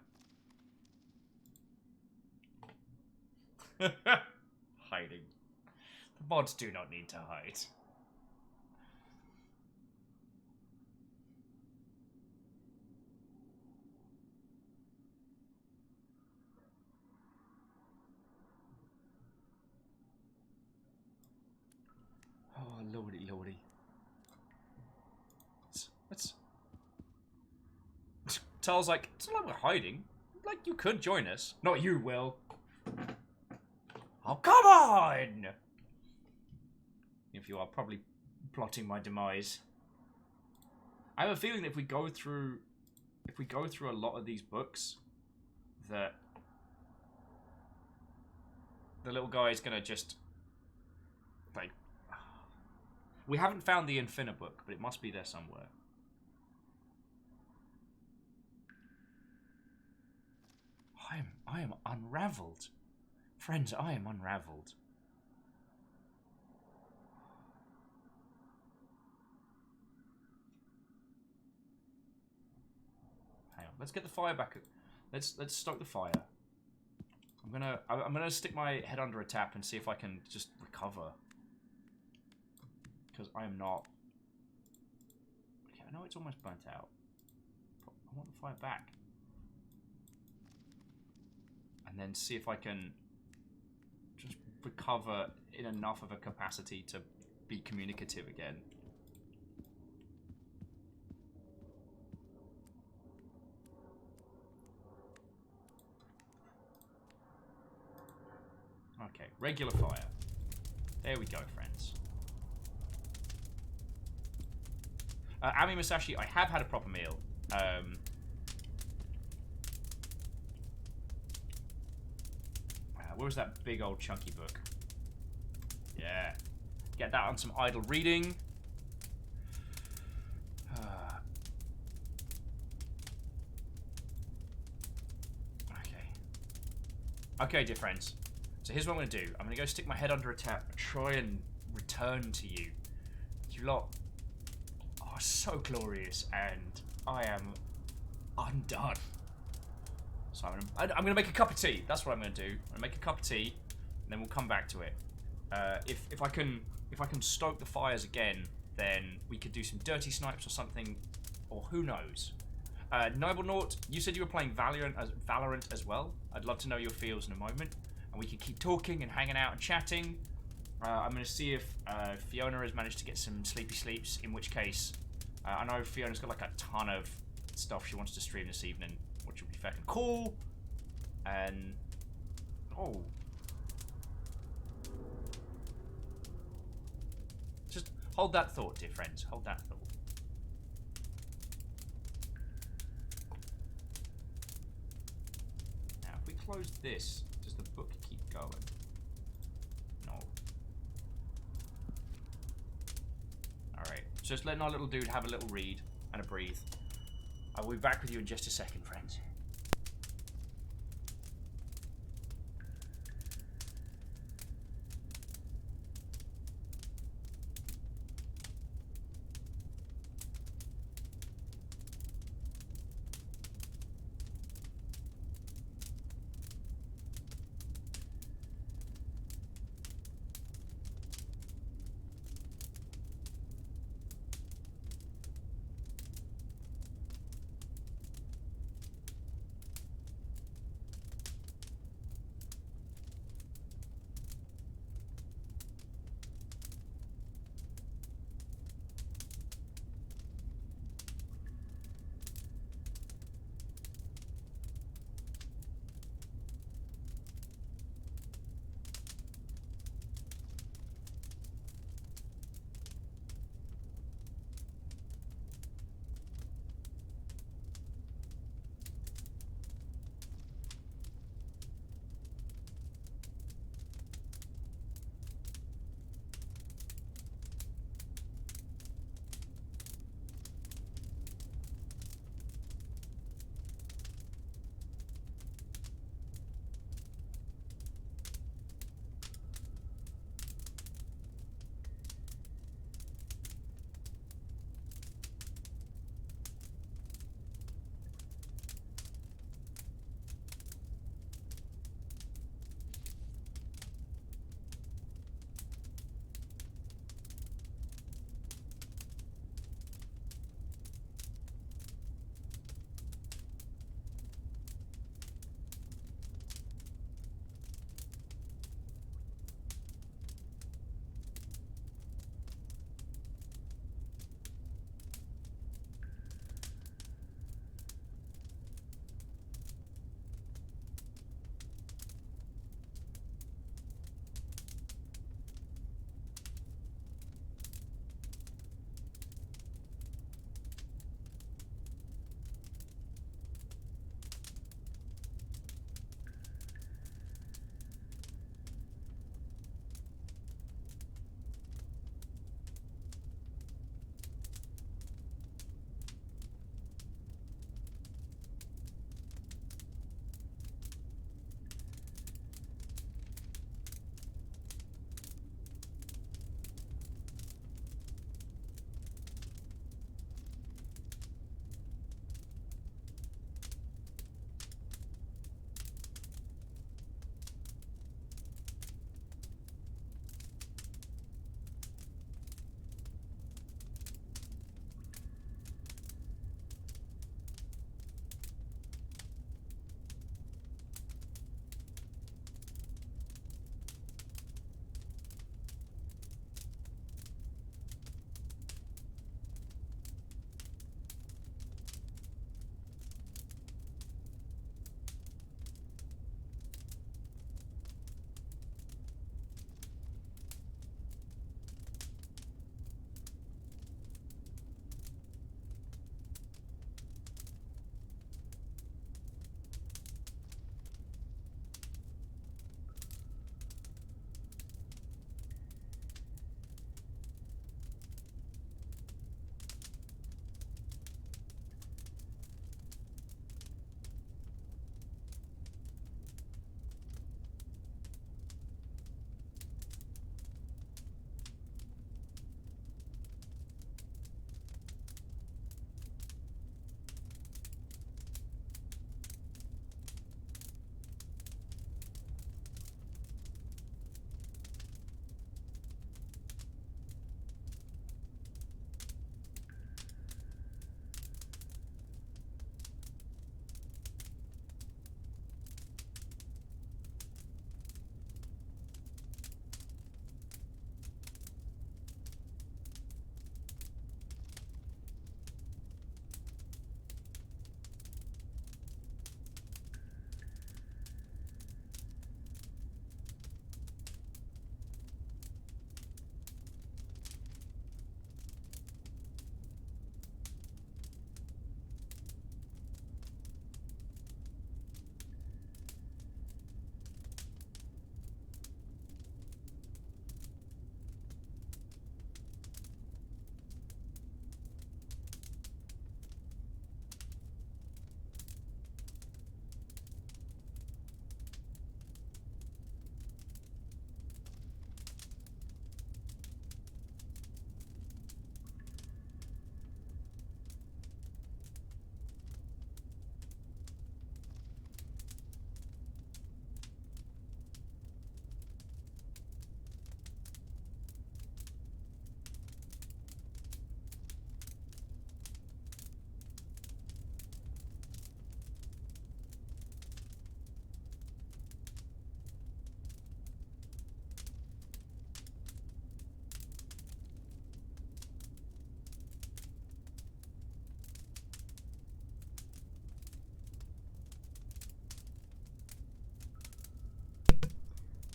Hiding. The mods do not need to hide. Oh, lordy, lordy. Let's... Tal's like, it's not like we're hiding. Like, you could join us. Not you, Will. Oh, come on! If you are probably plotting my demise. I have a feeling that if we go through a lot of these books, that the little guy is gonna just like... We haven't found the Infina book, but it must be there somewhere. I am unraveled. Friends, I am unraveled. Hang on, let's get the fire back. Let's stoke the fire. I'm gonna stick my head under a tap and see if I can just recover. Because I am not. Okay, I know it's almost burnt out. But I want the fire back. And then see if I can just recover in enough of a capacity to be communicative again. Okay, regular fire. There we go, friends. Ami Masashi, I have had a proper meal. Where was that big old chunky book? Yeah. Get that on some idle reading. Okay. Okay, dear friends. So here's what I'm going to do. I'm going to go stick my head under a tap and try and return to you. You lot are so glorious, and I am undone. So I'm going to make a cup of tea. That's what I'm going to do. I'm going to make a cup of tea, and then we'll come back to it. If I can stoke the fires again, then we could do some dirty snipes or something, or who knows. Nibelnort, you said you were playing Valorant as well. I'd love to know your feels in a moment. And we can keep talking and hanging out and chatting. I'm going to see if Fiona has managed to get some sleepy sleeps, in which case, I know Fiona's got like a ton of stuff she wants to stream this evening, which would be fucking cool. And, oh. Just hold that thought, dear friends. Hold that thought. Now, if we close this, does the book keep going? No. Alright, just letting our little dude have a little read and a breathe. I will be back with you in just a second, friends.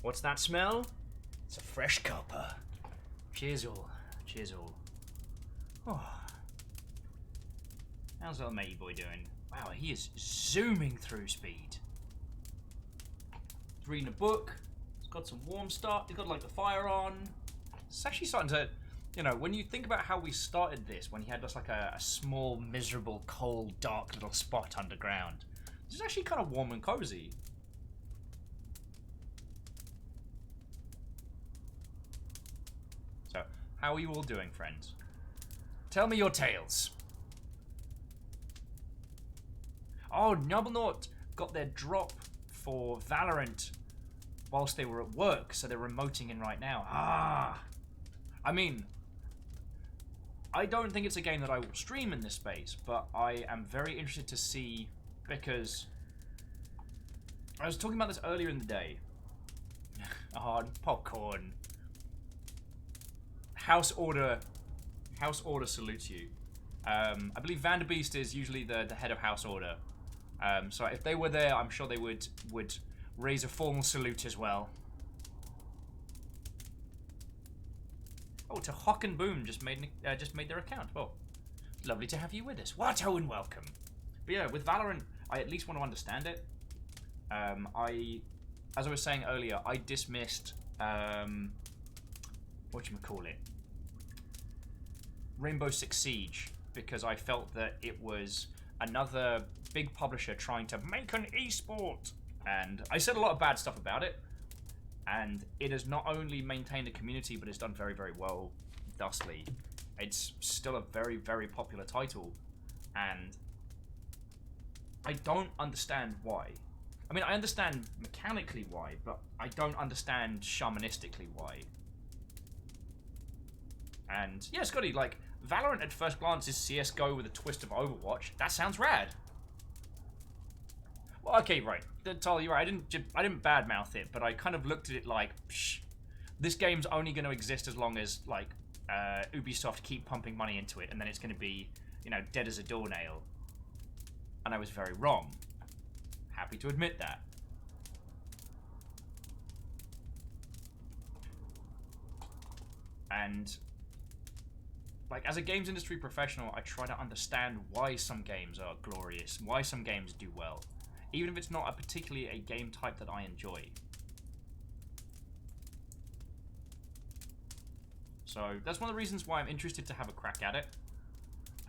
What's that smell? It's a fresh cuppa. Cheers all. Cheers all. Oh. How's our matey boy doing? Wow, he is zooming through speed. He's reading a book. He's got some warm stuff. He's got like the fire on. It's actually starting to, you know, when you think about how we started this, when he had just like a small, miserable, cold, dark little spot underground, it's actually kind of warm and cozy. So, how are you all doing, friends? Tell me your tales. Oh, Nubblenaut got their drop for Valorant whilst they were at work, so they're remoting in right now. Ah! I mean, I don't think it's a game that I will stream in this space, but I am very interested to see, because I was talking about this earlier in the day. Oh, popcorn. House Order salutes you. I believe Vanderbeest is usually the head of House Order. So if they were there, I'm sure they would raise a formal salute as well. Oh, to Hock and Boom just made their account. Oh, lovely to have you with us. What and welcome. But yeah, with Valorant, I at least want to understand it. As I was saying earlier, I dismissed whatchamacallit, Rainbow Six Siege, because I felt that it was another big publisher trying to make an esport, and I said a lot of bad stuff about it, and it has not only maintained a community but it's done very, very well thusly. It's still a very, very popular title, and I don't understand why. I mean, I understand mechanically why, but I don't understand shamanistically why. And yeah, Scotty, like, Valorant at first glance is CSGO with a twist of Overwatch. That sounds rad. Well, okay, right. Totally right. I didn't badmouth it, but I kind of looked at it like, psh, this game's only going to exist as long as like Ubisoft keep pumping money into it, and then it's going to be, you know, dead as a doornail. And I was very wrong. Happy to admit that. And like, as a games industry professional, I try to understand why some games are glorious, why some games do well, even if it's not particularly a game type that I enjoy. So that's one of the reasons why I'm interested to have a crack at it.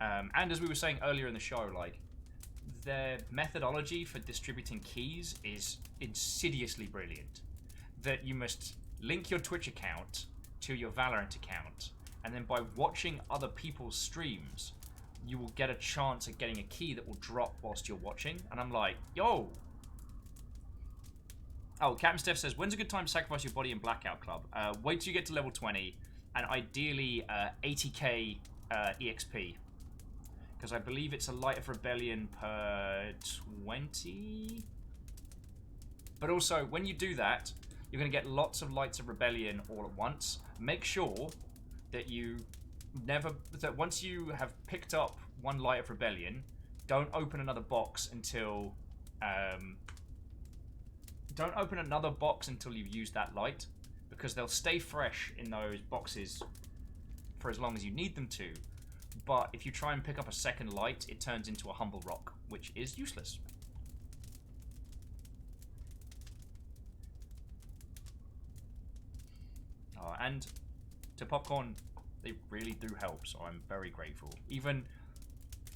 And as we were saying earlier in the show, like, their methodology for distributing keys is insidiously brilliant. That you must link your Twitch account to your Valorant account, and then by watching other people's streams, you will get a chance at getting a key that will drop whilst you're watching. And I'm like, yo! Oh, Captain Steph says, when's a good time to sacrifice your body in Blackout Club? Wait till you get to level 20, and ideally 80k EXP. Because I believe it's a Light of Rebellion per 20. But also, when you do that, you're going to get lots of Lights of Rebellion all at once. Make sure that that once you have picked up one Light of Rebellion, don't open another box until you've used that light, because they'll stay fresh in those boxes for as long as you need them to. But if you try and pick up a second light, it turns into a humble rock, which is useless. And to Popcorn, they really do help, so I'm very grateful. Even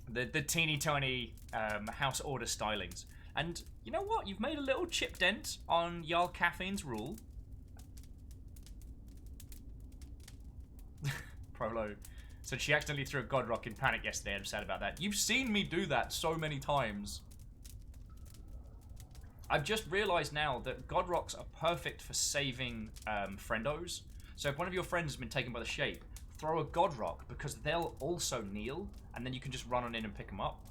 the teeny tiny House Order stylings. And you know what? You've made a little chip dent on Jarl Caffeine's rule. Prolo said she accidentally threw a God Rock in panic yesterday. I'm sad about that. You've seen me do that so many times. I've just realized now that God Rocks are perfect for saving friendos. So if one of your friends has been taken by the shape, throw a God Rock, because they'll also kneel, and then you can just run on in and pick them up.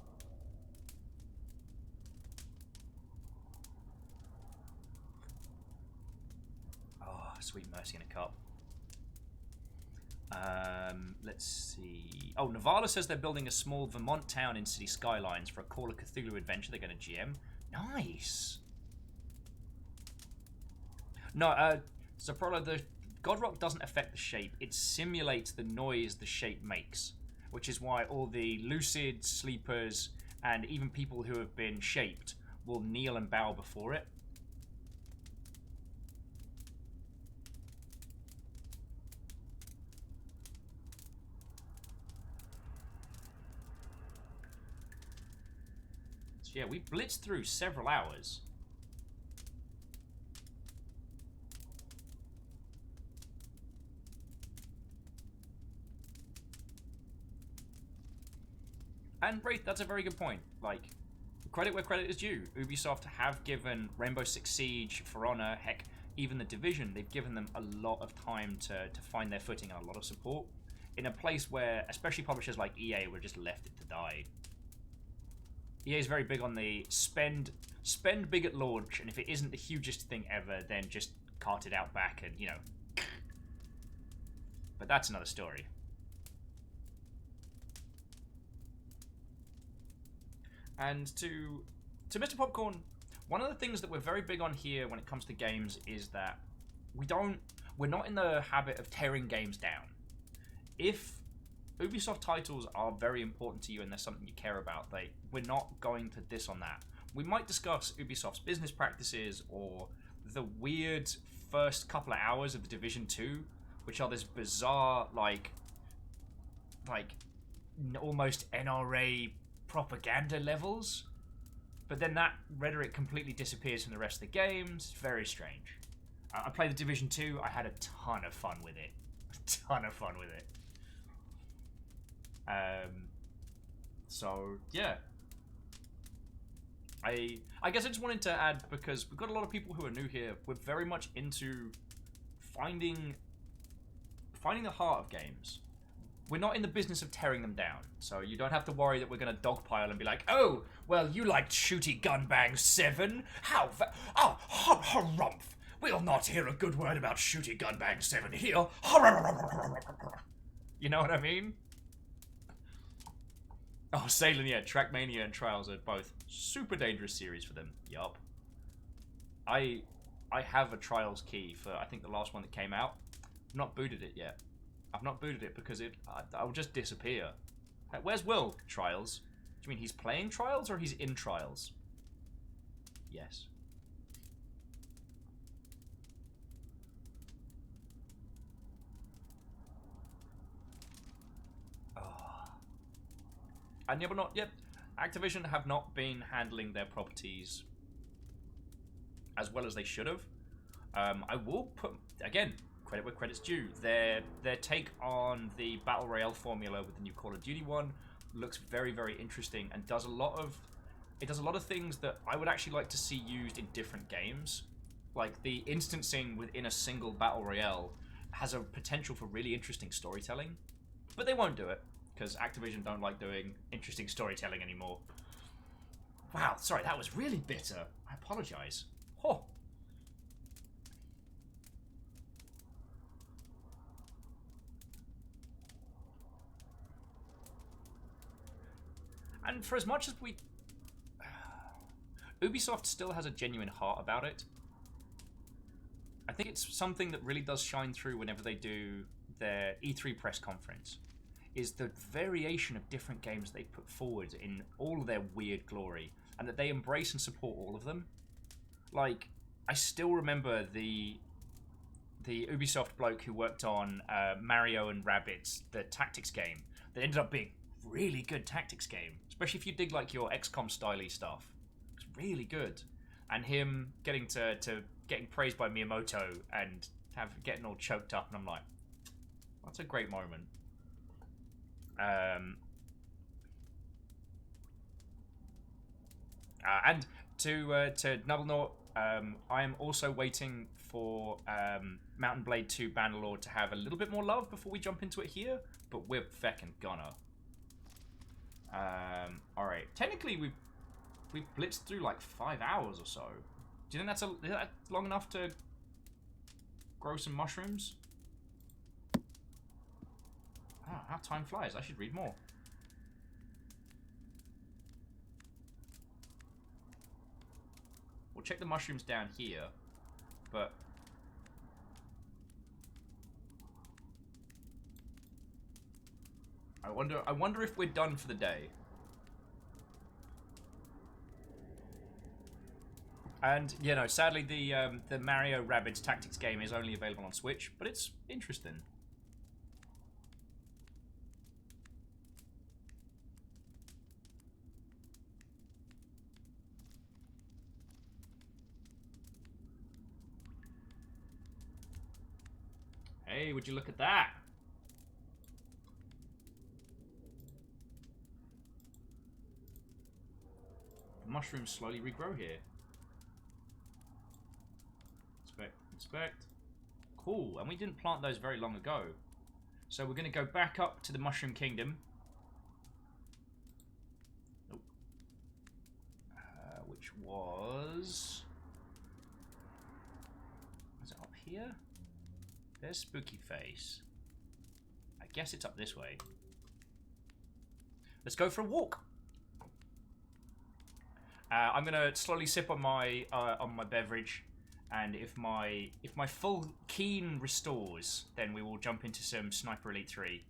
Oh, sweet mercy in a cup. Let's see. Oh, Navala says they're building a small Vermont town in City Skylines for a Call of Cthulhu adventure. They're going to GM. Nice. No, Zaprolo, the Godrock doesn't affect the shape. It simulates the noise the shape makes, which is why all the lucid, sleepers, and even people who have been shaped will kneel and bow before it. So yeah, we blitzed through several hours. And Wraith, that's a very good point. Like, credit where credit is due. Ubisoft have given Rainbow Six Siege, For Honor, heck, even The Division, they've given them a lot of time to find their footing and a lot of support. In a place where, especially publishers like EA, were just left it to die. EA is very big on the spend big at launch, and if it isn't the hugest thing ever, then just cart it out back and, you know. But that's another story. And to Mr. Popcorn, one of the things that we're very big on here when it comes to games is that we're not in the habit of tearing games down. If Ubisoft titles are very important to you and there's something you care about, we're not going to diss on that. We might discuss Ubisoft's business practices or the weird first couple of hours of The Division 2, which are this bizarre, like almost NRA propaganda levels, but then that rhetoric completely disappears from the rest of the games. It's very strange. I played The Division 2. I had a ton of fun with it. So yeah, I guess I just wanted to add, because we've got a lot of people who are new here. We're very much into finding the heart of games. We're not in the business of tearing them down, so you don't have to worry that we're going to dogpile and be like, oh, well, you liked Shooty Gunbang 7? Harumph! We'll not hear a good word about Shooty Gunbang 7 here. You know what I mean? Oh, Salen, yeah, Trackmania and Trials are both super dangerous series for them. Yup. I have a Trials key for, I think, the last one that came out. I've not booted it yet. I've not booted it because I'll just disappear. Where's Will? Trials? Do you mean he's playing Trials or he's in Trials? Yes. And yeah, but not yet. Activision have not been handling their properties as well as they should have. I will put, again, credit where credit's due. Their take on the Battle Royale formula with the new Call of Duty one looks very, very interesting and does a lot of things that I would actually like to see used in different games. Like the instancing within a single Battle Royale has a potential for really interesting storytelling. But they won't do it, because Activision don't like doing interesting storytelling anymore. Wow, sorry, that was really bitter. I apologize. Oh. And for as much as Ubisoft still has a genuine heart about it. I think it's something that really does shine through whenever they do their E3 press conference, is the variation of different games they put forward in all of their weird glory, and that they embrace and support all of them. Like, I still remember the Ubisoft bloke who worked on Mario and Rabbids, the tactics game, that ended up being really good tactics game, especially if you dig like your XCOM style-y stuff. It's really good. And him getting praised by Miyamoto and getting all choked up, and I'm like, that's a great moment. And to Nubblenort, I am also waiting for Mountain Blade 2 Bannerlord to have a little bit more love before we jump into it here, but we're feckin' gonna. Alright, technically we've blitzed through like 5 hours or so. Do you think is that long enough to grow some mushrooms? Oh, how time flies. I should read more. We'll check the mushrooms down here, but I wonder if we're done for the day. And, you know, sadly the Mario Rabbids Tactics game is only available on Switch, but it's interesting. Hey, would you look at that? The mushrooms slowly regrow here. Inspect. Cool, and we didn't plant those very long ago. So we're going to go back up to the Mushroom Kingdom. Nope. Which was... Was it up here? There's Spooky Face. I guess it's up this way. Let's go for a walk. I'm going to slowly sip on my beverage. And if my full keen restores, then we will jump into some Sniper Elite 3.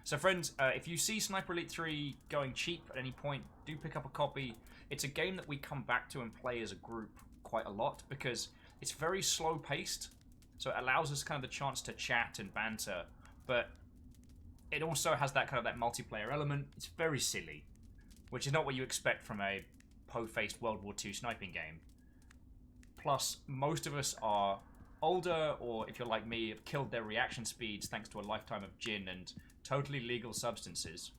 So friends, if you see Sniper Elite 3 going cheap at any point, do pick up a copy. It's a game that we come back to and play as a group quite a lot because it's very slow paced. So it allows us kind of the chance to chat and banter, but it also has that kind of that multiplayer element. It's very silly, which is not what you expect from a po-faced World War II sniping game. Plus, most of us are older, or if you're like me, have killed their reaction speeds thanks to a lifetime of gin and totally legal substances.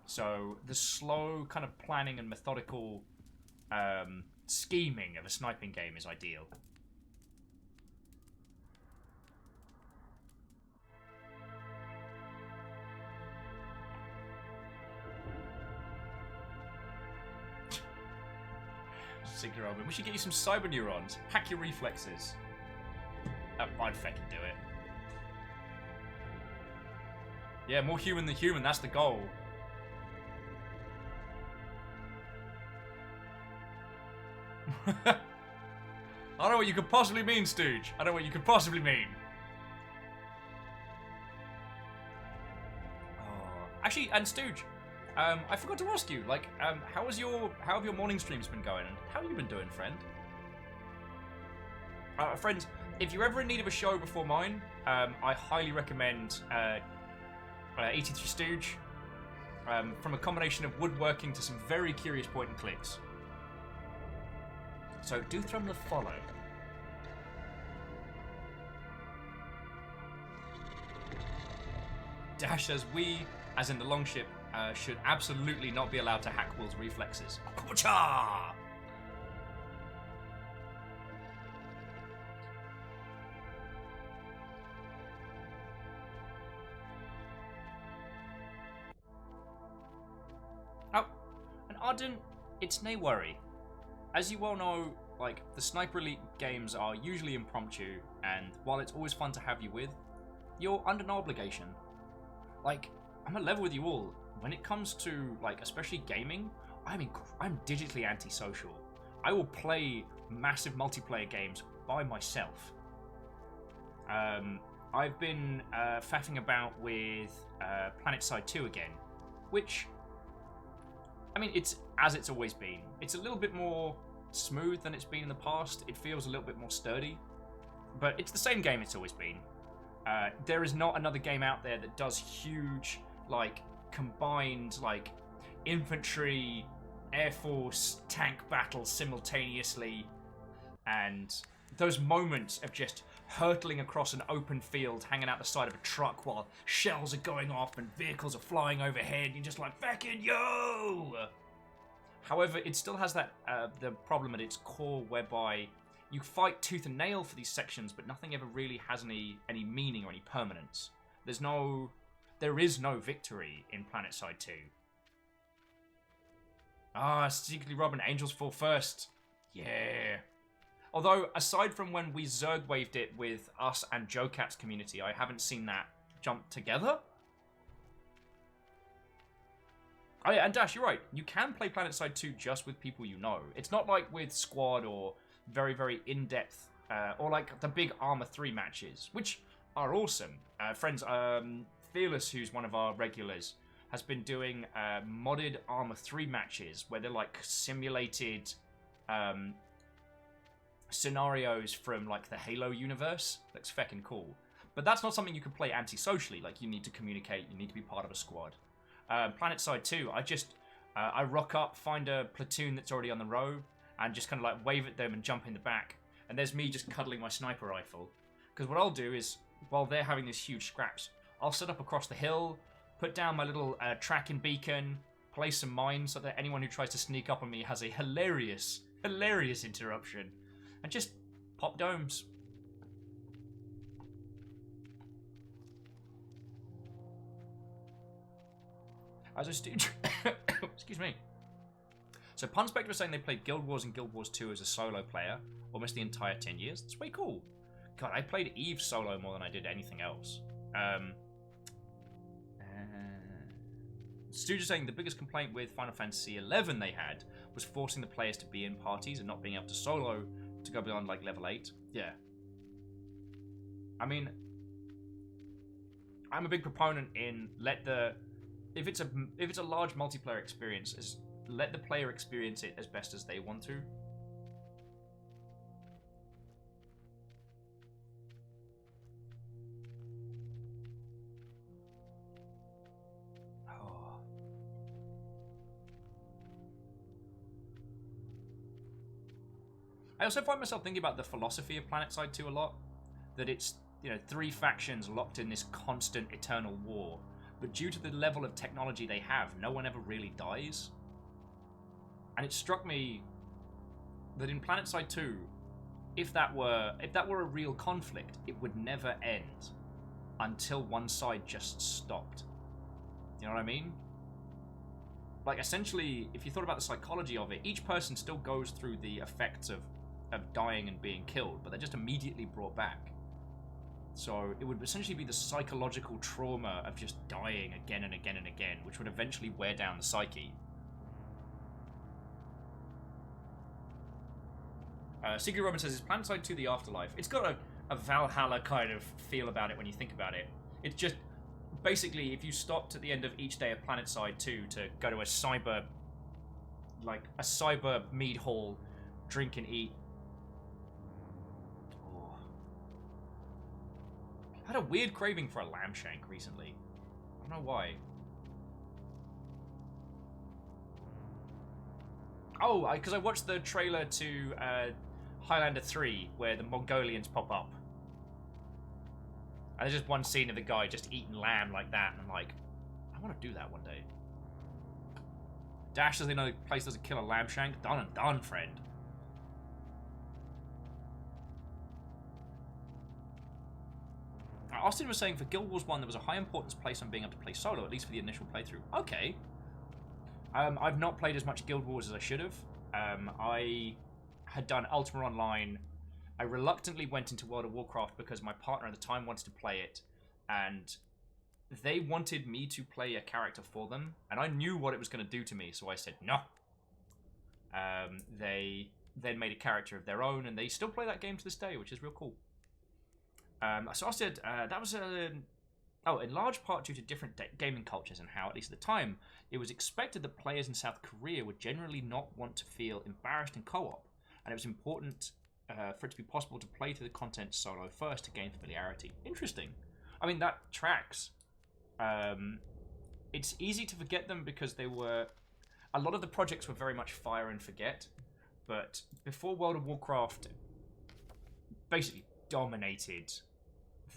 So the slow kind of planning and methodical scheming of a sniping game is ideal. Sigma Robin. We should get you some cyber neurons. Hack your reflexes. I'd fucking do it. Yeah, more human than human, that's the goal. I don't know what you could possibly mean, Stooge. I don't know what you could possibly mean. Oh. Actually, and Stooge, I forgot to ask you, like, how have your morning streams been going? And how have you been doing, friend? Friends, if you're ever in need of a show before mine, I highly recommend ET3 Stooge. From a combination of woodworking to some very curious point and clicks. So do throw them a follow. Dash says we, as in the longship, should absolutely not be allowed to hack Will's reflexes. Cha! Oh, and Arden, it's no worry. As you well know, like, the Sniper Elite games are usually impromptu, and while it's always fun to have you with, you're under no obligation. Like, I'm at level with you all. When it comes to, like, especially gaming, I'm digitally antisocial. I will play massive multiplayer games by myself. I've been faffing about with PlanetSide 2 again, which, I mean, it's as it's always been. It's a little bit more smooth than it's been in the past. It feels a little bit more sturdy, but it's the same game it's always been. There is not another game out there that does huge, like, combined, like, infantry, air force, tank battles simultaneously, and those moments of just hurtling across an open field, hanging out the side of a truck while shells are going off and vehicles are flying overhead, and you're just like, fucking yo! However, it still has that the problem at its core whereby you fight tooth and nail for these sections, but nothing ever really has any meaning or any permanence. There is no victory in PlanetSide 2. Ah, Secretly Robin, Angels Fall First. Yeah. Although, aside from when we Zerg waved it with us and JoeCat's community, I haven't seen that jump together. Oh yeah, and Dash, you're right. You can play PlanetSide 2 just with people you know. It's not like with Squad or very, very in-depth, or like the big Arma 3 matches, which are awesome. Friends, Fearless, who's one of our regulars, has been doing modded Arma 3 matches where they're like simulated scenarios from like the Halo universe. Looks feckin' cool. But that's not something you can play anti-socially. Like, you need to communicate, you need to be part of a squad. PlanetSide 2, I rock up, find a platoon that's already on the row, and just kind of like wave at them and jump in the back. And there's me just cuddling my sniper rifle. Because what I'll do is, while they're having this huge scraps, I'll set up across the hill, put down my little tracking beacon, place some mines so that anyone who tries to sneak up on me has a hilarious interruption, and just pop domes. As a student, excuse me. So Punspector was saying they played Guild Wars and Guild Wars 2 as a solo player almost the entire 10 years. That's way cool. God, I played Eve solo more than I did anything else. Stu just saying the biggest complaint with Final Fantasy XI they had was forcing the players to be in parties and not being able to solo to go beyond like level 8. Yeah. I mean, I'm a big proponent in if it's a large multiplayer experience, let the player experience it as best as they want to. I also find myself thinking about the philosophy of PlanetSide 2 a lot. That it's, 3 factions locked in this constant eternal war. But due to the level of technology they have, no one ever really dies. And it struck me that in PlanetSide 2, if that were a real conflict, it would never end until one side just stopped. You know what I mean? Like, essentially, if you thought about the psychology of it, each person still goes through the effects of dying and being killed, but they're just immediately brought back. So it would essentially be the psychological trauma of just dying again and again and again, which would eventually wear down the psyche. Secret Robin says, is PlanetSide 2 the afterlife? It's got a Valhalla kind of feel about it when you think about it. It's just, basically, if you stopped at the end of each day of PlanetSide 2 to go to a cyber mead hall, drink and eat. Oh. I had a weird craving for a lamb shank recently. I don't know why. Oh, because I watched the trailer to Highlander 3, where the Mongolians pop up. And there's just one scene of the guy just eating lamb like that, and I'm like, I want to do that one day. Dash says they know the place doesn't kill a lamb shank. Done and done, friend. Austin was saying for Guild Wars 1 there was a high importance placed on being able to play solo, at least for the initial playthrough. Okay. I've not played as much Guild Wars as I should have. I had done Ultima Online. I reluctantly went into World of Warcraft because my partner at the time wanted to play it, and they wanted me to play a character for them, and I knew what it was going to do to me, so I said no. They then made a character of their own, and they still play that game to this day, which is real cool. So I said that was in large part due to different gaming cultures and how, at least at the time, it was expected that players in South Korea would generally not want to feel embarrassed in co-op, and it was important for it to be possible to play through the content solo first to gain familiarity. Interesting. I mean, that tracks. It's easy to forget them because they were... A lot of the projects were very much fire and forget, but before World of Warcraft basically dominated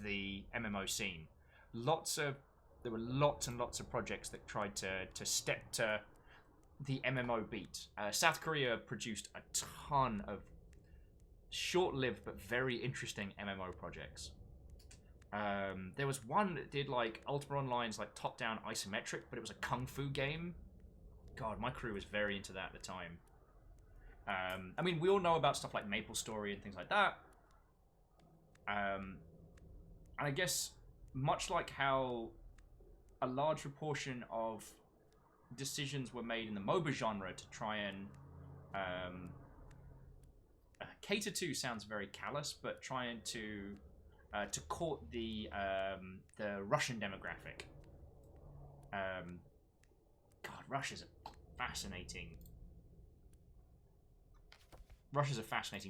the MMO scene, there were lots and lots of projects that tried to step to the MMO beat. South Korea produced a ton of short-lived but very interesting MMO projects. There was one that did like Ultima Online's like top-down isometric, but it was a kung fu game. God, my crew was very into that at the time. I mean, we all know about stuff like MapleStory and things like that. And I guess much like how a large proportion of decisions were made in the MOBA genre to try and cater to sounds very callous, but trying to to court the Russian demographic. God, Russia's a fascinating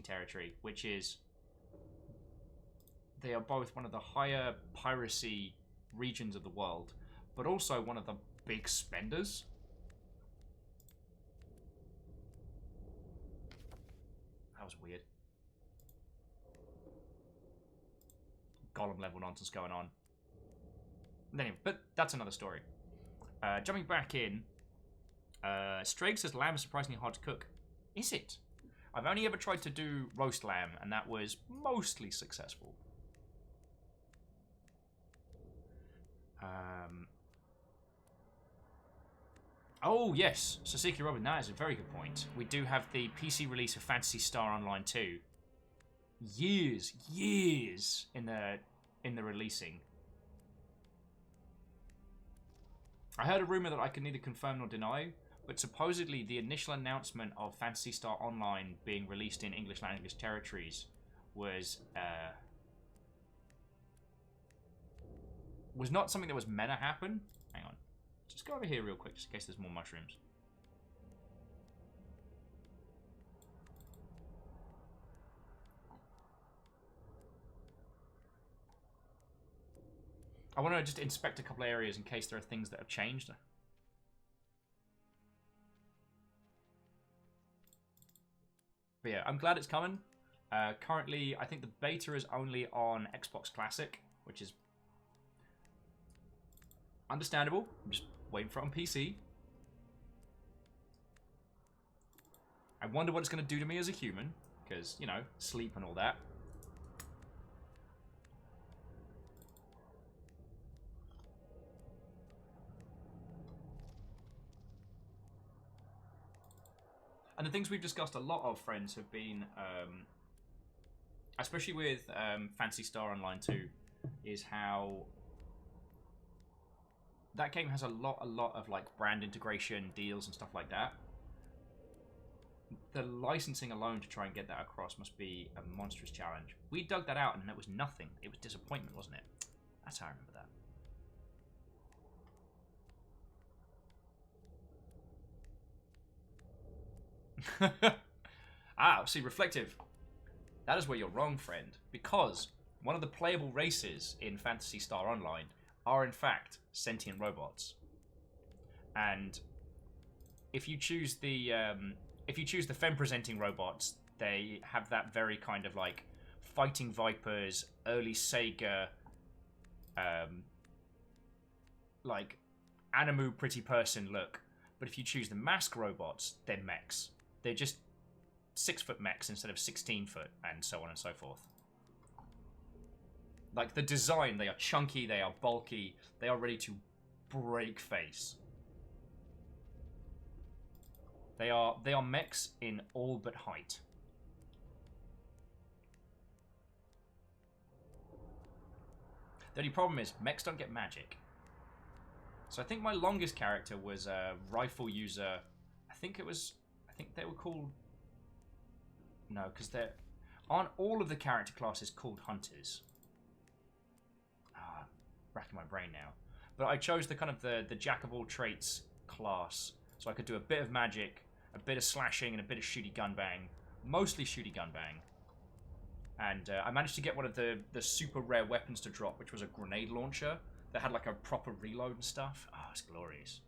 territory, which is they are both one of the higher piracy regions of the world, but also one of the big spenders. That was weird. Golem level nonsense going on. Anyway, but that's another story. Jumping back in, Strake says lamb is surprisingly hard to cook. Is it? I've only ever tried to do roast lamb, and that was mostly successful. Oh, yes. Sasiki Robin, that is a very good point. We do have the PC release of Phantasy Star Online 2. Years in the releasing. I heard a rumor that I can neither confirm nor deny, but supposedly the initial announcement of Phantasy Star Online being released in English language territories was not something that was meant to happen. Hang on. Just go over here real quick, just in case there's more mushrooms. I want to just inspect a couple of areas in case there are things that have changed. But yeah, I'm glad it's coming. Currently, I think the beta is only on Xbox Classic, which is understandable. I'm just waiting for it on PC. I wonder what it's going to do to me as a human, because, you know, sleep and all that. And the things we've discussed a lot of, friends, have been, especially with Phantasy Star Online 2, is how that game has a lot of like brand integration deals and stuff like that. The licensing alone to try and get that across must be a monstrous challenge. We dug that out and it was nothing. It was disappointment, wasn't it? That's how I remember that. See, Reflective. That is where you're wrong, friend. Because one of the playable races in Phantasy Star Online are, in fact, sentient robots. And if you choose the femme-presenting robots, they have that very kind of like Fighting Vipers, early Sega, like Animu pretty person look. But if you choose the mask robots, they're mechs. They're just 6-foot mechs instead of 16-foot, and so on and so forth. Like, the design, they are chunky, they are bulky, they are ready to break face. They are mechs in all but height. The only problem is, mechs don't get magic. So I think my longest character was a rifle user. I think they were called... No, because aren't all of the character classes called hunters? Racking my brain now. But I chose the kind of the jack of all traits class, so I could do a bit of magic, a bit of slashing, and a bit of shooty gun bang. Mostly shooty gun bang. And I managed to get one of the super rare weapons to drop, which was a grenade launcher that had like a proper reload and stuff. Oh, it's glorious.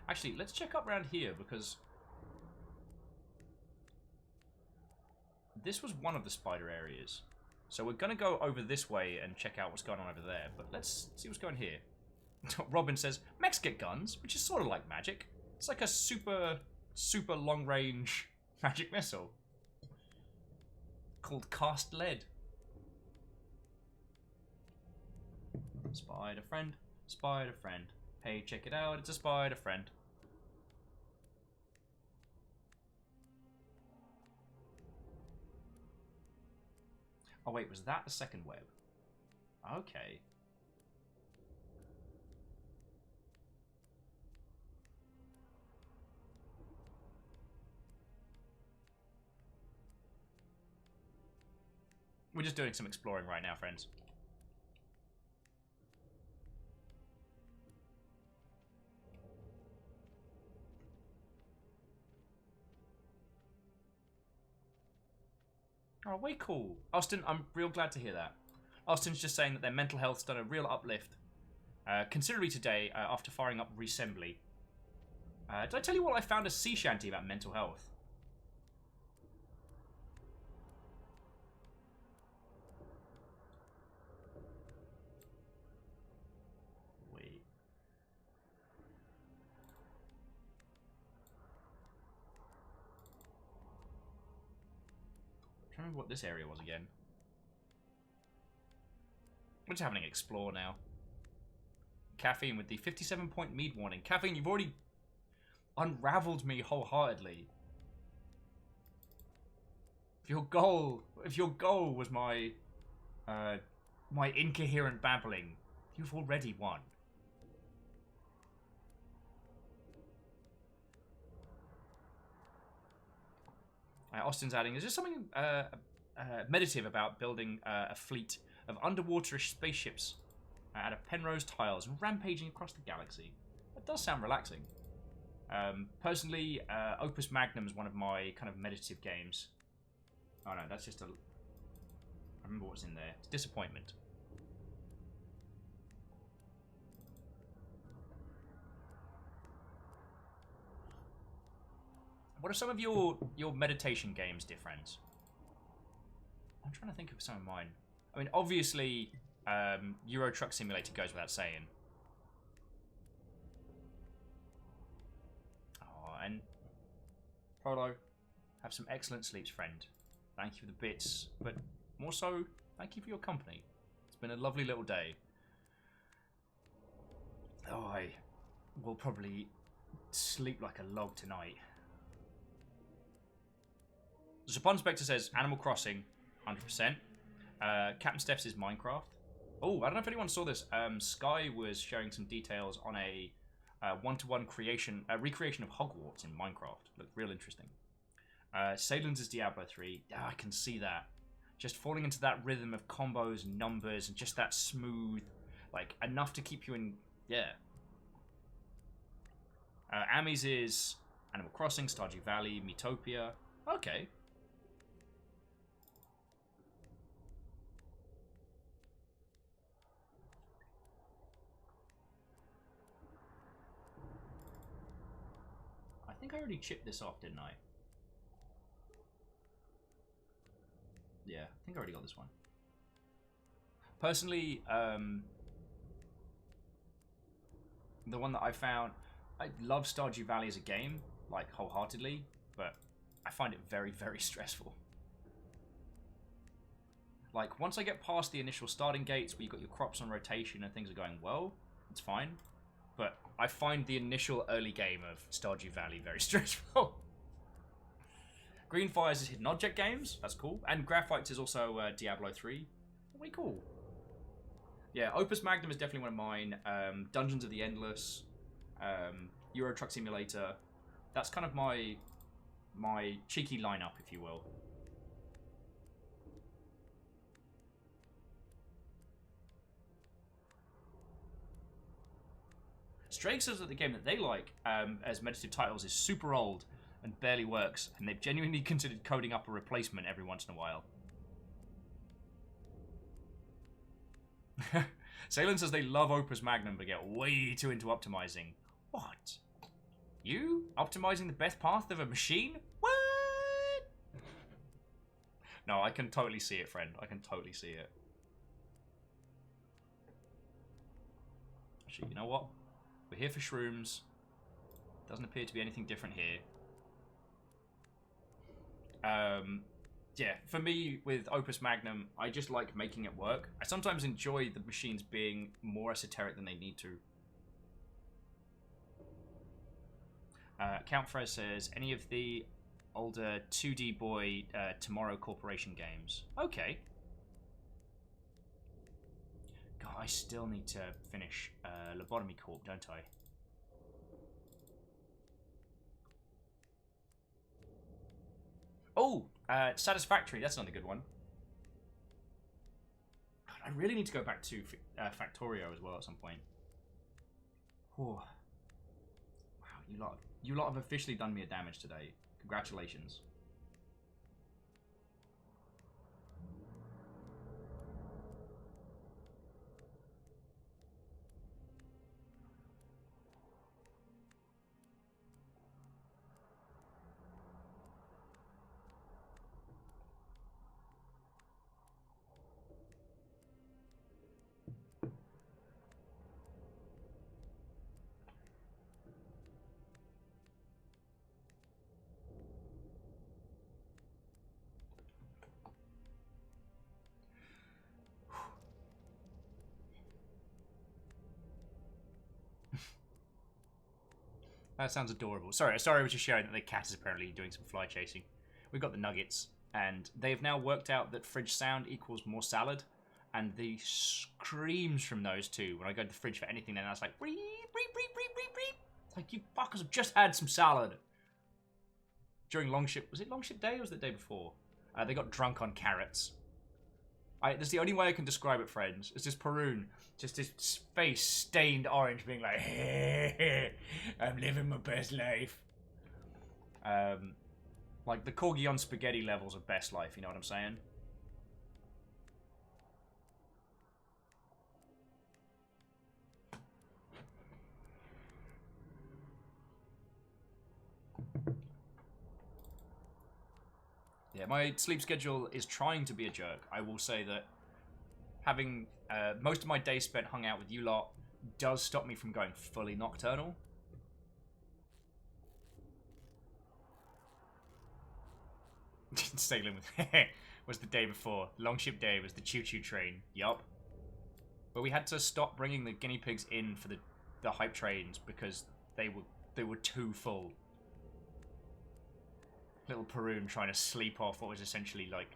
Actually, let's check up around here, because this was one of the spider areas. So we're going to go over this way and check out what's going on over there. But let's see what's going here. Robin says, mechs get guns, which is sort of like magic. It's like a super long-range magic missile. Called Cast Lead. Spider friend, spider friend. Hey, check it out, it's a spider friend. Oh wait, was that the second web? Okay. We're just doing some exploring right now, friends. Oh, way cool. Austin, I'm real glad to hear that. Austin's just saying that their mental health's done a real uplift considerably today after firing up Resembly. Did I tell you what I found a sea shanty about mental health? Wait. I can't remember what this area was again. We're just having an explore now. Caffeine with the 57-point mead warning. Caffeine, you've already unraveled me wholeheartedly. If your goal was my my incoherent babbling, you've already won. Austin's adding, is there something meditative about building a fleet of underwater-ish spaceships out of Penrose tiles and rampaging across the galaxy? That does sound relaxing. Personally, Opus Magnum is one of my kind of meditative games. Oh no, that's just a... I remember what's in there. It's Disappointment. What are some of your meditation games, dear friends? I'm trying to think of some of mine. I mean, obviously, Euro Truck Simulator goes without saying. Oh, and Prolo, have some excellent sleeps, friend. Thank you for the bits, but more so, thank you for your company. It's been a lovely little day. Oh, I will probably sleep like a log tonight. Zapon Spectre says Animal Crossing, 100%. Captain Steph's is Minecraft. Oh, I don't know if anyone saw this. Sky was showing some details on a one-to-one recreation of Hogwarts in Minecraft. Looked real interesting. Salen's is Diablo 3. Yeah, I can see that. Just falling into that rhythm of combos and numbers and just that smooth, like, enough to keep you in, yeah. Ami's is Animal Crossing, Stardew Valley, Miitopia. Okay. I think I already chipped this off, didn't I? Yeah, I think I already got this one. Personally, the one that I found, I love Stardew Valley as a game, like, wholeheartedly, but I find it very, very stressful. Like, once I get past the initial starting gates where you've got your crops on rotation and things are going well, it's fine. But I find the initial early game of Stardew Valley very stressful. Green Fires is Hidden Object Games. That's cool. And Graphites is also Diablo 3. Way cool. Yeah, Opus Magnum is definitely one of mine. Dungeons of the Endless. Euro Truck Simulator. That's kind of my cheeky lineup, if you will. Strake says that the game that they like as meditative titles is super old and barely works, and they've genuinely considered coding up a replacement every once in a while. Salen says they love Opus Magnum but get way too into optimizing. What? You? Optimizing the best path of a machine? What? No, I can totally see it, friend. I can totally see it. Actually, you know what? We're here for shrooms. Doesn't appear to be anything different here. Yeah, for me, with Opus Magnum, I just like making it work. I sometimes enjoy the machines being more esoteric than they need to. Count Frez says, any of the older 2D Boy Tomorrow Corporation games. Okay. God, I still need to finish Lobotomy Corp, don't I? Oh, Satisfactory. That's another good one. God, I really need to go back to Factorio as well at some point. Whew. Wow, you lot have officially done me a damage today. Congratulations. That sounds adorable. Sorry, I was just showing that the cat is apparently doing some fly chasing. We've got the nuggets, and they've now worked out that fridge sound equals more salad, and the screams from those two when I go to the fridge for anything, then I was like, breep, breep, breep, breep, breep, breep. It's like, you fuckers have just had some salad. During Longship, was it Longship Day or was it the day before? They got drunk on carrots. That's the only way I can describe it, friends. It's just Perun, just his face stained orange, being like, hey, I'm living my best life. Like the Corgi on spaghetti levels of best life, you know what I'm saying? Yeah, my sleep schedule is trying to be a jerk. I will say that having most of my day spent hung out with you lot does stop me from going fully nocturnal. Sailing with was the day before. Longship Day was the choo-choo train. Yup. But we had to stop bringing the guinea pigs in for the hype trains because they were too full. Little Perun trying to sleep off what was essentially like...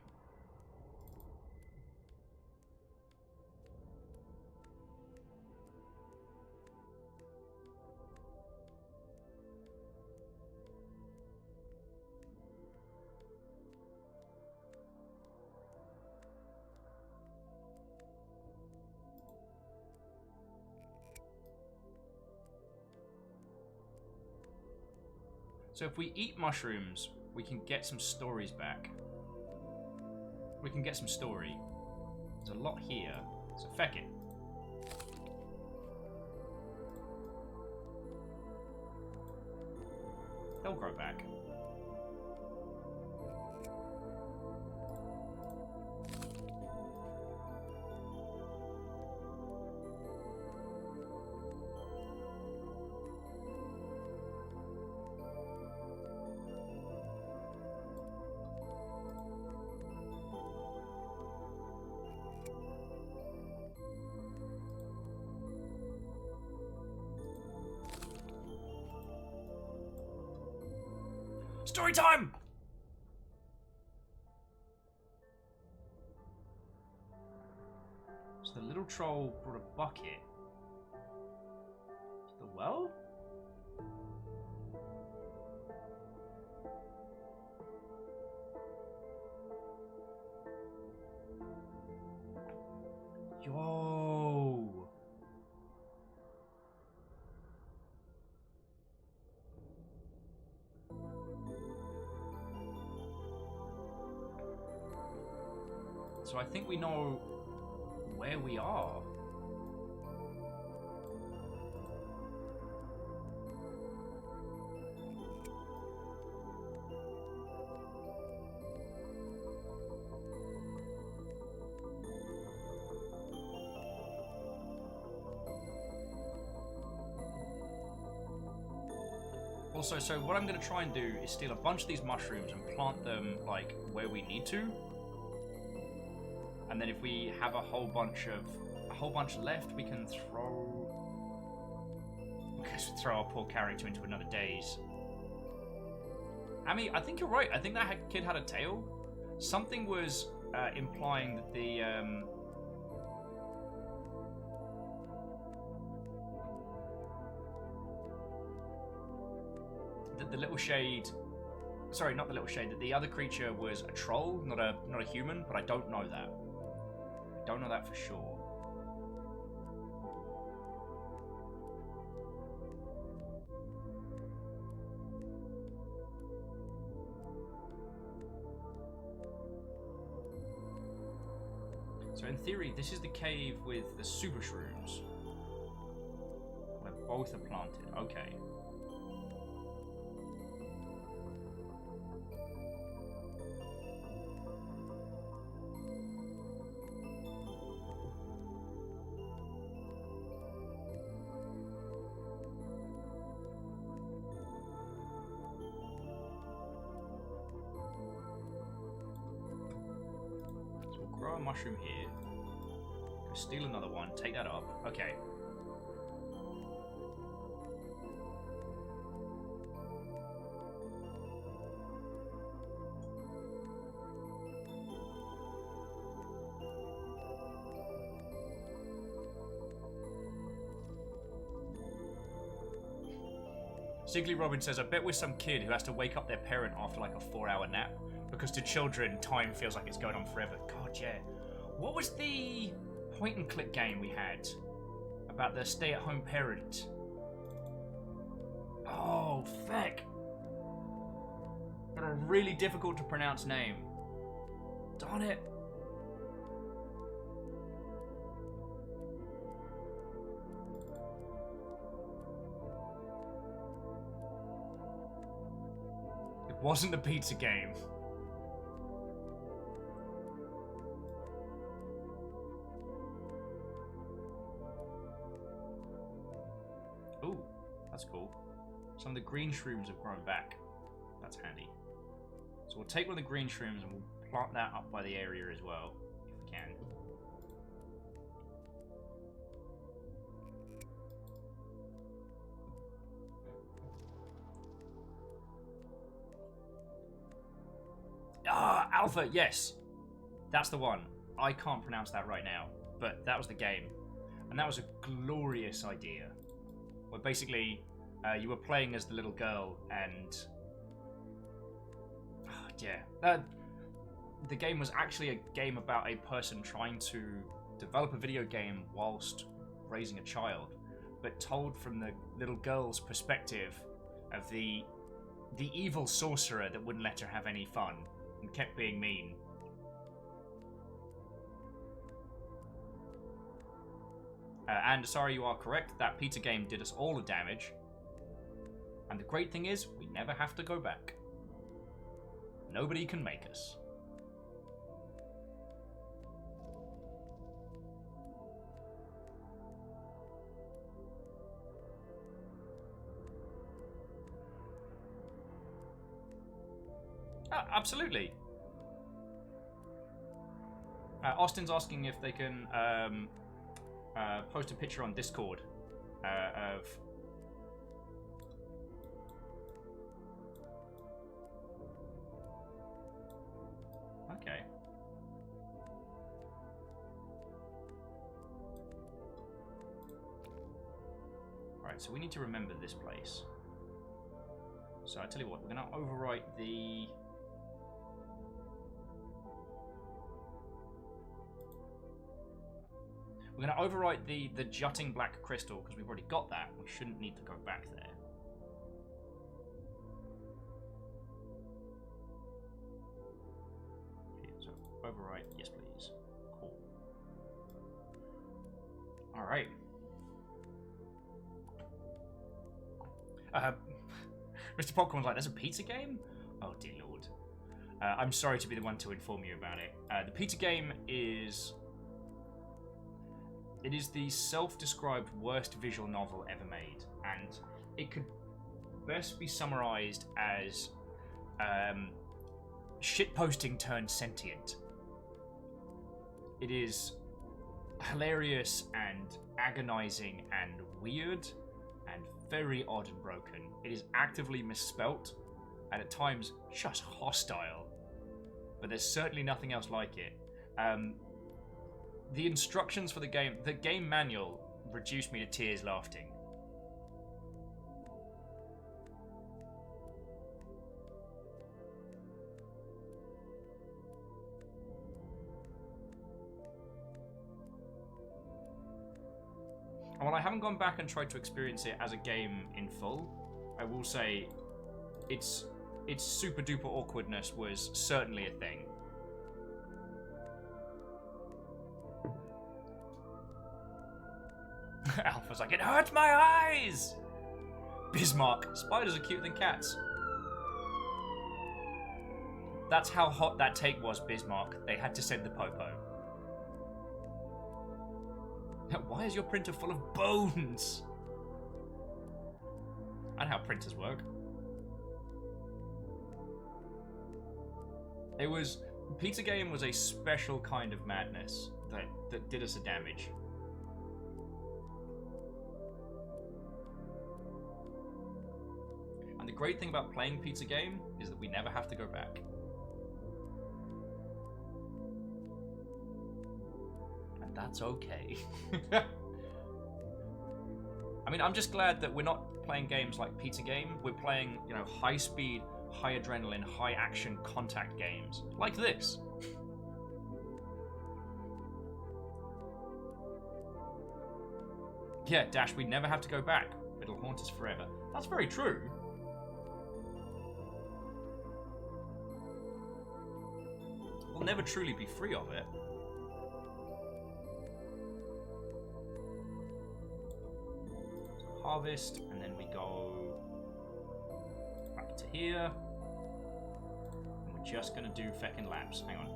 So if we eat mushrooms, we can get some stories back. We can get some story. There's a lot here. So feck it. They'll grow back. Story time! So the little troll brought a bucket to the well? Yo! So I think we know where we are. Also, so what I'm going to try and do is steal a bunch of these mushrooms and plant them, like, where we need to. And then if we have a whole bunch left, we can throw our poor character into another daze. I mean, I think you're right. I think that kid had a tail. Something was implying that that the little shade, sorry, not the little shade, that the other creature was a troll, not a human, but I don't know that. I don't know that for sure. So in theory, this is the cave with the super shrooms. Where both are planted. Okay. So we'll grow a mushroom here. Go steal another one. Take that up. Okay. Sigley Robin says, I bet we're some kid who has to wake up their parent after like a 4-hour nap. Because to children, time feels like it's going on forever. God, yeah. What was the point and click game we had about the stay-at-home parent? Oh, feck. Got a really difficult to pronounce name. Darn it. It wasn't the pizza game. Ooh, that's cool. Some of the green shrooms have grown back. That's handy. So we'll take one of the green shrooms and we'll plant that up by the area as well, if we can. Ah, Alpha, yes. That's the one. I can't pronounce that right now, but that was the game. And that was a glorious idea. Where basically, you were playing as the little girl and... the game was actually a game about a person trying to develop a video game whilst raising a child, but told from the little girl's perspective of the evil sorcerer that wouldn't let her have any fun and kept being mean. And sorry, you are correct, that pizza game did us all the damage. And the great thing is, we never have to go back. Nobody can make us. Absolutely. Austin's asking if they can post a picture on Discord of... Okay. Alright, so we need to remember this place. So I tell you what, we're going to overwrite the... We're going to overwrite the jutting black crystal, because we've already got that. We shouldn't need to go back there. Okay, so overwrite, yes please. Cool. Alright. Mr. Popcorn's like, there's a pizza game? Oh dear lord. I'm sorry to be the one to inform you about it. The pizza game is... It is the self-described worst visual novel ever made, and it could best be summarized as shitposting turned sentient. It is hilarious and agonizing and weird and very odd and broken. It is actively misspelt and at times just hostile, but there's certainly nothing else like it. The instructions for the game manual reduced me to tears laughing. And while I haven't gone back and tried to experience it as a game in full, I will say its super duper awkwardness was certainly a thing. Alpha's like, it hurts my eyes! Bismarck, spiders are cuter than cats. That's how hot that take was, Bismarck. They had to send the popo. Why is your printer full of bones? I know how printers work. Pizza Game was a special kind of madness that did us a damage. And the great thing about playing Pizza Game is that we never have to go back. And that's okay. I mean, I'm just glad that we're not playing games like Pizza Game. We're playing, you know, high-speed, high-adrenaline, high-action contact games. Like this. Yeah, Dash, we never have to go back. It'll haunt us forever. That's very true. We'll never truly be free of it. Harvest, and then we go back to here. And we're just gonna do feckin' laps. Hang on.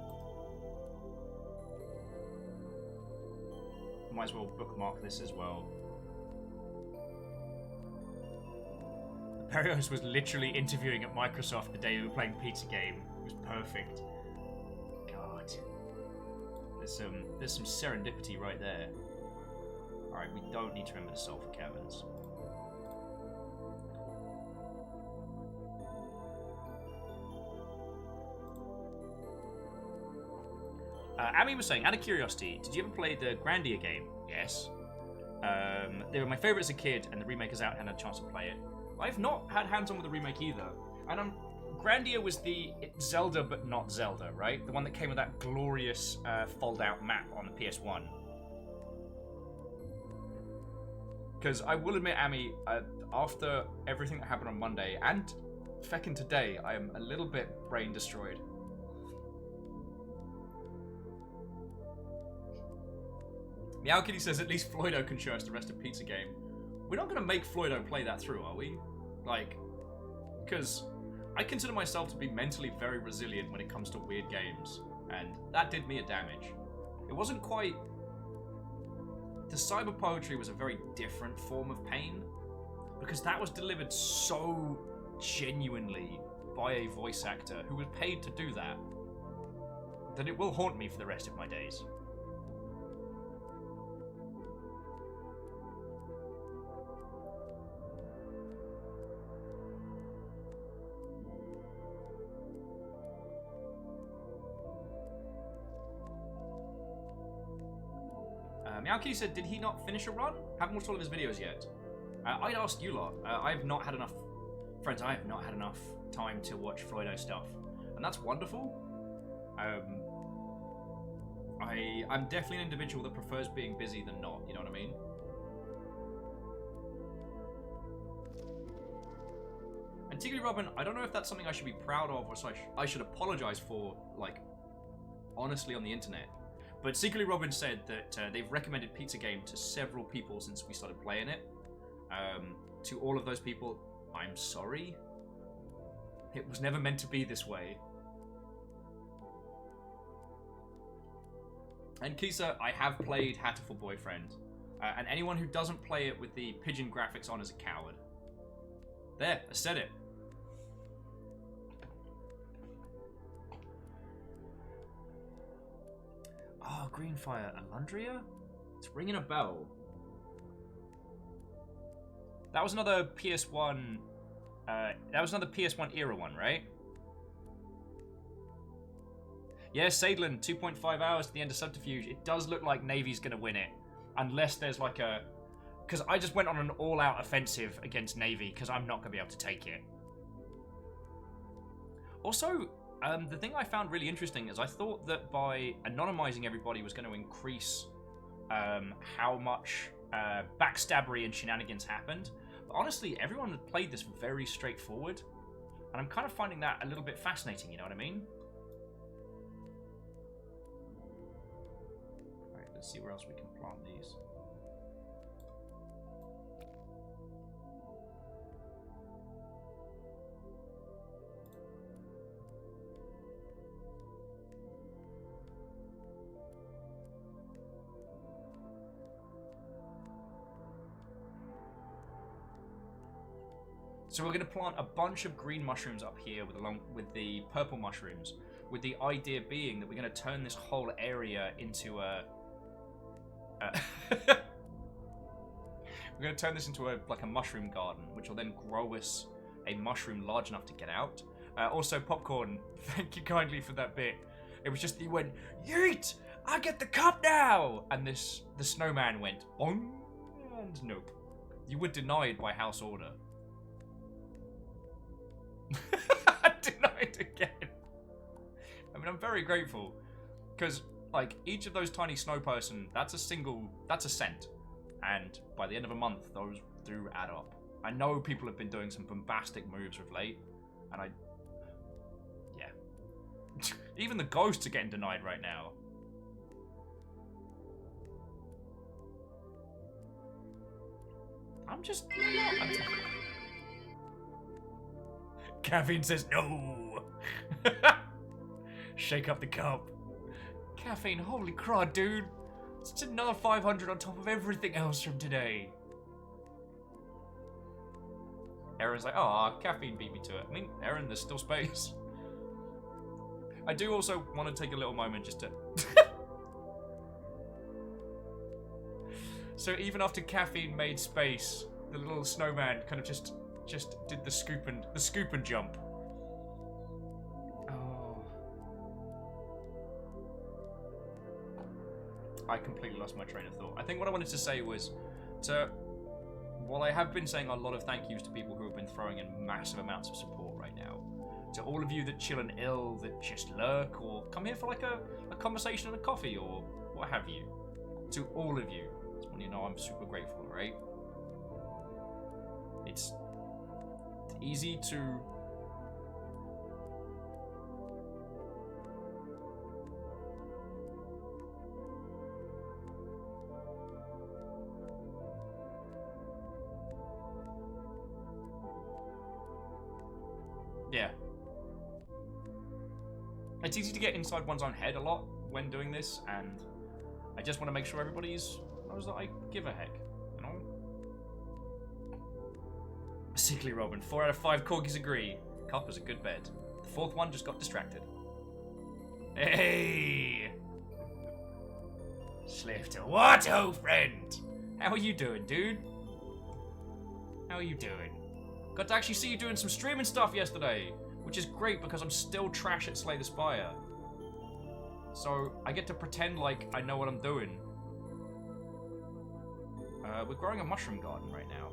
Might as well bookmark this as well. Perios was literally interviewing at Microsoft the day we were playing Pizza Game. It was perfect. God. There's some serendipity right there. Alright, we don't need to remember the sulfur caverns. Amy was saying, out of curiosity, did you ever play the Grandia game? Yes. They were my favourite as a kid, and the remake is out and I had a chance to play it. I've not had hands-on with the remake either. And Grandia was the Zelda but not Zelda, right? The one that came with that glorious fold-out map on the PS1. Because I will admit, Amy, after everything that happened on Monday, and feckin' today, I am a little bit brain-destroyed. Meow Kitty says at least Floydo can show us the rest of Pizza Game. We're not going to make Floydo play that through, are we? Like, because I consider myself to be mentally very resilient when it comes to weird games, and that did me a damage. It wasn't quite... The cyber poetry was a very different form of pain, because that was delivered so genuinely by a voice actor who was paid to do that it will haunt me for the rest of my days. Meowkey said, did he not finish a run? Haven't watched all of his videos yet. I'd ask you lot. I've not had enough... Friends, I have not had enough time to watch Floydo stuff. And that's wonderful. I'm definitely an individual that prefers being busy than not, you know what I mean? And Tiggy Robin, I don't know if that's something I should be proud of or I should apologize for, like, honestly on the internet. But Secretly Robin said that they've recommended Pizza Game to several people since we started playing it. To all of those people, I'm sorry. It was never meant to be this way. And Kisa, I have played Hatterful Boyfriend. And anyone who doesn't play it with the pigeon graphics on is a coward. There, I said it. Oh, Greenfire, Alundria? It's ringing a bell. That was another PS1... that was another PS1 era one, right? Yeah, Sadlin, 2.5 hours to the end of Subterfuge. It does look like Navy's gonna win it. Unless there's like a... Because I just went on an all-out offensive against Navy, because I'm not gonna be able to take it. Also... the thing I found really interesting is I thought that by anonymizing everybody was going to increase how much backstabbery and shenanigans happened. But honestly, everyone had played this very straightforward, and I'm kind of finding that a little bit fascinating, you know what I mean? Alright, let's see where else we can plant these. So we're going to plant a bunch of green mushrooms up here with the purple mushrooms, with the idea being that we're going to turn this whole area into a... we're going to turn this into like a mushroom garden, which will then grow us a mushroom large enough to get out. Also, Popcorn, thank you kindly for that bit. It was just, he went, yeet! I get the cup now! And the snowman went, bong, and nope. You were denied by house order. Denied again. I mean, I'm very grateful because, like, each of those tiny snow person, that's a cent, and by the end of a month, those do add up. I know people have been doing some bombastic moves of late, and yeah, even the ghosts are getting denied right now. I'm just. Caffeine says no. Shake up the cup. Caffeine, holy crud, dude. It's another 500 on top of everything else from today. Aaron's like, oh, Caffeine beat me to it. I mean, Aaron, there's still space. I do also want to take a little moment just to... So even after Caffeine made space, the little snowman kind of just did the scoop and jump. Oh. I completely lost my train of thought. I think what I wanted to say was while I have been saying a lot of thank yous to people who have been throwing in massive amounts of support right now, to all of you that chill and ill, that just lurk, or come here for like a conversation and a coffee, or what have you, to all of you, I just want you to know I'm super grateful, right? It's easy to yeah. It's easy to get inside one's own head a lot when doing this, and I just want to make sure everybody knows that I give a heck, you know? Sickly Robin, 4 out of 5 corgis agree. Cup is a good bed. The 4th one just got distracted. Hey! Slave to what, oh friend? How are you doing, dude? How are you doing? Got to actually see you doing some streaming stuff yesterday, which is great because I'm still trash at Slay the Spire. So I get to pretend like I know what I'm doing. We're growing a mushroom garden right now.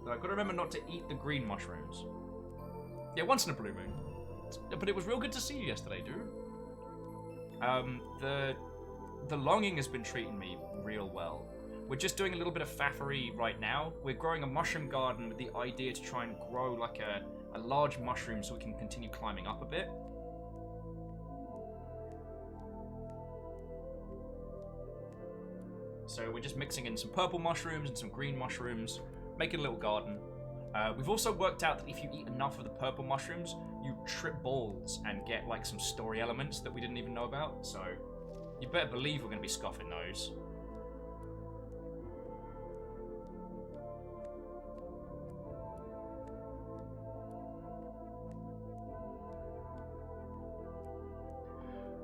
But I've got to remember not to eat the green mushrooms. Yeah, once in a blue moon. But it was real good to see you yesterday, dude. The longing has been treating me real well. We're just doing a little bit of faffery right now. We're growing a mushroom garden with the idea to try and grow like a large mushroom so we can continue climbing up a bit. So we're just mixing in some purple mushrooms and some green mushrooms, making a little garden. We've also worked out that if you eat enough of the purple mushrooms, you trip balls and get like some story elements that we didn't even know about. So you better believe we're going to be scoffing those.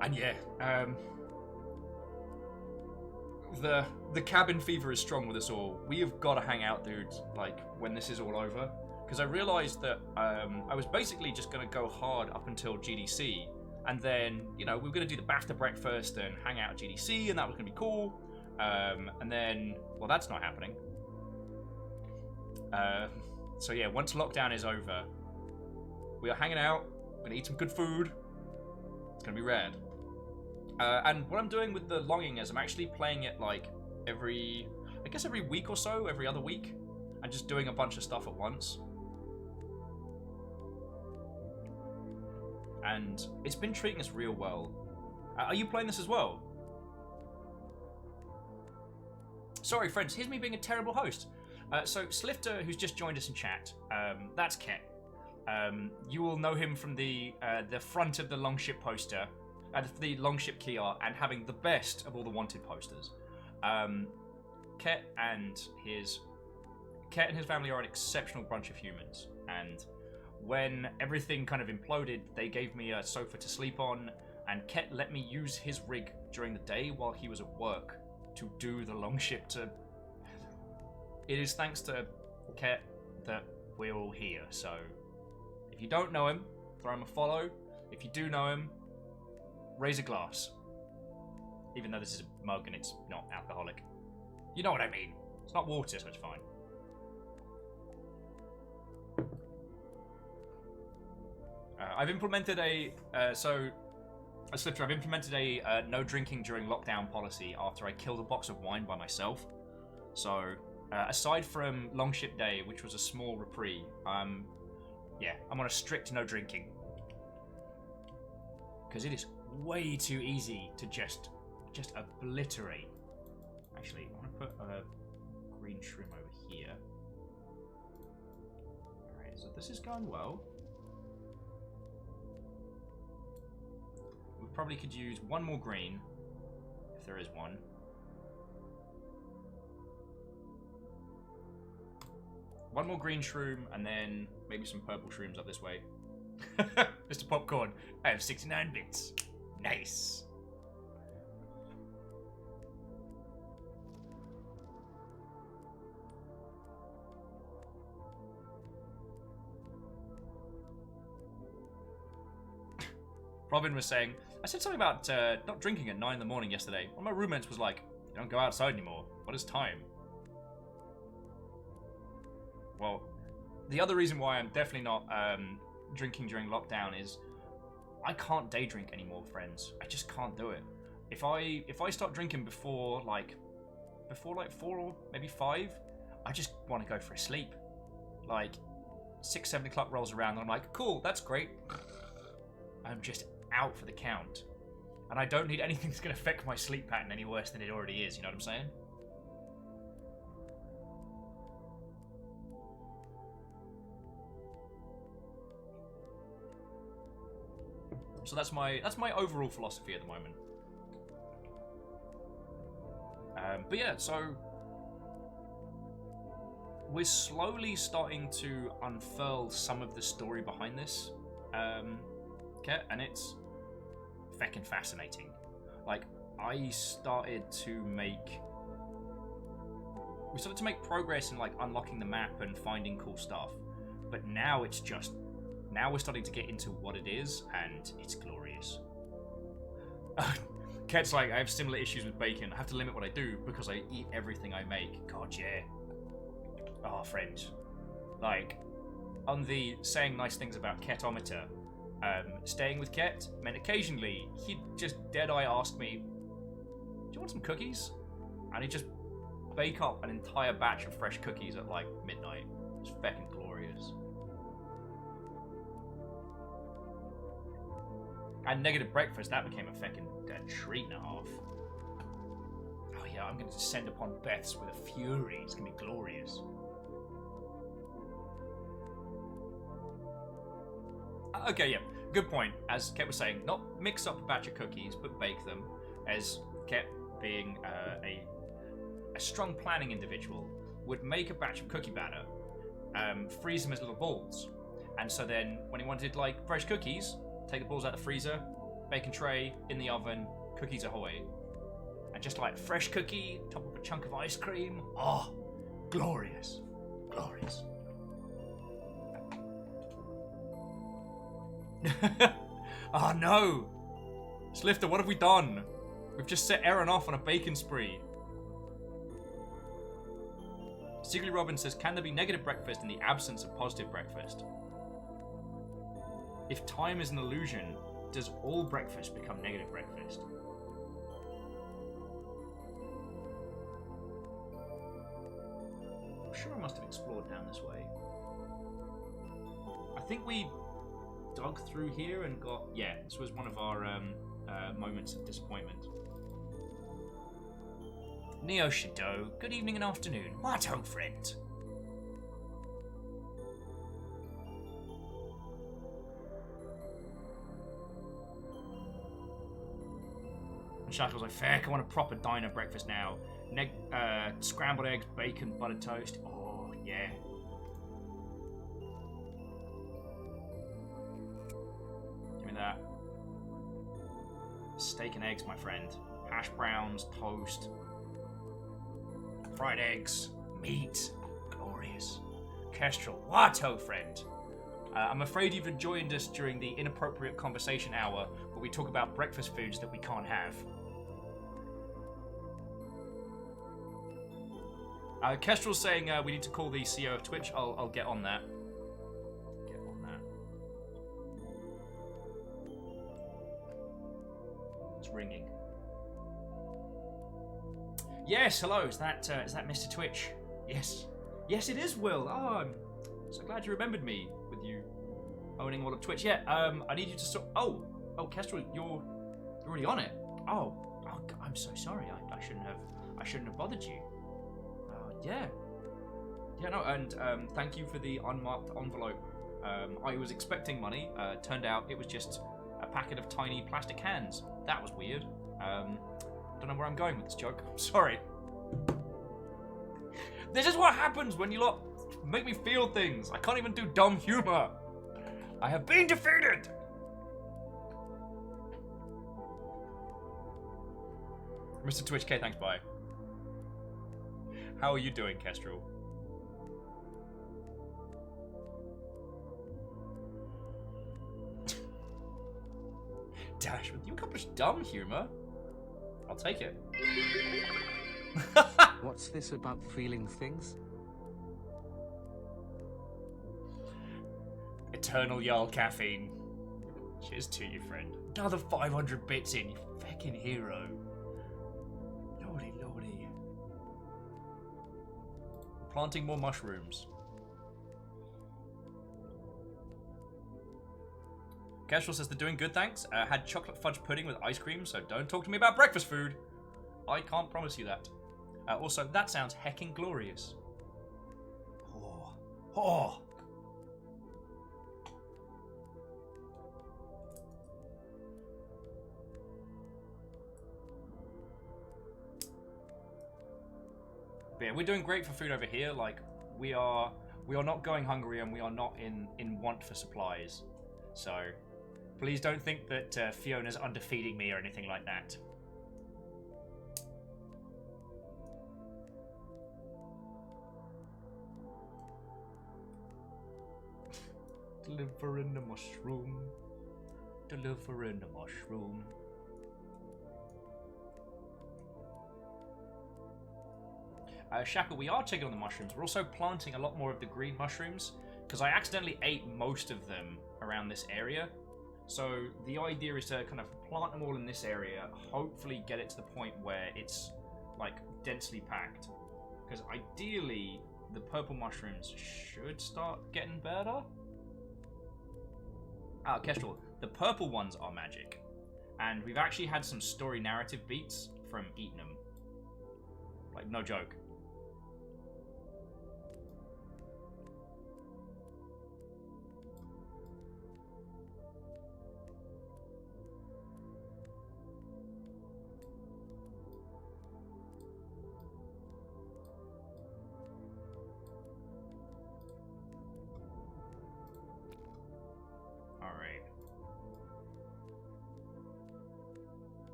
And yeah, the cabin fever is strong with us all. We have got to hang out, dudes, like, when this is all over. Because I realized that I was basically just going to go hard up until GDC. And then, you know, we were going to do the BAFTA breakfast and hang out at GDC, and that was going to be cool. And then, well, that's not happening. So yeah, once lockdown is over, we are hanging out, we're going to eat some good food. It's going to be rad. And what I'm doing with the longing is I'm actually playing it like every week or so, every other week, and just doing a bunch of stuff at once. And it's been treating us real well. Are you playing this as well? Sorry, friends, here's me being a terrible host. So, Slifter, who's just joined us in chat, that's Ket. You will know him from the front of the Longship poster, the Longship key art, and having the best of all the wanted posters. Ket and his family are an exceptional bunch of humans, and when everything kind of imploded, they gave me a sofa to sleep on, and Ket let me use his rig during the day while he was at work to do the Longship to... It is thanks to Ket that we're all here, so if you don't know him, throw him a follow. If you do know him, raise a glass. Even though this is a mug and it's not alcoholic. You know what I mean. It's not water, so it's fine. I've implemented I've implemented a no drinking during lockdown policy after I killed a box of wine by myself. So, aside from Longship Day, which was a small reprieve, I'm on a strict no drinking. Because it is way too easy to just obliterate. Actually, I want to put a green shroom over here. Alright, so this is going well. We probably could use one more green, if there is one. One more green shroom, and then maybe some purple shrooms up this way. Mr. Popcorn, I have 69 bits. Nice. Robin was saying, I said something about not drinking at 9 in the morning yesterday. One of my roommates was like, you don't go outside anymore. What is time? Well, the other reason why I'm definitely not drinking during lockdown is I can't day drink anymore, friends. I just can't do it. If I start drinking before 4 or maybe 5, I just want to go for a sleep. Like 6, 7 o'clock rolls around and I'm like, cool, that's great. I'm just out for the count. And I don't need anything that's going to affect my sleep pattern any worse than it already is, you know what I'm saying? So that's my overall philosophy at the moment. But yeah, so we're slowly starting to unfurl some of the story behind this, okay, and it's feckin' fascinating. Like, we started to make progress in like unlocking the map and finding cool stuff, but now it's just. Now we're starting to get into what it is, and it's glorious. Ket's like, I have similar issues with bacon. I have to limit what I do because I eat everything I make. God, yeah. Oh, friend. Like, on the saying nice things about Ketometer, staying with Ket meant occasionally he'd just dead-eye ask me, do you want some cookies? And he'd just bake up an entire batch of fresh cookies at like midnight. It's feckin' glorious. And negative breakfast, that became a feckin' treat and a half. Oh yeah, I'm gonna descend upon Beth's with a fury. It's gonna be glorious. Okay, yeah, good point. As Ket was saying, not mix up a batch of cookies, but bake them. As Ket, being a strong planning individual, would make a batch of cookie batter, freeze them as little balls, and so then when he wanted like fresh cookies, take the balls out of the freezer, bacon tray, in the oven, cookies ahoy. And just like fresh cookie, top of a chunk of ice cream. Oh, glorious. Glorious. Oh no! Slifter, what have we done? We've just set Aaron off on a bacon spree. Secretly Robin says, can there be negative breakfast in the absence of positive breakfast? If time is an illusion, does all breakfast become negative breakfast? sure I must have explored down this way. I think we dug through here and got... Yeah, this was one of our moments of disappointment. Neo Shadow, good evening and afternoon. What ho, friend? And Shackle's like, feck, I want a proper diner breakfast now. Scrambled eggs, bacon, buttered toast. Oh, yeah. Give me that. Steak and eggs, my friend. Hash browns, toast. Fried eggs, meat, glorious. Kestrel, what ho, friend? I'm afraid you've joined us during the inappropriate conversation hour where we talk about breakfast foods that we can't have. Kestrel's saying we need to call the CEO of Twitch. I'll get on that. Get on that. It's ringing. Yes, hello. Is that Mr. Twitch? Yes. Yes, it is, Will. Oh, I'm so glad you remembered me with you owning all of Twitch. Yeah, I need you to stop. Oh, Kestrel, you're already on it. Oh, I'm so sorry. I shouldn't have bothered you. Yeah, no, and thank you for the unmarked envelope. I was expecting money. Turned out it was just a packet of tiny plastic cans. That was weird. Don't know where I'm going with this joke. I'm sorry. This is what happens when you lot make me feel things. I can't even do dumb humor. I have been defeated. Mr. Twitch K, thanks, bye. How are you doing, Kestrel? Dash, with you accomplish dumb humor? I'll take it. What's this about feeling things? Eternal Jarl caffeine. Cheers to you, friend. Another 500 bits in, you fucking hero. Lordy, lordy. Planting more mushrooms. Kestrel says they're doing good, thanks. Had chocolate fudge pudding with ice cream, so don't talk to me about breakfast food. I can't promise you that. Also, that sounds heckin' glorious. Oh. Oh. But yeah, we're doing great for food over here. Like, we are not going hungry, and we are not in want for supplies. So, please don't think that Fiona's underfeeding me or anything like that. Delivering the mushroom. Delivering the mushroom. Shackle, we are checking on the mushrooms. We're also planting a lot more of the green mushrooms because I accidentally ate most of them around this area. So the idea is to kind of plant them all in this area, hopefully get it to the point where it's like densely packed. Because ideally, the purple mushrooms should start getting better. Kestrel, the purple ones are magic. And we've actually had some story narrative beats from eating them. Like, no joke.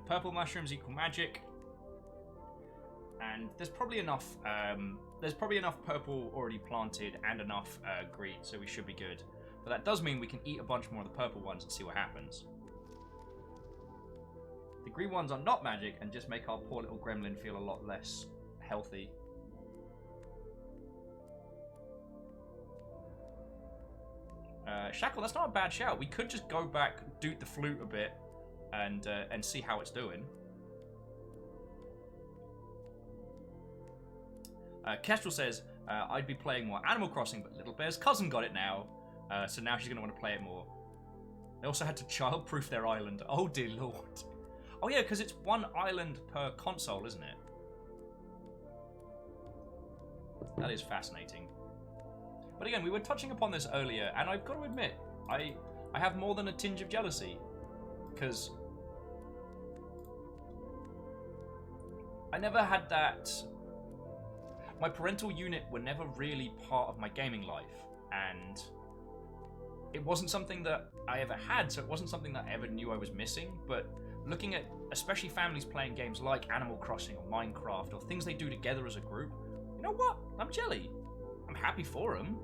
Purple mushrooms equal magic, and there's probably enough. There's probably enough purple already planted and enough green, so we should be good. But that does mean we can eat a bunch more of the purple ones and see what happens. The green ones are not magic and just make our poor little gremlin feel a lot less healthy. Shackle, that's not a bad shout. We could just go back, doot the flute a bit, and see how it's doing. Kestrel says, I'd be playing more Animal Crossing, but Little Bear's cousin got it now. So now she's going to want to play it more. They also had to childproof their island. Oh, dear lord. Oh, yeah, because it's one island per console, isn't it? That is fascinating. But again, we were touching upon this earlier, and I've got to admit, I have more than a tinge of jealousy. Because I never had that... My parental unit were never really part of my gaming life, and it wasn't something that I ever had, so it wasn't something that I ever knew I was missing, but looking at especially families playing games like Animal Crossing or Minecraft or things they do together as a group, you know what? I'm jelly. I'm happy for them.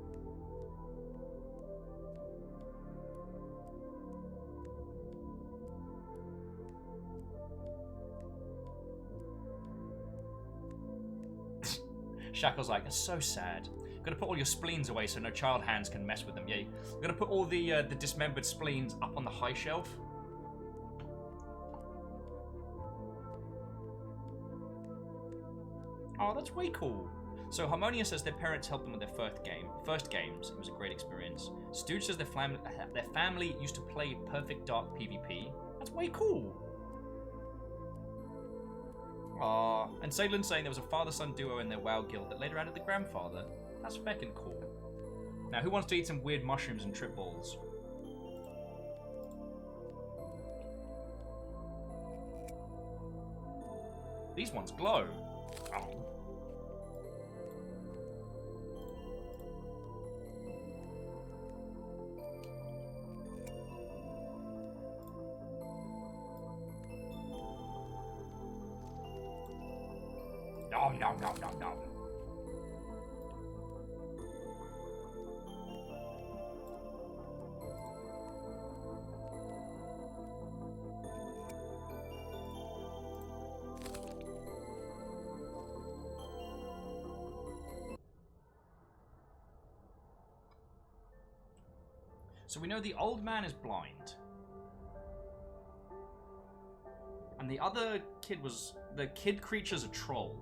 Shackle's like, it's so sad. Gotta put all your spleens away so no child hands can mess with them. Yeah, we're gonna put all the dismembered spleens up on the high shelf. Oh, that's way cool. So Harmonia says their parents helped them with their first games. It was a great experience. Stooge says their family used to play Perfect Dark PvP. That's way cool. Aww. And Saylin's saying there was a father-son duo in their WoW guild that later added the grandfather. That's feckin' cool. Now, who wants to eat some weird mushrooms and trip balls? These ones glow. Oh. Nom nom nom nom nom. So we know the old man is blind. And the other kid was... The kid creature's a troll.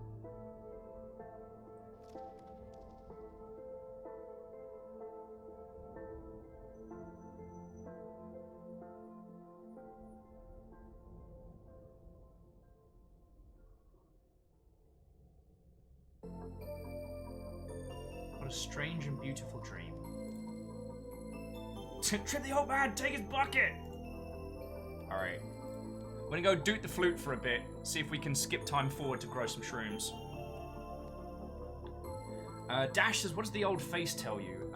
What a strange and beautiful dream. Trip the old man, take his bucket! Alright. We're gonna go doot the flute for a bit, see if we can skip time forward to grow some shrooms. Dash says, what does the old face tell you?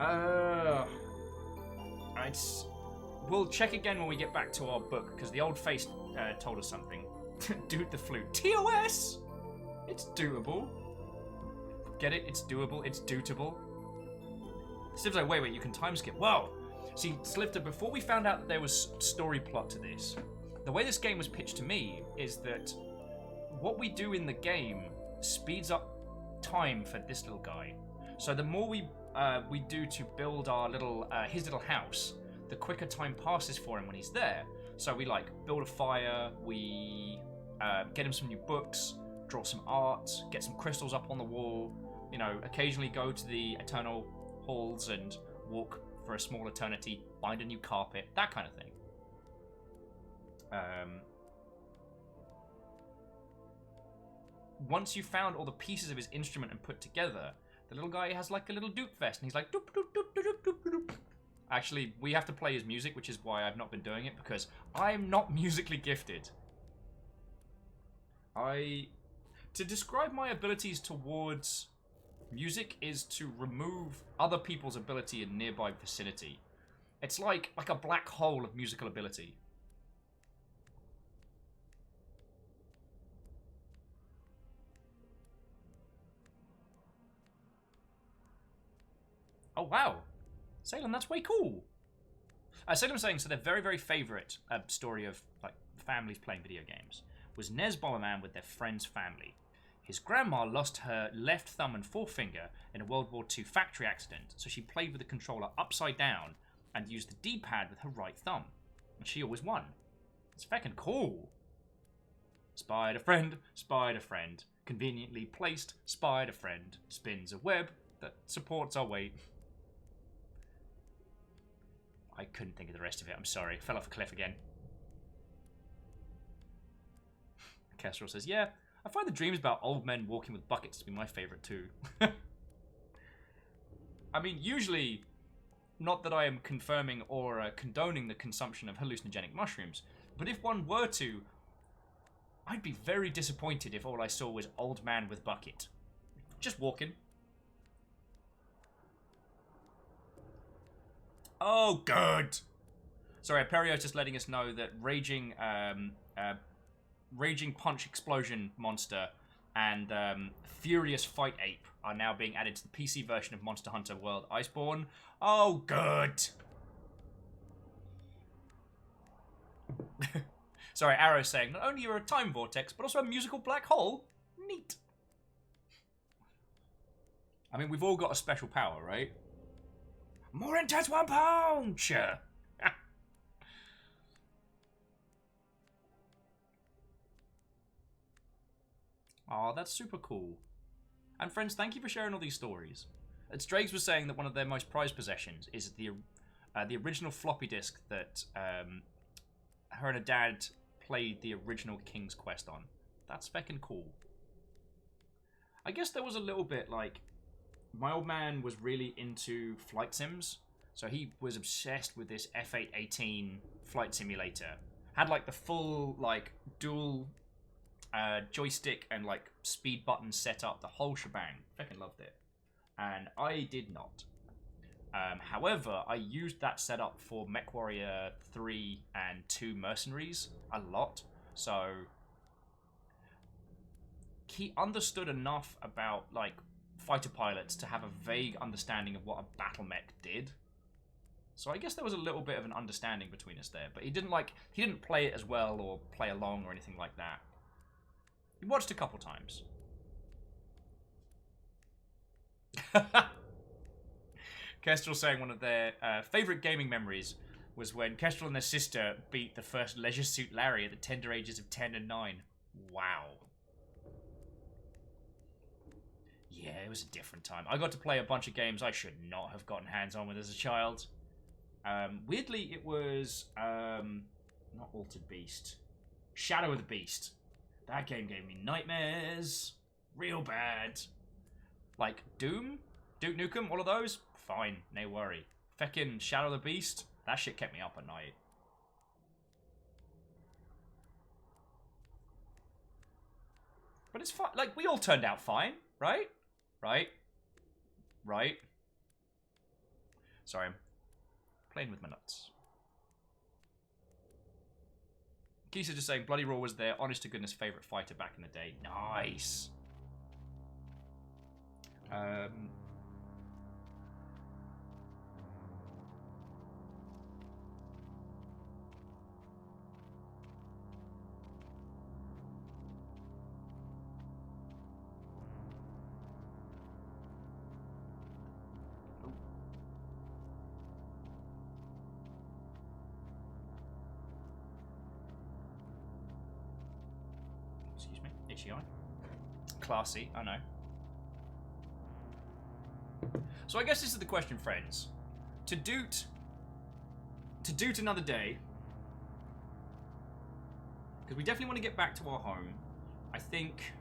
We'll check again when we get back to our book, because the old face told us something. Doot the flute. TOS! It's doable. Get it? It's doable. It's dootable. Siv's like, wait, you can time skip. Whoa! See, Slifter, before we found out that there was story plot to this, the way this game was pitched to me is that what we do in the game speeds up time for this little guy. So the more we do to build our little his little house, the quicker time passes for him when he's there. So we like build a fire, we get him some new books, draw some art, get some crystals up on the wall, you know, occasionally go to the Eternal Halls and walk for a small eternity, find a new carpet, that kind of thing. Once you've found all the pieces of his instrument and put together, the little guy has like a little doop fest, and he's like doop doop doop doop doop doop doop. Actually, we have to play his music, which is why I've not been doing it, because I'm not musically gifted. To describe my abilities towards music is to remove other people's ability in nearby vicinity. It's like a black hole of musical ability. Oh wow, Salem, that's way cool. Salem's saying, so their very, very favourite story of like families playing video games was Nez Bomberman with their friend's family. His grandma lost her left thumb and forefinger in a World War II factory accident, so she played with the controller upside down and used the D-pad with her right thumb, and she always won. It's feckin' cool. Spider friend, Conveniently placed, spied a friend, spins a web that supports our weight. I couldn't think of the rest of it, I'm sorry. Fell off a cliff again. Kestrel says, yeah, I find the dreams about old men walking with buckets to be my favourite too. I mean, usually, not that I am confirming or condoning the consumption of hallucinogenic mushrooms, but if one were to, I'd be very disappointed if all I saw was old man with bucket. Just walking. Oh, good! Sorry, Perio's just letting us know that Raging Punch Explosion Monster and Furious Fight Ape are now being added to the PC version of Monster Hunter World Iceborne. Oh, good! Sorry, Arrow's saying, not only you're a time vortex, but also a musical black hole. Neat. I mean, we've all got a special power, right? More intense one punch! Oh, that's super cool. And friends, thank you for sharing all these stories. Strags was saying that one of their most prized possessions is the original floppy disk that her and her dad played the original King's Quest on. That's feckin' cool. I guess there was a little bit like, my old man was really into flight sims, so he was obsessed with this F818 flight simulator. Had like the full like dual joystick and like speed buttons set up, the whole shebang. Fucking loved it. And I did not. However, I used that setup for MechWarrior 3 and 2 Mercenaries a lot. So he understood enough about like fighter pilots to have a vague understanding of what a battle mech did. So I guess there was a little bit of an understanding between us there, but he didn't play it as well or play along or anything like that. He watched a couple times. Kestrel saying one of their favourite gaming memories was when Kestrel and their sister beat the first Leisure Suit Larry at the tender ages of 10 and 9. Wow. Yeah, it was a different time. I got to play a bunch of games I should not have gotten hands on with as a child. Weirdly, it was not Altered Beast. Shadow of the Beast. That game gave me nightmares. Real bad. Like Doom? Duke Nukem? All of those? Fine, no worry. Feckin' Shadow of the Beast? That shit kept me up at night. But it's fine. Like, we all turned out fine, right? Right? Sorry, I'm playing with my nuts. Kisa just saying Bloody Roar was their honest to goodness favourite fighter back in the day. Nice. Excuse me. Itchy eye. Classy, I know. So I guess this is the question, friends. To doot another day, because we definitely want to get back to our home. I think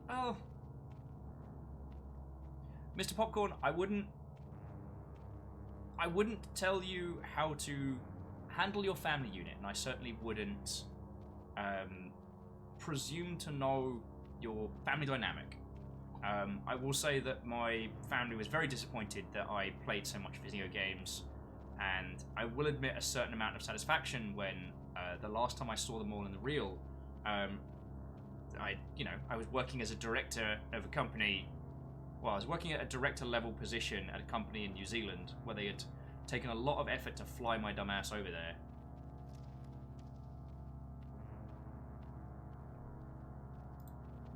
well, Mr. Popcorn, I wouldn't tell you how to handle your family unit, and I certainly wouldn't presume to know your family dynamic. I will say that my family was very disappointed that I played so much video games, and I will admit a certain amount of satisfaction when the last time I saw them all in the real, I was working as a director of a company. Well, I was working at a director level position at a company in New Zealand where they had taken a lot of effort to fly my dumb ass over there.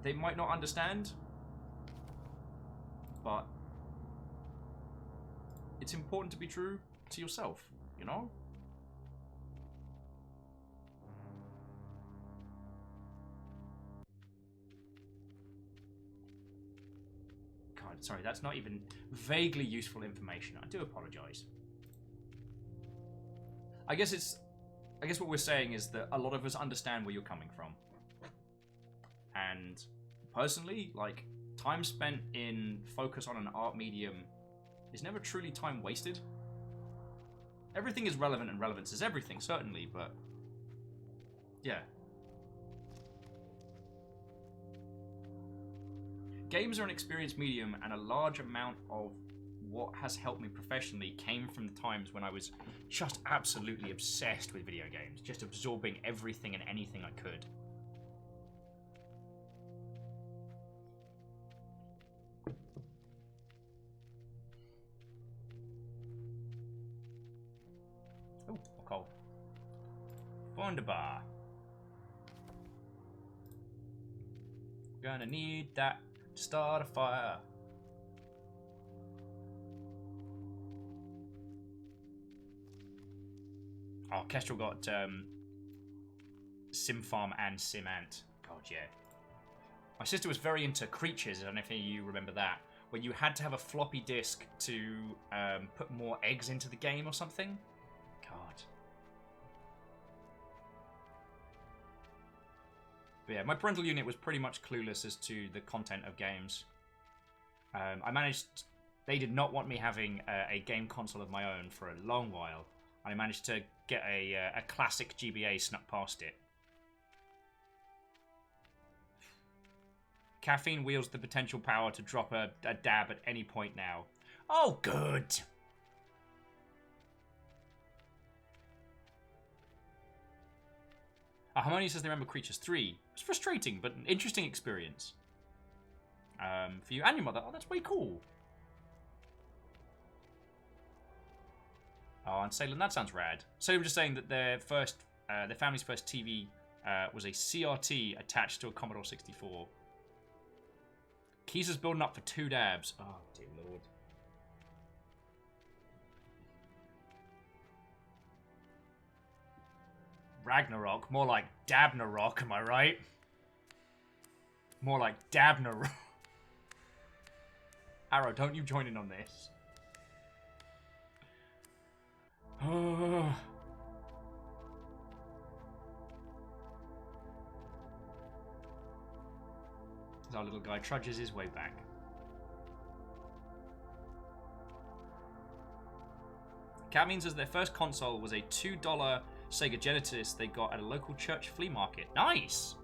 They might not understand, but it's important to be true to yourself, you know? Sorry, that's not even vaguely useful information. I do apologize. I guess what we're saying is that a lot of us understand where you're coming from. And personally, like, time spent in focus on an art medium is never truly time wasted. Everything is relevant, and relevance is everything, certainly, but yeah. Games are an experience medium, and a large amount of what has helped me professionally came from the times when I was just absolutely obsessed with video games, just absorbing everything and anything I could. Oh, coal. Wunderbar. Gonna need that to start a fire. Oh, Kestrel got Sim Farm and Sim Ant. God, yeah. My sister was very into Creatures. I don't know if any of you remember that, where you had to have a floppy disk to put more eggs into the game or something. God. But yeah, my parental unit was pretty much clueless as to the content of games. They did not want me having a game console of my own for a long while. And I managed to get a classic GBA snuck past it. Caffeine wields the potential power to drop a dab at any point now. Oh, good! Harmonia says they remember Creatures 3. It's frustrating, but an interesting experience. For you and your mother. Oh, that's way cool. Oh, and Salem, that sounds rad. Salem was just saying that their family's first TV was a CRT attached to a Commodore 64. Keys is building up for 2 dabs. Oh, dear lord. Ragnarok, more like Dabnarok, am I right? More like Dabnarok. Arrow, don't you join in on this. Our little guy trudges his way back. Catmean says their first console was a $2 Sega Genesis they got at a local church flea market. Nice!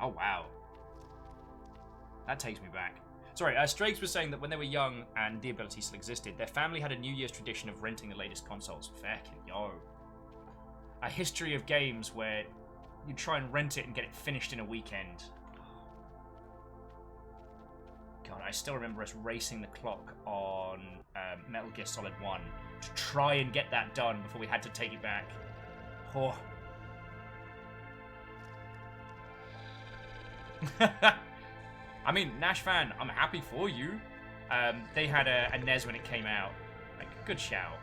Oh, wow. That takes me back. Sorry, Strakes was saying that when they were young and the ability still existed, their family had a New Year's tradition of renting the latest consoles. Fucking yo. A history of games where you try and rent it and get it finished in a weekend. God, I still remember us racing the clock on Metal Gear Solid 1 to try and get that done before we had to take it back. Oh. I mean, Nash fan, I'm happy for you. They had a NES when it came out. Like, good shout.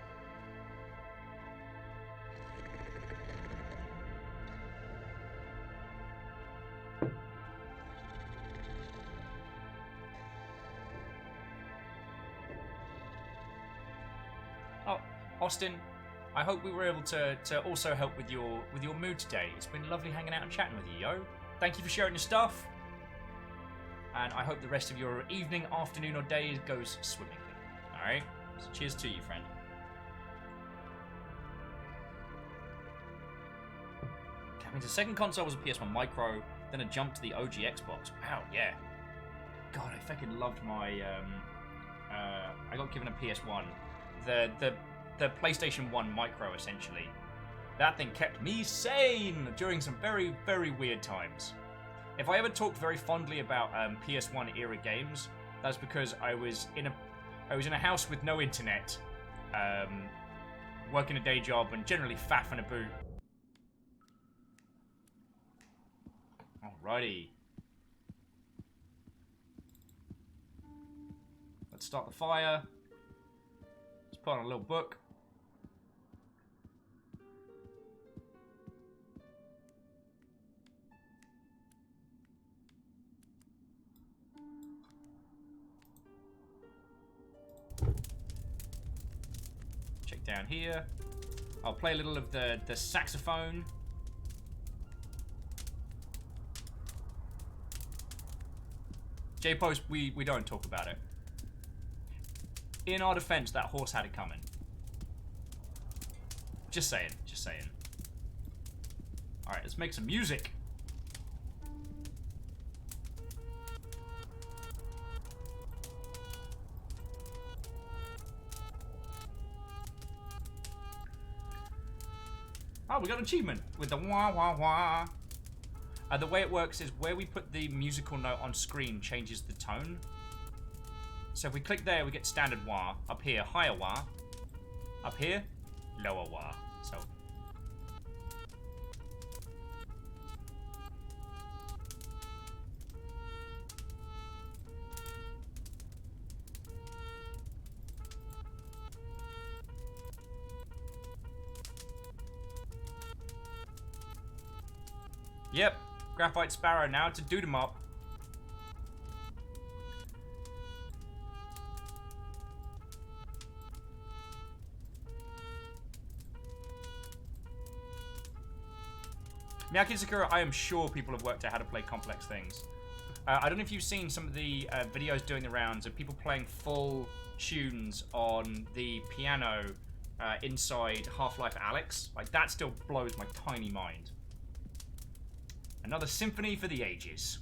Oh, Austin, I hope we were able to also help with your mood today. It's been lovely hanging out and chatting with you, yo. Thank you for sharing your stuff. And I hope the rest of your evening, afternoon, or day goes swimmingly. Alright? So cheers to you, friend. I mean, the second console was a PS1 Micro, then a jump to the OG Xbox. Wow, yeah. God, I fucking loved my... I got given a PS1. The PlayStation 1 Micro, essentially. That thing kept me sane during some very, very weird times. If I ever talked very fondly about PS1 era games, that's because I was in a house with no internet, working a day job, and generally faffing a boot. Alrighty. Let's start the fire. Let's put on a little book. Check down here. I'll play a little of the saxophone. J-Post, we don't talk about it. In our defense, that horse had it coming. Just saying, just saying. Alright, let's make some music. Oh, we got an achievement with the wah wah wah. The way it works is where we put the musical note on screen changes the tone. So if we click there, we get standard wah. Up here, higher wah. Up here, lower wah. So. Yep, Graphite Sparrow now to do them up. Miyaki Sakura, I am sure people have worked out how to play complex things. I don't know if you've seen some of the videos doing the rounds of people playing full tunes on the piano inside Half-Life Alyx. Like, that still blows my tiny mind. Another symphony for the ages.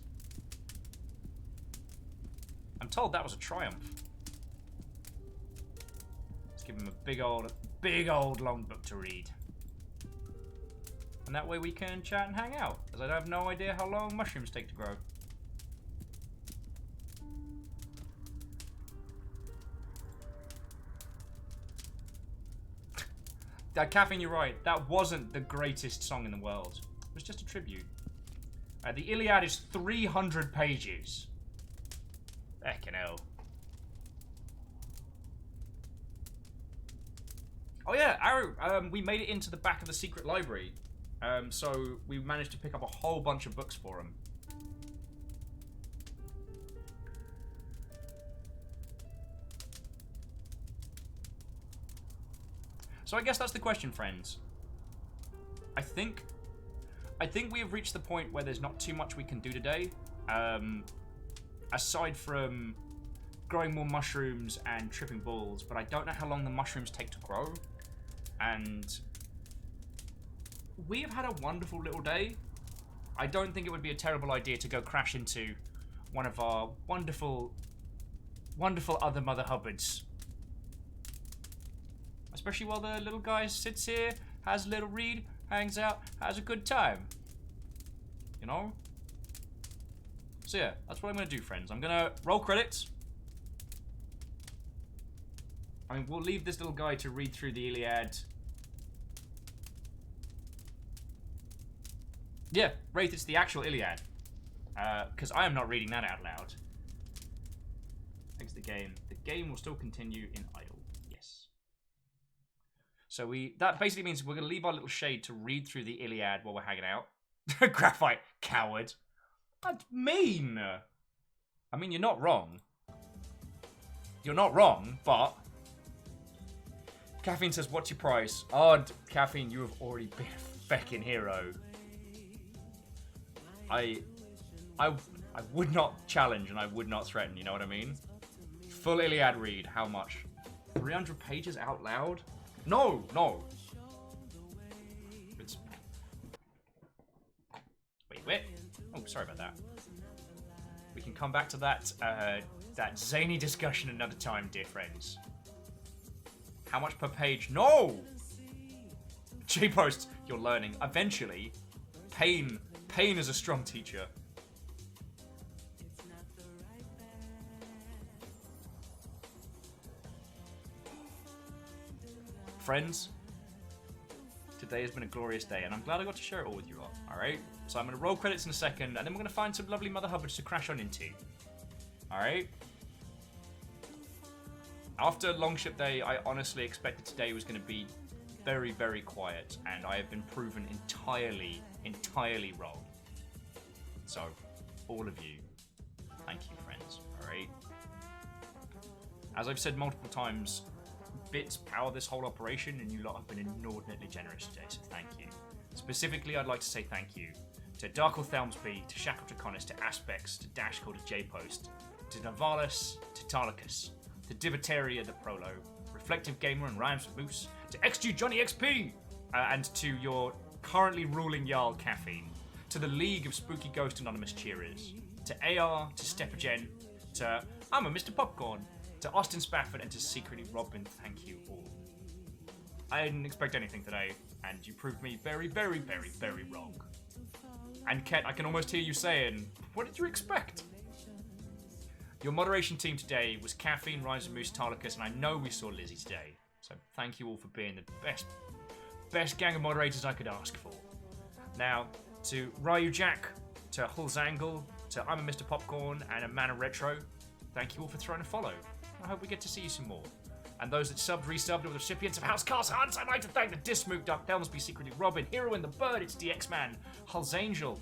I'm told that was a triumph. Let's give him a big old long book to read. And that way we can chat and hang out, as I have no idea how long mushrooms take to grow. Caffeine, you're right. That wasn't the greatest song in the world. It was just a tribute. The Iliad is 300 pages. Heckin' hell. Oh yeah, Arrow, we made it into the back of the secret library. So we managed to pick up a whole bunch of books for him. So I guess that's the question, friends. I think we have reached the point where there's not too much we can do today. Aside from growing more mushrooms and tripping balls, but I don't know how long the mushrooms take to grow. And we have had a wonderful little day. I don't think it would be a terrible idea to go crash into one of our wonderful, wonderful other Mother Hubbards. Especially while the little guy sits here, has a little read, hangs out, has a good time. You know? So yeah, that's what I'm going to do, friends. I'm going to roll credits. I mean, we'll leave this little guy to read through the Iliad. Yeah, Wraith, it's the actual Iliad. Because I am not reading that out loud. Thanks to the game. The game will still continue in idle. Yes. So that basically means we're going to leave our little shade to read through the Iliad while we're hanging out. Graphite, coward. That's mean. I mean, you're not wrong. You're not wrong, but... Caffeine says, what's your price? Oh, Caffeine, you have already been a feckin' hero. I would not challenge and I would not threaten, you know what I mean? Full Iliad read, how much? 300 pages out loud? No, no. It's... Wait. Oh, sorry about that. We can come back to that, that zany discussion another time, dear friends. How much per page? No! J-Post, you're learning. Eventually, pain is a strong teacher. Friends, today has been a glorious day, and I'm glad I got to share it all with you all. Alright? So I'm going to roll credits in a second, and then we're going to find some lovely Mother Hubbards to crash on into. Alright? After Longship Day, I honestly expected today was going to be very, very quiet, and I have been proven entirely wrong. So, all of you, thank you, friends. Alright? As I've said multiple times, bits power this whole operation, and you lot have been inordinately generous today, so thank you. Specifically, I'd like to say thank you to Darkle Thelmsby, to Shackle Draconis, to Aspects, to Dashcore, to J-Post, to Navalis, to Tarlicus, to Divitaria the Prolo, Reflective Gamer and Rhymes for Moose, to XG Johnny XP, and to your currently ruling Jarl Caffeine, to the League of Spooky Ghost Anonymous Cheerers, to AR, to Stepagen, to I'm a Mr. Popcorn, to Austin Spafford, and to Secretly Robin. Thank you all. I didn't expect anything today, and you proved me very, very, very, very wrong. And Ket, I can almost hear you saying, what did you expect? Your moderation team today was Caffeine, Rise and Moose, Tarlicus, and I know we saw Lizzie today. So thank you all for being the best gang of moderators I could ask for. Now, to Ryu Jack, to Hull's Angle, to I'm a Mr. Popcorn, and a Man of Retro, thank you all for throwing a follow. I hope we get to see you some more. And those that subbed, resubbed, or the recipients of House Cast Hunts, I'd like to thank the Dismook, Dark Thelmsby, Secretly Robin, Hero and the Bird, it's DX Man, Hull's Angel,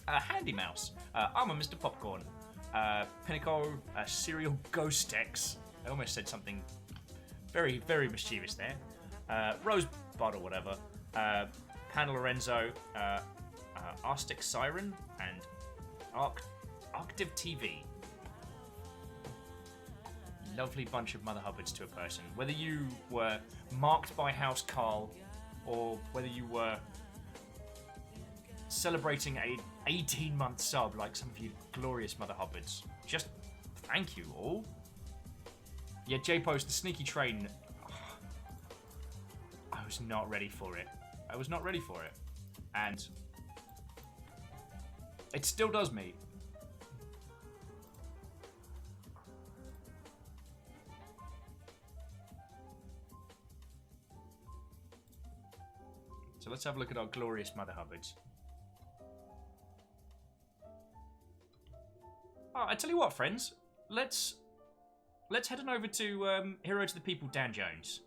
Handy Mouse, I'm a Mr. Popcorn, Pinnacle, Serial Ghost X. I almost said something very, very mischievous there. Rosebud or whatever. Pan Lorenzo, Arstic Siren, and Arctive TV. Lovely bunch of Mother Hubbards to a person. Whether you were marked by House Carl, or whether you were celebrating a 18-month sub like some of you glorious Mother Hubbards, just thank you all. Yeah, J-Post, the sneaky train. I was not ready for it. I was not ready for it. And it still does me. So let's have a look at our glorious Mother Hubbards. Oh, I tell you what, friends. Let's head on over to Hero to the People, Dan Jones.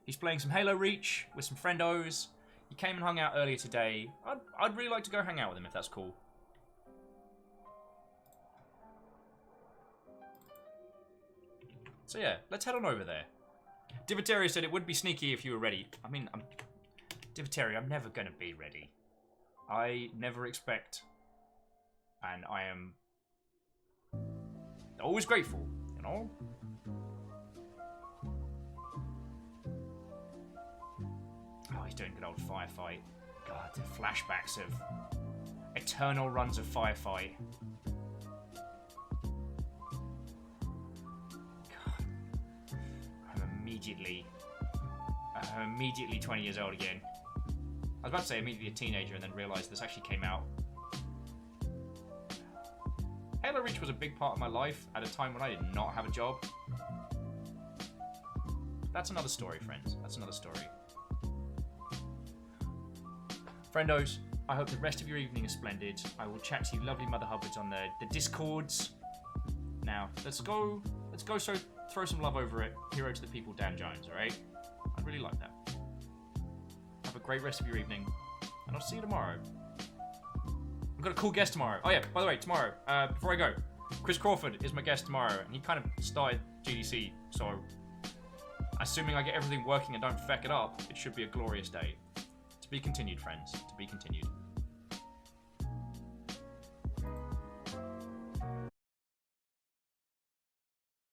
He's playing some Halo Reach with some friendos. He came and hung out earlier today. I'd really like to go hang out with him if that's cool. So yeah, let's head on over there. Divitaria said it would be sneaky if you were ready. I mean, Divitaria, I'm never going to be ready. I never expect. And I am always grateful, you know? Oh, he's doing good old Firefight. God, the flashbacks of eternal runs of Firefight. God. I'm immediately 20 years old again. I was about to say immediately a teenager and then realised this actually came out. Halo Reach was a big part of my life at a time when I did not have a job. That's another story, friends. That's another story. Friendos, I hope the rest of your evening is splendid. I will chat to you lovely Mother Hubbards on the Discords. Now, let's go so throw some love over it. Hero to the People, Dan Jones, alright? I'd really like that. Have a great rest of your evening, and I'll see you tomorrow. I've got a cool guest tomorrow. Oh yeah, by the way, tomorrow, before I go, Chris Crawford is my guest tomorrow, and he kind of started GDC, so assuming I get everything working and don't feck it up, it should be a glorious day. To be continued, friends. To be continued.